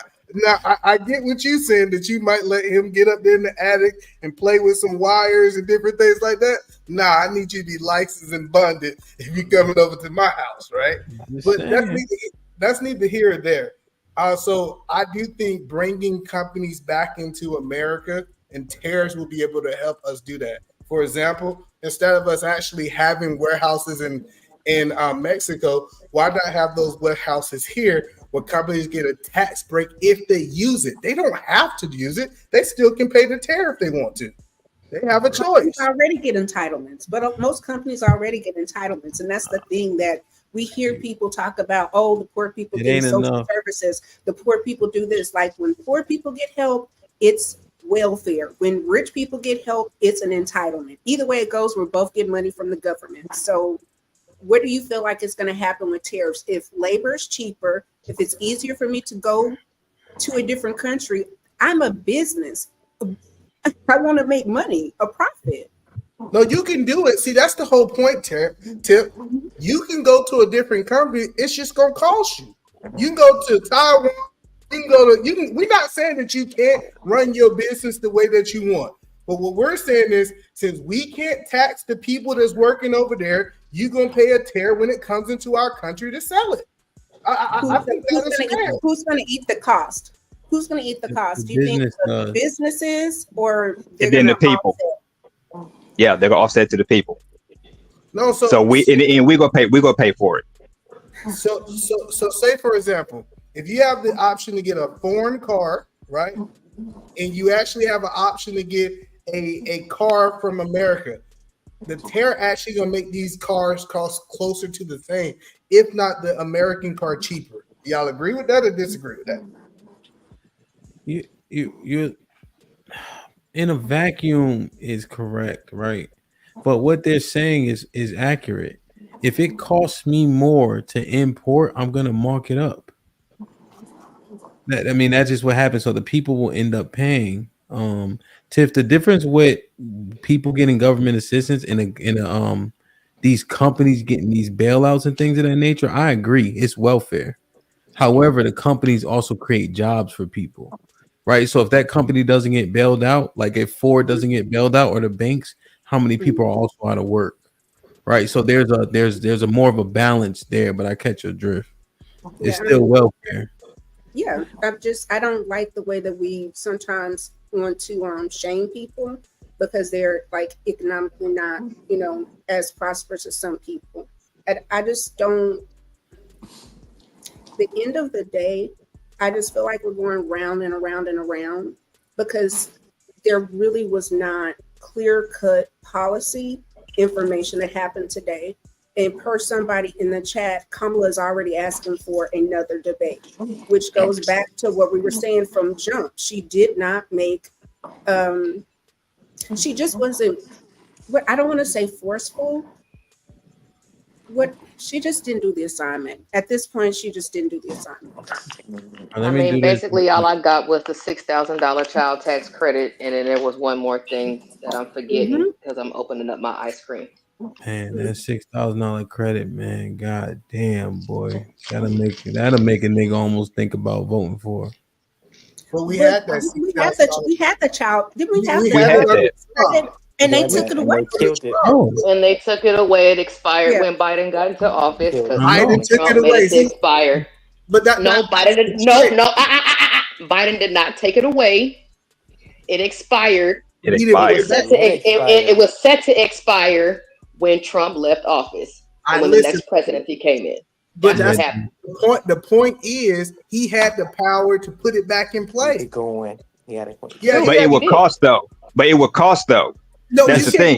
I get what you saying, that you might let him get up there in the attic and play with some wires and different things like that. Nah, I need you to be licensed and bonded if you're coming over to my house, right? But that's neither here or there. So I do think bringing companies back into America and tariffs will be able to help us do that. For example, instead of us actually having warehouses in Mexico, why not have those warehouses here where companies get a tax break if they use it? They don't have to use it. They still can pay the tariff if they want to. They have a choice. Already get entitlements, but most companies already get entitlements, and that's the thing that we hear people talk about. Oh, the poor people get social services. The poor people do this. Like when poor people get help, it's welfare. When rich people get help, it's an entitlement. Either way it goes, we're both getting money from the government. So what do you feel like is going to happen with tariffs? If labor is cheaper, if it's easier for me to go to a different country, I'm a business. I want to make money, a profit. No, you can do it. See, that's the whole point, Tip. You can go to a different country. It's just gonna cost you. You can go to Taiwan. We're not saying that you can't run your business the way that you want. But what we're saying is, since we can't tax the people that's working over there, you're gonna pay a tariff when it comes into our country to sell it. Who's gonna eat the cost? Who's gonna eat the cost? Do you think the businesses or then the people? Yeah, they're gonna offset to the people. No, so we gonna pay. We're gonna pay for it. So say for example, if you have the option to get a foreign car, right, and you actually have an option to get a car from America, the tariff actually gonna make these cars cost closer to the same, if not the American car cheaper. Y'all agree with that or disagree with that? You in a vacuum is correct, right? But what they're saying is accurate. If it costs me more to import, I'm gonna mark it up. That's just what happens. So the people will end up paying Tiff, the difference with people getting government assistance in these companies getting these bailouts and things of that nature, I agree, it's welfare. However, the companies also create jobs for people, right? So if that company doesn't get bailed out, like if Ford doesn't get bailed out or the banks, how many people are also out of work, right? So there's a more of a balance there, but I catch your drift. It's still welfare. Yeah, I don't like the way that we sometimes want to shame people because they're like economically not, as prosperous as some people. And I just don't. The end of the day, I just feel like we're going round and around and around because there really was not clear-cut policy information that happened today. And per somebody in the chat, Kamala is already asking for another debate, which goes back to what we were saying from jump. She did not make, she just wasn't, I don't want to say forceful. She just didn't do the assignment. At this point, she just didn't do the assignment. I mean, basically all I got was the $6,000 child tax credit. And then there was one more thing that I'm forgetting because I'm opening up my ice cream. Man, that $6,000 credit, man. God damn, boy. That'll make a nigga almost think about voting for. Well, we had that. We had the child. Didn't we have that? And they took it away. And they took it away. It expired when Biden got into office. Biden took it away. It expired. But Biden did not take it away. It expired. It was set to expire when Trump left office. And when the next presidency came in. But that's the point. The point is he had the power to put it back in play. But it would cost though. No, that's the thing.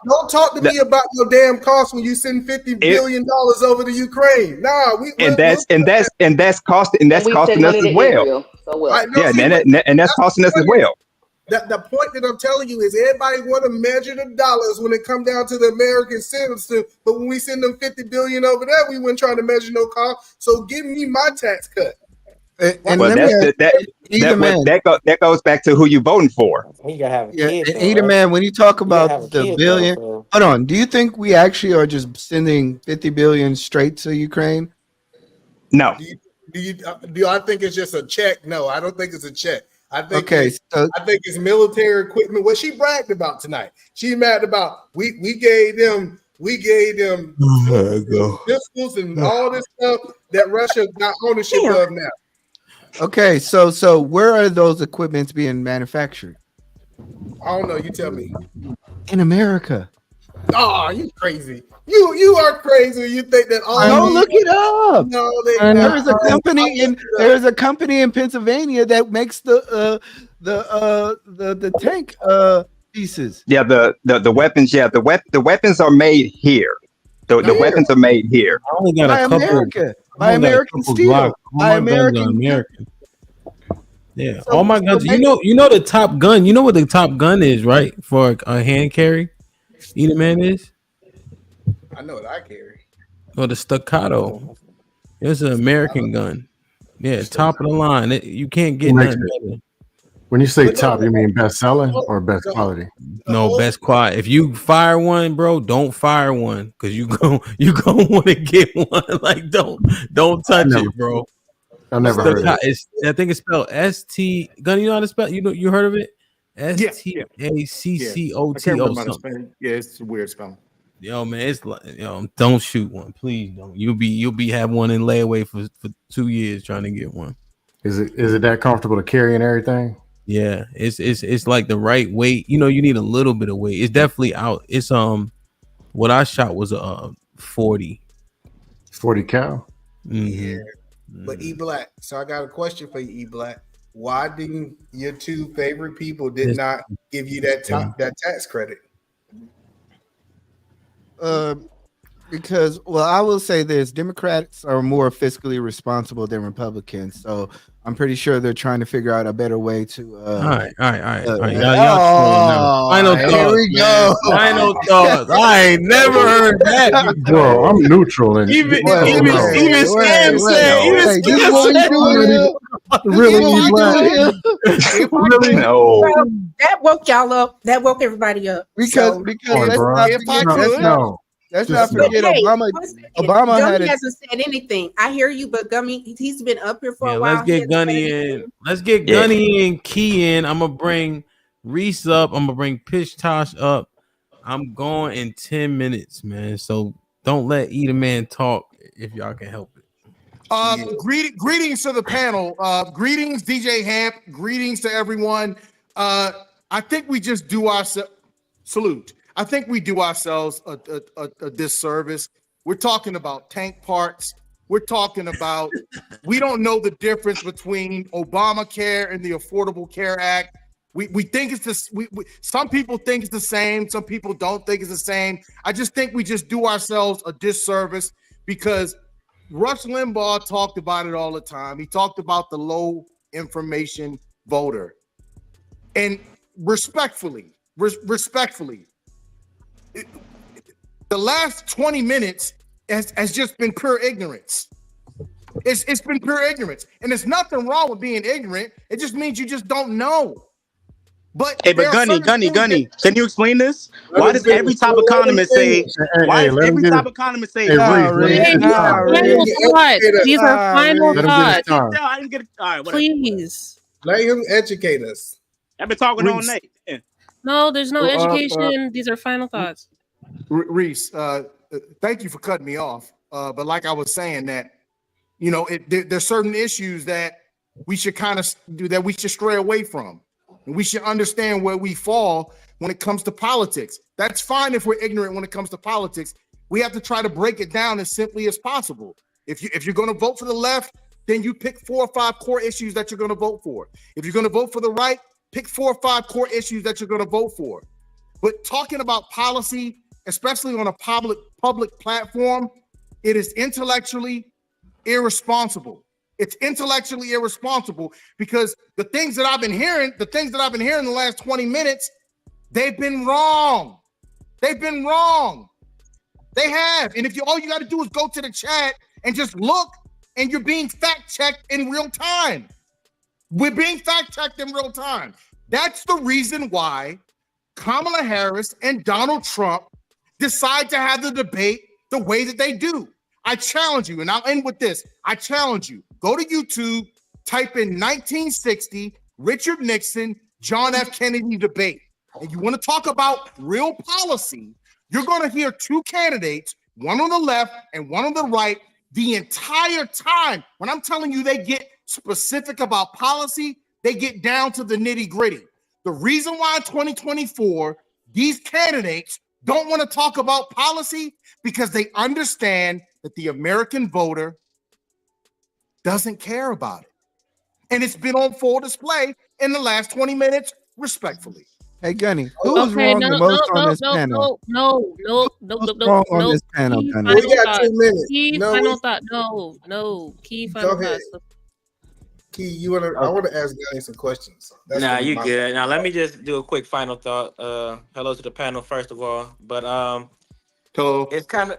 Don't talk to me about your damn cost when you send $50 billion over to Ukraine. Nah, that's costing us as well. And that's costing us as well. The point that I'm telling you is everybody want to measure the dollars when it comes down to the American citizen, but when we send them $50 billion over there, we weren't trying to measure no cost. So give me my tax cut. That goes back to who you voting for. You gotta have a kid, Either man, when you talk about the billion, hold on. Do you think we actually are just sending $50 billion straight to Ukraine? No. Do I think it's just a check? No, I don't think it's a check. I think it's military equipment. What she bragged about tonight. She mad about we gave them pistols and all this stuff that Russia got ownership of now. Okay, so where are those equipments being manufactured? I don't know. You tell me. In America. Oh, you crazy. You are crazy. You think that all don't look it up. No, there's a company in Pennsylvania that makes the tank pieces. Yeah, the weapons. Yeah, the weapons are made here. The weapons are made here. I only got a couple. By American steel. By American. Yeah, all my guns. You know the Top Gun. You know what the Top Gun is, right? For a hand carry. Either man is. I know what I carry. Or the Staccato. It's an American gun. Yeah, top of the line. You can't get nothing better. When you say top, you mean best selling or best quality? No, best quality. If you fire one, bro, don't fire one because you gonna want to get one. Like don't touch it, bro. I've never heard of it. I think it's spelled ST. Gun, you know how to spell? You heard of it? STACCOTO something. Yeah, it's a weird spelling. Yo, man, it's like don't shoot one, please don't. You'll be have one in layaway for 2 years trying to get one. Is it that comfortable to carry and everything? Yeah, it's like the right weight. You need a little bit of weight. It's definitely out. It's what I shot was a 40 cal. Yeah, but E Black. So I got a question for you, E Black. Why didn't your two favorite people not give you that tax credit? Because I will say this: Democrats are more fiscally responsible than Republicans, so I'm pretty sure they're trying to figure out a better way to. All right. Final thoughts. Here we go. Final thoughts. I ain't never heard that. Bro, I'm neutral. Even Sam said. Really, black. Really? No. Well, that woke y'all up. That woke everybody up. Because let's not forget Obama had Gummy hasn't said anything. I hear you, but Gummy, he's been up here for a while. Let's get Gunny in. Let's get Gunny and Key in. I'm gonna bring Reese up. I'm gonna bring Pitch Tosh up. I'm going in 10 minutes, man. So don't let either man talk if y'all can help it. Greetings to the panel. Greetings, DJ Hamp. Greetings to everyone. I think we just do ourselves salute. I think we do ourselves a disservice. We're talking about tank parts. We're talking about we don't know the difference between Obamacare and the Affordable Care Act. We think it's this. Some people think it's the same. Some people don't think it's the same. I just think we just do ourselves a disservice because Rush Limbaugh talked about it all the time. He talked about the low information voter, and respectfully, the last 20 minutes has just been pure ignorance. It's been pure ignorance, and there's nothing wrong with being ignorant. It just means you just don't know. But Gunny, can you explain this? Why does every top economist say? Why does every top economist say? These are final thoughts. I didn't get it. All right, whatever. Please let him educate us. I've been talking all night. Yeah. No, there's no education. These are final thoughts. Reese, thank you for cutting me off. But like I was saying, that there's certain issues that we should kind of do that we should stray away from. And we should understand where we fall when it comes to politics. That's fine if we're ignorant when it comes to politics. We have to try to break it down as simply as possible. If you're going to vote for the left, then you pick 4 or 5 core issues that you're going to vote for. If you're going to vote for the right, pick 4 or 5 core issues that you're going to vote for. But talking about policy, especially on a public platform, it is intellectually irresponsible. It's intellectually irresponsible because the things that I've been hearing in the last 20 minutes, they've been wrong. They've been wrong. They have. And if all you got to do is go to the chat and just look, and you're being fact-checked in real time. We're being fact-checked in real time. That's the reason why Kamala Harris and Donald Trump decide to have the debate the way that they do. I challenge you, and I'll end with this. I challenge you. Go to YouTube, type in 1960, Richard Nixon, John F. Kennedy debate. And you want to talk about real policy, you're going to hear 2 candidates, one on the left and one on the right, the entire time. When I'm telling you they get specific about policy, they get down to the nitty-gritty. The reason why in 2024, these candidates don't want to talk about policy because they understand that the American voter doesn't care about it. And it's been on full display in the last 20 minutes, respectfully. Hey, Gunny, who was wrong the most on this panel? No. Wrong on this panel, Gunny? We got 2 minutes. Key final thought. No. Key final thoughts. Key, I want to ask Gunny some questions. Nah, you good. Now let me just do a quick final thought. Hello to the panel, first of all. But hello. It's kind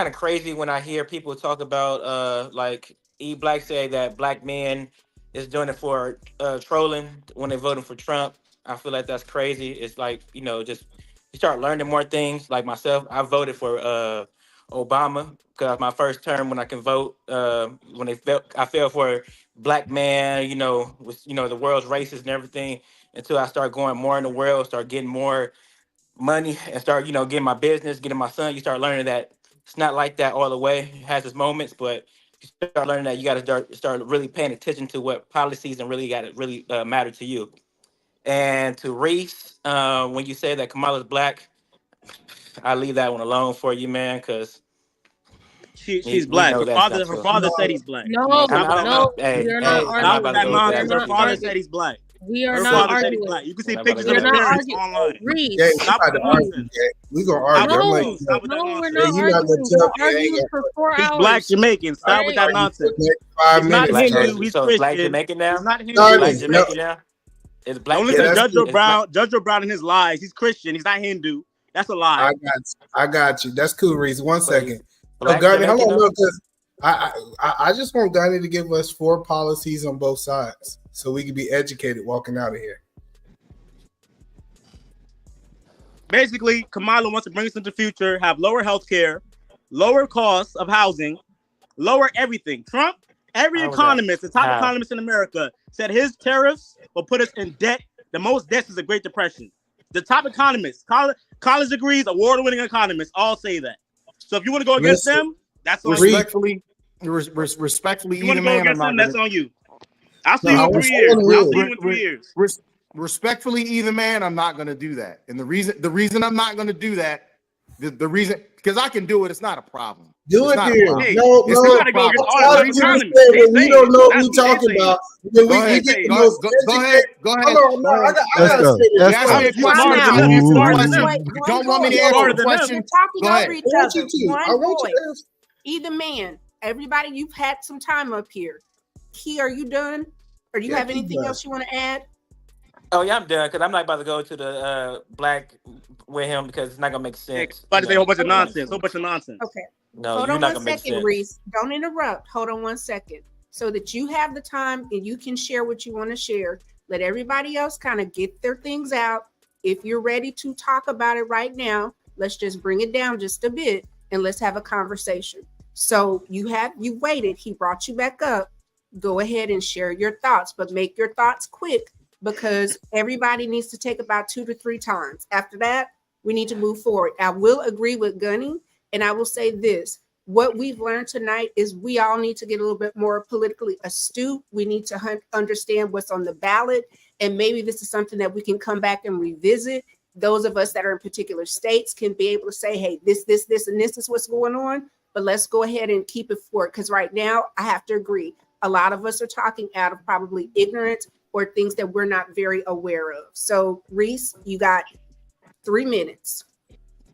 of crazy when I hear people talk about like Black say that Black men is doing it for trolling when they're voting for Trump. I feel like that's crazy. It's like, just you start learning more things. Like myself, I voted for Obama because my first term when I can vote. When I fell for Black man, with the world's racist and everything. Until I start going more in the world, start getting more money, and start getting my business, getting my son. You start learning that it's not like that all the way. It has its moments, but you start learning that you got to start really paying attention to what policies and really got to really matter to you. And to Reese, when you say that Kamala's Black, I leave that one alone for you, man, because she's Black. Her father said he's Black. No, we're not arguing. Her father said he's Black. We are not arguing. You can see pictures of his parents online. Stop with the argument. We're going to argue. No, we're not arguing. We're arguing for 4 hours. He's Black Jamaican. Stop with that nonsense. He's not Hindu. He's Christian. Black Jamaican now? He's not Hindu. Black Jamaican now? Is Black Don't listen to Judge O'Brown and his lies. He's Christian. He's not Hindu. That's a lie. I got you. That's cool, Reese. 1 second. Hold on, I just want Gunny to give us 4 policies on both sides so we can be educated walking out of here. Basically, Kamala wants to bring us into the future, have lower health care, lower costs of housing, lower everything. Trump, every economist, the top economist in America, said his tariffs will put us in debt. The most debt is the Great Depression. The top economists, college degrees, award-winning economists, all say that. So if you want to go against them, that's on respectfully, you. Respectfully, You want to go against them, that's on you. I'll see No, you in 3 years. I'll see you in 3 years. Respectfully, either man, I'm not going to do that. And the reason I'm not going to do that, the reason, because I can do it, it's not a problem. Do it's it then. Hey, No. you gotta go against all the economists. When we don't know what we're talking about, then we get the most Go ahead. Hold on, no, I gotta say this. You asked me a question. You don't want me to answer the question. Go ahead. I want you to ask. Either man, everybody, you've had some time up here. Key, are you done? Or do you have anything else you want to add? Oh yeah, I'm done because I'm not about to go to the black with him because it's not gonna make sense. About to say a whole bunch of nonsense. Okay. No, Hold you're on not one gonna make second, sense. Reese. Don't interrupt. Hold on 1 second. So that you have the time and you can share what you want to share. Let everybody else kind of get their things out. If you're ready to talk about it right now, let's just bring it down just a bit and let's have a conversation. So you waited. He brought you back up. Go ahead and share your thoughts, but make your thoughts quick because everybody needs to take about 2 to 3 times. After that, we need to move forward. I will agree with Gunny, and I will say this. What we've learned tonight is we all need to get a little bit more politically astute. We need to understand what's on the ballot, and maybe this is something that we can come back and revisit. Those of us that are in particular states can be able to say, hey, this, and this is what's going on, but let's go ahead and keep it forward because right now, I have to agree. A lot of us are talking out of probably ignorance or things that we're not very aware of. So, Reese, you got 3 minutes.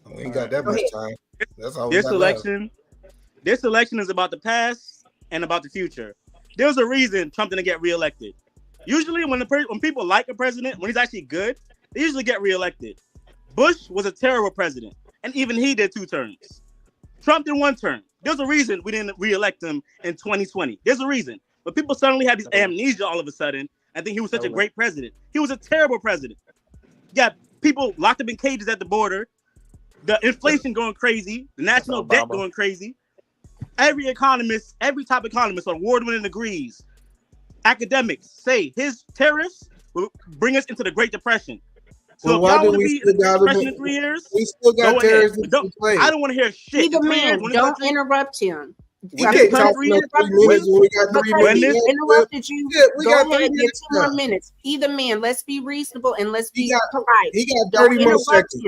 We ain't got that much time. That's all. This election is about the past and about the future. There's a reason Trump didn't get reelected. Usually, when people like a president, when he's actually good, they usually get reelected. Bush was a terrible president, and even he did 2 terms. Trump did 1 term. There's a reason we didn't reelect him in 2020. There's a reason. But people suddenly had this amnesia all of a sudden. I think he was such a great president. He was a terrible president. Yeah, people locked up in cages at the border. The inflation going crazy. The national debt going crazy. Every economist, every top economist, award-winning degrees, academics say his tariffs will bring us into the Great Depression. So if y'all want to be in the Great Depression in 3 years, we still got tariffs in place. I don't want to hear shit. Either man, don't interrupt him. We can't talk for 3 minutes when we got 3 minutes. Interrupted you. Yeah, we got 3 ahead, minutes. 2 more minutes. Either man, let's be reasonable and let's be polite. He got 30 more seconds.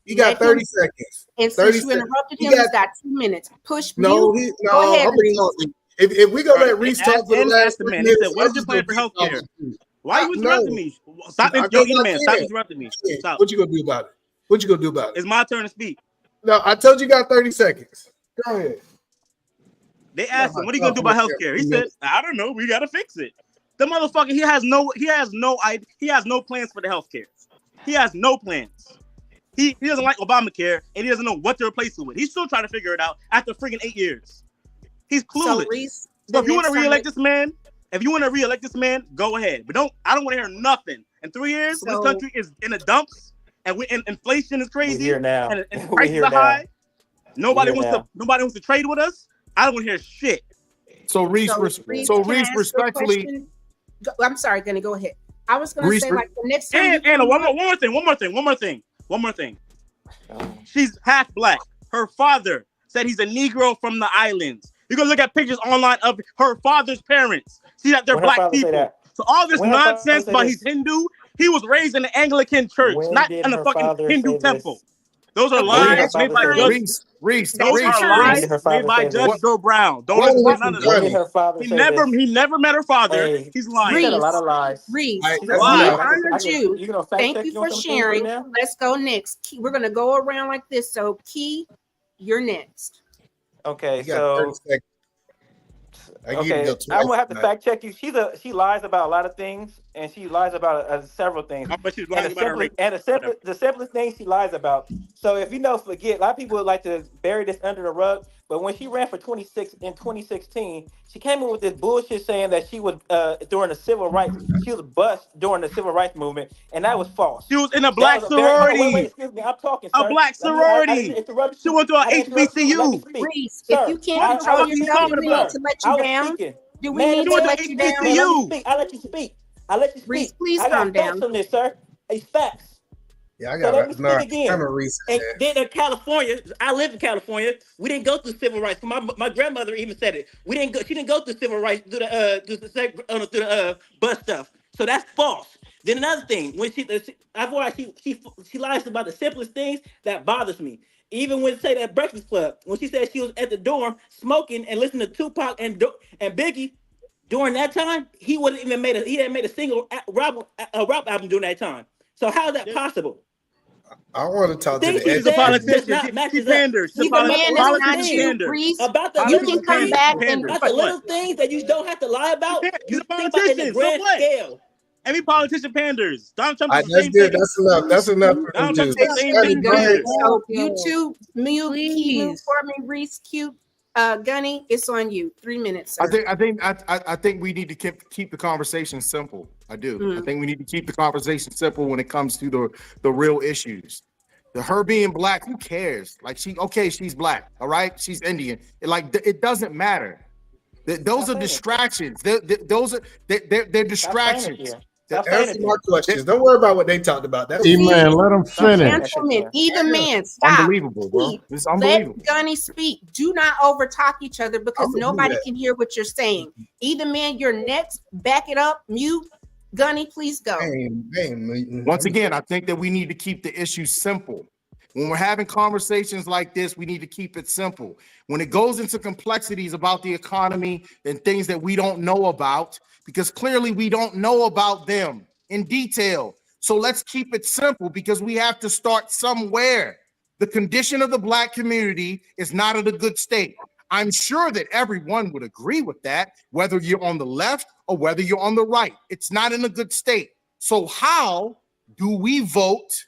He got 30 seconds. And since you interrupted him, he's got 2 minutes. Push mute. No, go ahead, I'm talking. If we gonna let Reese talk for the last 3 minutes, what's your plan for healthcare? Why are you interrupting me? Stop interrupting me. Stop. What you gonna do about it? It's my turn to speak. No, I told you got 30 seconds. Go ahead. They asked him, "What are you gonna do about healthcare?" He said, "I don't know. We gotta fix it." The motherfucker, he has no plans for the healthcare. He has no plans. He doesn't like Obamacare, and he doesn't know what to replace it with. He's still trying to figure it out after freaking 8 years. He's clueless. So if you want to reelect this man, go ahead. But I don't want to hear nothing. In 3 years, this country is in the dumps, and inflation is crazy. We're here now. And prices are high. Nobody wants to trade with us. I don't want to hear shit. So Reese, respectfully. I'm sorry, gonna go ahead. I was gonna say like the next time. And one more thing. She's half black. Her father said he's a Negro from the islands. You can look at pictures online of her father's parents. See that they're black people. So all this nonsense about he's Hindu, he was raised in the Anglican church, not in a fucking Hindu temple. Those are lies made by Judge. Reese, those are lies made by Judge Joe Brown. Don't listen to none of that. He never met her father. Hey, he's lying. He said a lot of lies. Reese, we honored you. Thank you for sharing. Let's go next. We're gonna go around like this. So, Key, you're next. Okay, so I'm gonna have to fact check you. She lies about a lot of things, and she lies about several things. But she's lying about her race. The simplest thing she lies about. So if forget, a lot of people would like to bury this under the rug. But when she ran for 2016, she came in with this bullshit saying that she was during the civil rights. She was bust during the civil rights movement, and that was false. She was in a black sorority. Wait, excuse me, I'm talking. Sir. A black sorority. She went to an HBCU. Reese, if you can't control yourself, do we need to let you down? Do we need to let you down? I let you speak. Reese, please I got calm down. facts on this, sir. It's facts. Yeah, I So let me got speak again. I'm a Reese. And then in California, I live in California. We didn't go through civil rights. My grandmother even said it. We didn't go. She didn't go through civil rights through the bus stuff. So that's false. Then another thing, when she lies about the simplest things that bothers me. Even when say that Breakfast Club, when she said she was at the dorm smoking and listening to Tupac and Biggie. During that time, he hadn't made a single rap album during that time. So how is that possible? I want to talk to the She's a politician. She panders. She's a politician. You can come back and about the little things that you don't have to lie about. She's You a think about in the politician. grand scale. Every politician panders. Donald Trump is the that's same good. thing. That's enough. That's enough for them Donald Trump's two. the same thing. So you two, mute for me, Reese, cute. Gunny, it's on you. 3 minutes, sir. I think we need to keep the conversation simple. I do. I think we need to keep the conversation simple when it comes to the real issues. Her being black, who cares? Like she's black, all right? She's Indian. It doesn't matter. Those are distractions. They're distractions. Answer my questions. Don't worry about what they talked about. That's man, let them finish. Gentlemen, either man, stop. Unbelievable, bro. It's unbelievable. Let Gunny speak. Do not overtalk each other because nobody can hear what you're saying. Either man, you're next. Back it up. Mute. Gunny, please go. Once again, I think that we need to keep the issue simple. When we're having conversations like this, we need to keep it simple. When it goes into complexities about the economy and things that we don't know about, because clearly we don't know about them in detail. So let's keep it simple because we have to start somewhere. The condition of the black community is not in a good state. I'm sure that everyone would agree with that, whether you're on the left or whether you're on the right. It's not in a good state. So how do we vote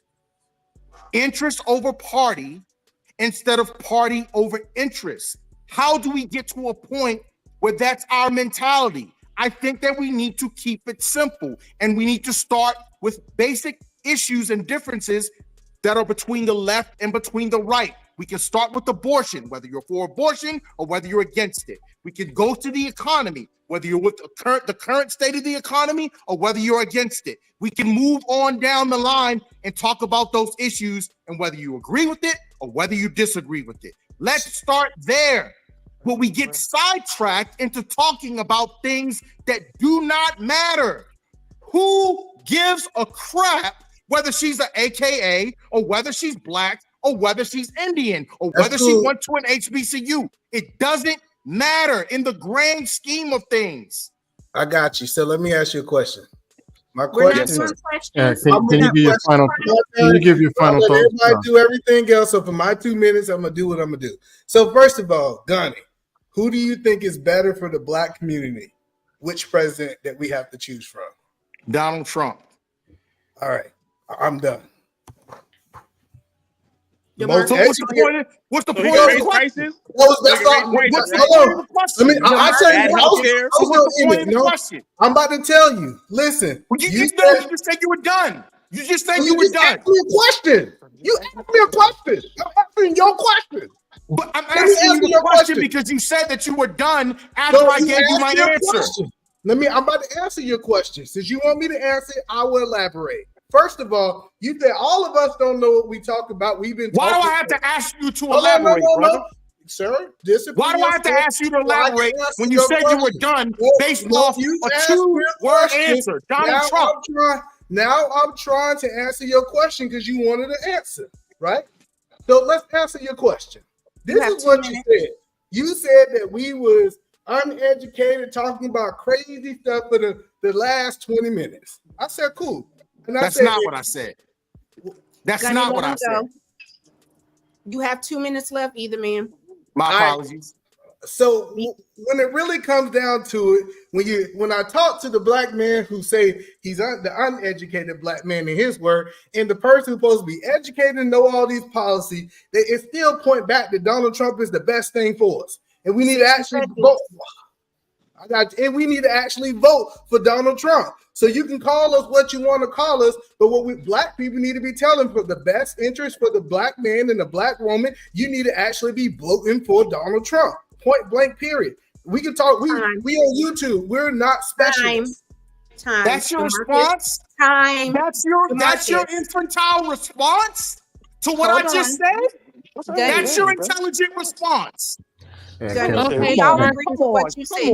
interest over party instead of party over interest? How do we get to a point where that's our mentality? I think that we need to keep it simple and we need to start with basic issues and differences that are between the left and between the right. We can start with abortion, whether you're for abortion or whether you're against it. We can go to the economy, whether you're with the current state of the economy or whether you're against it. We can move on down the line and talk about those issues and whether you agree with it or whether you disagree with it. Let's start there. But we get sidetracked into talking about things that do not matter. Who gives a crap whether she's an AKA or whether she's black or whether she's Indian or whether she went to an HBCU? It doesn't matter in the grand scheme of things. I got you. So let me ask you a question. My question is, can you give your final? Can you give your final thoughts? Everybody do everything else. So for my 2 minutes, I'm gonna do what I'm gonna do. So first of all, Gunny, who do you think is better for the black community? Which president that we have to choose from? Donald Trump. All right, I'm done. So what's the point? What's the point of the question? I'm about to tell you. Listen, you just said you were done. You just said you were done. Asked me a question. You asked me a question. I'm answering your question. But I'm asking you the question because you said that you were done after I gave you my answer. I'm about to answer your question. Since you want me to answer it, I will elaborate. First of all, you said all of us don't know what we talk about. Why do I have to ask you to elaborate, brother? Sir, why do I have to ask you to elaborate when you said you were done based off a 2-word answer? Donald Trump. Now I'm trying to answer your question because you wanted an answer, right? So let's answer your question. This is what you said. You said that we was uneducated, talking about crazy stuff for the last 20 minutes. I said, cool. And That's not what I said. That's not what I said. You have 2 minutes left, either man. My apologies. So when it really comes down to it, when I talk to the black man who say he's the uneducated black man in his word, and the person who's supposed to be educated and know all these policies, it still point back that Donald Trump is the best thing for us, and we need to actually vote. And we need to actually vote for Donald Trump. So you can call us what you want to call us, but what we black people need to be telling for the best interest for the black man and the black woman, you need to actually be voting for Donald Trump. Point blank, period. We can talk. We on YouTube. We're not specialists. Time. That's your response? Time. That's your infantile response to what I just said? That's your intelligent response. Okay, y'all agree with what you say.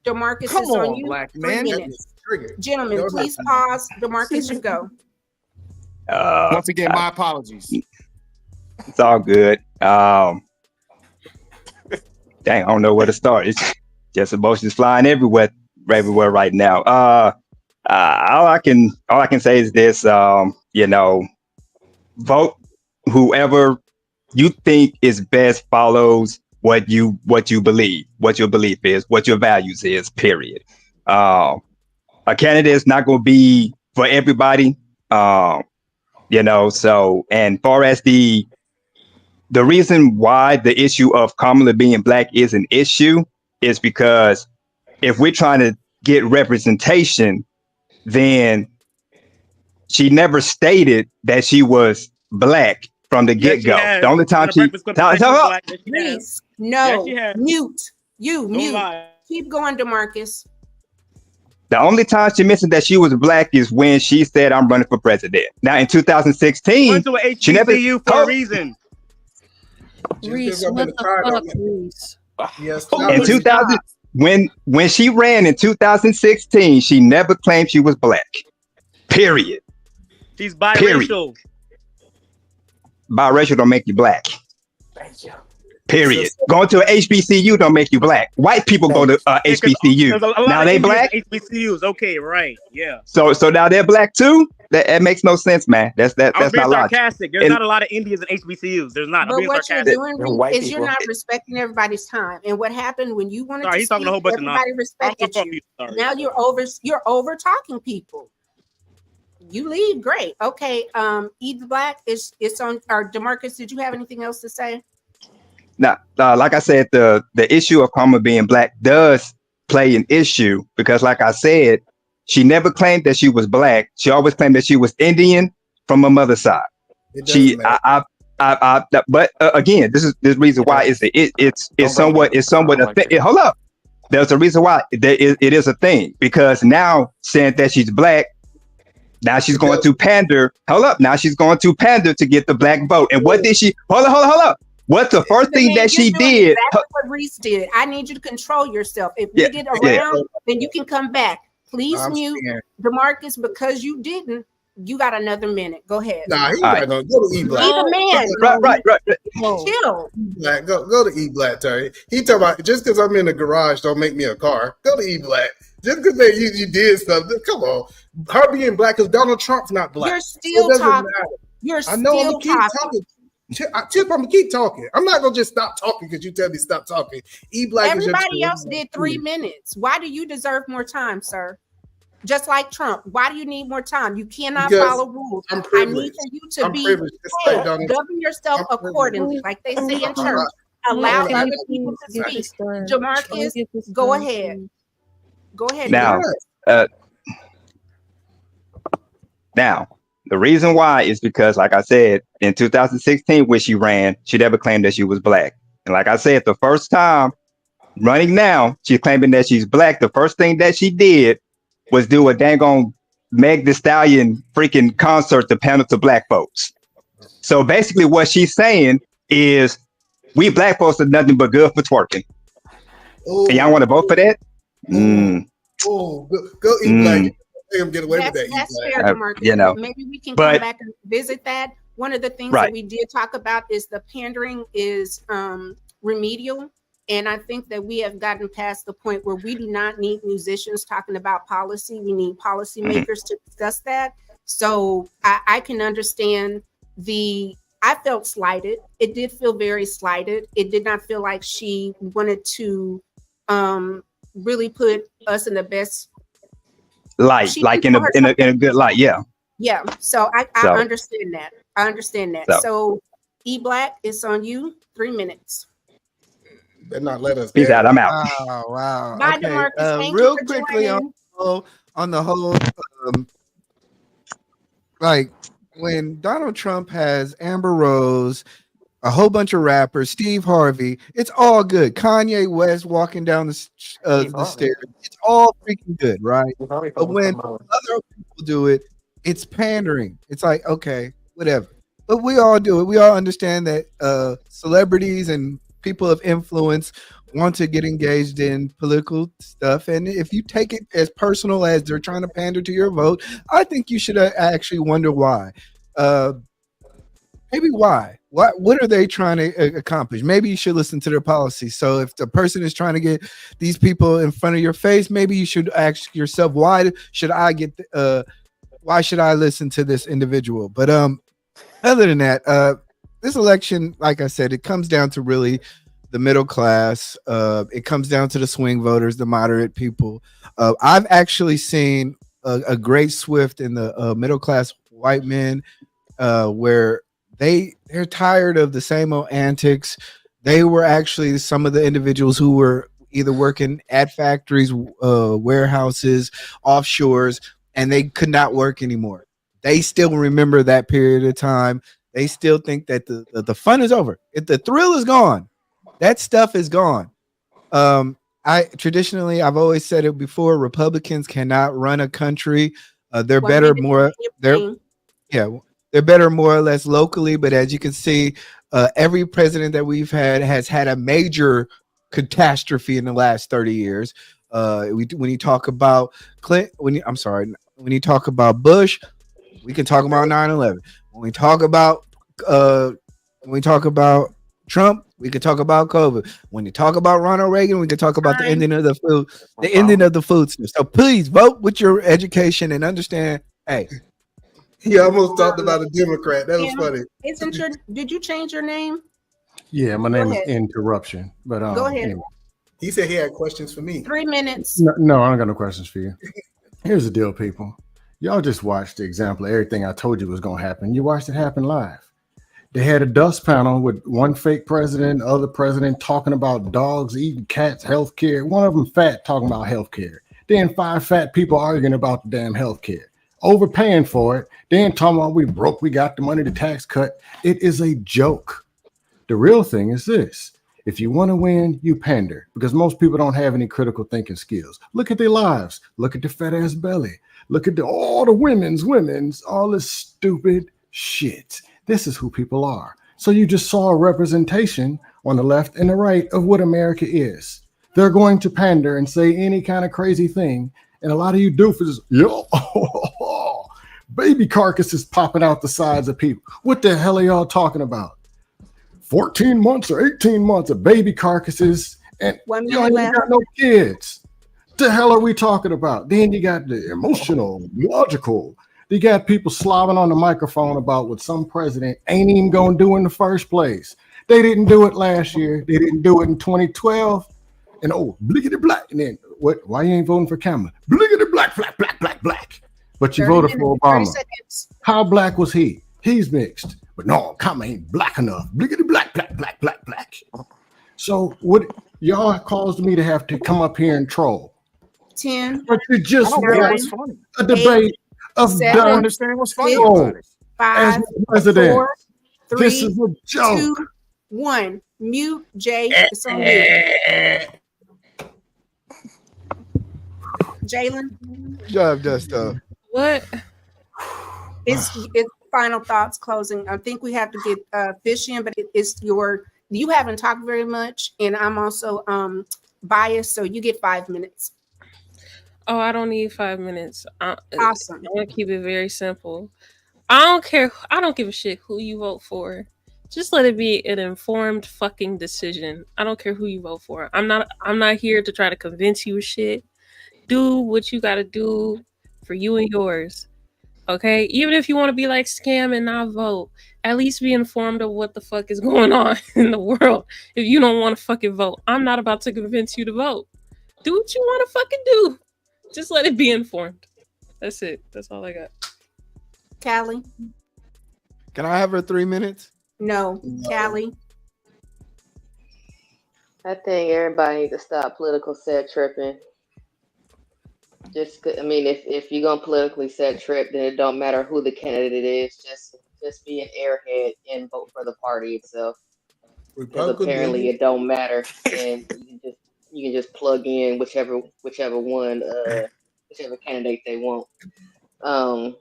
DeMarcus is on you. Black 3 man. minutes. Gentlemen, please pause. DeMarcus, you go. Once again, my apologies. It's all good. Dang, I don't know where to start. It's just emotions flying everywhere right now. All I can say is this: vote whoever you think is best, follows what you believe, what your belief is, what your values is. Period. A candidate is not going to be for everybody. So, and far as the reason why the issue of Kamala being black is an issue is because if we're trying to get representation, then she never stated that she was black from the get-go. The only time Please, no, mute. Mute. Keep going, DeMarcus. The only time she mentioned that she was black is when she said, "I'm running for president." Now, in 2016, Went to a she never HBCU for a reason. Reese, what the fuck, Reese? Yes. In 2000, when she ran in 2016, she never claimed she was black. Period. She's biracial. Biracial don't make you black. Thank you. Period. Going to an HBCU don't make you black. White people go to HBCU. Now they black. HBCUs. Okay, right. Yeah. So now they're black too. That makes no sense, man. That's I'm being not logic. sarcastic. There's not a lot of Indians in HBCUs. There's not. But what you're sarcastic. doing is you're not respecting everybody's time. And what happened when you wanted to He's talking speak, a whole bunch everybody of respected you. Now you're over talking people. You leave, great. Okay, Eat the Black it's on. Or DeMarcus, did you have anything else to say? Now, like I said, the issue of Kamala being black does play an issue because, like I said, she never claimed that she was black. She always claimed that she was Indian from her mother's side. But again, this is the reason why it's somewhat a thing. Hold up, there's a reason why it is a thing because now saying that she's black. Now she's going to pander. Hold up. Now she's going to pander to get the black vote. And what did she? Hold up. What's the first thing that she did? Exactly what Reese did. I need you to control yourself. If we get around, then you can come back. Please mute DeMarcus because you didn't. You got another minute. Go ahead. Nah, he's not gonna go to E Black. Be the man. Right. Chill. Black, go to E Black, Terry. He talking about just because I'm in the garage don't make me a car. Go to E Black. Just because you did something. Come on. Her being black because Donald Trump's not black. You're still talking. You're I know still I'm gonna keep talking. Chip, I'm gonna keep talking. I'm not gonna just stop talking because you tell me stop talking. E Black. Everybody else did 3 minutes. Why do you deserve more time, sir? Just like Trump. Why do you need more time? You cannot follow rules. I need for you to govern yourself accordingly, like they say in church. Allow other people to speak. DeMarcus, go ahead. Go ahead. Now, the reason why is because, like I said, in 2016, when she ran, she never claimed that she was black. And like I said, the first time running now, she's claiming that she's black. The first thing that she did was do a dang on Meg Thee Stallion freaking concert to pander to black folks. So basically what she's saying is we black folks are nothing but good for twerking. Ooh. And y'all want to vote for that? Oh, go E Black. Him get away with that. That's fair, DeMarcus. Maybe we can come back and visit that. One of the things that we did talk about is the pandering is remedial. And I think that we have gotten past the point where we do not need musicians talking about policy. We need policymakers to discuss that. So I can understand I felt slighted. It did feel very slighted. It did not feel like she wanted to really put us in the best light, she like didn't in put a good light. Yeah. Yeah. So I So understand that. I understand that. so So E Black, it's on you. 3 minutes. Better not let us peace down. out. I'm out. Wow. Bye, Okay. DeMarcus. Thank you Real for quickly joining. on the whole, like when Donald Trump has Amber Rose, a whole bunch of rappers, Steve Harvey, it's all good. Kanye West walking down the stairs, it's all freaking good, right? But when other people do it, it's pandering. It's like, okay, whatever. But we all do it. We all understand that celebrities and people of influence want to get engaged in political stuff. And if you take it as personal as they're trying to pander to your vote, I think you should actually wonder why. Maybe why? What are they trying to accomplish? Maybe you should listen to their policy. So if the person is trying to get these people in front of your face, maybe you should ask yourself, why should I listen to this individual? But other than that, this election, like I said, it comes down to really the middle class. It comes down to the swing voters, the moderate people. I've actually seen a great swift in the middle class white men where they're tired of the same old antics. They were actually some of the individuals who were either working at factories, warehouses, offshores, and they could not work anymore. They still remember that period of time. They still think that the fun is over. If the thrill is gone, that stuff is gone. I've always said it before, Republicans cannot run a country. They're better more or less locally, but as you can see, every president that we've had has had a major catastrophe in the last 30 years. When you talk about when you talk about Bush, we can talk about 9/11. When we talk about Trump, we can talk about COVID. When you talk about Ronald Reagan, we can talk about the ending of the food system. So please vote with your education and understand. Hey, he almost talked about a Democrat. That was funny. Did you change your name? Yeah, my name is Interruption. But go ahead. Anyway. He said he had questions for me. 3 minutes. No, I don't got no questions for you. Here's the deal, people. Y'all just watched the example of everything I told you was going to happen. You watched it happen live. They had a dust panel with one fake president, other president talking about dogs eating cats, healthcare. One of them fat talking about healthcare. Then 5 fat people arguing about the damn healthcare, overpaying for it. Then talking about we broke, we got the money to tax cut. It is a joke. The real thing is this. If you want to win, you pander, because most people don't have any critical thinking skills. Look at their lives. Look at the fat ass belly. Look at all the women's, all this stupid shit. This is who people are. So you just saw a representation on the left and the right of what America is. They're going to pander and say any kind of crazy thing. And a lot of you doofuses, baby carcasses popping out the sides of people. What the hell are y'all talking about? 14 months or 18 months of baby carcasses, and y'all ain't got no kids. The hell are we talking about? Then you got the emotional, logical. You got people slobbing on the microphone about what some president ain't even gonna do in the first place. They didn't do it last year. They didn't do it in 2012. And blickety black. And then what? Why you ain't voting for Kamala? Blickety black, black, black, black, black. But you voted for Obama. How black was he? He's mixed. But no, Kamala ain't black enough. Blickety black, black, black, black, black. So what y'all caused me to have to come up here and troll. 10. But you just want a debate of 7, I don't understand what's funny about it. 5, president. 4, 3, This is a joke. 2, 1. Mute, Jay. It's on you. Jalen. Job done stuff. What? It's final thoughts closing. I think we have to get Fish in, but you haven't talked very much, and I'm also biased, so you get 5 minutes. Oh, I don't need 5 minutes. Awesome. I want to keep it very simple. I don't care. I don't give a shit who you vote for. Just let it be an informed fucking decision. I don't care who you vote for. I'm not here to try to convince you of shit. Do what you got to do for you and yours. Okay, even if you want to be like scam and not vote, at least be informed of what the fuck is going on in the world. If you don't want to fucking vote, I'm not about to convince you to vote. Do what you want to fucking do. Just let it be informed. That's it. That's all I got. Callie? Can I have her 3 minutes? No. Callie? I think everybody needs to stop political set tripping. I mean, if you're gonna politically set trip, then it don't matter who the candidate is. Just be an airhead and vote for the party itself. Because apparently it don't matter, and you can just plug in whichever one whichever candidate they want. I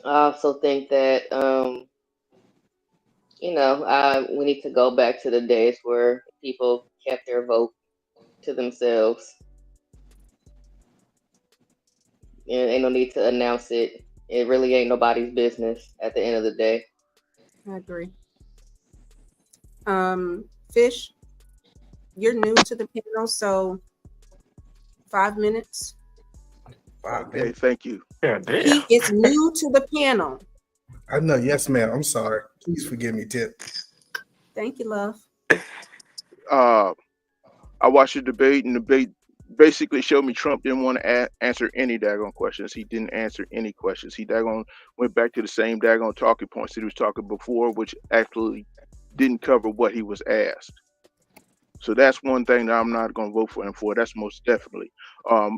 also think that we need to go back to the days where people kept their vote to themselves. And ain't no need to announce it. It really ain't nobody's business at the end of the day. I agree. Fish, you're new to the panel, so 5 minutes. Okay, thank you. He is new to the panel. I know. Yes, ma'am. I'm sorry. Please forgive me, Tip. Thank you, love. I watched the debate, and the debate basically showed me Trump didn't want to answer any daggone questions. He didn't answer any questions. He daggone went back to the same daggone talking points that he was talking before, which actually didn't cover what he was asked. So that's one thing that I'm not going to vote for him for. That's most definitely.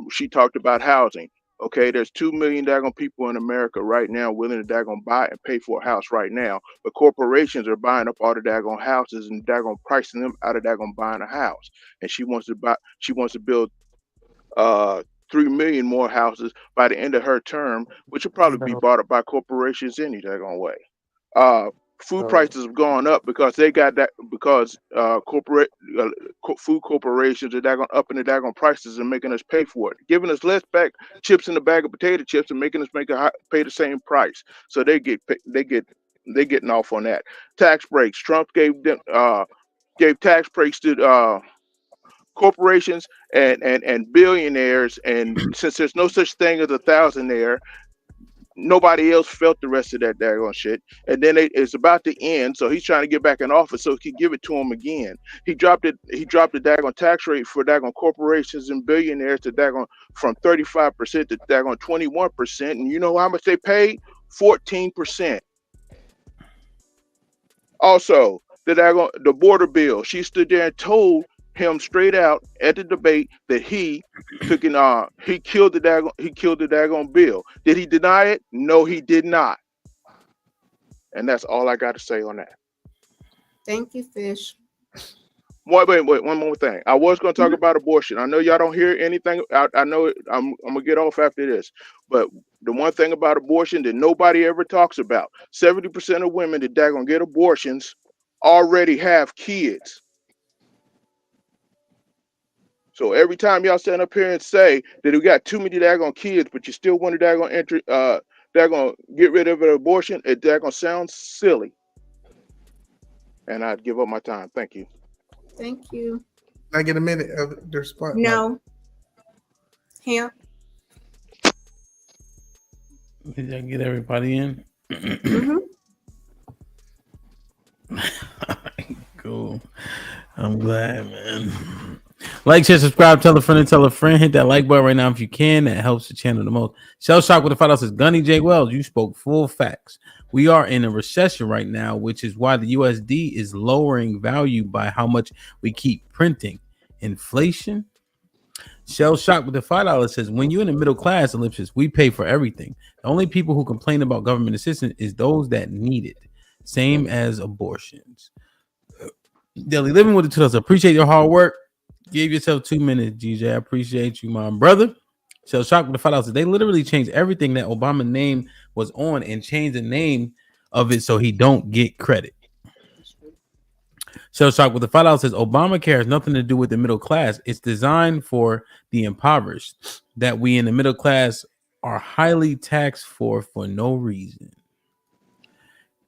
She talked about housing. Okay, there's 2 million daggone people in America right now willing to daggone buy and pay for a house right now, but corporations are buying up all the daggone houses and daggone pricing them out of daggone buying a house. And she wants to build 3 million more houses by the end of her term, which will probably be bought up by corporations any daggone way. Food prices have gone up because they got that food corporations are daggone upping the daggone prices and making us pay for it, giving us less back chips in the bag of potato chips and making us pay the same price. So they getting off on that. Tax breaks. Trump gave tax breaks to corporations and billionaires, and since there's no such thing as a thousandaire, nobody else felt the rest of that daggone shit. And then it's about to end, so he's trying to get back in office so he can give it to him again. He dropped the daggone tax rate for daggone corporations and billionaires to daggone from 35% to daggone 21%. And you know how much they paid? 14%. Also, the border bill. She stood there and told him straight out at the debate that he killed the daggone bill. Did he deny it? No, he did not. And that's all I got to say on that. Thank you, Fish. Wait, one more thing. I was going to talk about abortion. I know y'all don't hear anything. I know I'm going to get off after this, but the one thing about abortion that nobody ever talks about, 70% of women that daggone get abortions already have kids. So every time y'all stand up here and say that we got too many daggone kids, but you still want to daggone get rid of an abortion, it daggone sounds silly. And I'd give up my time. Thank you. Thank you. Can I get a minute of the response? No. Hemp. Did I get everybody in? Cool. I'm glad, man. Like, share, subscribe, tell a friend and tell a friend. Hit that like button right now if you can. That helps the channel the most. Shell Shock with the $5 says, Gunny J. Wells, you spoke full facts. We are in a recession right now, which is why the USD is lowering value by how much we keep printing. Inflation. Shell Shock with the $5 says, when you're in the middle class, ellipsis, we pay for everything. The only people who complain about government assistance is those that need it. Same as abortions. Daily Living with the $2. Appreciate your hard work. Give yourself 2 minutes, GJ. I appreciate you, my brother. Shell Shock with the $5. They literally changed everything that Obama's name was on and changed the name of it so he don't get credit. Shell Shock with the $5 says Obamacare has nothing to do with the middle class. It's designed for the impoverished that we in the middle class are highly taxed for no reason.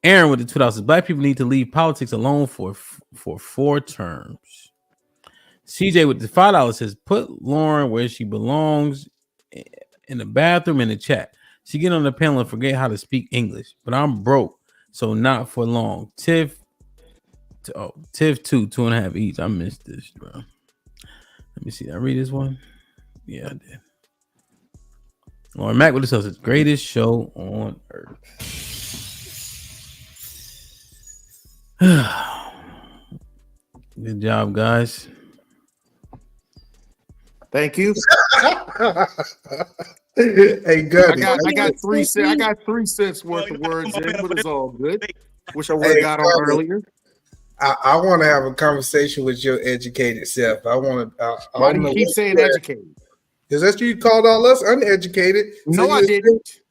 Aaron with the $2 says black people need to leave politics alone for 4 terms. CJ with the $5 says put Lauren where she belongs in the bathroom in the chat. She get on the panel and forget how to speak English. But I'm broke, so not for long. Tiff 2.5 each. I missed this, bro. Let me see. Did I read this one? Yeah, I did. Or Mac with the greatest show on earth. Good job, guys. Thank you. Hey, good. I got 3 cents. I got 3 cents worth of words in, but it's all good. Wish I would have got on earlier. I want to have a conversation with your educated self. I want to. Why do you keep saying educated? Because that's you called all us uneducated. No, I didn't.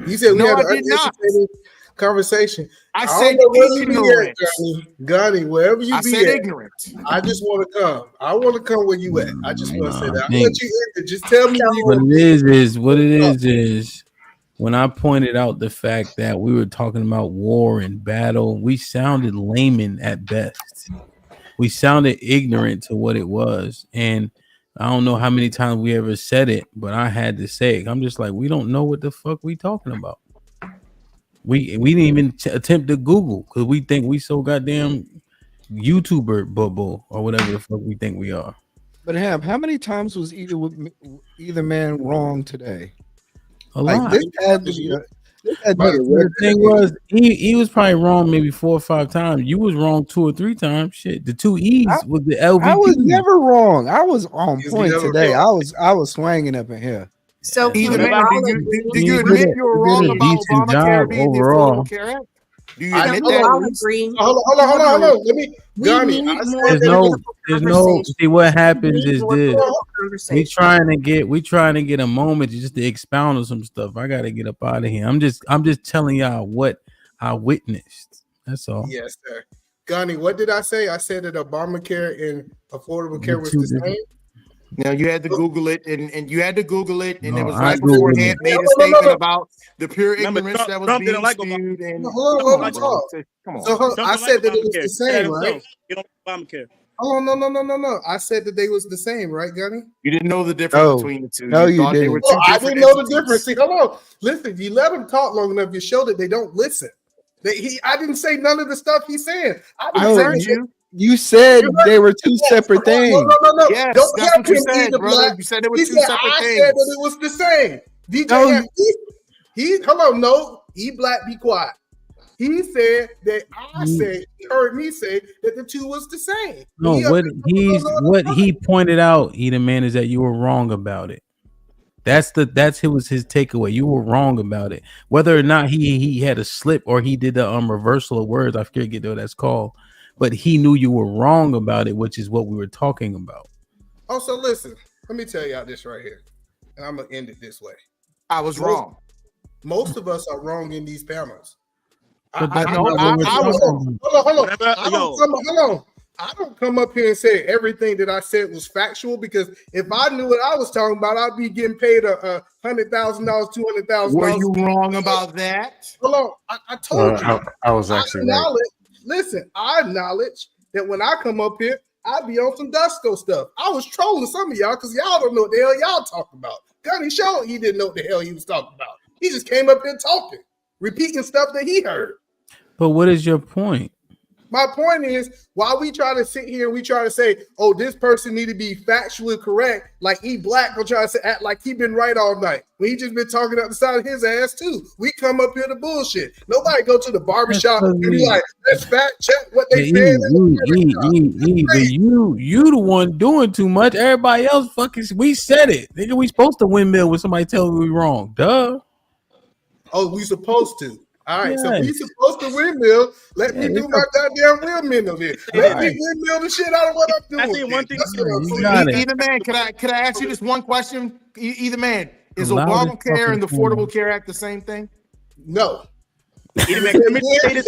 You said we No, had I an did not. uneducated conversation. I don't said know where you be ignorant. at, Gunny, wherever you I be said at. ignorant. I just want to come. I want to come where you at. I just want to say that. I'll thanks. let you in. Just tell me What it is when I pointed out the fact that we were talking about war and battle, we sounded layman at best. We sounded ignorant to what it was. And I don't know how many times we ever said it, but I had to say it. I'm just like, we don't know what the fuck we talking about. We didn't even attempt to Google because we think we so goddamn YouTuber bubble or whatever the fuck we think we are. But how many times was either man wrong today? A lot. This had to be The thing was, he was probably wrong maybe 4 or 5 times. You was wrong 2 or 3 times. Shit, the 2 E's was the LVP. I was never wrong. I was on point today. I was swinging up in here. So Either man, do you admit you were wrong about Obamacare being the Affordable Care Act? Do you admit that? Hold on. Let me, Gunny. There's no. See what happens is this. We trying to get a moment just to expound on some stuff. I gotta get up out of here. I'm just telling y'all what I witnessed. That's all. Yes, sir. Gunny, what did I say? I said that Obamacare and Affordable Care was the same. Now you had to Google it, and you had to Google it, and No, it was I right Googled beforehand it. made a statement about the pure ignorance that was being spewed. And Hold on. So I said that it was the same, right? You don't Obamacare. Oh no! I said that they was the same, right, Gunny? You didn't know the difference between the two. No, you thought they didn't. were two I different didn't know the entities. difference. See, hold on. Listen, if you let them talk long enough, you show that they don't listen. I didn't say none of the stuff he's saying. I heard you. You said they were two separate things. No. Yes, Don't that's help what you him said, either, brother. Black. You said they were He two said, separate I things. said that it was the same. DJ, he Black, be quiet. He said that he heard me say that the two was the same. No, what he pointed out, either man, is that you were wrong about it. It was his takeaway. You were wrong about it. Whether or not he had a slip or he did the reversal of words, I forget what that's called. But he knew you were wrong about it, which is what we were talking about. Oh, so listen, let me tell y'all this right here, and I'm gonna end it this way. I was wrong. Most of us are wrong in these panels. But Hold on. I don't come up here and say everything that I said was factual, because if I knew what I was talking about, I'd be getting paid $100,000, $200,000. Were you wrong about that? Hold on, I told you. I was actually right. Listen, I acknowledge that when I come up here, I be on some Dusko stuff. I was trolling some of y'all because y'all don't know what the hell y'all talking about. Gunny showed he didn't know what the hell he was talking about. He just came up here talking, repeating stuff that he heard. But what is your point? My point is, while we try to sit here and we try to say, oh, this person need to be factually correct, like Black will try to act like he been right all night. When he just been talking out the side of his ass too. We come up here to bullshit. Nobody go to the barbershop and be like, let's fact check what they said. You the one doing too much. Everybody else we said it. Nigga, we supposed to windmill when somebody tells me we wrong. Duh. Oh, we supposed to. All right, so we supposed to windmill. Let me do my goddamn windmill here. Let me windmill the shit out of what I'm doing. I think one thing. Either man, can I ask you this one question? Either man, is Obamacare and the Affordable Care Act the same thing? No. Either man, let me say this.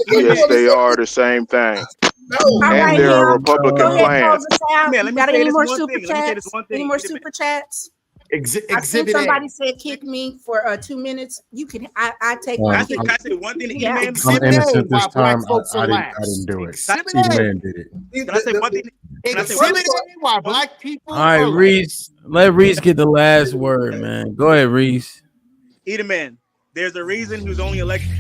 Yes, they are the same thing. No. And they're a Republican plan. Man, let me say this one thing. Any more super chats? Exhibit somebody said kick me for 2 minutes. You can I take my Can I say one thing? Yeah. Exhibit I'm innocent this time. I didn't do it. Exhibit Man did it. Can I say one thing? Exhibit why black people. All right, Reese. Let Reese get the last word, man. Go ahead, Reese. Eat a man. There's a reason he was only elected